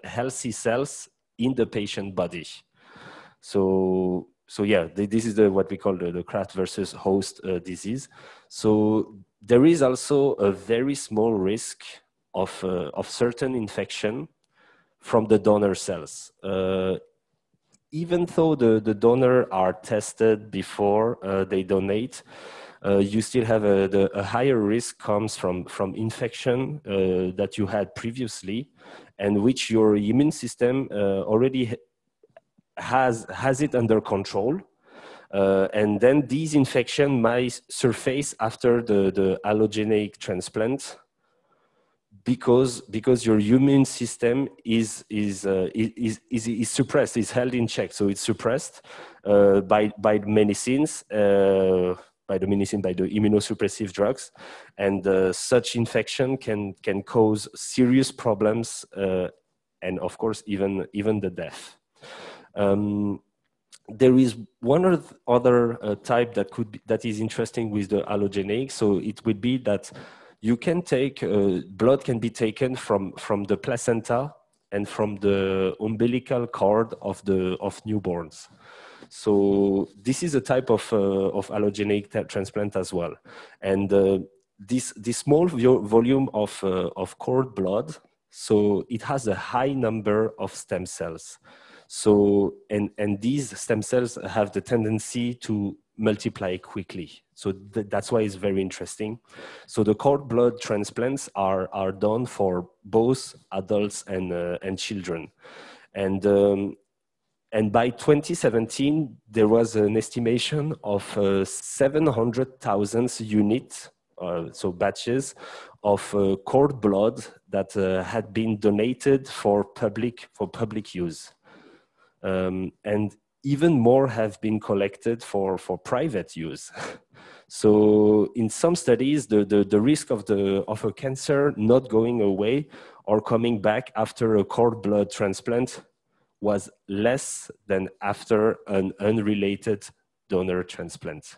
healthy cells in the patient body. So yeah, this is what we call the graft versus host disease. So there is also a very small risk of certain infection from the donor cells. Even though the donor are tested before they donate, you still have a higher risk comes from infection that you had previously, and which your immune system already has it under control. And then these infections might surface after the allogeneic transplant, because your immune system is suppressed, is held in check. So it's suppressed by medicines, by the immunosuppressive drugs, and such infection can cause serious problems, and of course even the death. There is one other type that is interesting with the allogeneic. So it would be that you can take blood can be taken from the placenta and from the umbilical cord of newborns. So this is a type of allogeneic transplant as well. And this small volume of cord blood, so it has a high number of stem cells. So, and these stem cells have the tendency to multiply quickly. So that's why it's very interesting. So the cord blood transplants are done for both adults and children. And by 2017, there was an estimation of 700,000 units, so batches of cord blood that had been donated for public use. And even more have been collected for private use. So in some studies, the risk of a cancer not going away or coming back after a cord blood transplant was less than after an unrelated donor transplant.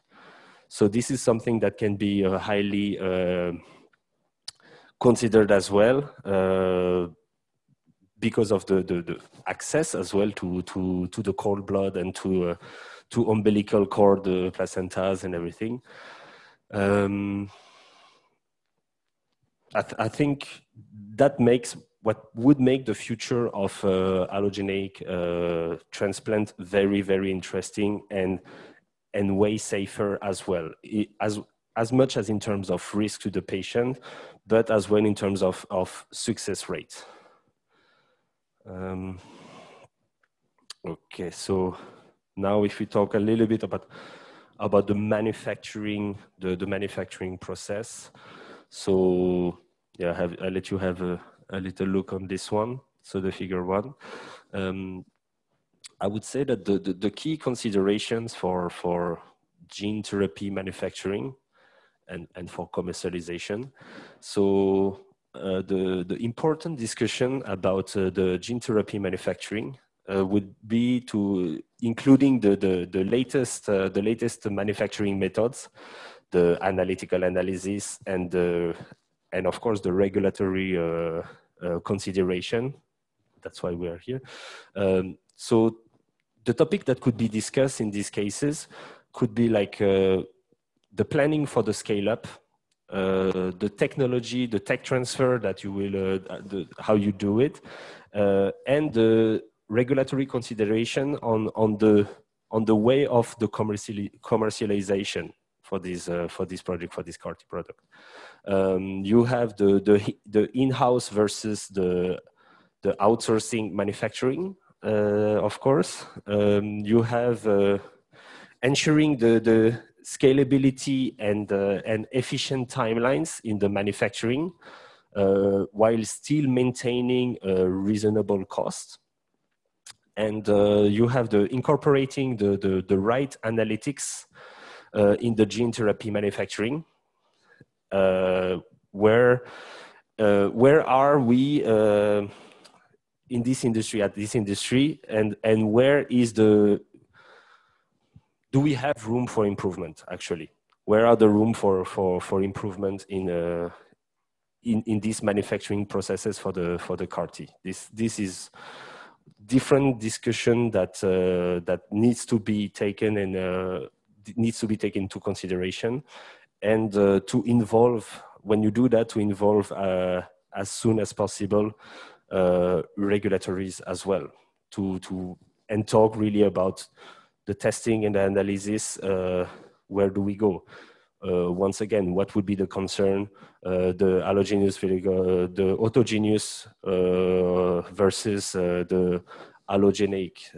So this is something that can be highly considered as well, because of the access as well to the cord blood and to umbilical cord placentas and everything. I think that makes what would make the future of allogeneic transplant very, very interesting and way safer as well, as much as in terms of risk to the patient, but as well in terms of success rate. Okay, so now if we talk a little bit about the manufacturing, the manufacturing process. So yeah, I'll let you have a little look on this one. So the figure 1. I would say that the key considerations for gene therapy manufacturing and for commercialization. So the important discussion about the gene therapy manufacturing would be to including the latest manufacturing methods, the analytical analysis, and of course the regulatory consideration. That's why we are here. So the topic that could be discussed in these cases could be like the planning for the scale up, the technology, the tech transfer that you will, how you do it, and the regulatory consideration on the way of the commercialization for this project, for this CAR-T product. You have the in-house versus the outsourcing manufacturing, of course. You have ensuring the scalability and efficient timelines in the manufacturing, while still maintaining a reasonable cost. And you have incorporating the right analytics in the gene therapy manufacturing. Where are we in this industry, at this industry, and where is do we have room for improvement, actually? Where are the room for improvement in these manufacturing processes for the CAR-T? This is different discussion that needs to be taken and needs to be taken into consideration, and to involve, when you do that, to involve as soon as possible regulatories as well, and talk really about the testing and the analysis. Where do we go? Once again, what would be the concern? The allogeneic, the autogenous versus the allogeneic.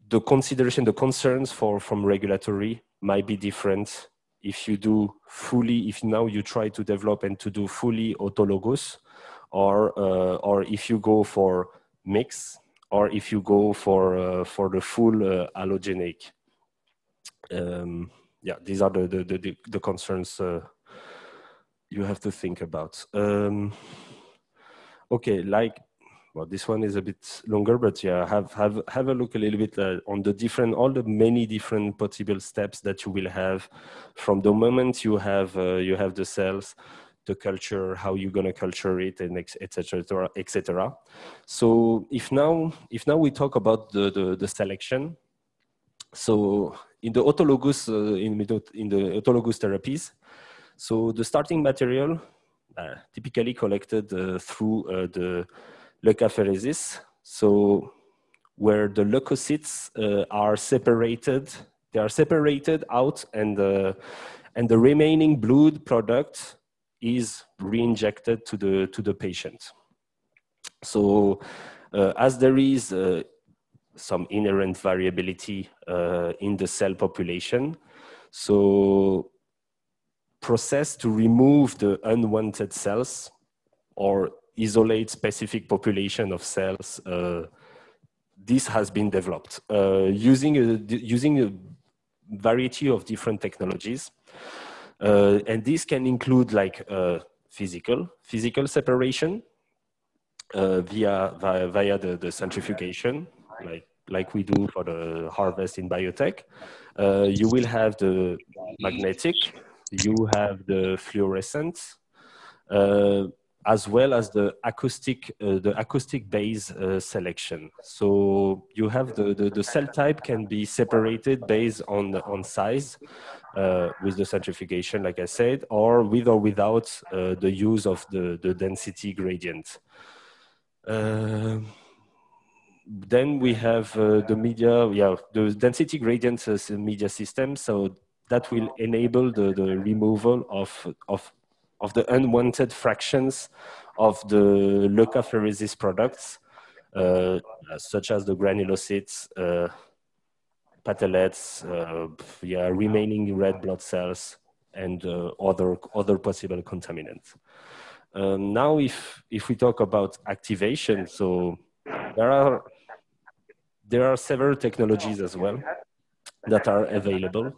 The consideration, the concerns from regulatory might be different if you do fully, if now you try to develop and to do fully autologous, or if you go for mix, or if you go for the full allogeneic. Yeah, these are the concerns you have to think about. Okay, well, this one is a bit longer, but yeah, have a look a little bit on all the many different possible steps that you will have from the moment you have the cells the culture, how you're gonna culture it, and etc., etc. So if now we talk about the selection, so in the autologous in the autologous therapies, so the starting material typically collected through the leukapheresis, so where the leukocytes are separated. They are separated out, and the remaining blood product is re-injected to the patient. So as there is some inherent variability in the cell population, so process to remove the unwanted cells or isolate specific population of cells, this has been developed using a variety of different technologies, and this can include like physical separation via the centrifugation, like we do for the harvest in biotech. You will have the magnetic, you have the fluorescent, as well as the acoustic base selection. So you have the cell type can be separated based on size with the centrifugation, like I said, or with or without the use of the density gradient. Then we have the media, the density gradient media system. So that will enable the removal of the unwanted fractions of the leukapheresis products, such as the granulocytes, platelets, remaining red blood cells, and other possible contaminants. Now, if we talk about activation, so there are several technologies as well that are available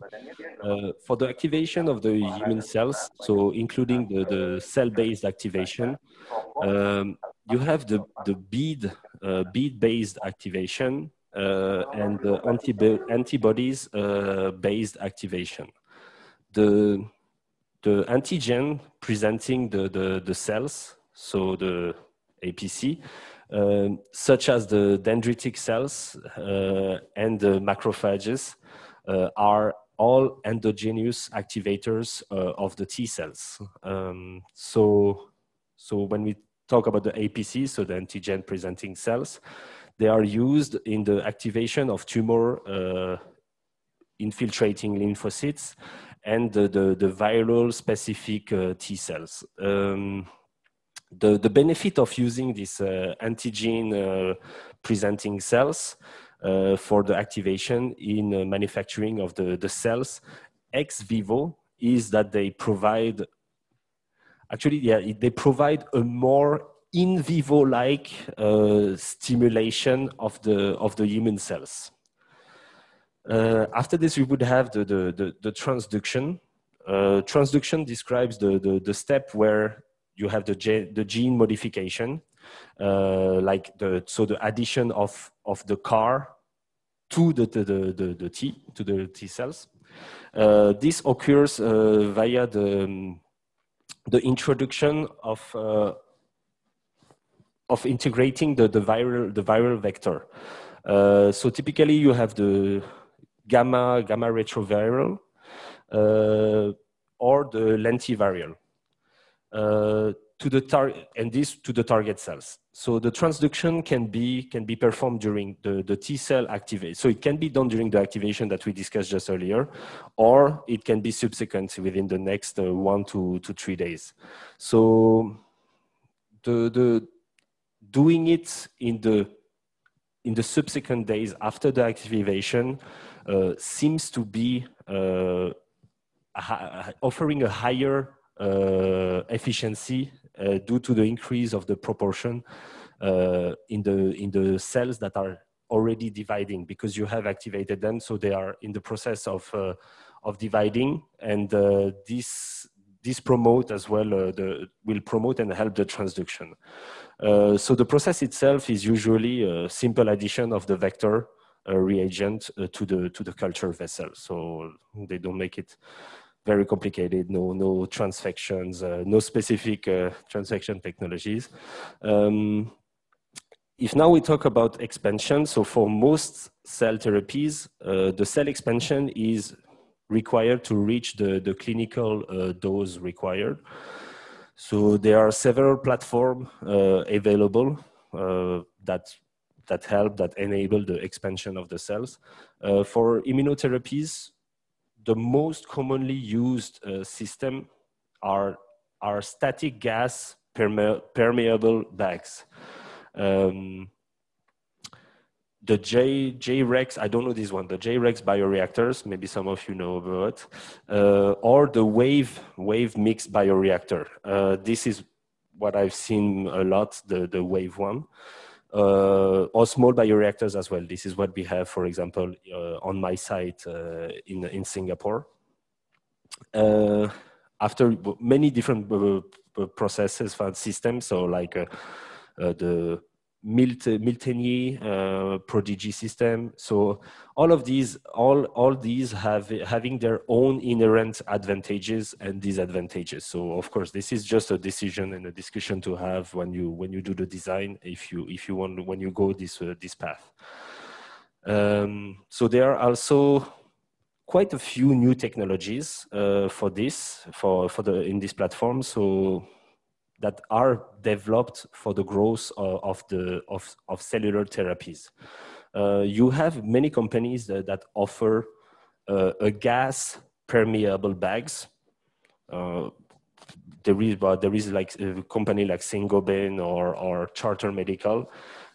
for the activation of the human cells, so including the cell-based activation. You have the bead-based activation and the antibodies-based activation. The antigen presenting the cells, so the APC, such as the dendritic cells and the macrophages, are all endogenous activators of the T cells. So when we talk about the APC, so the antigen presenting cells, they are used in the activation of tumor infiltrating lymphocytes and the viral specific T cells. The benefit of using this antigen presenting cells for the activation in manufacturing of the cells ex vivo is that they provide, they provide a more in vivo-like stimulation of the human cells. After this, we would have the transduction. Transduction describes the step where you have the gene modification, like the addition of the CAR to the T cells. This occurs via the introduction of integrating the viral vector. So typically you have the gamma retroviral or the lentiviral. To the target cells. So the transduction can be performed during the T cell activation. So it can be done during the activation that we discussed just earlier, or it can be subsequent within the next 1 to 3 days. So doing it in the subsequent days after the activation seems to be offering a higher efficiency due to the increase of the proportion in the cells that are already dividing, because you have activated them, so they are in the process of dividing, and this promote as well will promote and help the transduction. So the process itself is usually a simple addition of the vector reagent to the culture vessel, so they don't make it very complicated, no transfections, no specific transfection technologies. If now we talk about expansion, so for most cell therapies, the cell expansion is required to reach the clinical dose required. So there are several platforms available that enable the expansion of the cells. For immunotherapies, the most commonly used system are static gas permeable bags. The J-Rex, I don't know this one, the J-Rex bioreactors, maybe some of you know about, or the wave mixed bioreactor. This is what I've seen a lot, the wave one. Or small bioreactors as well. This is what we have, for example, on my site in Singapore. After many different processes for systems, so like the Miltenyi Prodigy system. So all of these, all these having their own inherent advantages and disadvantages. So of course, this is just a decision and a discussion to have when you do the design. If you want, when you go this path. So there are also quite a few new technologies for this in this platform. So that are developed for the growth of cellular therapies. You have many companies that offer a gas permeable bags. There is like a company like Saint-Gobain or Charter Medical.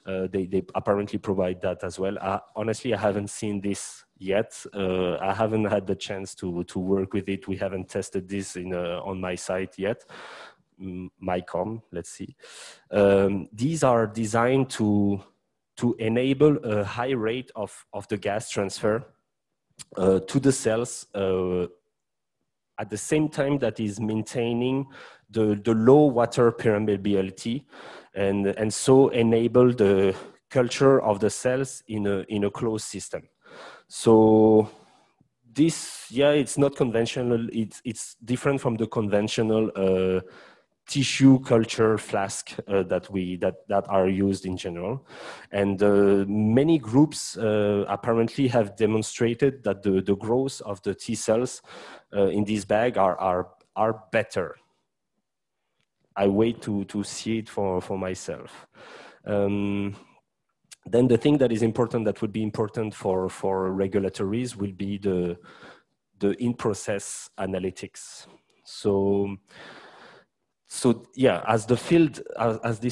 They apparently provide that as well. Honestly, I haven't seen this yet. I haven't had the chance to work with it. We haven't tested this on my site yet. MyCom, let's see. These are designed to enable a high rate of the gas transfer to the cells at the same time that is maintaining the low water permeability and so enable the culture of the cells in a closed system. So this, yeah, it's not conventional. It's different from the conventional tissue culture flask that are used in general, and many groups apparently have demonstrated that the growth of the T cells in this bag are better. I wait to see it for myself. Then the thing that is important, that would be important for regulatories, will be the in-process analytics. So yeah, as this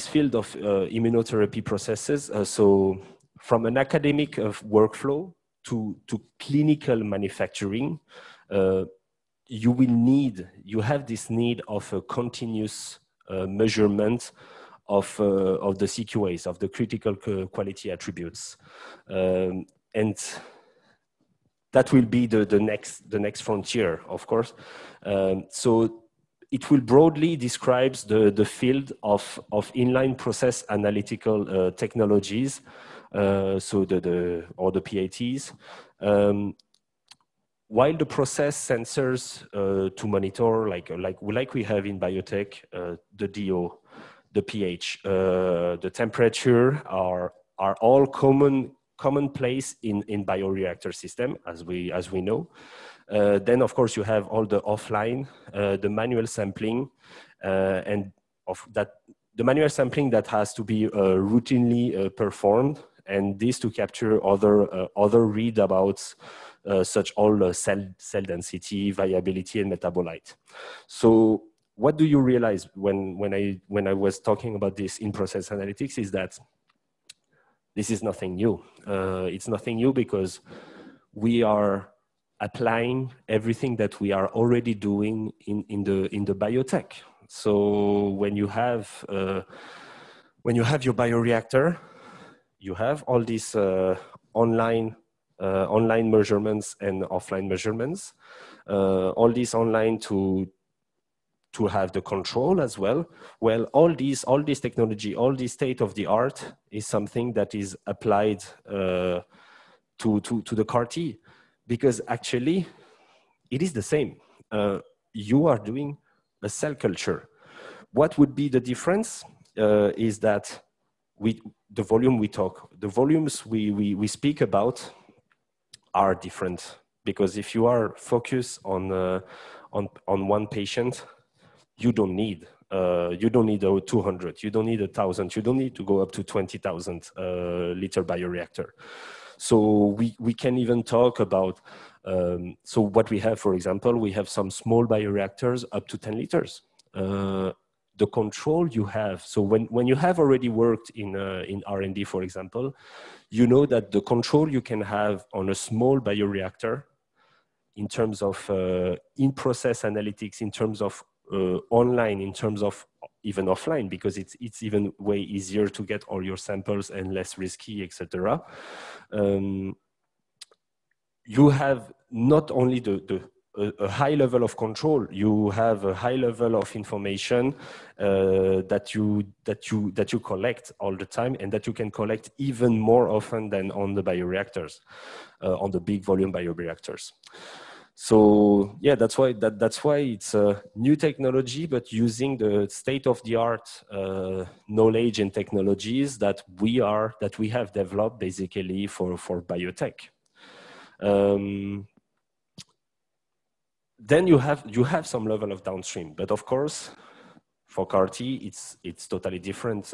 field of immunotherapy processes, so from an academic workflow to clinical manufacturing, you have this need of a continuous measurement of the CQAs, of the critical quality attributes, and that will be the next frontier, of course. So it will broadly describe the field of inline process analytical technologies, so or the PATs. While the process sensors to monitor, like we have in biotech, the DO, the pH, the temperature are all commonplace in bioreactor system, as we know. Then of course you have all the offline, the manual sampling, and the manual sampling that has to be routinely performed, and this to capture other readabouts such all cell density, viability, and metabolite. So what do you realize when I was talking about this in-process analytics is that this is nothing new. It's nothing new because we are applying everything that we are already doing in the biotech. So when you have your bioreactor, you have all these online measurements and offline measurements. All these online to have the control as well. Well, all these technology, all this state of the art is something that is applied to the CAR-T, because actually it is the same. you are doing a cell culture. What would be the difference is that the volumes we speak about are different, because if you are focused on one patient, you don't need 200, you don't need 1,000, you don't need to go up to 20,000 liter bioreactor. So we can even talk about, so what we have, for example, we have some small bioreactors up to 10 liters. The control you have, so when you have already worked in R&D, for example, you know that the control you can have on a small bioreactor in terms of in-process analytics, in terms of online, in terms of even offline, because it's even way easier to get all your samples and less risky, etc. You have not only a high level of control, you have a high level of information that you collect all the time, and that you can collect even more often than on the bioreactors, on the big volume bioreactors. So yeah, that's why it's a new technology, but using the state-of-the-art knowledge and technologies that we have developed basically for biotech. Then you have some level of downstream, but of course, for CAR-T, it's totally different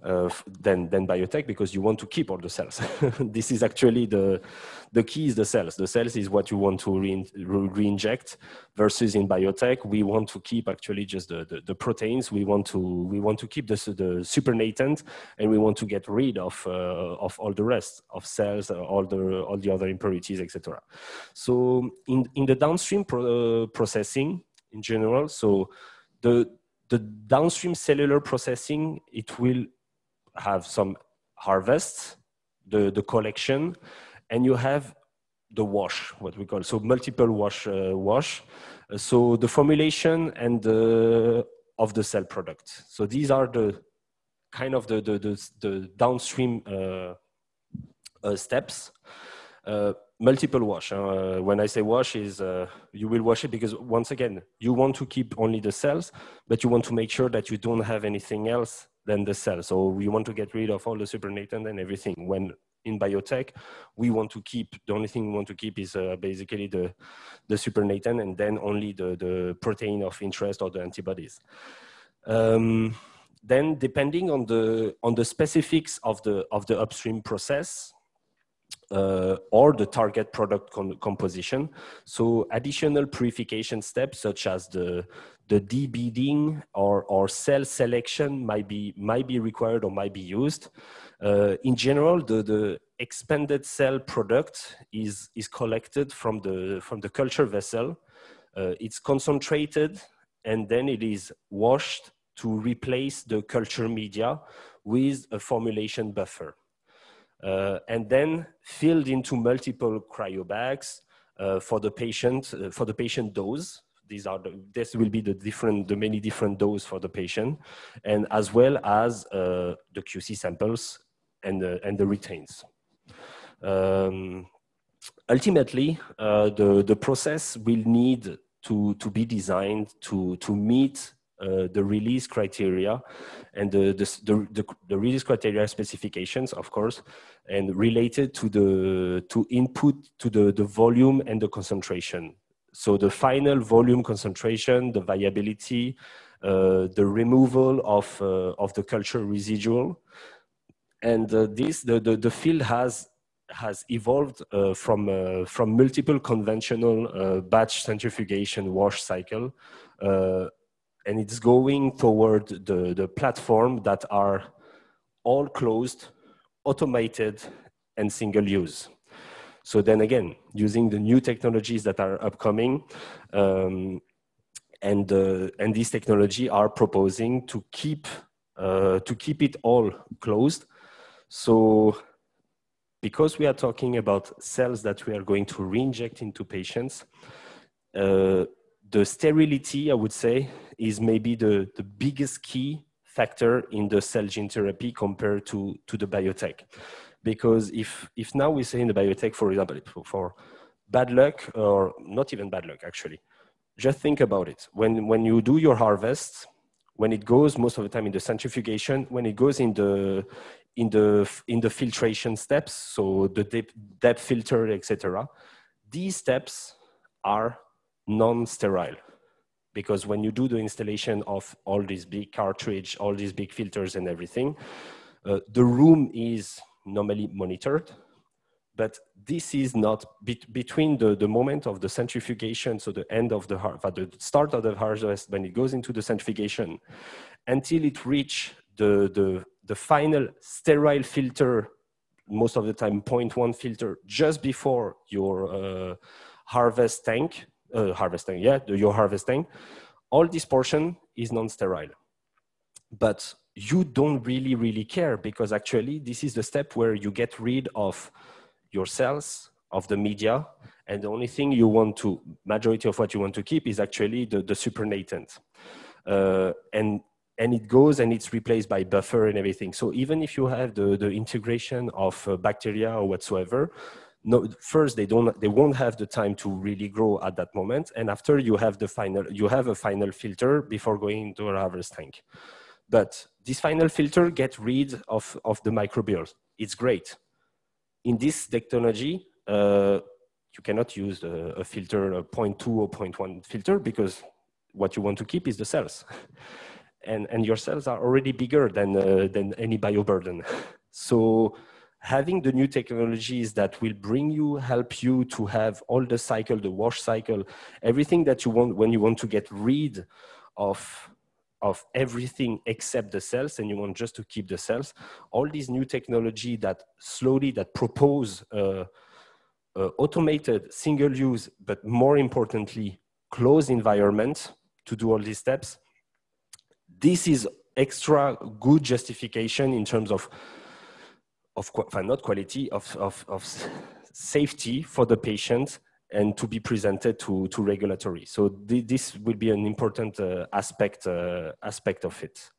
than biotech, because you want to keep all the cells. This is actually the key is the cells. The cells is what you want to re-inject, versus in biotech, we want to keep actually just the proteins. We want to keep the supernatant, and we want to get rid of all the rest of cells, all the other impurities, etc. So in the downstream processing in general, so the downstream cellular processing, it will have some harvests, the collection, and you have the wash, what we call, so multiple wash. So the formulation and of the cell product. So these are the kind of the downstream steps. Multiple wash. When I say wash, is you will wash it because, once again, you want to keep only the cells, but you want to make sure that you don't have anything else than the cell. So you want to get rid of all the supernatant and everything. When in biotech, we want to keep, the only thing we want to keep is basically the supernatant, and then only the protein of interest or the antibodies. Then, depending on the specifics of the upstream process, or the target product composition. So additional purification steps such as the debeading or cell selection might be required or might be used. In general, the expanded cell product is collected from the culture vessel. It's concentrated, and then it is washed to replace the culture media with a formulation buffer. And then filled into multiple cryobags for the patient dose. This will be the many different doses for the patient, and as well as the QC samples and the retains. Ultimately, the process will need to be designed to meet the release criteria and the release criteria specifications, of course, and related to input to the volume and the concentration. So the final volume concentration, the viability, the removal of the culture residual, and the field has evolved from multiple conventional batch centrifugation wash cycle. And it's going toward the platform that are all closed, automated, and single use. So then again, using the new technologies that are upcoming, and these technology are proposing to keep it all closed. So because we are talking about cells that we are going to re-inject into patients, the sterility, I would say, is maybe the biggest key factor in the cell gene therapy compared to the biotech. Because if now we say in the biotech, for example, for bad luck, or not even bad luck actually, just think about it. When you do your harvest, when it goes most of the time in the centrifugation, when it goes in the filtration steps, so the depth filter, etc., these steps are non-sterile, because when you do the installation of all these big cartridge, all these big filters and everything, the room is normally monitored, but this is not between the moment of the centrifugation, so the end of the start of the harvest, when it goes into the centrifugation, until it reach the final sterile filter, most of the time 0.1 filter, just before your harvest tank, your harvest tank, all this portion is non-sterile. But you don't really care, because actually this is the step where you get rid of your cells, of the media, and the only thing you want to, majority of what you want to keep is actually the supernatant. And it goes and it's replaced by buffer and everything. So even if you have the integration of bacteria or whatsoever, no, first they won't have the time to really grow at that moment, and after you have a final filter before going into a harvest tank. But this final filter gets rid of the microbials. It's great. In this technology, you cannot use a filter, a 0.2 or 0.1 filter, because what you want to keep is the cells. And your cells are already bigger than any bioburden. So having the new technologies that will help you to have all the cycle, the wash cycle, everything that you want when you want to get rid of everything except the cells, and you want just to keep the cells, all these new technology that propose automated, single-use, but more importantly, closed environment to do all these steps. This is extra good justification in terms of not quality, of safety for the patient, and to be presented to regulatory. So this will be an important aspect of it.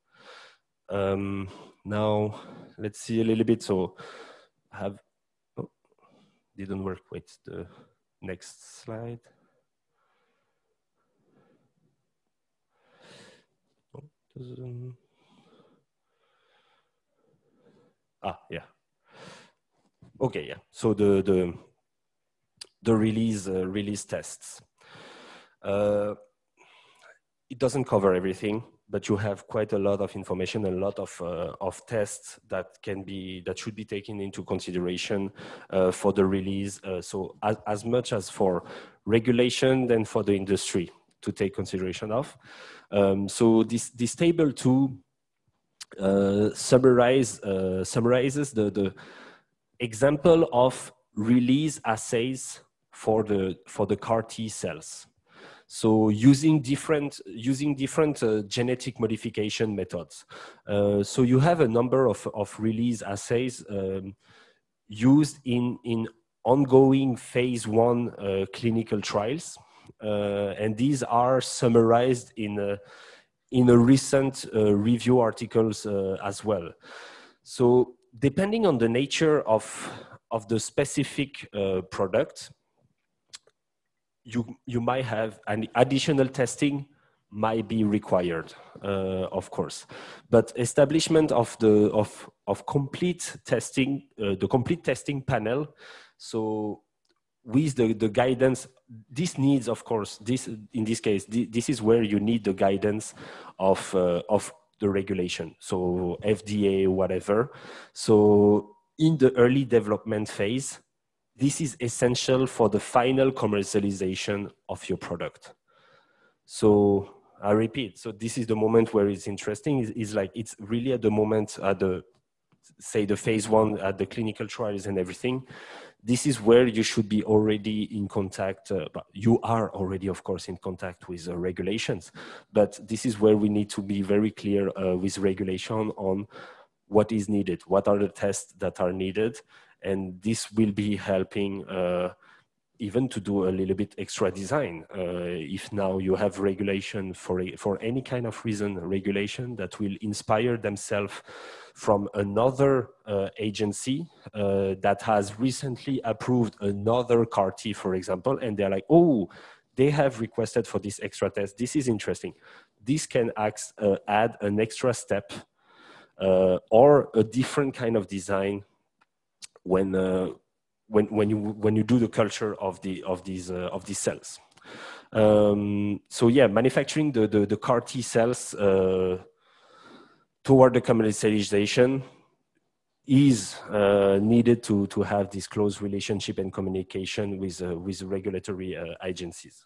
Now, let's see a little bit. So didn't work. Wait, the next slide. Yeah. Okay, yeah. So the release tests. It doesn't cover everything, but you have quite a lot of information, a lot of tests that should be taken into consideration for the release. So as much as for regulation, then for the industry to take consideration of. So this table 2 summarizes the example of release assays for the CAR T cells. So using different genetic modification methods. So you have a number of release assays used in ongoing phase 1 clinical trials, and these are summarized in a recent review articles as well. So depending on the nature of the specific product, you might have an additional testing might be required, of course, but establishment of complete testing, the complete testing panel. So with the guidance, this needs, of course, in this case, this is where you need the guidance of the regulation, so FDA, whatever. So in the early development phase, this is essential for the final commercialization of your product. So I repeat, so this is the moment where it's interesting, is like, it's really at the moment at the phase 1, at the clinical trials and everything. This is where you should be already in contact, but you are already, of course, in contact with regulations, but this is where we need to be very clear with regulation on what is needed, what are the tests that are needed, and this will be helping even to do a little bit extra design. If now you have regulation for any kind of reason, regulation that will inspire themselves from another agency that has recently approved another CAR T, for example, and they're like, oh, they have requested for this extra test. This is interesting. This can add an extra step or a different kind of design when you do the culture of these cells. So yeah, manufacturing the CAR T cells toward the commercialization is needed to have this close relationship and communication with regulatory agencies.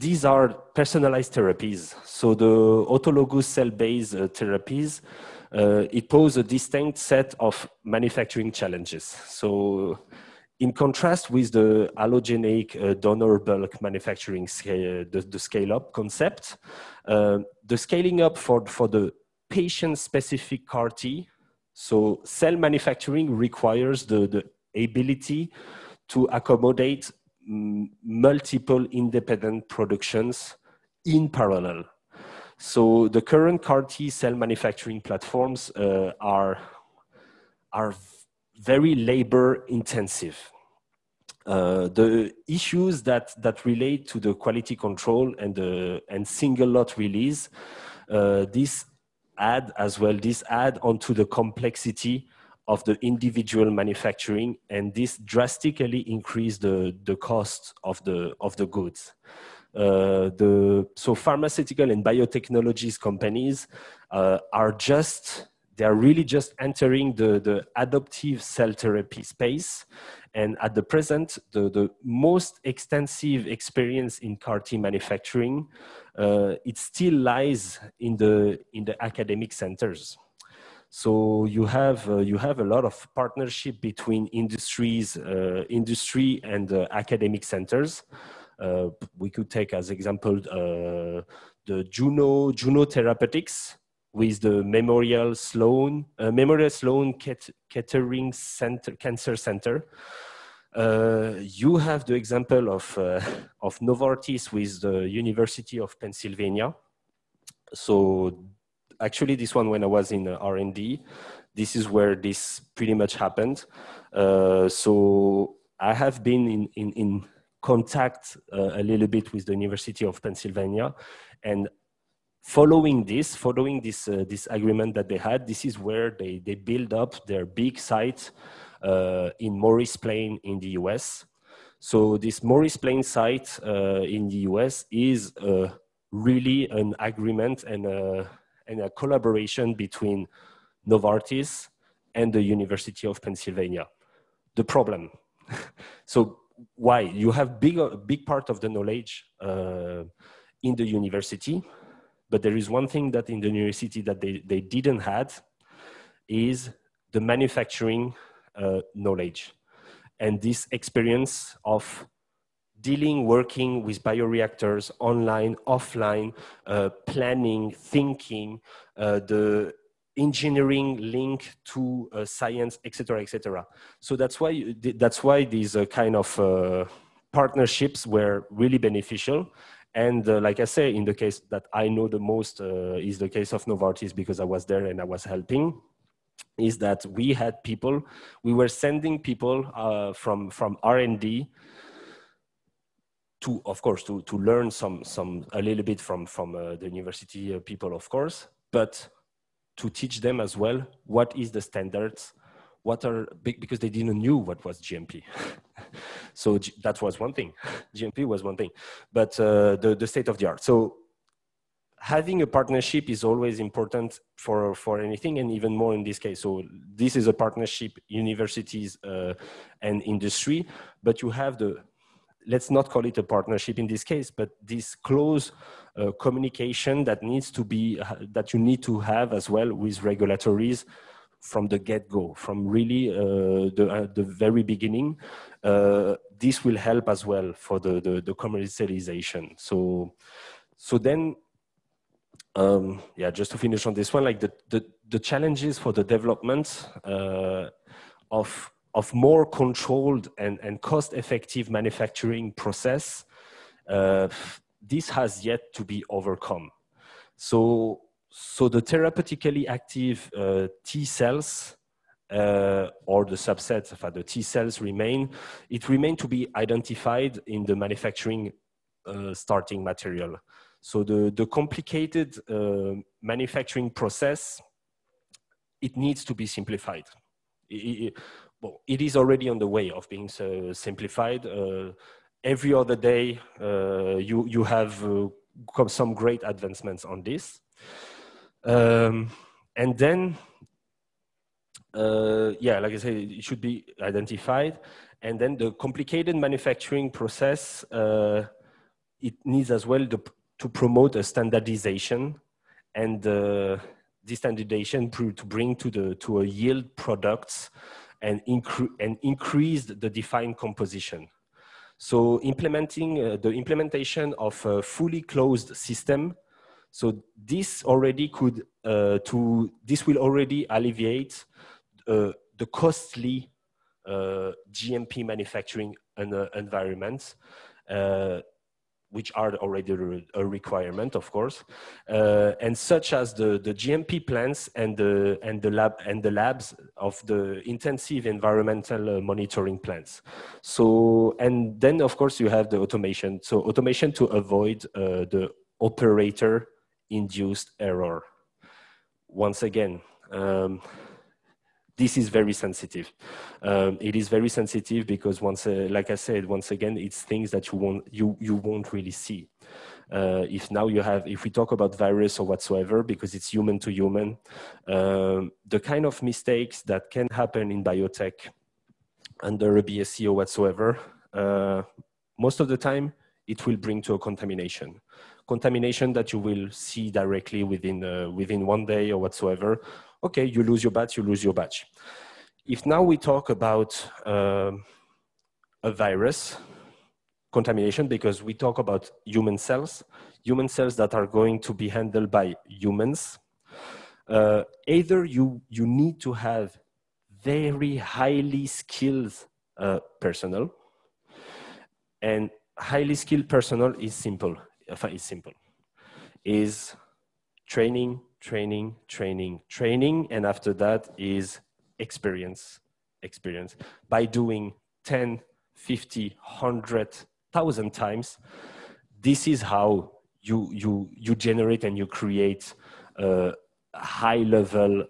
These are personalized therapies. So the autologous cell-based therapies, it poses a distinct set of manufacturing challenges. So in contrast with the allogenic donor bulk manufacturing the scale-up concept, the scaling up for the patient-specific CAR T, so cell manufacturing requires the ability to accommodate multiple independent productions in parallel. So the current CAR T cell manufacturing platforms are very labor intensive. The issues that relate to the quality control and single lot release, this add onto the complexity of the individual manufacturing, and this drastically increase the cost of the goods. So pharmaceutical and biotechnologies companies they are really just entering the adoptive cell therapy space. And at the present, the most extensive experience in CAR T manufacturing, it still lies in the academic centers. So you have a lot of partnership between industry and academic centers. We could take as example the Juno Therapeutics with the Memorial Sloan Kettering Cancer Center. You have the example of Novartis with the University of Pennsylvania. So actually this one, when I was in R&D, this is where this pretty much happened. So I have been in contact a little bit with the University of Pennsylvania, and following this agreement that they had, this is where they build up their big site in Morris Plain in the US. So this Morris Plain site in the US is really an agreement and a collaboration between Novartis and the University of Pennsylvania. The problem, so why? You have big part of the knowledge in the university, but there is one thing that in the university that they didn't have is the manufacturing knowledge. And this experience of working with bioreactors online, offline, planning, thinking, the engineering link to science, etc., etc. So that's why these kind of partnerships were really beneficial. And like I say, in the case that I know the most is the case of Novartis, because I was there and I was helping, is that we were sending people from R&D to, of course, to learn a little bit from the university people, of course, but to teach them as well what is the standards, because they didn't know what was GMP. So that was one thing. GMP was one thing, but the state of the art. So having a partnership is always important for anything, and even more in this case. So this is a partnership, universities and industry, but you have let's not call it a partnership in this case, but this close communication that you need to have as well with regulatories from the get-go, from really the very beginning. This will help as well for the commercialization. So then, yeah, just to finish on this one, like the challenges for the development of more controlled and cost-effective manufacturing process, this has yet to be overcome. So the therapeutically active T cells or the subsets of the T cells remain, it remains to be identified in the manufacturing starting material. So the complicated manufacturing process, it needs to be simplified. Well, it is already on the way of being simplified. Every other day, you have some great advancements on this. And then, yeah, like I said, it should be identified. And then the complicated manufacturing process, it needs as well to promote a standardization, and this standardization to bring to a yield products and increase the defined composition. So the implementation of a fully closed system. So this already this will already alleviate the costly GMP manufacturing environments, which are already a requirement, of course, and such as the GMP plants and the labs of the intensive environmental monitoring plants. So, and then of course you have the automation. So automation to avoid the operator-induced error. Once again, this is very sensitive. It is very sensitive because like I said, once again, it's things that you won't really see. If we talk about virus or whatsoever, because it's human to human, the kind of mistakes that can happen in biotech under a BSc or whatsoever, most of the time it will bring to a contamination. Contamination that you will see directly within 1 day or whatsoever. Okay, you lose your batch, you lose your batch. If now we talk about a virus contamination, because we talk about human cells that are going to be handled by humans, either you need to have very highly skilled personnel, and highly skilled personnel is simple. Is training, and after that is experience. By doing 10, 50, 100,000 times, this is how you generate and you create high level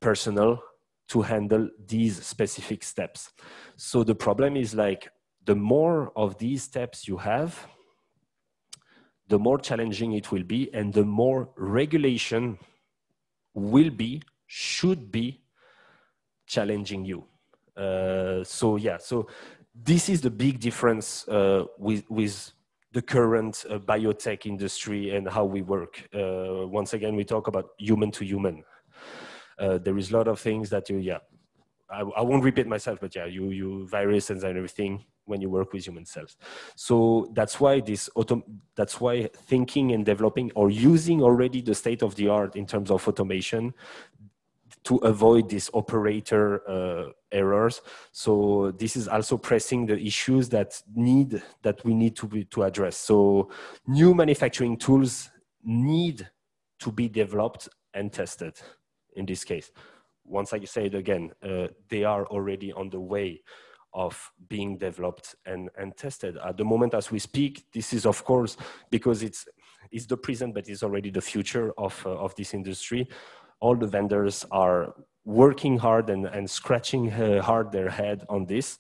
personnel to handle these specific steps. So the problem is, like, the more of these steps you have, the more challenging it will be, and the more regulation should be challenging you. So yeah, so this is the big difference with the current biotech industry and how we work. Once again, we talk about human to human. There is a lot of things that I won't repeat myself, but yeah, you viruses and everything when you work with human cells. So that's why that's why thinking and developing or using already the state of the art in terms of automation to avoid these operator errors. So this is also pressing the issues that we need to address. So new manufacturing tools need to be developed and tested in this case. Once I say it again, they are already on the way of being developed and tested. At the moment as we speak, this is of course, because it's the present, but it's already the future of this industry. All the vendors are working hard and scratching hard their head on this.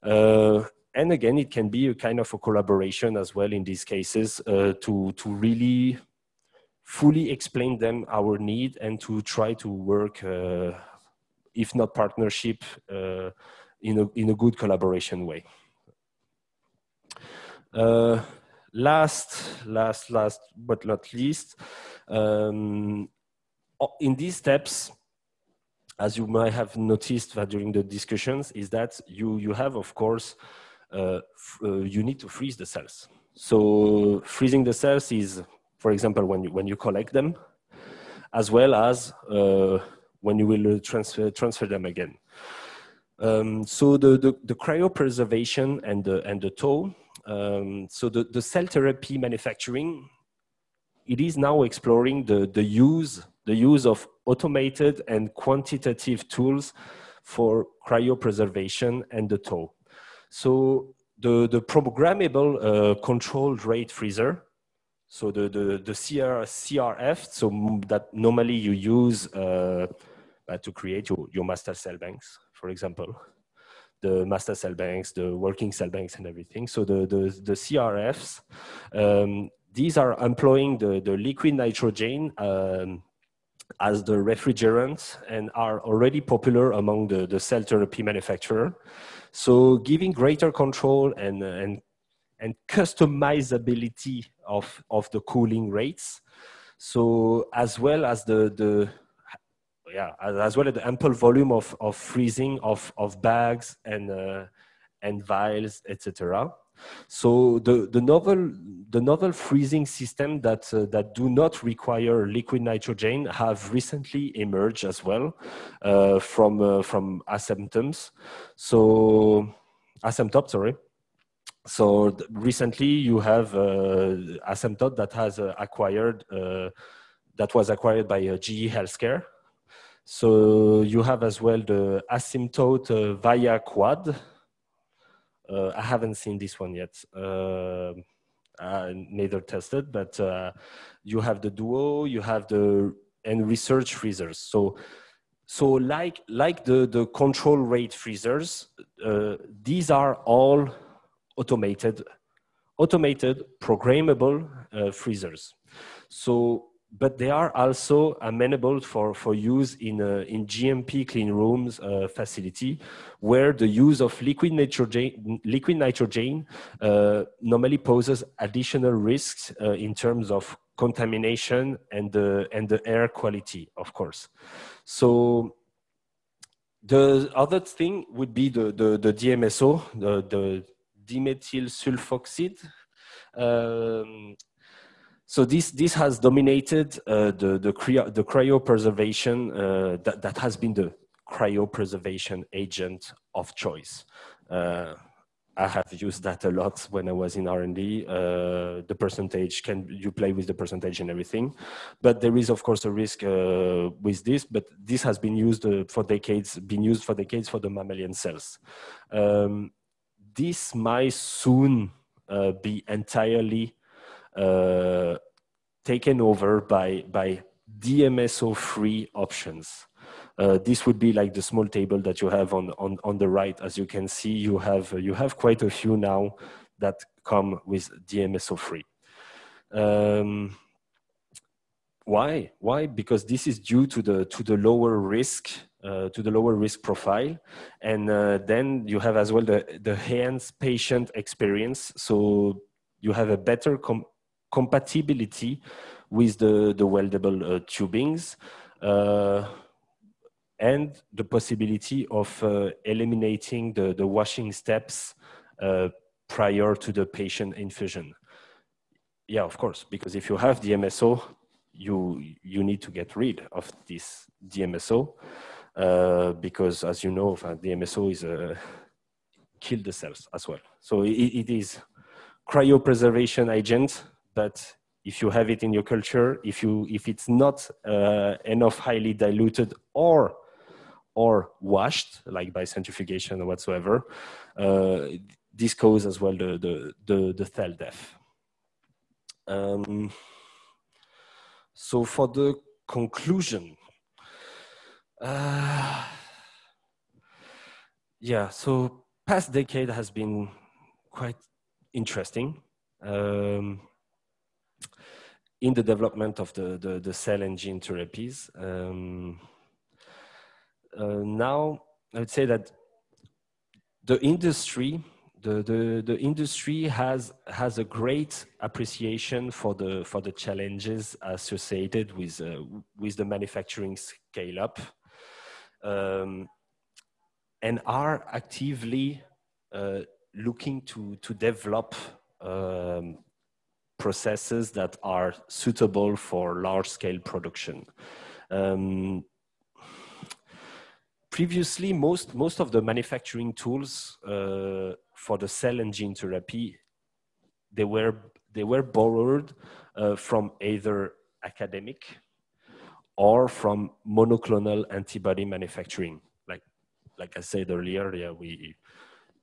And again, it can be a kind of a collaboration as well in these cases to really fully explain them our need and to try to work, if not partnership, in a good collaboration way. Last but not least, in these steps, as you might have noticed during the discussions, is that you have, of course, you need to freeze the cells. So freezing the cells is, for example, when you collect them, as well as when you will transfer them again. So the cryopreservation and the tow, so the cell therapy manufacturing, it is now exploring the the use of automated and quantitative tools for cryopreservation and the thaw. So the programmable controlled rate freezer, so the CRF, so that normally you use to create your master cell banks, for example, the master cell banks, the working cell banks and everything. So the CRFs, these are employing the liquid nitrogen as the refrigerant and are already popular among the cell therapy manufacturer. So giving greater control and customizability of the cooling rates. So as well as the ample volume of freezing of bags and vials, etc. So the novel freezing system that do not require liquid nitrogen have recently emerged as well from asymptotes. So asymptote, sorry. So recently you have asymptote that has acquired that was acquired by GE Healthcare. So you have as well the asymptote via quad. I haven't seen this one yet, neither tested, but you have the duo, you have the research freezers. So like the control rate freezers, these are all automated programmable freezers. So, but they are also amenable for use in GMP clean rooms facility, where the use of liquid nitrogen normally poses additional risks in terms of contamination and the air quality, of course. So the other thing would be the DMSO, the dimethyl sulfoxide. So this has dominated the cryopreservation, that has been the cryopreservation agent of choice. I have used that a lot when I was in R&D. The percentage, you play with the percentage and everything, but there is of course a risk with this. But this has been used for decades for the mammalian cells. This might soon be entirely taken over by DMSO-free options. This would be like the small table that you have on the right. As you can see, you have quite a few now that come with DMSO-free. Why? Because this is due to the lower risk. To the lower risk profile, and then you have as well the hands patient experience. So you have a better compatibility with the weldable tubings, and the possibility of eliminating the washing steps prior to the patient infusion. Yeah, of course, because if you have DMSO, you need to get rid of this DMSO. Because as you know, DMSO is kill the cells as well. So it is cryopreservation agent, but if you have it in your culture, if it's not enough highly diluted or washed, like by centrifugation or whatsoever, this causes as well the cell death. So for the conclusion, yeah, so past decade has been quite interesting in the development of the cell and gene therapies. Now, I would say that the industry, the industry has a great appreciation for the challenges associated with the manufacturing scale up. And are actively looking to develop processes that are suitable for large-scale production. Previously, most of the manufacturing tools for the cell and gene therapy, they were borrowed from either academic or from monoclonal antibody manufacturing. Like I said earlier, yeah,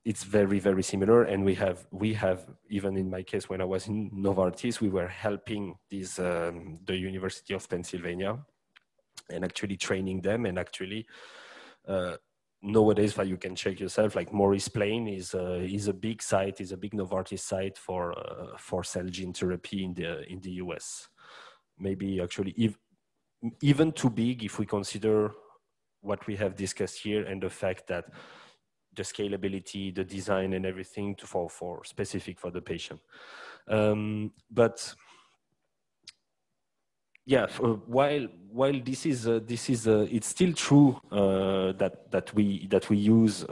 it's very, very similar. And we have, even in my case, when I was in Novartis, we were helping these, the University of Pennsylvania and actually training them. And actually, nowadays, that you can check yourself, like Maurice Plain is a big site, is a big Novartis site for cell gene therapy in the US. Maybe actually even too big if we consider what we have discussed here and the fact that the scalability, the design and everything for specific for the patient. But yeah, while this is it's still true that we use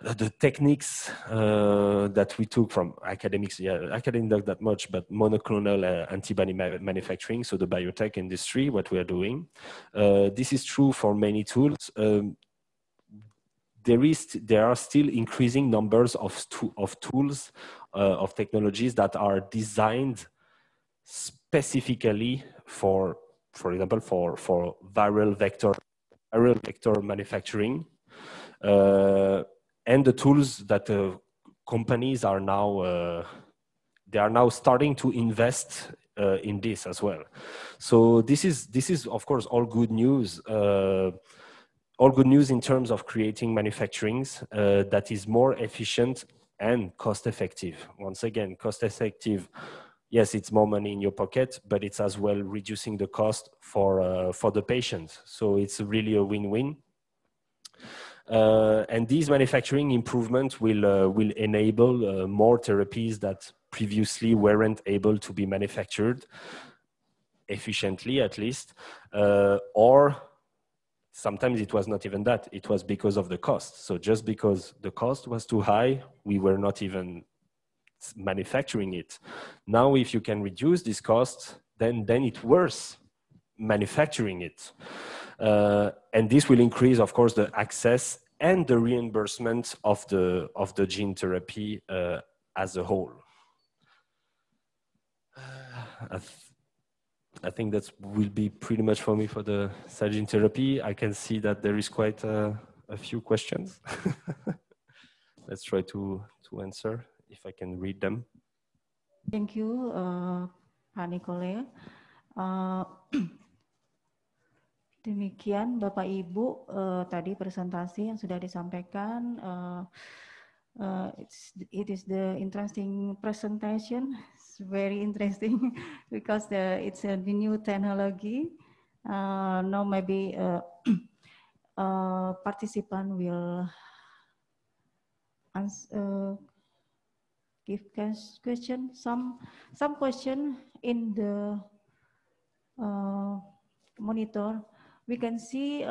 the techniques that we took from academics. Yeah, academics not that much, but monoclonal antibody manufacturing. So the biotech industry, what we are doing. This is true for many tools. There are still increasing numbers of tools, of technologies that are designed specifically for example, for viral vector manufacturing. And the tools that companies are now, they are now starting to invest in this as well. So this is of course all good news. All good news in terms of creating manufacturings that is more efficient and cost effective. Once again, cost effective. Yes, it's more money in your pocket, but it's as well reducing the cost for the patient. So it's really a win-win. And these manufacturing improvements will enable more therapies that previously weren't able to be manufactured efficiently, at least, or sometimes it was not even that. It was because of the cost. So just because the cost was too high, we were not even manufacturing it. Now, if you can reduce this cost, then it's worth manufacturing it. And this will increase, of course, the access and the reimbursement of the gene therapy as a whole. I think that will be pretty much for me for the cell gene therapy. I can see that there is quite a few questions. Let's try to answer if I can read them. Thank you, Pak Nicolas. Demikian Bapak Ibu tadi presentasi yang sudah disampaikan. It is the interesting presentation. It's very interesting because it's a new technology. Now maybe participant will answer, give question. Some question in the monitor. We can see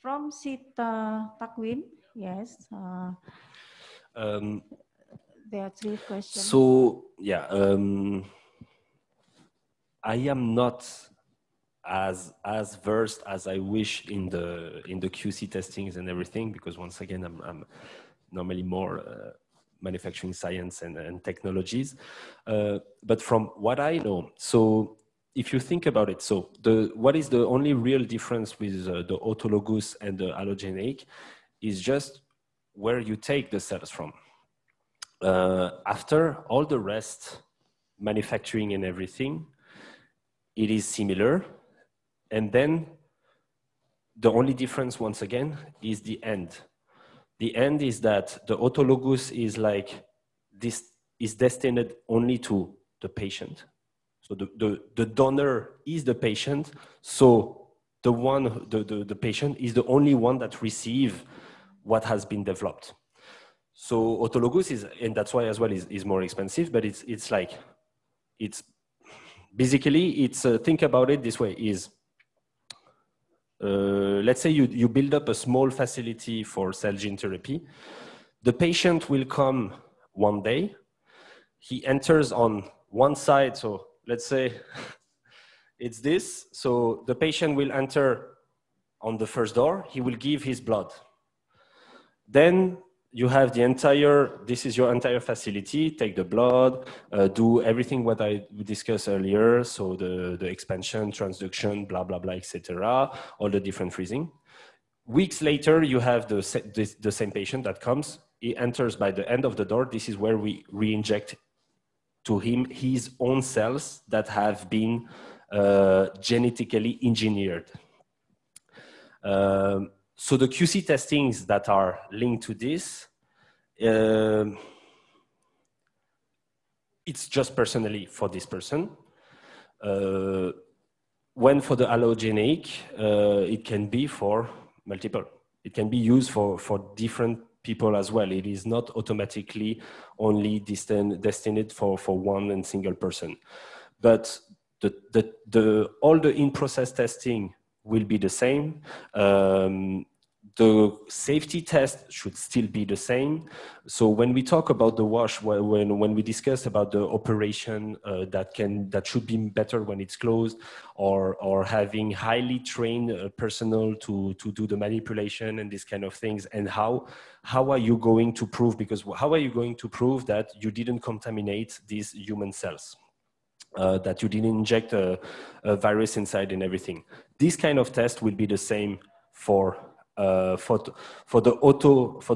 from Sita Takwin. Yes. There are 3 questions. So yeah, I am not as versed as I wish in the QC testings and everything, because once again I'm normally more manufacturing science and technologies. But from what I know, so if you think about it, so what is the only real difference with the autologous and the allogeneic is just where you take the cells from. After all the rest, manufacturing and everything, it is similar. And then the only difference, once again, is the end. The end is that the autologous is like, this is destined only to the patient. So the donor is the patient. So the patient is the only one that receives what has been developed. So autologous is, and that's why as well is more expensive, but it's like, it's basically, it's think about it this way is, let's say you build up a small facility for cell gene therapy. The patient will come one day, he enters on one side, so let's say it's this. So the patient will enter on the first door, he will give his blood. Then you have the entire, this is your entire facility, take the blood, do everything what I discussed earlier, so the expansion, transduction, blah, blah, blah, etc., all the different freezing. Weeks later, you have the same patient that comes, he enters by the end of the door, this is where we re-inject to him his own cells that have been genetically engineered. So the QC testings that are linked to this, it's just personally for this person. When for the allogenic, it can be for multiple. It can be used for different people as well. It is not automatically only destined for one and single person. But all the in-process testing will be the same. The safety test should still be the same. So when we talk about the wash, when we discuss about the operation that should be better when it's closed, or having highly trained personnel to do the manipulation and these kind of things, and how are you going to prove, because how are you going to prove that you didn't contaminate these human cells? That you didn't inject a virus inside and everything. This kind of test will be the same for the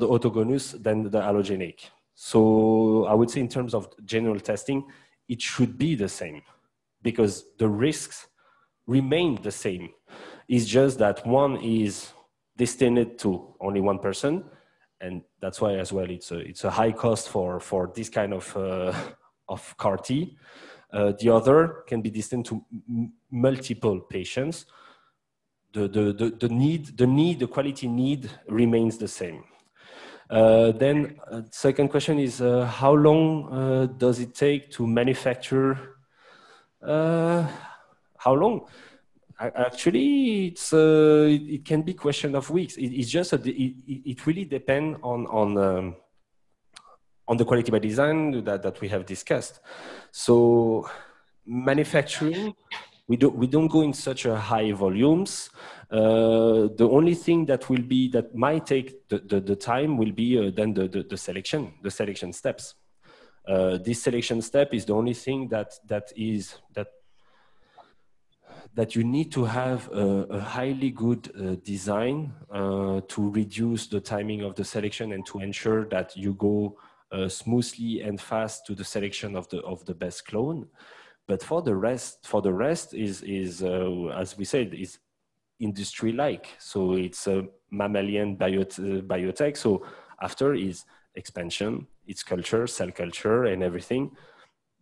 autogonous than the allogenic. So I would say in terms of general testing, it should be the same because the risks remain the same. It's just that one is destined to only one person, and that's why as well it's a high cost for this kind of CAR-T. The other can be destined to multiple patients. The quality need remains the same. Then second question is how long does it take to manufacture? How long? Actually, it can be a question of weeks. It's just it really depends on the quality by design that we have discussed. So manufacturing, we don't go in such a high volumes. The only thing that might take the time will be then the selection steps. This selection step is the only thing that you need to have a highly good design to reduce the timing of the selection and to ensure that you go smoothly and fast to the selection of the best clone. But for the rest is as we said, is industry-like. So it's a mammalian biotech. So after is expansion, it's culture, cell culture, and everything.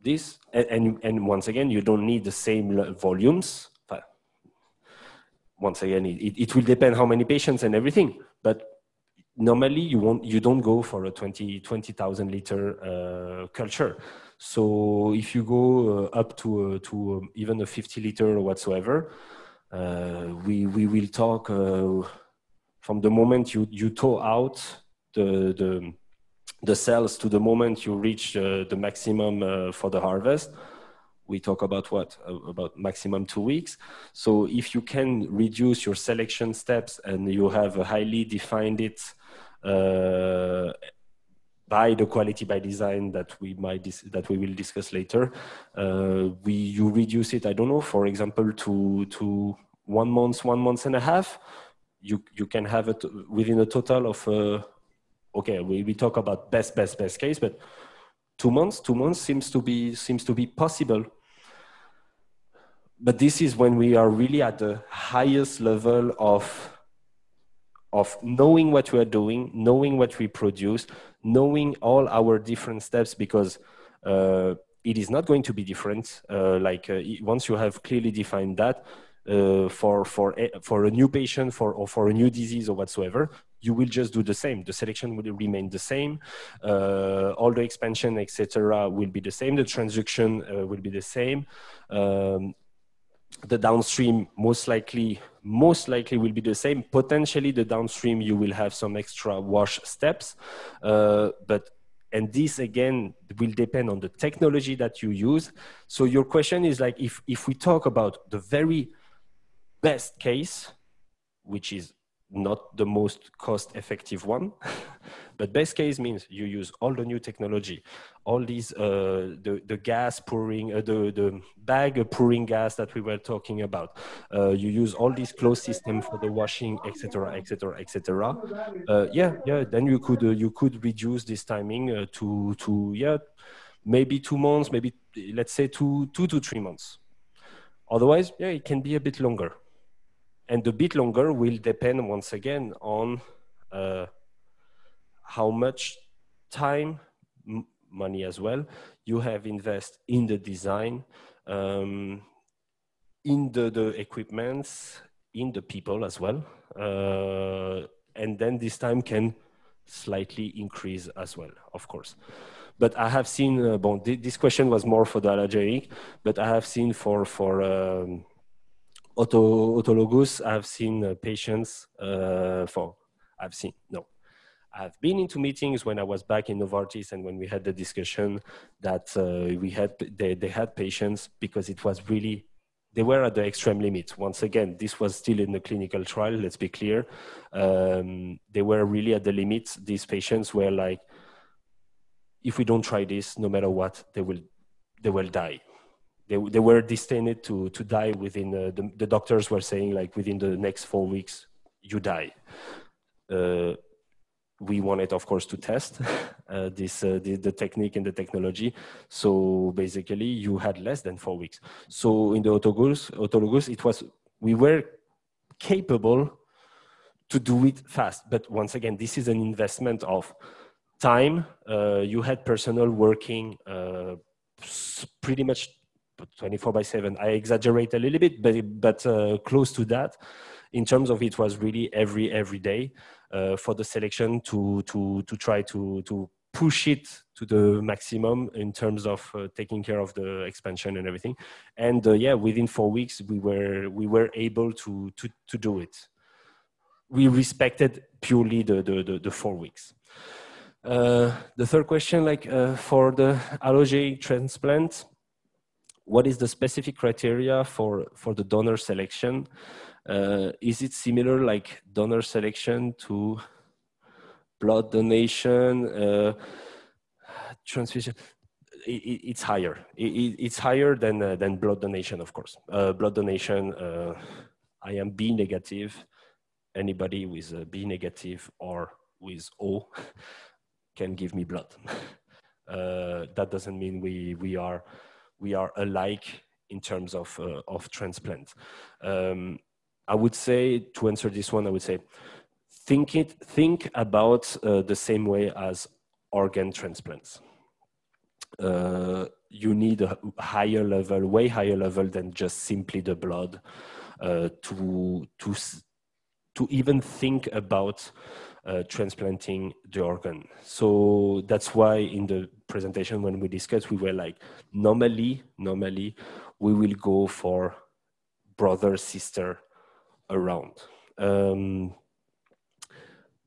This and once again, you don't need the same volumes. Once again, it will depend how many patients and everything. But normally, you don't go for a 20,000 liter culture. So if you go up to even a 50 liter or whatsoever, we will talk from the moment you thaw out the cells to the moment you reach the maximum for the harvest. We talk about what? About maximum 2 weeks. So if you can reduce your selection steps and you have a highly defined it by the quality by design that we will discuss later, you reduce it, I don't know, for example, to 1 month, 1.5 months, you can have it within a total of okay, we talk about best case, but 2 months seems to be possible. But this is when we are really at the highest level of knowing what we are doing, knowing what we produce, knowing all our different steps, because it is not going to be different. Once you have clearly defined that for a new patient, or for a new disease or whatsoever, you will just do the same. The selection will remain the same. All the expansion, etc., will be the same. The transduction will be the same. The downstream most likely will be the same. Potentially the downstream you will have some extra wash steps, and this again will depend on the technology that you use. So your question is like, if we talk about the very best case, which is not the most cost-effective one, but best case means you use all the new technology, all these the gas pouring, the bag pouring gas that we were talking about. You use all these closed system for the washing, etc., etc., etc. Yeah, then you could reduce this timing to maybe 2 months, maybe let's say two to 3 months. Otherwise, yeah, it can be a bit longer. And a bit longer will depend, once again, on how much time, money as well, you have invested in the design, in the equipments, in the people as well. And then this time can slightly increase as well, of course. But I have seen, this question was more for the allergenic, but I have seen for autologous, I've seen patients I've been into meetings when I was back in Novartis and when we had the discussion that they had patients because it was really, they were at the extreme limit. Once again, this was still in the clinical trial, let's be clear. They were really at the limit. These patients were like, if we don't try this, no matter what, they will die. They were destined to die within, the doctors were saying like within the next 4 weeks, you die. We wanted, of course, to test the technique and the technology. So basically you had less than 4 weeks. So in the autologous, it was, we were capable to do it fast. But once again, this is an investment of time. You had personnel working pretty much 24/7. I exaggerate a little bit, but close to that. In terms of it was really every day for the selection to try to push it to the maximum in terms of taking care of the expansion and everything. And yeah, within 4 weeks we were able to do it. We respected purely the 4 weeks. The third question, like for the allogeneic transplant, what is the specific criteria for the donor selection? Is it similar like donor selection to blood donation, transfusion? It's higher. It's higher than blood donation, of course. Blood donation, I am B negative. Anybody with a B negative or with O can give me blood. That doesn't mean we are alike in terms of transplant. I would say, to answer this one, I would say, think about the same way as organ transplants. You need a higher level, way higher level than just simply the blood to even think about transplanting the organ. So that's why in the presentation when we discussed, we were like, normally we will go for brother, sister around.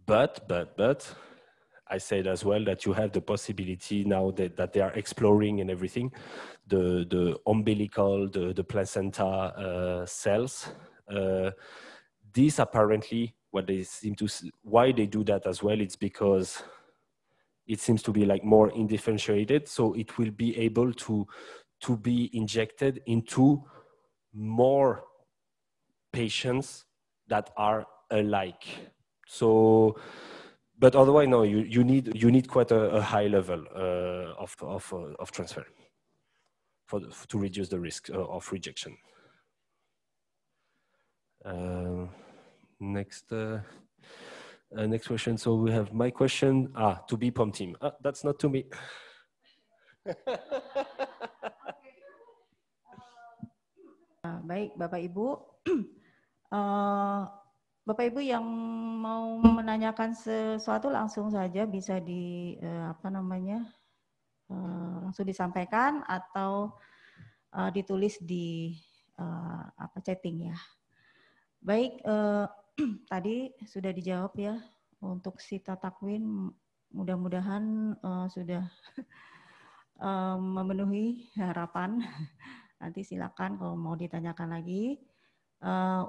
But I said as well that you have the possibility now that they are exploring and everything, the umbilical, the placenta cells. These apparently, what they seem to, why they do that as well, it's because it seems to be like more indifferentiated, so it will be able to be injected into more patients that are alike. So, but otherwise, no, you need quite a high level of transfer to reduce the risk of rejection. Next question. So we have my question. To BPOM team. That's not to me. Baik, Bapak Ibu. Bapak Ibu yang mau menanyakan sesuatu langsung saja bisa langsung disampaikan atau ditulis di chatting ya. Baik, tadi sudah dijawab ya untuk Sita Takwin, mudah-mudahan sudah memenuhi harapan. Nanti silakan kalau mau ditanyakan lagi.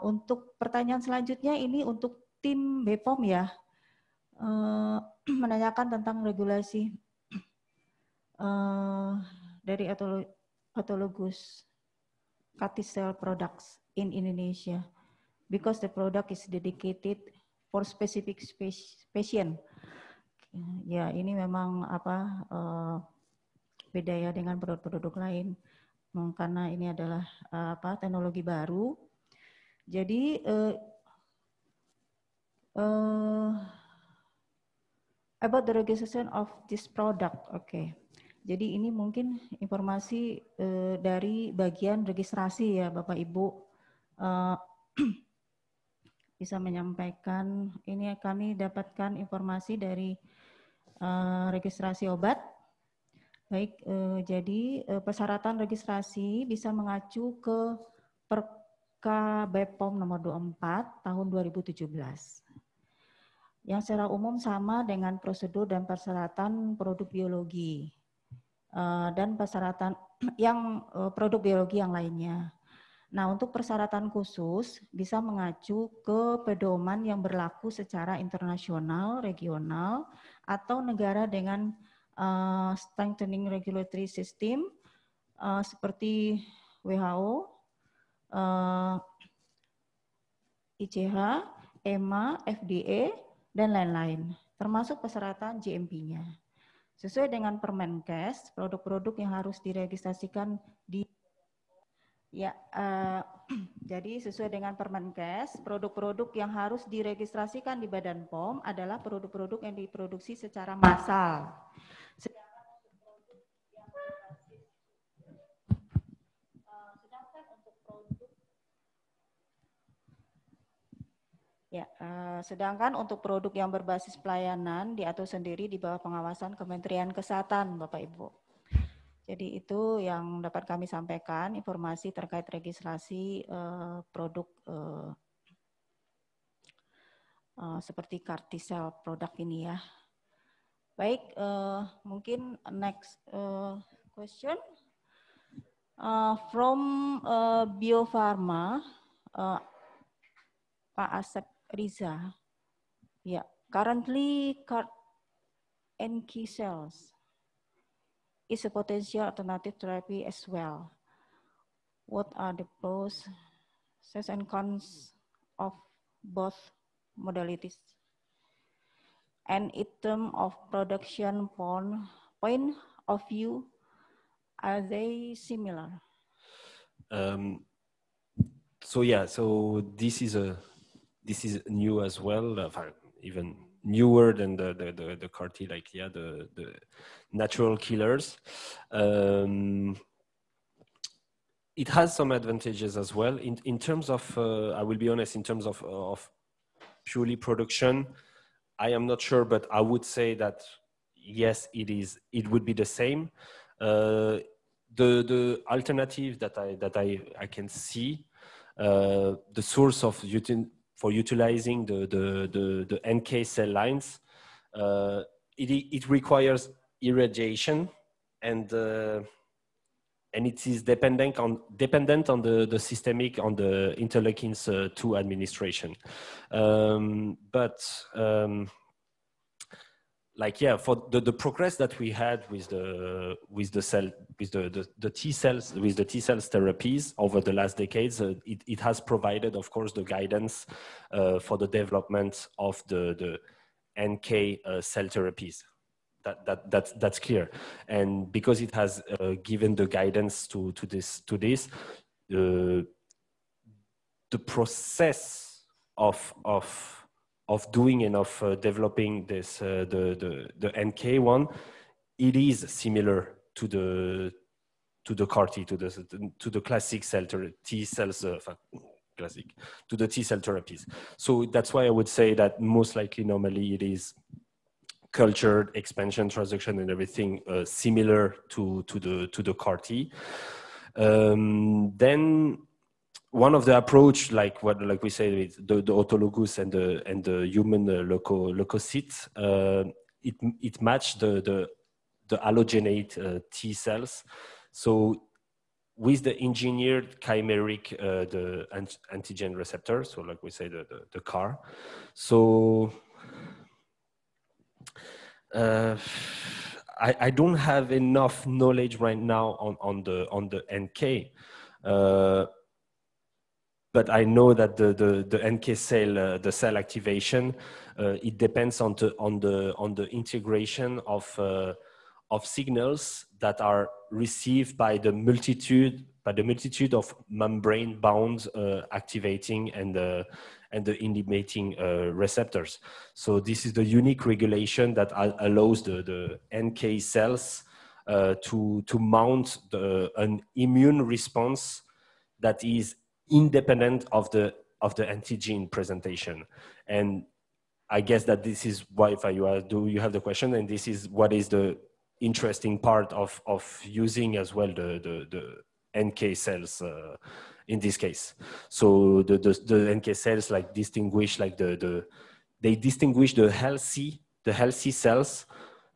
Untuk pertanyaan selanjutnya ini untuk tim BPOM ya, menanyakan tentang regulasi dari autologous CAR T-cell products in Indonesia, because the product is dedicated for specific patient. Ya, ini memang beda ya dengan produk-produk lain, karena ini adalah teknologi baru. Jadi about the registration of this product, oke. Jadi ini mungkin informasi dari bagian registrasi ya, Bapak Ibu bisa menyampaikan. Ini kami dapatkan informasi dari registrasi obat. Baik, jadi persyaratan registrasi bisa mengacu ke Perka BPOM nomor 24 tahun 2017. Yang secara umum sama dengan prosedur dan persyaratan produk biologi dan persyaratan yang produk biologi yang lainnya. Nah, untuk persyaratan khusus bisa mengacu ke pedoman yang berlaku secara internasional, regional, atau negara dengan strengthening regulatory system seperti WHO, ICH, EMA, FDA, dan lain-lain, termasuk persyaratan GMP-nya. Sesuai dengan Permenkes, produk-produk yang harus diregistrasikan di jadi sesuai dengan Permenkes, produk-produk yang harus diregistrasikan di Badan POM adalah produk-produk yang diproduksi secara massal. Sedangkan untuk produk yang berbasis pelayanan diatur sendiri di bawah pengawasan Kementerian Kesehatan, Bapak Ibu. Jadi itu yang dapat kami sampaikan, informasi terkait registrasi produk seperti CAR T-cell produk ini ya. Baik, mungkin next question from Biofarma, Pak Asep Riza. Yeah, currently CAR NK cells is a potential alternative therapy as well. What are the pros and cons of both modalities? And in terms of production point of view, are they similar? So this is new as well, even newer than the CAR T, like the natural killers. It has some advantages as well in terms of I will be honest, in terms of purely production, I am not sure, but I would say that yes, it would be the same. The alternative that I can see, the source of for utilizing the NK cell lines, it requires irradiation, and it is dependent on the systemic, on the interleukins 2 administration. For the progress that we had with the T cells, with the T cells therapies over the last decades, it has provided, of course, the guidance for the development of the NK cell therapies. That's clear, and because it has given the guidance to this, the process of doing and of developing this the NK one, it is similar to the CAR T, to the classic T cells, classic, to the T cell therapies. So that's why I would say that most likely, normally, it is cultured, expansion, transduction, and everything similar to the CAR T. Then one of the approach, like we say, the autologous and the human leukocytes, it matched the allogeneic T cells. So with the engineered chimeric the antigen receptor, so like we say the CAR. So I don't have enough knowledge right now on the NK, but I know that the NK cell, the cell activation, it depends on the integration of signals that are received by the multitude of membrane bound activating and the inhibiting receptors. So this is the unique regulation that allows the NK cells to mount an immune response that is independent of the antigen presentation. And I guess that this is why, if you have the question, and this is what is the interesting part of using as well the NK cells in this case. So the NK cells like distinguish like they distinguish the healthy cells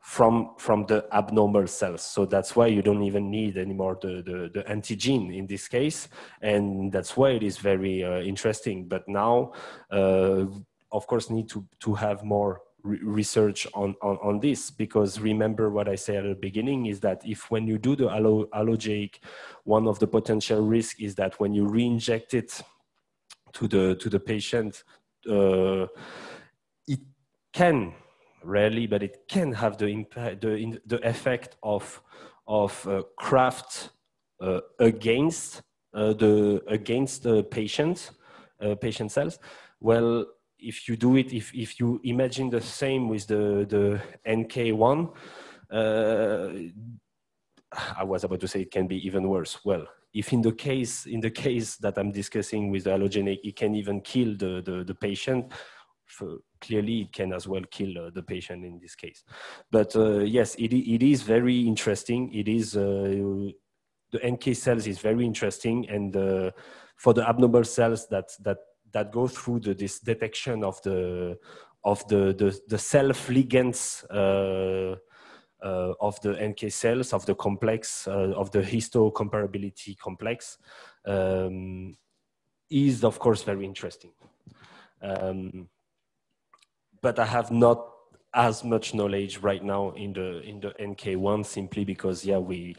from the abnormal cells. So that's why you don't even need anymore the antigen in this case, and that's why it is very interesting. But now, of course, need to have more research on this, because remember what I said at the beginning is that when you do the allogeneic, one of the potential risks is that when you re-inject it to the patient, it can, rarely, but it can have the impact, the effect of craft against the patient cells. Well, if you do it, if you imagine the same with the NK1, I was about to say it can be even worse. Well, if in the case that I'm discussing with the allogeneic, it can even kill the patient, clearly it can as well kill the patient in this case. But yes, it is very interesting. It is the NK cells is very interesting, and for the abnormal cells that go through this detection of the self ligands of the NK cells, of the complex, of the histocomparability complex, is of course very interesting. But I have not as much knowledge right now in the NK1, simply because I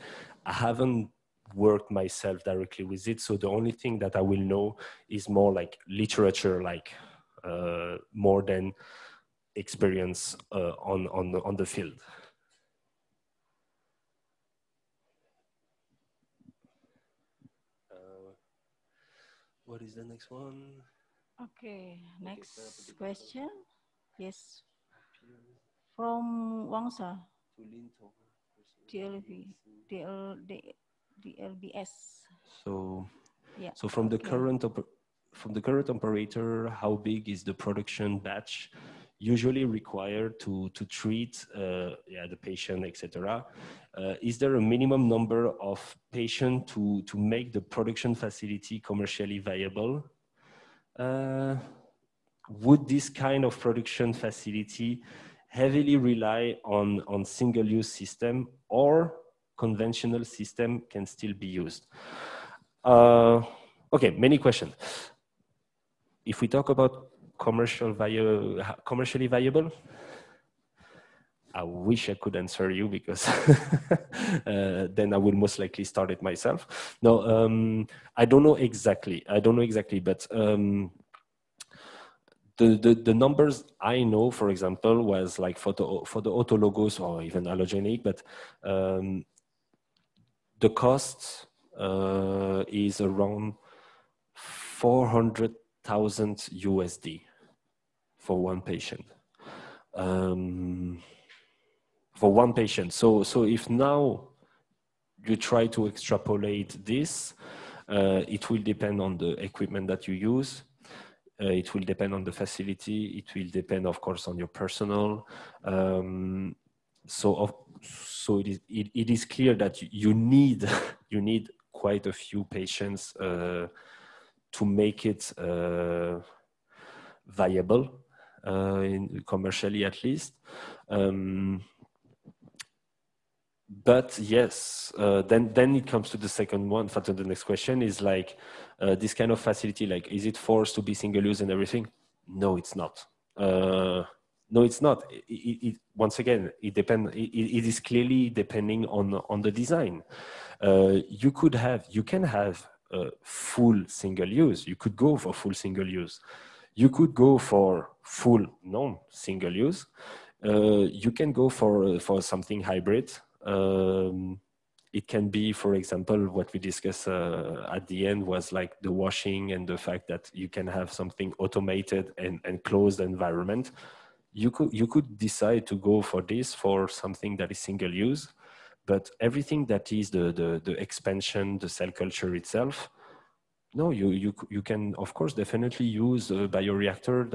haven't worked myself directly with it. So the only thing that I will know is more like literature, like more than experience on the field. What is the next one? Okay, next question. Yes, from Wangsa, DLBS. So, yeah. So from the current operator, how big is the production batch usually required to treat the patient, etc.? Is there a minimum number of patients to make the production facility commercially viable? Would this kind of production facility heavily rely on single-use system, or conventional system can still be used? Okay, many questions. If we talk about commercially viable, I wish I could answer you, because then I would most likely start it myself. No, I don't know exactly. But the numbers I know, for example, was like for the autologous or even allogeneic, but the cost is around 400,000 USD for one patient. For one patient. So if now you try to extrapolate this, it will depend on the equipment that you use. It will depend on the facility. It will depend, of course, on your personnel. So it is clear that you need quite a few patients to make it viable, commercially at least. But yes, then it comes to the second one. To the next question is like this kind of facility, like, is it forced to be single use and everything? No, it's not. No, it's not. Once again, it is clearly depending on the design. You can have full single use. You could go for full single use. You could go for full non-single use. You can go for something hybrid. It can be, for example, what we discussed at the end was like the washing and the fact that you can have something automated and closed environment. You could decide to go for this, for something that is single use, but everything that is the expansion, the cell culture itself, no, you can of course definitely use a bioreactor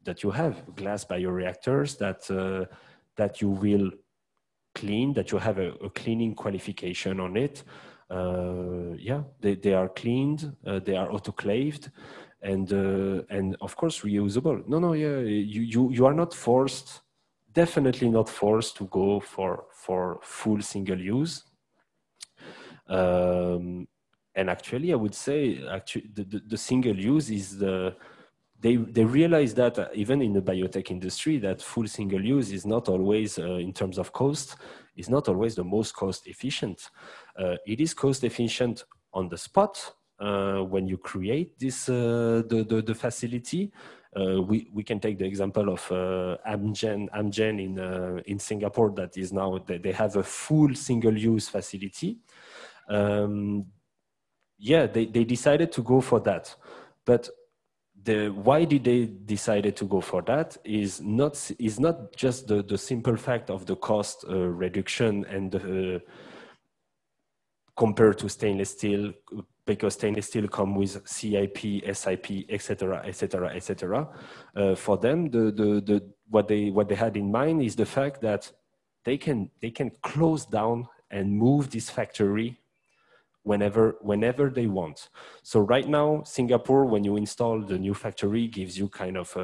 that you have, glass bioreactors that you will clean, that you have a cleaning qualification on it. Yeah, they are cleaned, they are autoclaved, and of course reusable. No, yeah, you are not forced, definitely not forced to go for full single use. And actually, I would say, the single use is they realize that even in the biotech industry, that full single use is not always, in terms of cost, is not always the most cost efficient. It is cost efficient on the spot when you create this the facility. We can take the example of Amgen in Singapore, that is now they have a full single use facility. Yeah, they decided to go for that, but why did they decided to go for that is not just the simple fact of the cost reduction and compared to stainless steel, because stainless steel come with CIP, SIP, etc., etc., etc. For them, what they had in mind is the fact that they can close down and move this factory whenever they want. So right now, Singapore, when you install the new factory, gives you kind of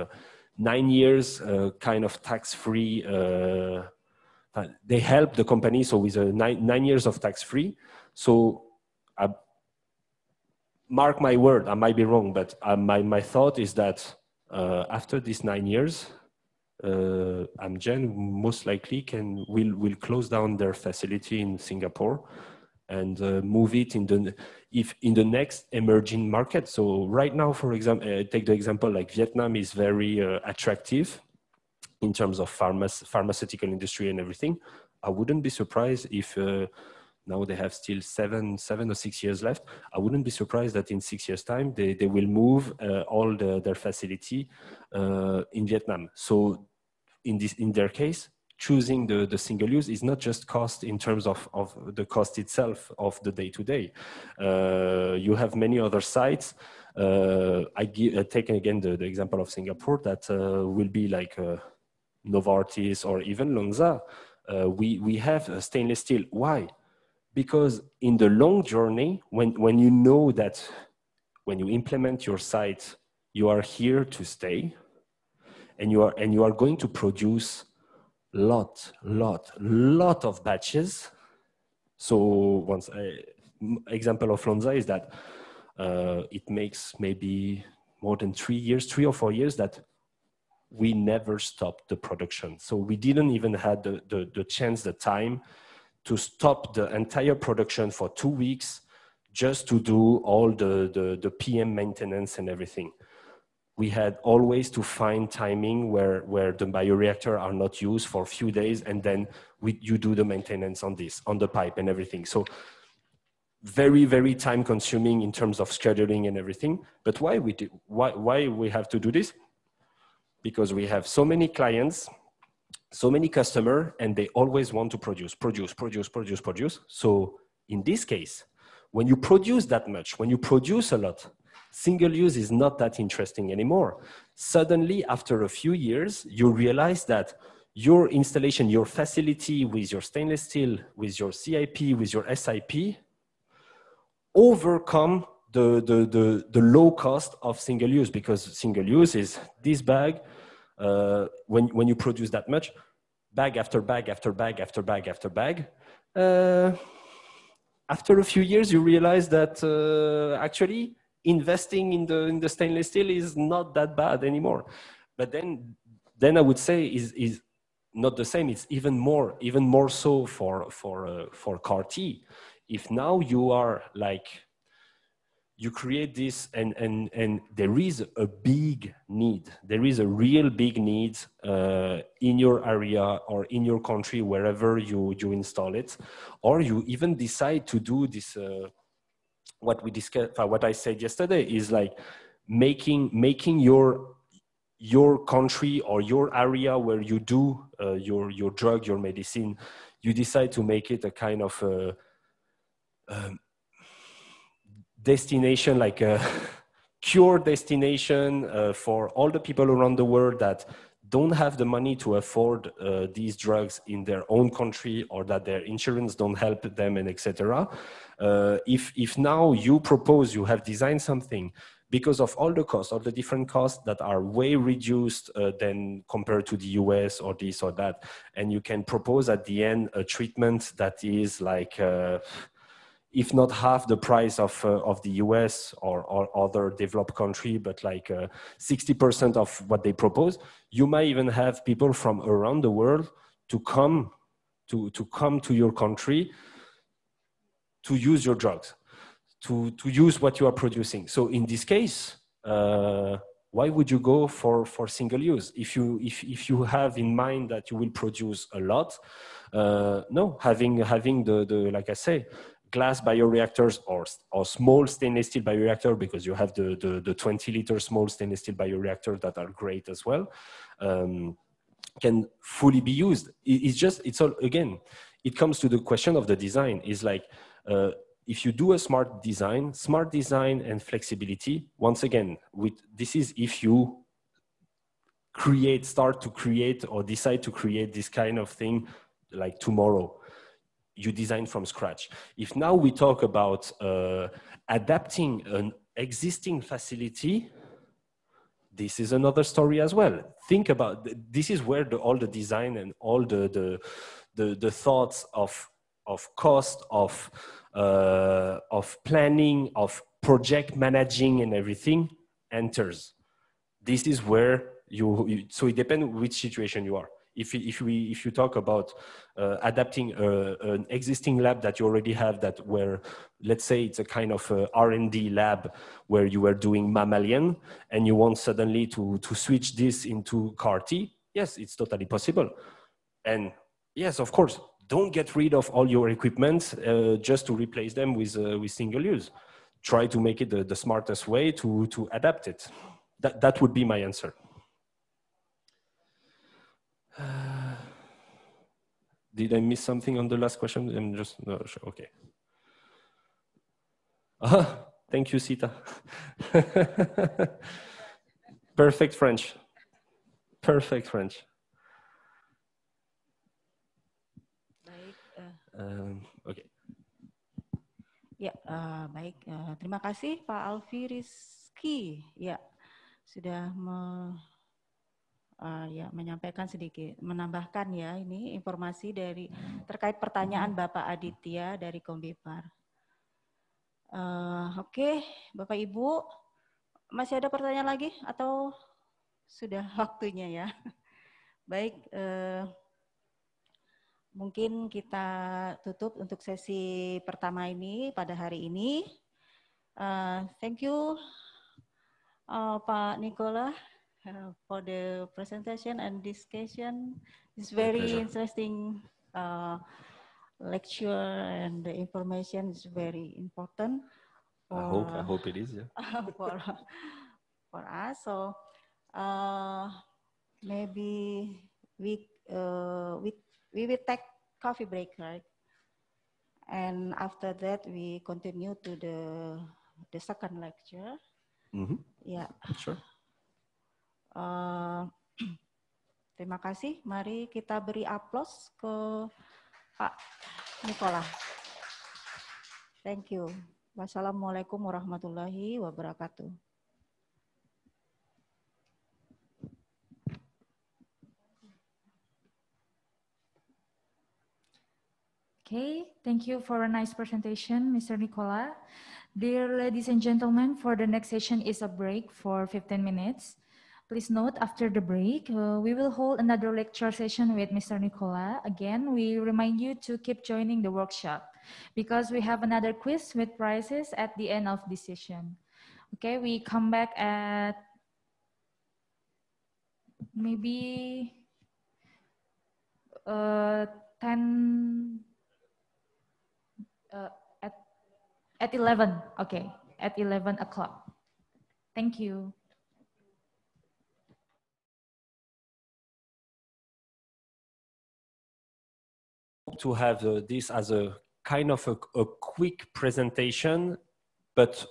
9 years kind of tax-free. They help the company, so with 9 years of tax-free. So mark my word, I might be wrong, but my thought is that after these 9 years, Amgen most likely will close down their facility in Singapore and move it in the next emerging market. So right now, for example, take the example like Vietnam is very attractive in terms of pharmaceutical industry and everything. I wouldn't be surprised if now they have still 7 or 6 years left. I wouldn't be surprised that in 6 years' time they will move all their facility in Vietnam. So in their case, choosing the single use is not just cost in terms of the cost itself of the day-to-day. You have many other sites. Take again the example of Singapore that will be like Novartis or even Lonza. We have stainless steel. Why? Because in the long journey, when you know that when you implement your site, you are here to stay, and you are going to produce lot of batches. So once example of Lonza is that it makes maybe more than 3 or 4 years that we never stopped the production. So we didn't even have the chance, the time to stop the entire production for 2 weeks just to do all the PM maintenance and everything. We had always to find timing where the bioreactor are not used for a few days, and then you do the maintenance on the pipe and everything. So very, very time consuming in terms of scheduling and everything. But why we have to do this? Because we have so many clients, so many customers, and they always want to produce. So in this case, when you produce that much, when you produce a lot, single use is not that interesting anymore. Suddenly, after a few years, you realize that your installation, your facility with your stainless steel, with your CIP, with your SIP, overcome the low cost of single use, because single use is this bag. When you produce that much, bag after bag after bag after bag after bag. After a few years, you realize that actually investing in the stainless steel is not that bad anymore. But then I would say is not the same. It's even more so for CAR-T. If now you are like, you create this and there is a big need. There is a real big need in your area or in your country, wherever you install it, or you even decide to do this. What we discussed, what I said yesterday, is like making your country or your area where you do your drug, your medicine, you decide to make it a kind of destination, like a cure destination for all the people around the world that don't have the money to afford these drugs in their own country, or that their insurance don't help them, and etc. If now you propose, you have designed something because of all the costs, all the different costs that are way reduced than compared to the US or this or that, and you can propose at the end a treatment that is like, if not half the price of the US or other developed country, but like 60% of what they propose, you might even have people from around the world to come to your country to use your drugs, to use what you are producing. So in this case, why would you go for single use? If you have in mind that you will produce a lot, no, having the like I say, glass bioreactors or small stainless steel bioreactor, because you have the 20-liter small stainless steel bioreactor that are great as well, can fully be used. It's all, again, it comes to the question of the design. Is like, if you do a smart design and flexibility, once again, this is if you start to create or decide to create this kind of thing like tomorrow. You design from scratch. If now we talk about adapting an existing facility, this is another story as well. Think about, this is where all the design and all the thoughts of cost, of planning, of project managing and everything enters. This is where so it depends which situation you are. If you talk about adapting an existing lab that you already have, that where, let's say it's a kind of R&D lab where you were doing mammalian and you want suddenly to switch this into CAR-T, yes, it's totally possible. And yes, of course, don't get rid of all your equipment just to replace them with single use. Try to make it the smartest way to adapt it. That would be my answer. Did I miss something on the last question? I'm just no sure. Okay. Thank you, Sita. Perfect French. Perfect French. Baik. Okay. Ya, baik. Terima kasih Pak Alfi Rizky. Ya, sudah menyampaikan sedikit, menambahkan ya ini informasi dari terkait pertanyaan Bapak Aditya dari Kombipar. Oke, Bapak Ibu, masih ada pertanyaan lagi atau sudah waktunya ya? Baik, mungkin kita tutup untuk sesi pertama ini pada hari ini. Thank you, Pak Nicolas. For the presentation and discussion. It's very interesting lecture, and the information is very important. I hope it is, yeah. for us. So maybe we will take coffee break, right? And after that we continue to the second lecture. Mm-hmm. Yeah. Sure. Terima kasih. Mari kita beri aplaus ke Pak Nicolas. Thank you. Wassalamualaikum warahmatullahi wabarakatuh. Okay, thank you for a nice presentation, Mr. Nicolas. Dear ladies and gentlemen, for the next session is a break for 15 minutes. Please note, after the break, we will hold another lecture session with Mr. Nicolas. Again, we remind you to keep joining the workshop because we have another quiz with prizes at the end of this session. Okay, we come back at maybe 10, at 11, okay, at 11 o'clock. Thank you. To have this as a kind of a quick presentation, but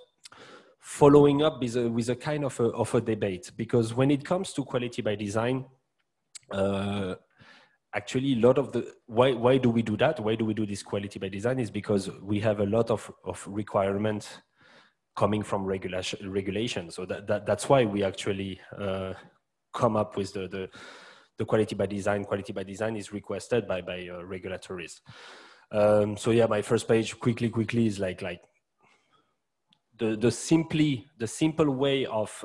following up with a kind of a debate, because when it comes to quality by design, actually a lot of the, why do we do that? Why do we do this quality by design is because we have a lot of requirements coming from regulation. So that's why we actually come up with the quality by design. Quality by design is requested by regulatories. So yeah, my first page quickly is like the simple way of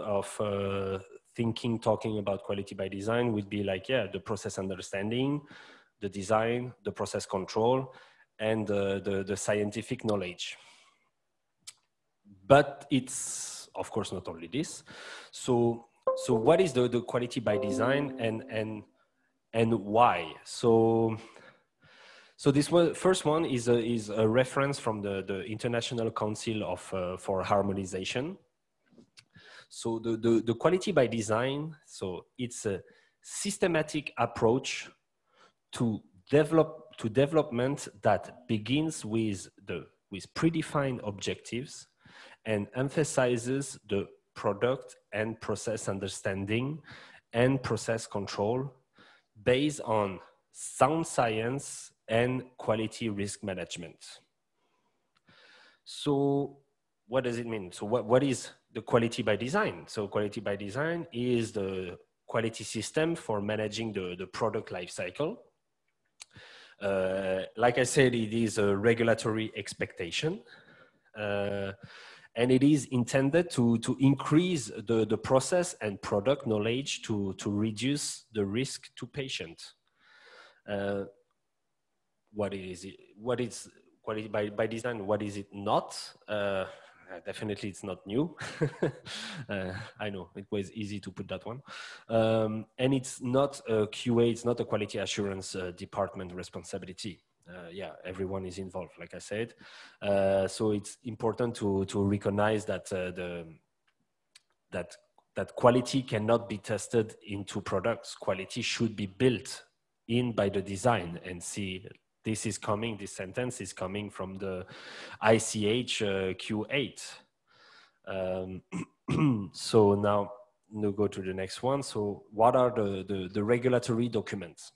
talking about quality by design would be like, yeah, the process understanding, the design, the process control, and the scientific knowledge. But it's of course not only this. So what is the quality by design and why? So this first one is a reference from the International Council for Harmonization. So the quality by design, so it's a systematic approach to development that begins with predefined objectives and emphasizes the product and process understanding and process control based on sound science and quality risk management. So what does it mean? So what is the quality by design? So quality by design is the quality system for managing the product life cycle. Like I said, it is a regulatory expectation. And it is intended to increase the process and product knowledge to reduce the risk to patients. What is quality by design? What is it not? Definitely it's not new. I know, it was easy to put that one. And it's not a QA, it's not a quality assurance department responsibility. Yeah, everyone is involved, like I said. So it's important to recognize that that quality cannot be tested into products. Quality should be built in by the design. And see, this is coming, this sentence is coming from the ICH Q8. So now we'll go to the next one. So what are the regulatory documents?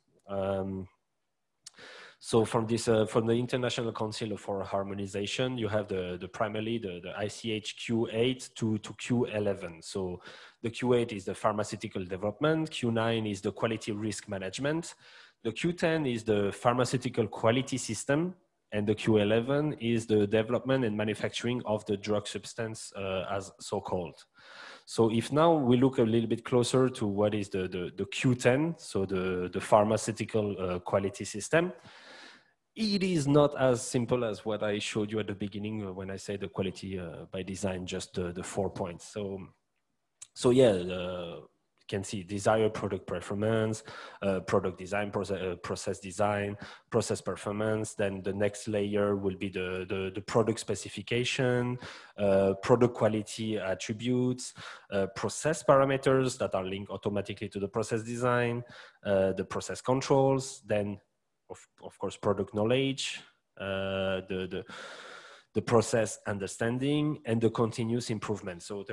So from this, from the International Council for Harmonization, you have primarily the ICH Q8 to Q11. So the Q8 is the pharmaceutical development, Q9 is the quality risk management, the Q10 is the pharmaceutical quality system, and the Q11 is the development and manufacturing of the drug substance as so-called. So if now we look a little bit closer to what is the Q10, so the pharmaceutical quality system, it is not as simple as what I showed you at the beginning when I say the quality by design, just the 4 points. So yeah, you can see desired product performance, product design, process design, process performance. Then the next layer will be the product specification, product quality attributes, process parameters that are linked automatically to the process design, the process controls, then of course, product knowledge, the process understanding, and the continuous improvement. So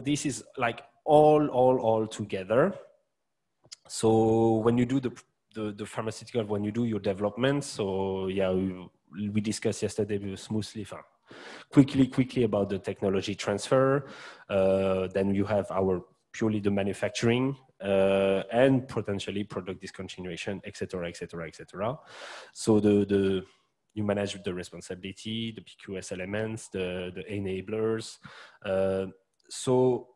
this is like all together. So when you do the pharmaceutical, when you do your development, so yeah, we discussed yesterday smoothly. Quickly about the technology transfer. Then you have our purely the manufacturing and potentially product discontinuation, etc., etc., etc. So you manage the responsibility, the PQS elements, the enablers. So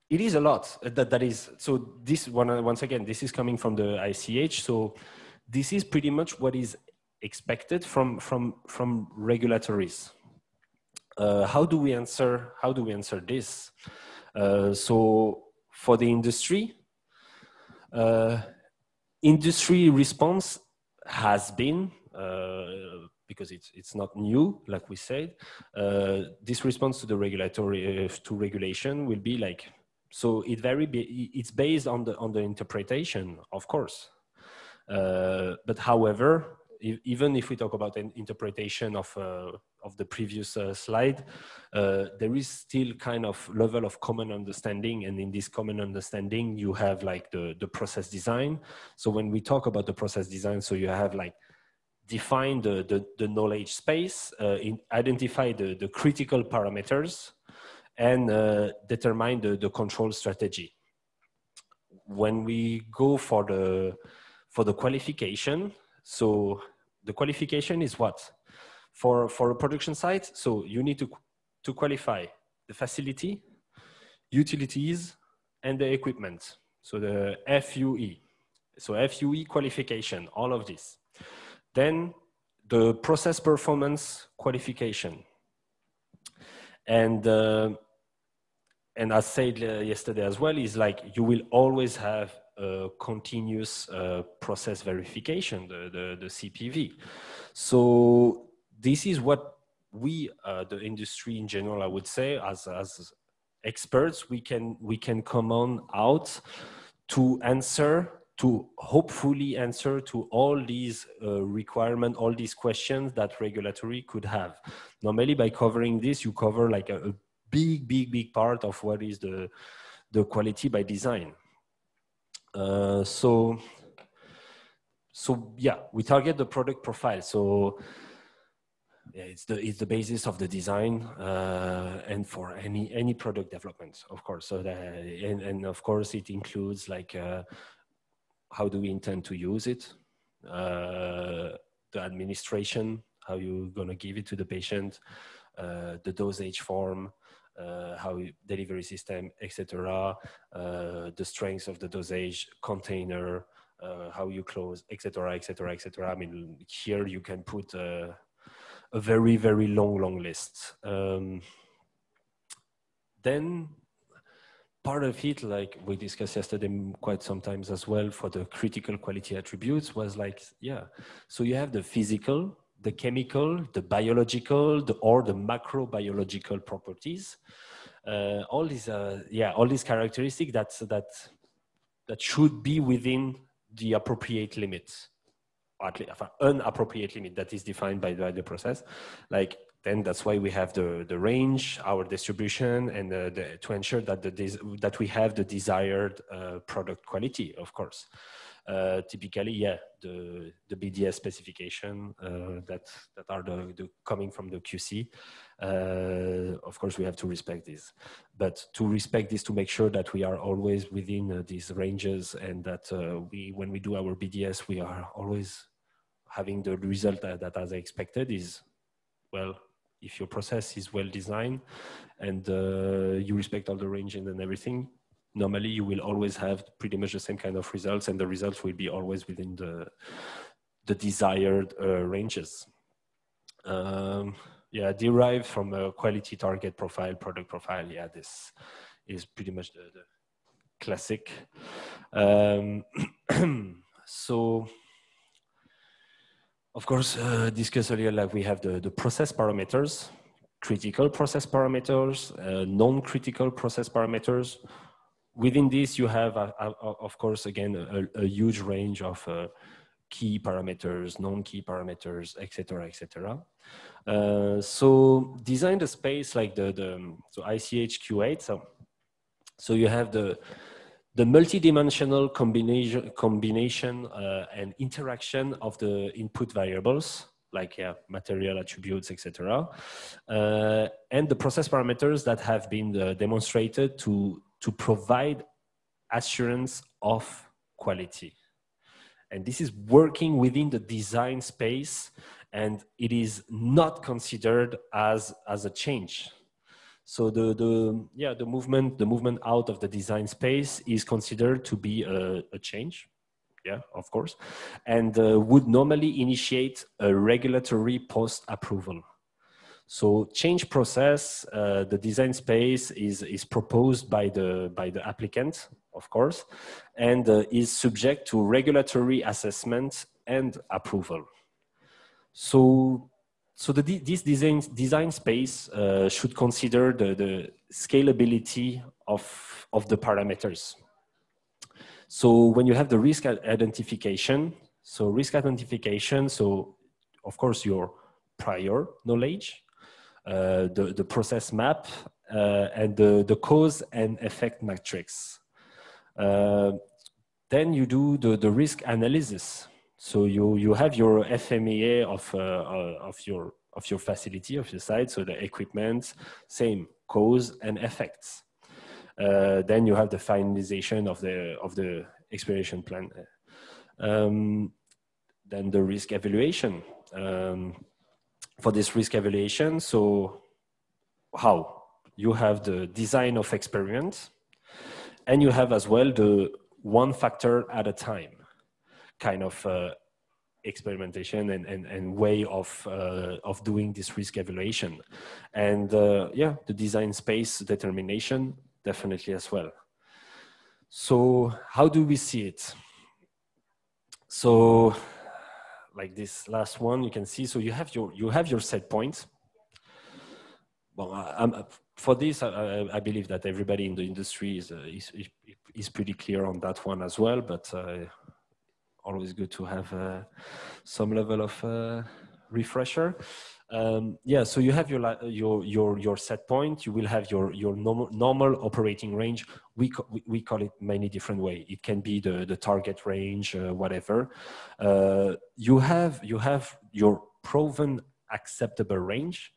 it is a lot. That is, so this one, once again, this is coming from the ICH. So this is pretty much what is expected from regulatories. How do we answer this? So for the industry, industry response has been, because it's not new, like we said, this response to the regulatory to regulation will be like, so it's based on the interpretation, of course, but however, even if we talk about an interpretation of the previous slide, there is still kind of level of common understanding, and in this common understanding you have like the process design. So when we talk about the process design, so you have like define the knowledge space, identify the critical parameters, and determine the control strategy. When we go for the qualification, so the qualification is what? For a production site, so you need to qualify the facility, utilities, and the equipment. So the FUE. So FUE qualification, all of this. Then the process performance qualification. And as said yesterday as well, is like you will always have a continuous process verification, the CPV. So this is what we, the industry in general, I would say, as experts, we can come on out to answer, to hopefully answer to all these requirements, all these questions that regulatory could have. Normally, by covering this, you cover like a big part of what is the quality by design. So yeah, we target the product profile. So yeah, it's the basis of the design and for any product development, of course. So that, and of course it includes like how do we intend to use it, the administration, how you're gonna give it to the patient, the dosage form, how delivery system, etc., the strength of the dosage container, how you close, etc., etc., etc. I mean, here you can put a very long list. Then part of it, like we discussed yesterday quite sometimes as well, for the critical quality attributes was like, yeah, so you have the physical, the chemical, the biological, or the macrobiological properties. All these, all these characteristics that should be within the appropriate limits, or at least an appropriate limit that is defined by the process. Like, then that's why we have the range, our distribution, and to ensure that that we have the desired product quality, of course. Typically, yeah, the BDS specification that are the coming from the QC. Of course, we have to respect this, but to respect this, to make sure that we are always within these ranges, and that when we do our BDS, we are always having the result that as expected is, well, if your process is well designed and you respect all the range and everything, normally you will always have pretty much the same kind of results, and the results will be always within the desired ranges. Yeah, derived from a quality target profile, product profile. Yeah, this is pretty much the classic. So, of course, discussed earlier, like we have the process parameters, critical process parameters, non-critical process parameters. Within this, you have, of course, again, a huge range of key parameters, non-key parameters, etc., etc. So design the space like so ICH Q8. So you have the multidimensional combination and interaction of the input variables. like material attributes, etc. And the process parameters that have been demonstrated to provide assurance of quality. And this is working within the design space, and it is not considered as a change. So the movement out of the design space is considered to be a change. Yeah, of course, and would normally initiate a regulatory post-approval. So change process, the design space is proposed by the applicant, of course, and is subject to regulatory assessment and approval. So this design space should consider the scalability of the parameters. So when you have the risk identification, so of course your prior knowledge, the process map, and the cause and effect matrix. Then you do the risk analysis. So you have your FMEA of your facility, of your site, so the equipment, same cause and effects. Then you have the finalization of the exploration plan. Then the risk evaluation. For this risk evaluation, so how? You have the design of experiment, and you have as well the one factor at a time kind of experimentation and way of doing this risk evaluation. And yeah, the design space determination definitely as well. So how do we see it? So like this last one, you can see, so you have your set point. Well, for this, I believe that everybody in the industry is pretty clear on that one as well, but always good to have some level of refresher. Yeah, so you have your set point. You will have your normal operating range. We call it many different ways. It can be the target range, whatever. You have your proven acceptable range,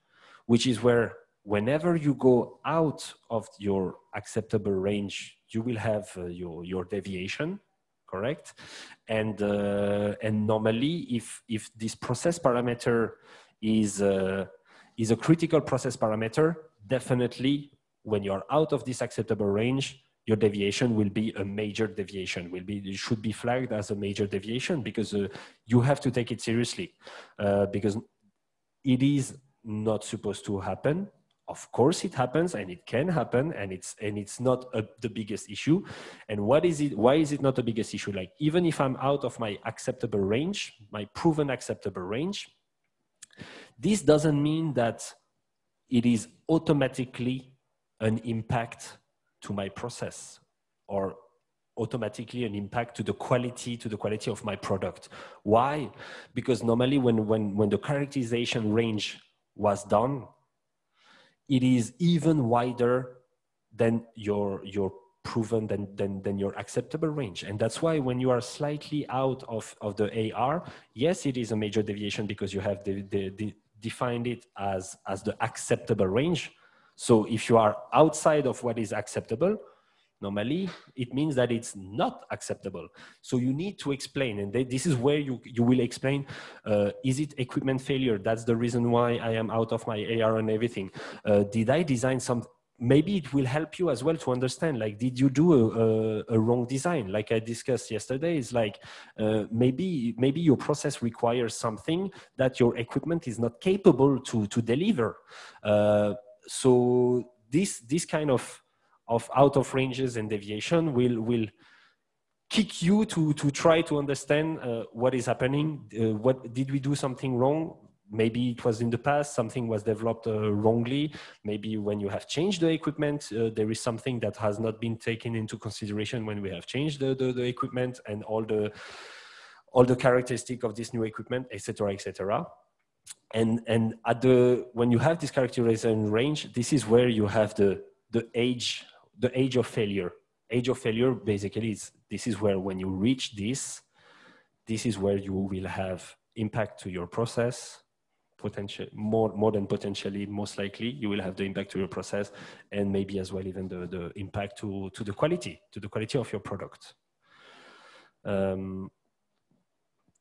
which is where whenever you go out of your acceptable range, you will have your deviation, correct? And normally, if this process parameter is a critical process parameter, definitely when you're out of this acceptable range, your deviation will be a major deviation. It should be flagged as a major deviation, because you have to take it seriously, because it is not supposed to happen. Of course it happens, and it can happen, and it's not the biggest issue. And why is it not the biggest issue? Like, even if I'm out of my acceptable range, my proven acceptable range, this doesn't mean that it is automatically an impact to my process, or automatically an impact to the quality of my product. Why? Because normally when the characterization range was done, it is even wider than your proven than your acceptable range. And that's why when you are slightly out of the AR, yes, it is a major deviation, because you have defined it as the acceptable range. So if you are outside of what is acceptable, normally it means that it's not acceptable. So you need to explain, and this is where you will explain, is it equipment failure? That's the reason why I am out of my AR and everything. Did I design some? Maybe it will help you as well to understand, like, did you do a wrong design? Like I discussed yesterday, it's like, maybe your process requires something that your equipment is not capable to deliver. So this kind of out of ranges and deviation will kick you to try to understand what is happening. What did we do something wrong? Maybe it was in the past, something was developed wrongly. Maybe when you have changed the equipment, there is something that has not been taken into consideration when we have changed the equipment and all the characteristics of this new equipment, etc., etc. And when you have this characterization range, this is where you have the age of failure. Age of failure basically this is where, when you reach this is where you will have impact to your process, more than potentially, most likely, you will have the impact to your process, and maybe as well even the impact to the quality of your product.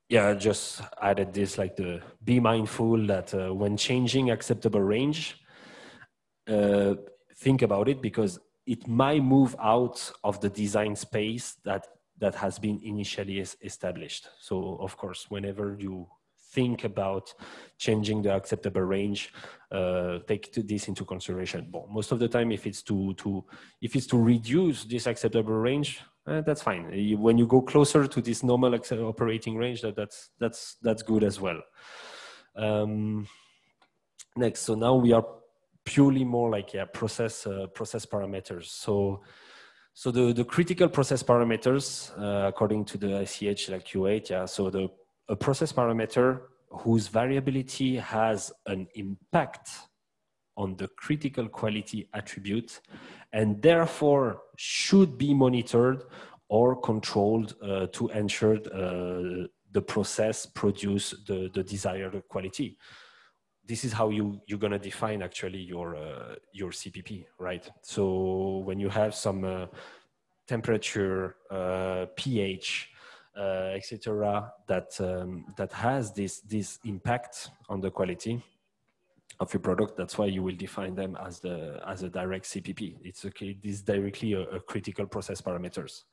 Yeah, I just added this, like be mindful that when changing acceptable range, think about it, because it might move out of the design space that has been initially established. So of course, whenever you think about changing the acceptable range, take this into consideration. Well, most of the time, if it's to reduce this acceptable range, that's fine. When you go closer to this normal operating range, that's good as well. Next, so now we are purely more like process parameters. So the critical process parameters, according to the ICH like Q8, so a process parameter whose variability has an impact on the critical quality attribute and therefore should be monitored or controlled to ensure the process produce the desired quality. This is how you're going to define actually your CPP, right? So when you have some temperature, pH, etc., that has this impact on the quality of your product, that's why you will define them as a direct CPP. It's okay. This is directly a critical process parameters.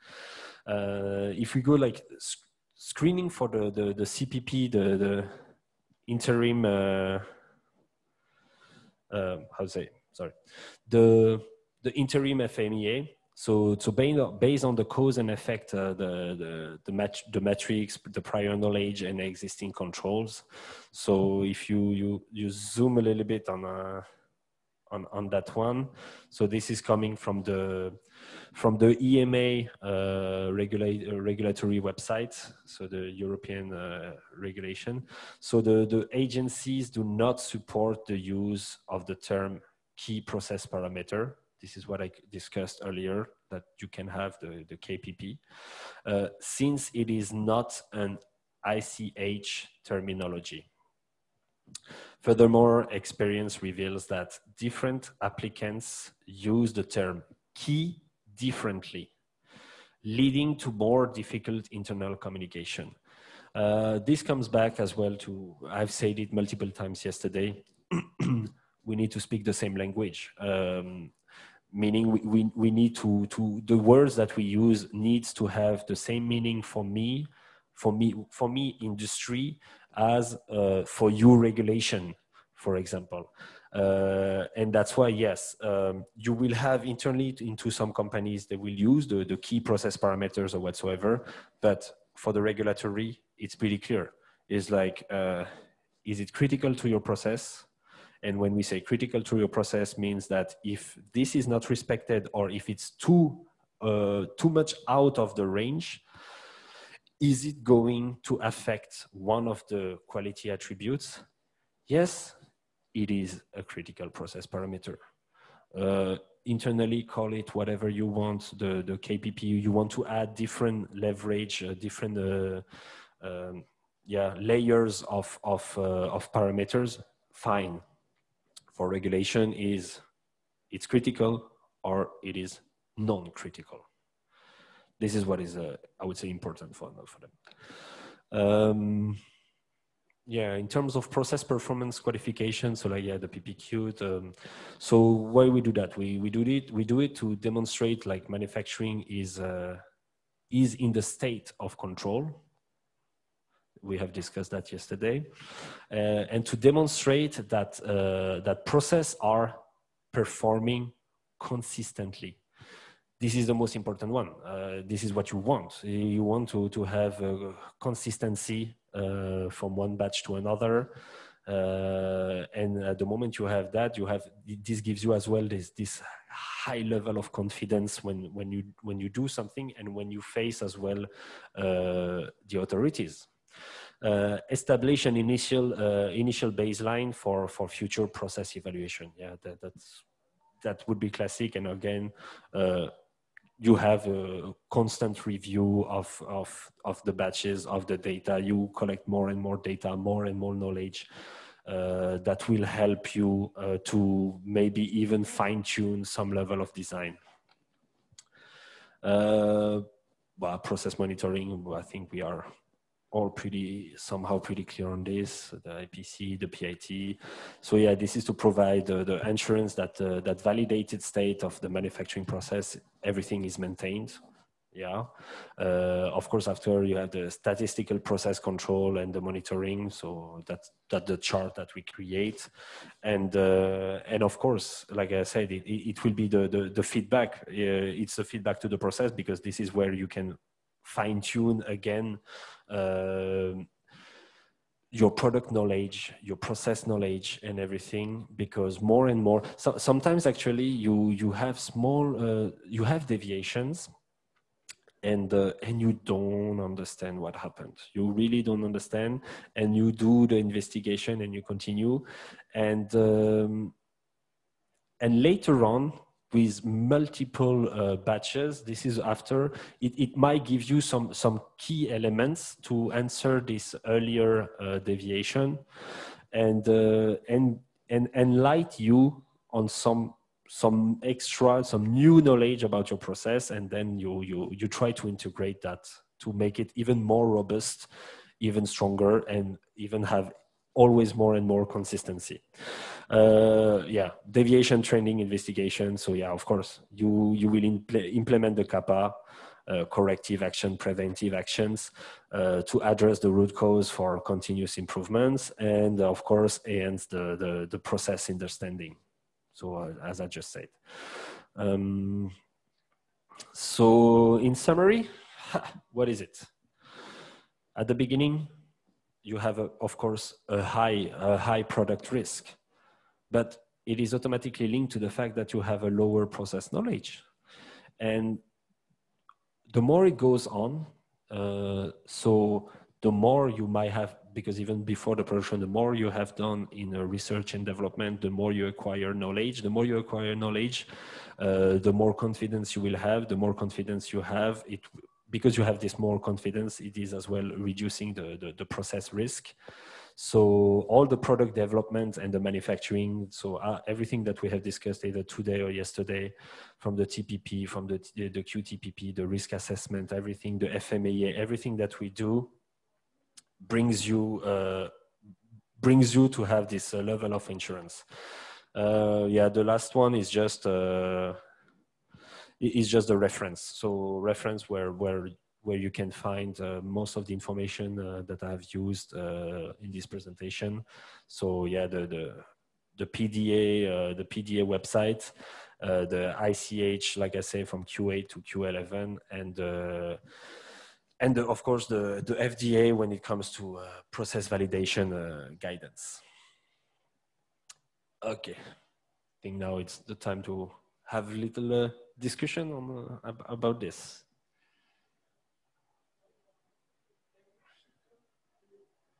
If we go like screening for the CPP, the interim, how to say? Sorry, the interim FMEA. So based on the cause and effect, the metrics, the prior knowledge, and existing controls. So if you zoom a little bit on that one, so this is coming from the EMA regulatory website, so the European regulation. So the agencies do not support the use of the term key process parameter. This is what I discussed earlier, that you can have the KPP, since it is not an ICH terminology. Furthermore, experience reveals that different applicants use the term key differently, leading to more difficult internal communication. This comes back as well to, I've said it multiple times yesterday, we need to speak the same language. Meaning we need to the words that we use needs to have the same meaning for me industry as for you regulation, for example. And that's why, yes, you will have internally into some companies, they will use the key process parameters or whatsoever, but for the regulatory, it's pretty clear. It's like, is it critical to your process? And when we say critical to your process means that if this is not respected or if it's too much out of the range, is it going to affect one of the quality attributes? Yes, it is a critical process parameter. Internally, call it whatever you want, the KPP, you want to add different leverage, different layers of parameters, fine. For regulation it's critical or it is non-critical. This is what is, I would say, important for them. Yeah, in terms of process performance qualification, so like, yeah, the PPQ. So why we do that? We do it to demonstrate like manufacturing is in the state of control. We have discussed that yesterday, and to demonstrate that that process are performing consistently. This is the most important one. This is what you want. You want to have a consistency from one batch to another, and at the moment you have that, this gives you as well this high level of confidence when you do something and when you face as well the authorities. Establish an initial baseline for future process evaluation. Yeah, that would be classic. And again, you have a constant review of the batches, of the data. You collect more and more data, more and more knowledge. that will help you to maybe even fine-tune some level of design. Well, process monitoring, I think we are all somehow pretty clear on this, the IPC, the PIT. So yeah, this is to provide the assurance that that validated state of the manufacturing process, everything is maintained. Yeah, of course, after you have the statistical process control and the monitoring, so that's the chart that we create, and of course, like I said, it will be the feedback. It's the feedback to the process, because this is where you can fine tune again your product knowledge, your process knowledge, and everything. Because more and more, sometimes actually you have you have deviations. And you don't understand what happened. You really don't understand, and you do the investigation and you continue, and later on with multiple batches, this is after it might give you some key elements to answer this earlier deviation, and enlighten you on some new knowledge about your process, and then you try to integrate that to make it even more robust, even stronger, and even have always more and more consistency. Yeah, deviation training investigation. So yeah, of course, you will implement the CAPA, corrective action, preventive actions, to address the root cause for continuous improvements, and of course, enhance the process understanding. So as I just said. So in summary, what is it? At the beginning, you have, of course, a high product risk, but it is automatically linked to the fact that you have a lower process knowledge. And the more it goes on, so the more you might have, because even before the production, the more you have done in research and development, the more you acquire knowledge. The more you acquire knowledge, the more confidence you will have. The more confidence you have, because you have this more confidence, it is as well reducing the process risk. So all the product development and the manufacturing, so everything that we have discussed either today or yesterday, from the TPP, from the QTPP, the risk assessment, everything, the FMEA, everything that we do brings you to have this level of insurance. Yeah, the last one is just the reference. So reference where you can find most of the information that I've used in this presentation. So yeah, the PDA website, the ICH, like I say, from Q8 to Q11, and of course the FDA when it comes to process validation guidance. Okay, I think now it's the time to have a little discussion on about this.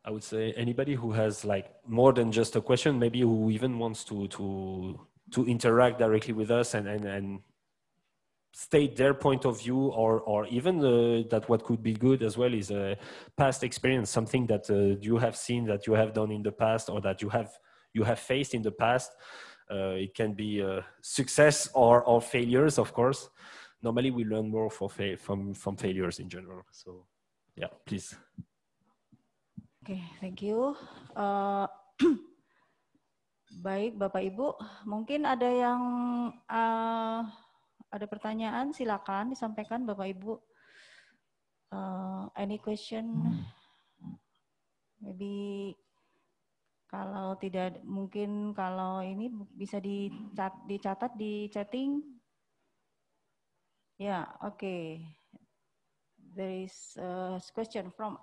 I would say anybody who has like more than just a question, maybe who even wants to interact directly with us and state their point of view, or even that what could be good as well is a past experience, something that you have seen, that you have done in the past, or that you have faced in the past. It can be success or failures, of course. Normally we learn more from failures in general. So yeah, please. Okay, thank you. Baik, Bapak Ibu, mungkin ada yang ada pertanyaan, silakan disampaikan Bapak Ibu. Any question? Maybe kalau tidak, mungkin kalau ini bisa dicatat di chatting. Ya, okay. There is a question from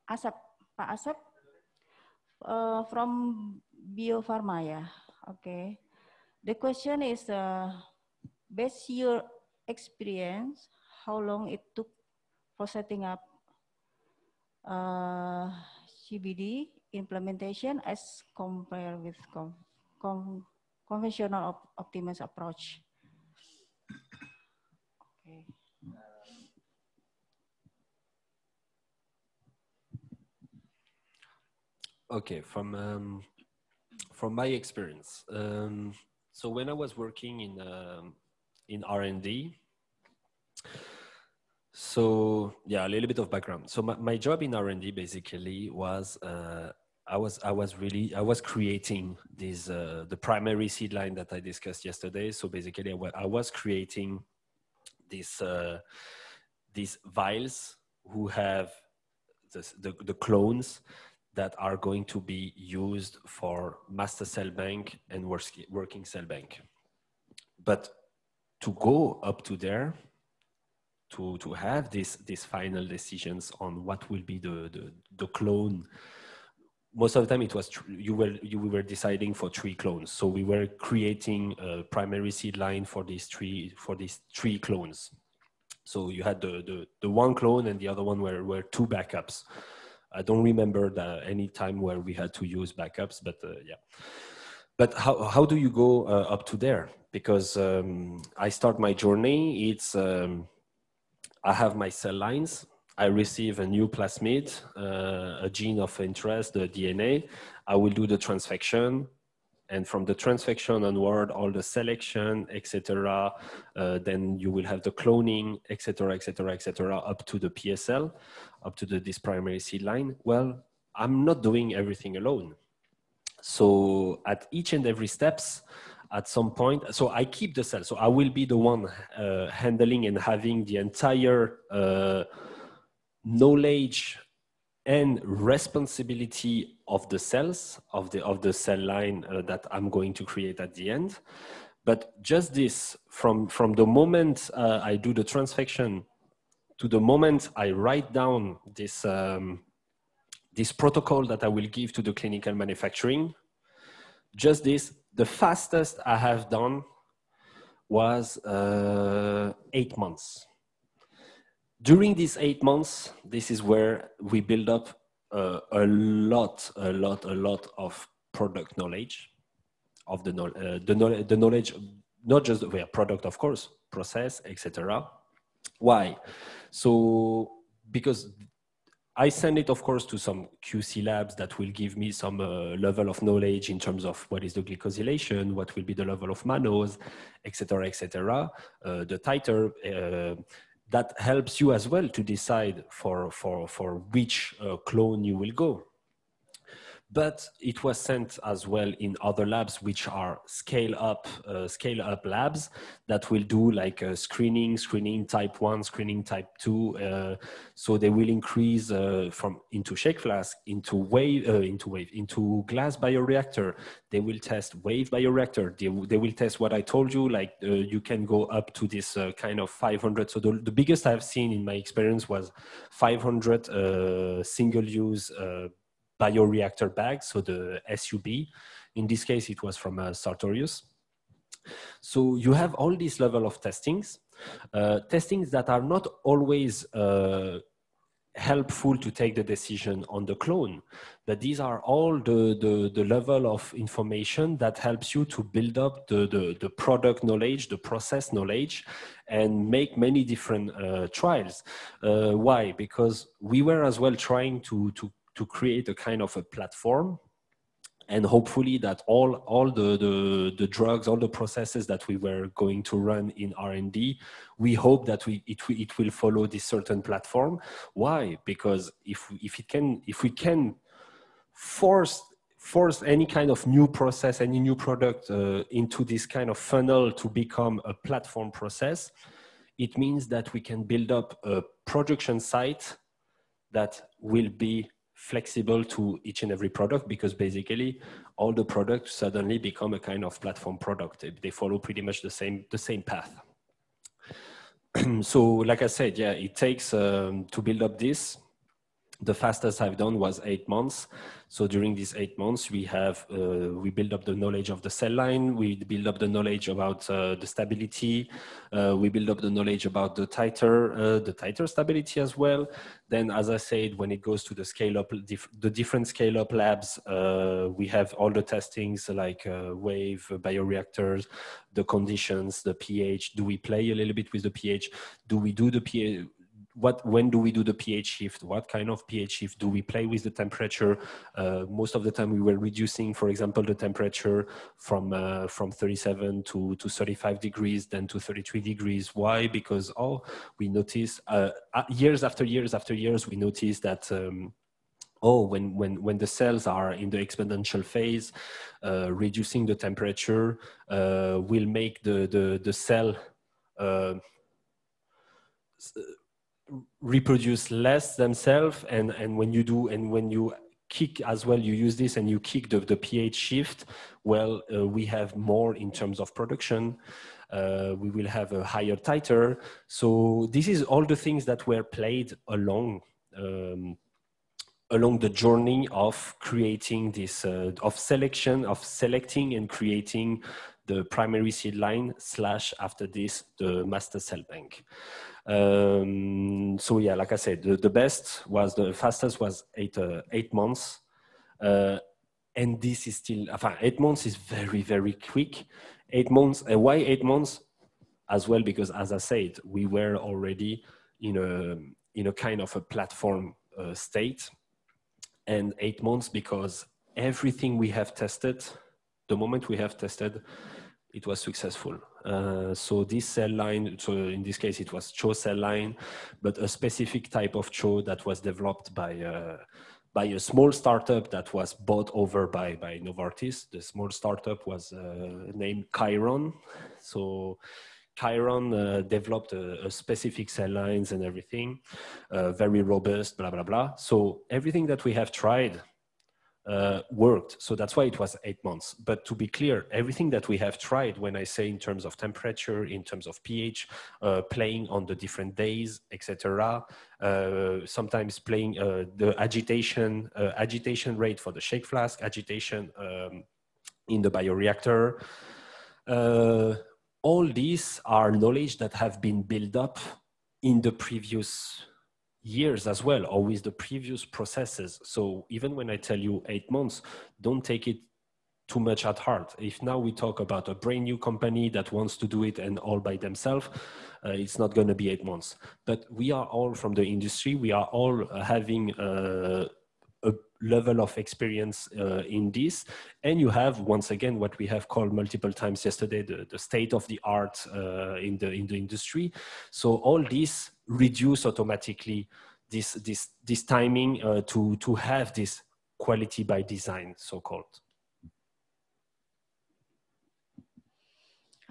Asap. Pak Asap, from Biofarma, ya. Okay. The question is, based your experience, how long it took for setting up CBD implementation as compared with conventional optimist approach? Okay. Okay, from from my experience. So when I was working in R&D, so yeah, a little bit of background. So my job in R&D basically was I was creating these the primary seed line that I discussed yesterday. So basically, I was creating these vials who have the clones that are going to be used for master cell bank and working cell bank. But to go up to there, to have these final decisions on what will be the clone, most of the time it was we were deciding for 3 clones. So we were creating a primary seed line for these three clones. So you had the 1 clone and the other one were 2 backups. I don't remember any time where we had to use backups, but yeah. But how do you go up to there? Because I start my journey, it's, I have my cell lines, I receive a new plasmid, a gene of interest, the DNA, I will do the transfection, and from the transfection onward, all the selection, etc. Then you will have the cloning, etc., etc., etc., up to the PSL, up to this primary seed line. Well, I'm not doing everything alone. So at each and every steps, at some point, so I keep the cell. So I will be the one handling and having the entire knowledge and responsibility of the cells, of the cell line that I'm going to create at the end. But just this, from the moment I do the transfection to the moment I write down this, this protocol that I will give to the clinical manufacturing, just this, the fastest I have done was 8 months. During these 8 months, this is where we build up a lot of product knowledge, of the knowledge, not just the product, of course, process, etc. Why? So, because I send it, of course, to some QC labs that will give me some level of knowledge in terms of what is the glycosylation, what will be the level of mannose, etc., etc. The titer, that helps you as well to decide for which clone you will go. But it was sent as well in other labs, which are scale up labs that will do like screening type 1, screening type 2. So they will increase into shake flask, into glass bioreactor. They will test wave bioreactor. They will test what I told you, like you can go up to this kind of 500. So the biggest I've seen in my experience was 500 single-use bioreactor bags, so the SUB. In this case, it was from Sartorius. So you have all these level of testings that are not always helpful to take the decision on the clone, but these are all the level of information that helps you to build up the product knowledge, the process knowledge, and make many different trials. Why? Because we were as well trying to create a kind of a platform, and hopefully that all the drugs, all the processes that we were going to run in R&D, we hope that it will follow this certain platform. Why? Because if we can force any kind of new process, any new product into this kind of funnel to become a platform process, it means that we can build up a production site that will be flexible to each and every product, because basically all the products suddenly become a kind of platform product. They follow pretty much the same path. So like I said, yeah, it takes to build up this. The fastest I've done was 8 months. So during these 8 months, we build up the knowledge of the cell line. We build up the knowledge about the stability. We build up the knowledge about the titer stability as well. Then, as I said, when it goes to the scale up, the different scale up labs, we have all the testings like wave, bioreactors, the conditions, the pH. Do we play a little bit with the pH? Do we do the pH? when do we do the pH shift? What kind of pH shift? Do we play with the temperature? Most of the time we were reducing, for example, the temperature from 37 to 35 degrees, then to 33 degrees. Why? Because we noticed years after years, we noticed that when the cells are in the exponential phase, reducing the temperature will make the cell reproduce less themselves, and when you kick as well, you use this and you kick the pH shift, well, we have more in terms of production. We will have a higher titer. So this is all the things that were played along the journey of creating this, of selecting and creating the primary seed line / after this, the master cell bank. So yeah, like I said, the fastest was 8 months. And this is still, 8 months is very, very quick. 8 months, and why 8 months? As well, because as I said, we were already in a kind of a platform state. And 8 months because everything we have tested, the moment we have tested, it was successful. So this cell line, so in this case, it was CHO cell line, but a specific type of CHO that was developed by a small startup that was bought over by Novartis. The small startup was named Chiron. So Chiron developed a specific cell lines and everything, very robust, blah, blah, blah. So everything that we have tried worked. So that's why it was 8 months. But to be clear, everything that we have tried, when I say in terms of temperature, in terms of pH, playing on the different days, etc., sometimes playing the agitation rate for the shake flask, agitation in the bioreactor, all these are knowledge that have been built up in the previous years as well, or with the previous processes. So even when I tell you 8 months, don't take it too much at heart. If now we talk about a brand new company that wants to do it and all by themselves, it's not going to be 8 months. But we are all from the industry. We are all having a level of experience in this, and you have, once again, what we have called multiple times yesterday, the state of the art in the industry. So all this reduce automatically this timing to have this quality by design, so-called.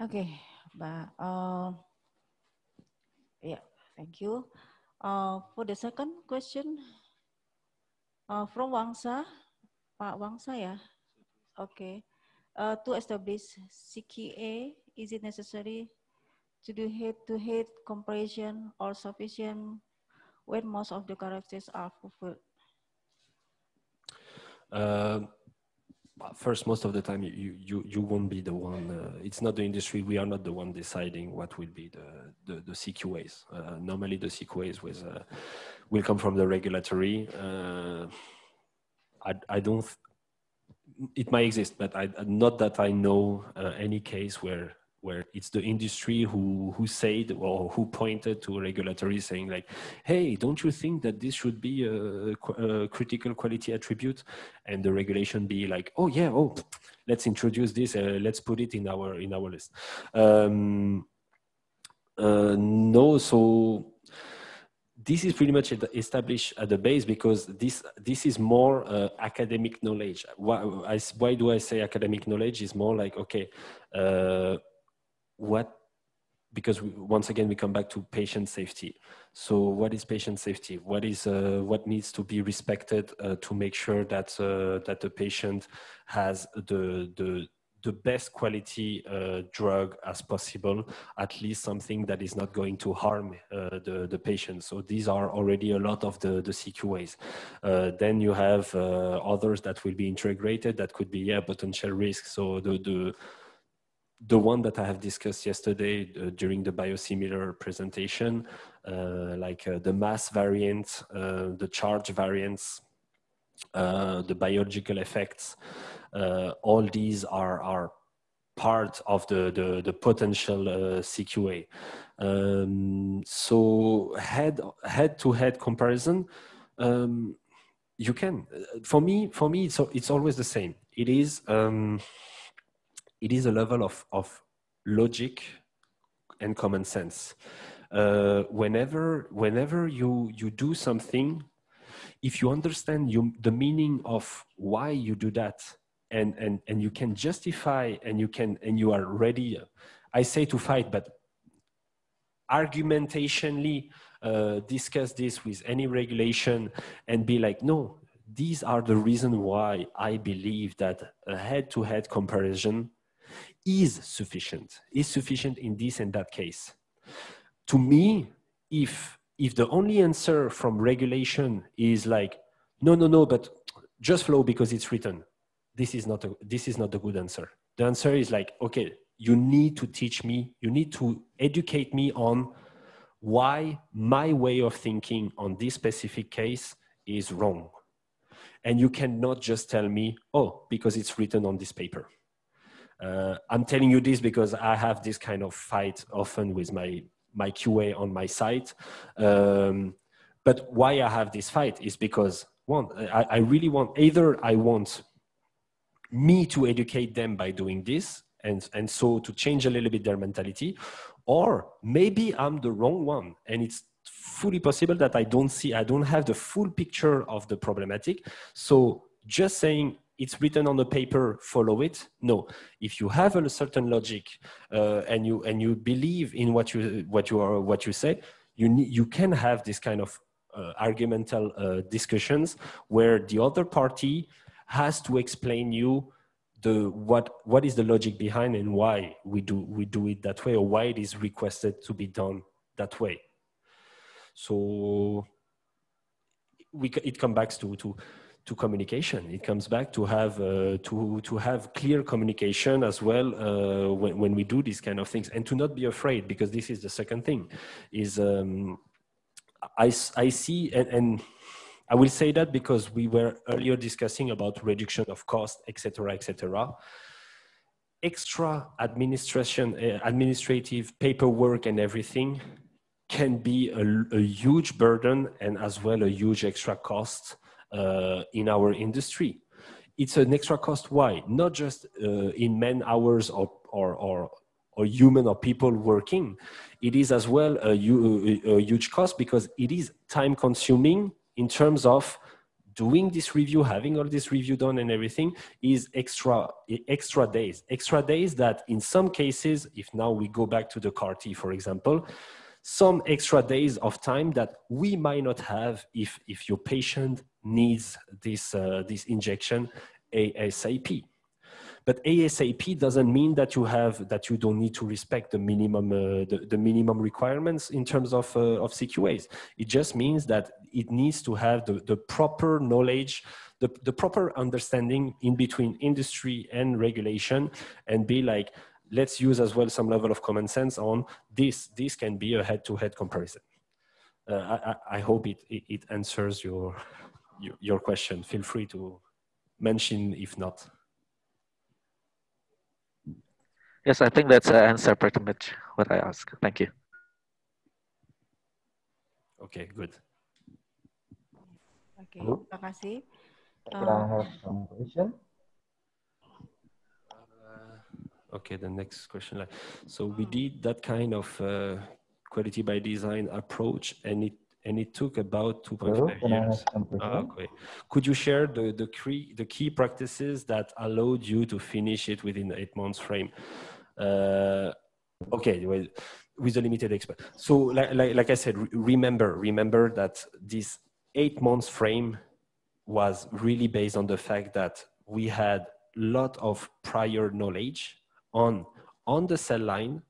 Okay, yeah, thank you. For the second question, from Wangsa, Pak Wangsa ya. Okay. To establish CKA, is it necessary to do head-to-head comparison or sufficient when most of the characteristics are fulfilled? First, most of the time, you won't be the one. It's not the industry. We are not the one deciding what will be the CQAs. Normally, the CQAs will come from the regulatory. I don't. It might exist, but not that I know any case where it's the industry who said or who pointed to a regulatory saying like, hey, don't you think that this should be a critical quality attribute? And the regulation be like, oh yeah, let's introduce this, let's put it in our list. No, so this is pretty much established at the base because this is more academic knowledge. Why do I say academic knowledge? Is more like, okay, because once again we come back to patient safety. So what is patient safety? What is what needs to be respected to make sure that that the patient has the best quality drug as possible, at least something that is not going to harm the patient. So these are already a lot of the CQAs. Then you have others that will be integrated that could be potential risks. So the one that I have discussed yesterday during the biosimilar presentation, like the mass variant, the charge variants, the biological effects, all these are part of the potential CQA. So head-to-head comparison, you can. For me, it's always the same. It is a level of logic and common sense. Whenever you do something, if you understand the meaning of why you do that, and you can justify, and you are ready, I say to fight, but argumentationally discuss this with any regulation and be like, no, these are the reasons why I believe that a head-to-head comparison is sufficient in this and that case. To me, if the only answer from regulation is like, no, but just flow because it's written, this is not the good answer. The answer is like, okay, you need to teach me, you need to educate me on why my way of thinking on this specific case is wrong. And you cannot just tell me, oh, because it's written on this paper. I'm telling you this because I have this kind of fight often with my QA on my site. But why I have this fight is because, one, I really want, either I want me to educate them by doing this, and so to change a little bit their mentality, or maybe I'm the wrong one, and it's fully possible that I don't have the full picture of the problematic. So just saying it's written on the paper, follow it. No, if you have a certain logic and you believe in what you say, you can have this kind of argumental discussions where the other party has to explain you what is the logic behind and why we do it that way, or why it is requested to be done that way. So it comes back to communication. It comes back to have clear communication as well when we do these kind of things, and to not be afraid, because this is the second thing. Is I see, and I will say that because we were earlier discussing about reduction of cost, etc., etc. Extra administrative paperwork and everything can be a huge burden, and as well a huge extra cost in our industry. It's an extra cost. Why? Not just in man hours or human or people working. It is as well a huge cost because it is time consuming in terms of doing this review, having all this review done and everything is extra days that in some cases, if now we go back to the CAR-T, for example, some extra days of time that we might not have if your patient needs this injection ASAP. But ASAP doesn't mean that you don't need to respect the minimum requirements in terms of CQAs. It just means that it needs to have the proper knowledge, the proper understanding in between industry and regulation, and be like, let's use as well some level of common sense on this. This can be a head-to-head comparison. I hope it answers your question. Feel free to mention if not. Yes, I think that's the answer pretty much what I asked. Thank you. Okay, good. Okay, terima kasih. Can I have some question? Okay, the next question. So we did that kind of quality by design approach, and it took about 2.5 years. Okay. Could you share the key practices that allowed you to finish it within the 8 months frame? Okay, well, with a limited expert. So like I said, remember that this 8 months frame was really based on the fact that we had a lot of prior knowledge on the cell line.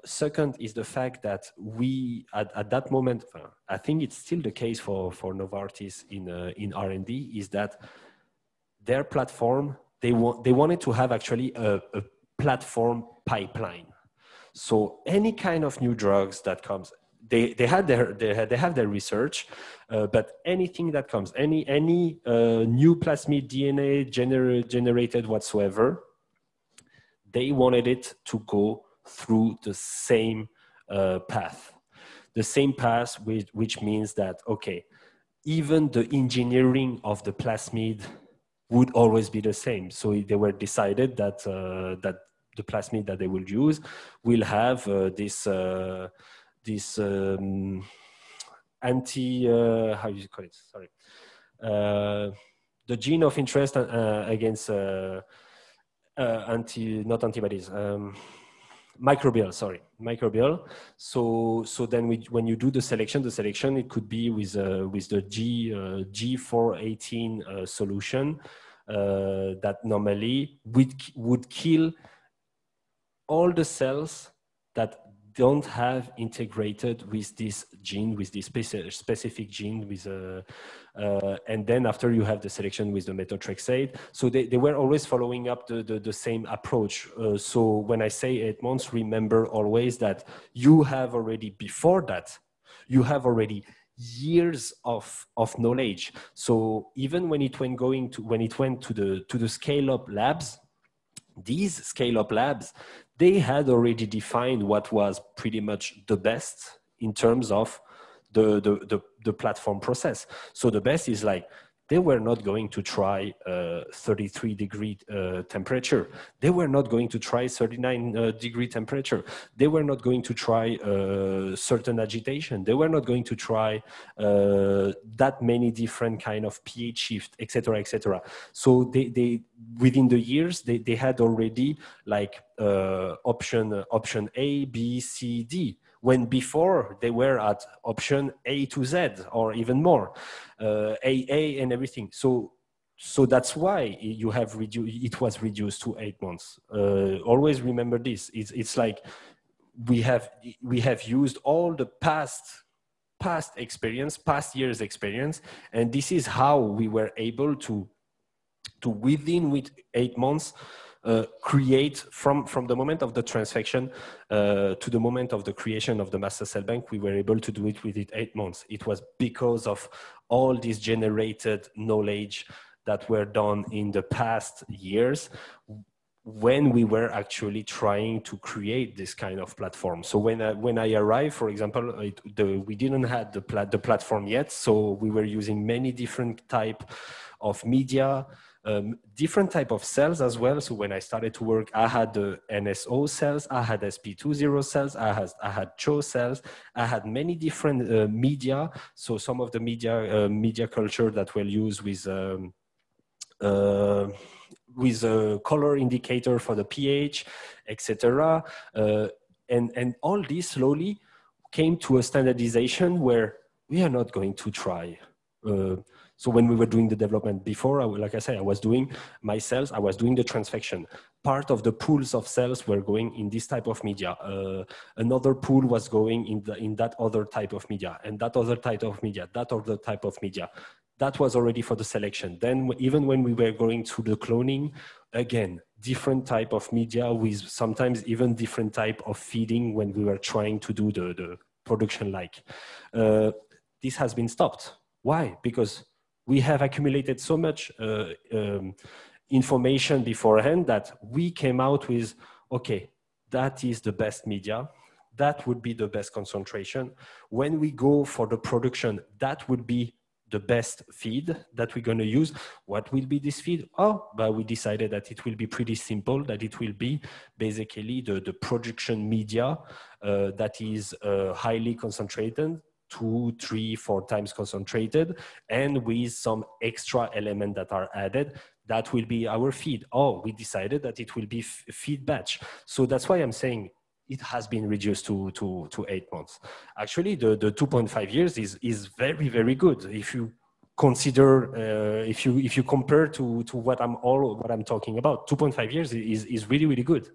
Second is the fact that we, at that moment, I think it's still the case for Novartis in R&D, is that their platform, they wanted to have actually a platform pipeline. So any kind of new drugs that comes, they have their research, but anything that comes, any new plasmid DNA generated whatsoever, They wanted it to go through the same path. The same path, which means that, okay, even the engineering of the plasmid would always be the same. So they were decided that that the plasmid that they will use will have this how you call it? Sorry, the gene of interest against not antibodies. Microbial, sorry, microbial. So then when you do the selection it could be with the G418 solution that normally would kill all the cells that don't have integrated with this gene, with this specific gene, with and then after you have the selection with the methotrexate. So they were always following up the same approach. So when I say 8 months, remember always that you have already, before that, you have already years of knowledge. So even when it went to the scale-up labs, these scale-up labs, they had already defined what was pretty much the best in terms of the platform process. So the best is like, they were not going to try 33-degree temperature. They were not going to try 39-degree temperature. They were not going to try certain agitation. They were not going to try that many different kind of pH shift, etc., etc. So they within the years, they had already like option A, B, C, D. When before they were at option A to Z or even more, AA and everything. So that's why you have it was reduced to 8 months. Always remember this. It's like we have used all the past experience, past years' experience, and this is how we were able to within 8 months. Create from the moment of the transfection to the moment of the creation of the master cell bank, we were able to do it within 8 months. It was because of all this generated knowledge that were done in the past years when we were actually trying to create this kind of platform. So when I arrived, for example, we didn't have the platform yet, so we were using many different type of media, different type of cells as well. So when I started to work, I had the NSO cells, I had SP20 cells, I had CHO cells, I had many different media. So some of the media culture that were used with a color indicator for the pH, etc. And all this slowly came to a standardization where we are not going to try. So when we were doing the development before, like I said, I was doing my cells, I was doing the transfection. Part of the pools of cells were going in this type of media. Another pool was going in that other type of media, and that other type of media, that other type of media. That was already for the selection. Then even when we were going through the cloning, again, different type of media with sometimes even different type of feeding when we were trying to do the production like. This has been stopped. Why? Because we have accumulated so much information beforehand that we came out with, okay, that is the best media. That would be the best concentration. When we go for the production, that would be the best feed that we're going to use. What will be this feed? Oh, but we decided that it will be pretty simple, that it will be basically the production media that is highly concentrated, 2, 3, 4 times concentrated, and with some extra elements that are added. That will be our feed. Oh, we decided that it will be feed batch. So that's why I'm saying it has been reduced to 8 months. Actually, the 2.5 years is very, very good. If you consider, if you compare to what I'm talking about, 2.5 years is really, really good.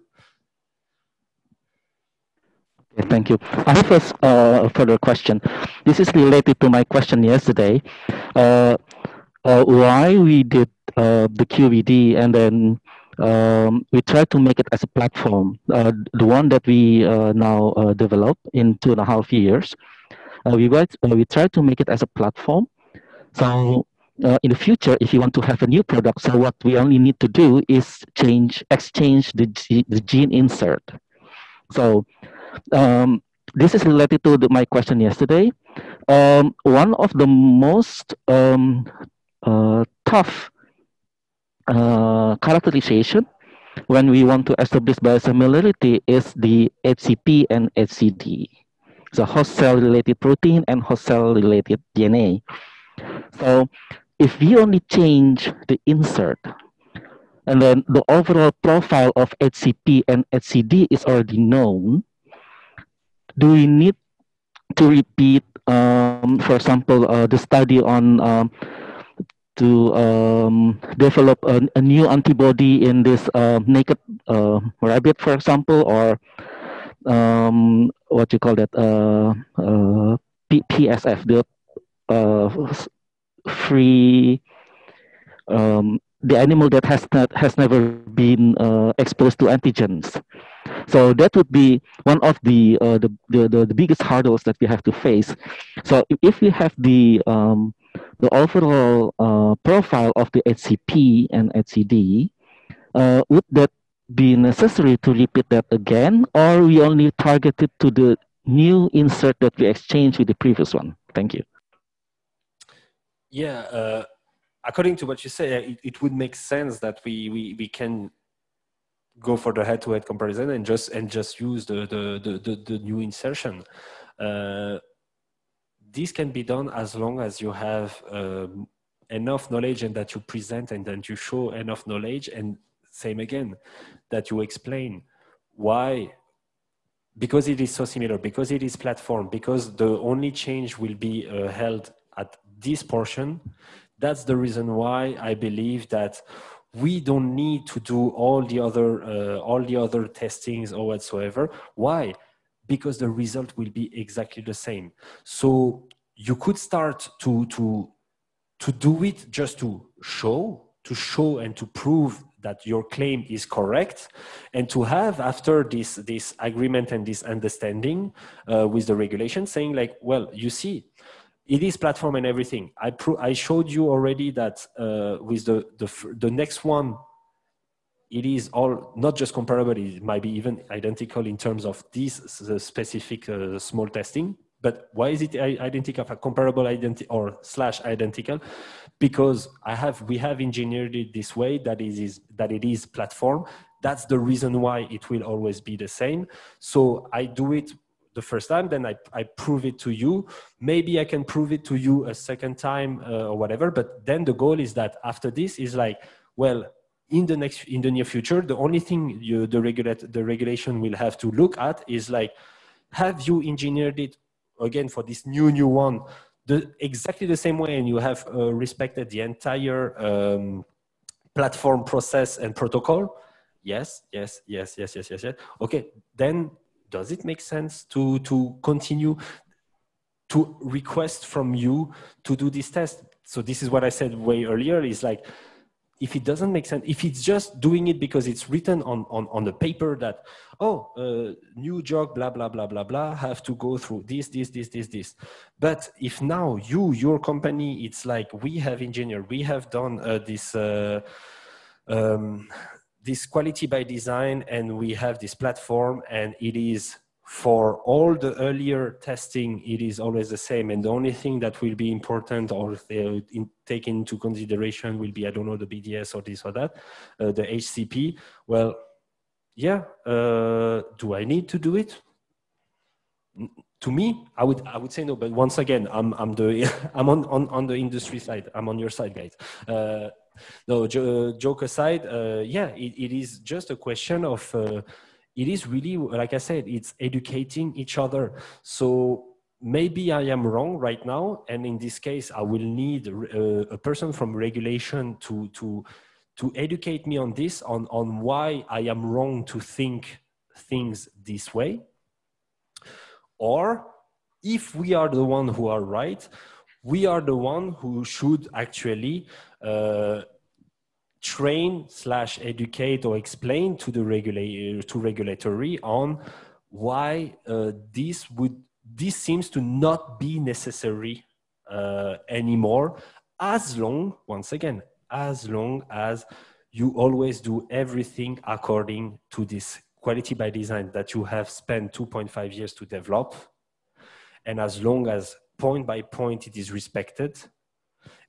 Okay, thank you. I have a further question. This is related to my question yesterday. Why we did the QVD and then we try to make it as a platform. The one that we now develop in 2.5 years, we try to make it as a platform. So in the future, if you want to have a new product, so what we only need to do is exchange the gene insert. So this is related to my question yesterday. One of the most tough characterization when we want to establish biosimilarity is the HCP and HCD. So host cell related protein and host cell related DNA. So if we only change the insert, and then the overall profile of HCP and HCD is already known, do we need to repeat, for example, the study on to develop a new antibody in this naked rabbit, for example, or what you call that, PSF, the free, the animal that has never been exposed to antigens. So that would be one of the biggest hurdles that we have to face. So if we have the overall profile of the HCP and HCD, would that be necessary to repeat that again, or we only target it to the new insert that we exchanged with the previous one? Thank you. Yeah, according to what you say, it would make sense that we can go for the head-to-head comparison and just use the new insertion. This can be done as long as you have enough knowledge and that you present and that you show enough knowledge, and same again, that you explain why, because it is so similar, because it is platform, because the only change will be held at this portion. That's the reason why I believe that we don't need to do all the other testings or whatsoever. Why? Because the result will be exactly the same. So you could start to do it just to show and to prove that your claim is correct, and to have after this agreement and this understanding with the regulation, saying like, well, you see, it is platform and everything. I showed you already that with the next one, it is all not just comparable, it might be even identical in terms of this specific small testing. But why is it identical, comparable, or / identical? Because we have engineered it this way that it is platform. That's the reason why it will always be the same. So I do it the first time, then I prove it to you. Maybe I can prove it to you a second time or whatever. But then the goal is that after this is like, well, in the near future, the only thing the regulation will have to look at is like, have you engineered it again for this new one exactly the same way, and you have respected the entire platform process and protocol? Yes. Okay, then does it make sense to continue to request from you to do this test? So this is what I said way earlier, is like, if it doesn't make sense, if it's just doing it because it's written on the paper that, new drug, blah, blah, blah, blah, blah, have to go through this. But if now your company, it's like, we have engineered, we have done this quality by design, and we have this platform, and it is for all the earlier testing, it is always the same. And the only thing that will be important or take into consideration will be, I don't know, the BDS or this or that, the HCP. Well, yeah, do I need to do it? To me, I would say no. But once again, I'm on the industry side. I'm on your side, guys. No, joke aside, yeah, it is just a question of, it is really, like I said, it's educating each other. So maybe I am wrong right now, and in this case, I will need a person from regulation to educate me on this, on why I am wrong to think things this way. Or if we are the one who are right, we are the one who should actually train / educate or explain to the regulatory on why this seems to not be necessary anymore as long, once again, as long as you always do everything according to this quality by design that you have spent 2.5 years to develop, and as long as point by point it is respected,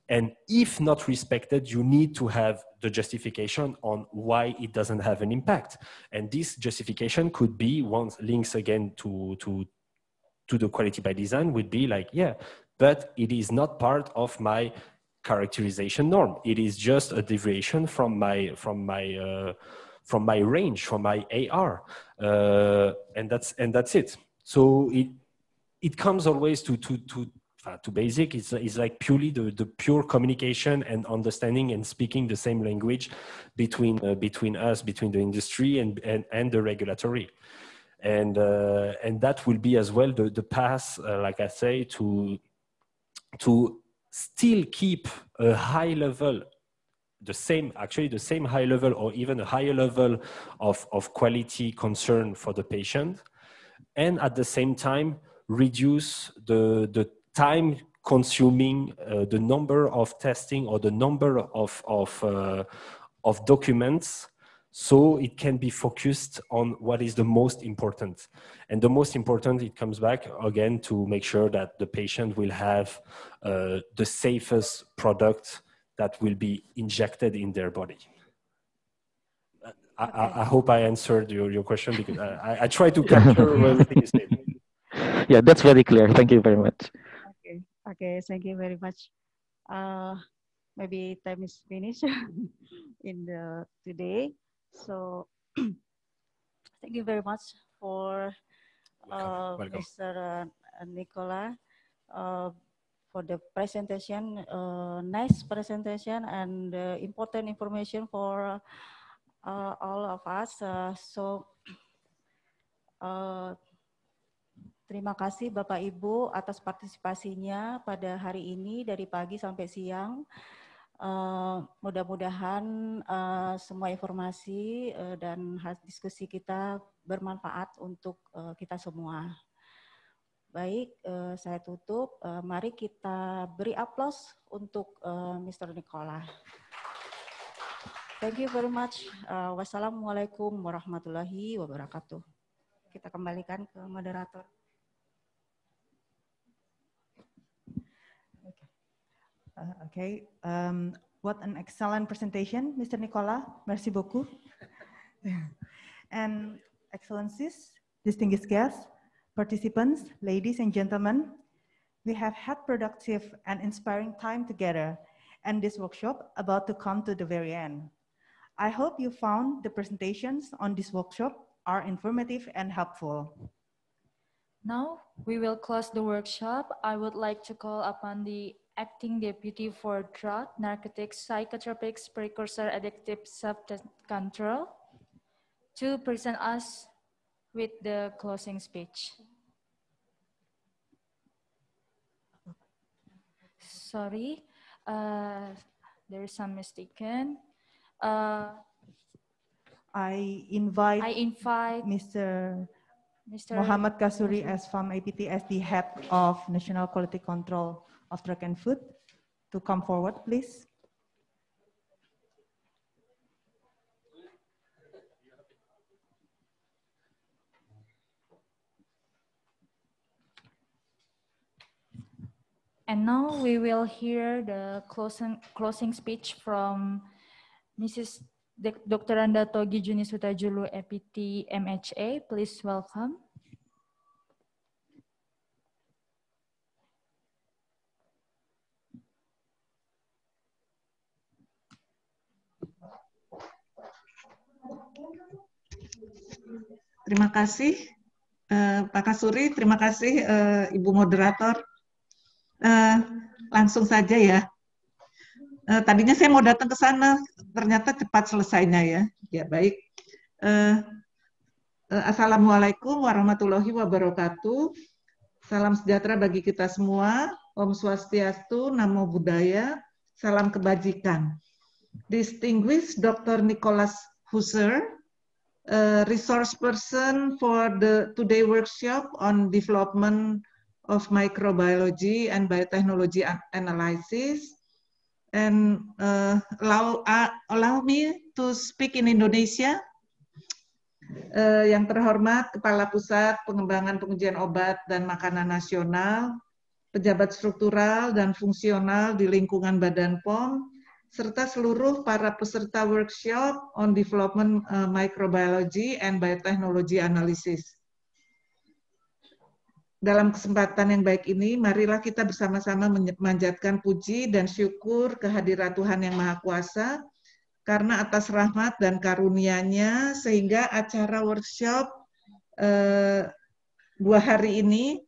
and if not respected, you need to have the justification on why it doesn't have an impact. And this justification could be, once links again to the quality by design, would be like, yeah, but it is not part of my characterization norm. It is just a deviation from my range, from my AR, and that's it. So it comes always to basic. It's like purely the pure communication and understanding and speaking the same language between us, between the industry and the regulatory. And that will be as well the path, like I say, to still keep a high level, the same high level or even a higher level of quality concern for the patient, and at the same time reduce the time consuming, the number of testing or the number of documents, so it can be focused on what is the most important. And the most important, it comes back again to make sure that the patient will have the safest product that will be injected in their body. I hope I answered your question, because I try to capture everything you said. Yeah, that's very clear. Thank you very much. Okay, thank you very much. Maybe time is finished in today. So thank you very much for Mr. Nicolas for the presentation, nice presentation and important information for all of us. Terima kasih Bapak Ibu atas partisipasinya pada hari ini dari pagi sampai siang. Mudah-mudahan semua informasi dan diskusi kita bermanfaat untuk kita semua. Baik, saya tutup. Mari kita beri aplaus untuk Mr. Nicolas. Thank you very much. Wassalamualaikum warahmatullahi wabarakatuh. Kita kembalikan ke moderator. Okay, what an excellent presentation, Mr. Nicolas. Merci beaucoup. And excellencies, distinguished guests, participants, ladies and gentlemen, we have had productive and inspiring time together, and this workshop about to come to the very end. I hope you found the presentations on this workshop are informative and helpful. Now we will close the workshop. I would like to call upon the Acting Deputy for Drug, Narcotics, Psychotropics, Precursor, Addictive Substance Control to present us with the closing speech. Sorry, there is some mistaken. I invite Mr. Muhammad Kasuri as from APT as the head of National Quality Control of Drug and Food to come forward, please. And now we will hear the closing speech from Mrs. Dr. Togi Juni Sutajulu, APT MHA. Please welcome. Terima kasih Pak Kasuri, terima kasih Ibu Moderator. Langsung saja ya. Tadinya saya mau datang ke sana, ternyata cepat selesainya ya. Ya baik. Assalamualaikum warahmatullahi wabarakatuh. Salam sejahtera bagi kita semua. Om Swastiastu, Namo Buddhaya, salam kebajikan. Distinguished Dr. Nicolas Husser, resource person for the today workshop on development of microbiology and biotechnology analysis, And allow me to speak in Indonesia. Yang terhormat Kepala Pusat Pengembangan Pengujian Obat dan Makanan Nasional, pejabat struktural dan fungsional di lingkungan Badan POM, serta seluruh para peserta workshop on development microbiology and biotechnology analysis. Dalam kesempatan yang baik ini, marilah kita bersama-sama memanjatkan puji dan syukur kehadirat Tuhan Yang Maha Kuasa, karena atas rahmat dan karunia-Nya sehingga acara workshop 2 hari ini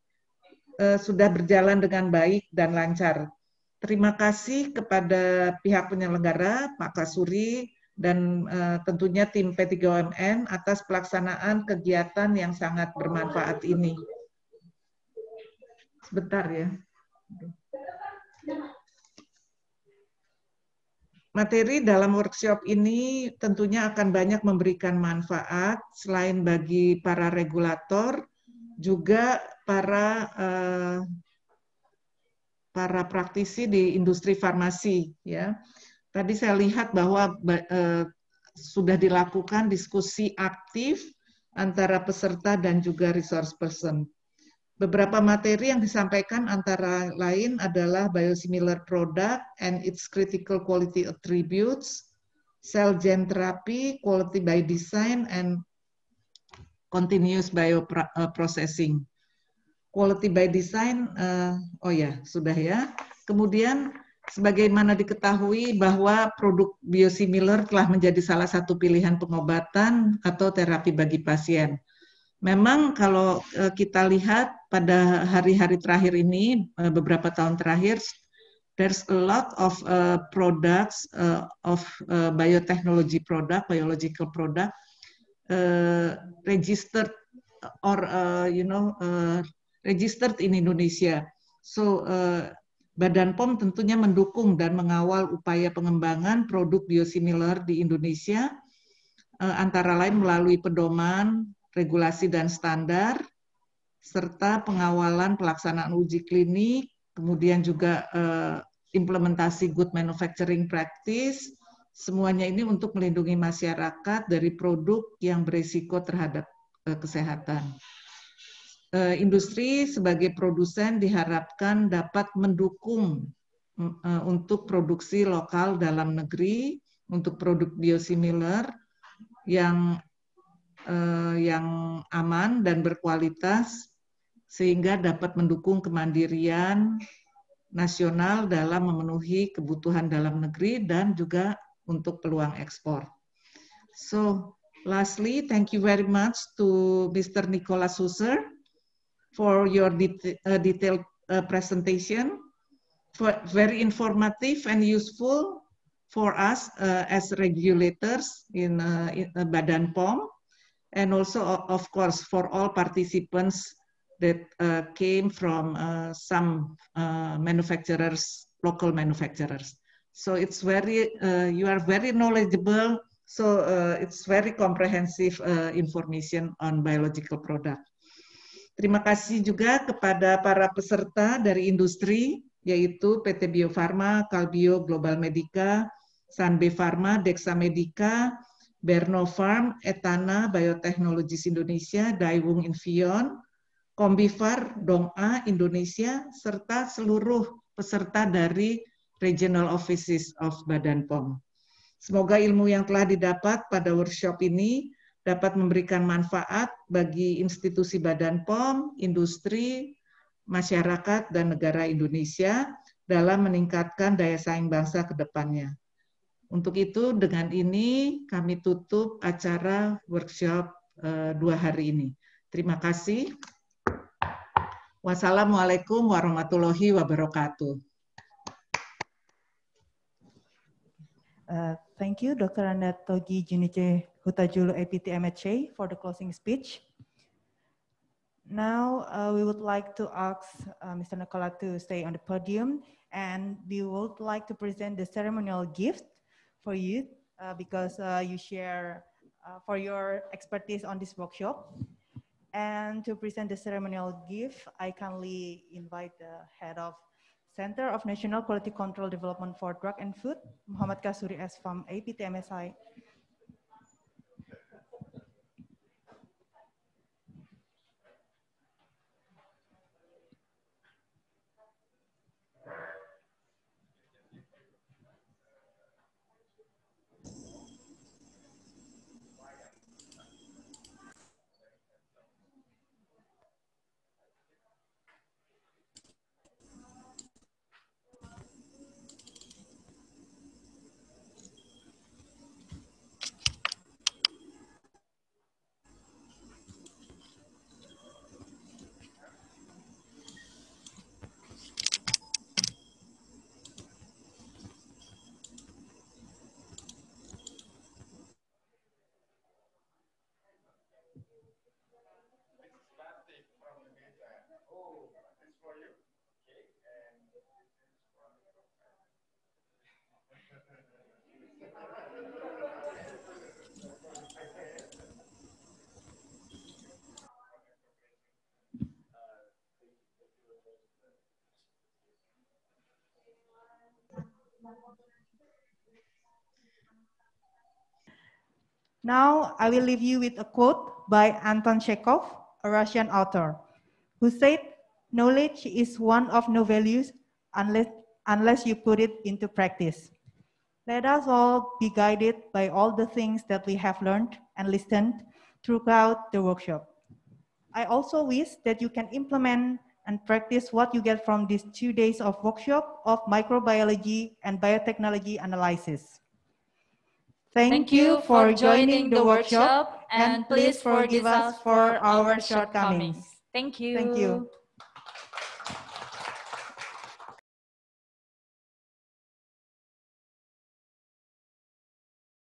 sudah berjalan dengan baik dan lancar. Terima kasih kepada pihak penyelenggara, Pak Kasuri, dan tentunya tim P3OMN atas pelaksanaan kegiatan yang sangat bermanfaat ini. Sebentar ya. Materi dalam workshop ini tentunya akan banyak memberikan manfaat selain bagi para regulator, juga para praktisi di industri farmasi. Ya, tadi saya lihat bahwa sudah dilakukan diskusi aktif antara peserta dan juga resource person. Beberapa materi yang disampaikan antara lain adalah biosimilar product and its critical quality attributes, cell gene therapy, quality by design, and continuous bioprocessing. Quality by design, sudah ya. Kemudian, sebagaimana diketahui bahwa produk biosimilar telah menjadi salah satu pilihan pengobatan atau terapi bagi pasien. Memang kalau kita lihat pada hari-hari terakhir ini, beberapa tahun terakhir, there's a lot of products of biotechnology product, biological product, registered or registered in Indonesia. So Badan POM tentunya mendukung dan mengawal upaya pengembangan produk biosimilar di Indonesia, antara lain melalui pedoman, regulasi dan standar, serta pengawalan pelaksanaan uji klinik, kemudian juga implementasi good manufacturing practice, semuanya ini untuk melindungi masyarakat dari produk yang berisiko terhadap kesehatan. Industri sebagai produsen diharapkan dapat mendukung untuk produksi lokal dalam negeri, untuk produk biosimilar yang aman dan berkualitas, sehingga dapat mendukung kemandirian nasional dalam memenuhi kebutuhan dalam negeri dan juga untuk peluang ekspor. So, lastly, thank you very much to Mr. Nicolas Husser for your detailed presentation, very informative and useful for us as regulators in Badan POM. And also, of course, for all participants that came from some manufacturers, local manufacturers. So it's very, you are very knowledgeable. So it's very comprehensive information on biological product. Terima kasih juga kepada para peserta dari industri, yaitu PT Bio Farma, Kalbio Global Medica, Sanbe Pharma, Dexa Medica, Berno Farm, Etana, Biotechnologies Indonesia, Daewoo Infion, Kombifar, Dong-A, Indonesia, serta seluruh peserta dari Regional Offices of Badan POM. Semoga ilmu yang telah didapat pada workshop ini dapat memberikan manfaat bagi institusi Badan POM, industri, masyarakat, dan negara Indonesia dalam meningkatkan daya saing bangsa ke depannya. Untuk itu, dengan ini kami tutup acara workshop 2 hari ini. Terima kasih. Wassalamualaikum warahmatullahi wabarakatuh. Thank you, Dr. Anatogi Junice Hutajulu, APT MHA, for the closing speech. Now, we would like to ask Mr. Nicolas to stay on the podium, and we would like to present the ceremonial gift for you because you share for your expertise on this workshop. And to present the ceremonial gift, I kindly invite the head of Center of National Quality Control Development for Drug and Food, Muhammad Kasuri S. from APTMSI. Now, I will leave you with a quote by Anton Chekhov, a Russian author, who said, "Knowledge is one of no values unless you put it into practice." Let us all be guided by all the things that we have learned and listened throughout the workshop. I also wish that you can implement and practice what you get from these 2 days of workshop of microbiology and biotechnology analysis. Thank you for joining the workshop, and please forgive us for our shortcomings. Thank you. Thank you.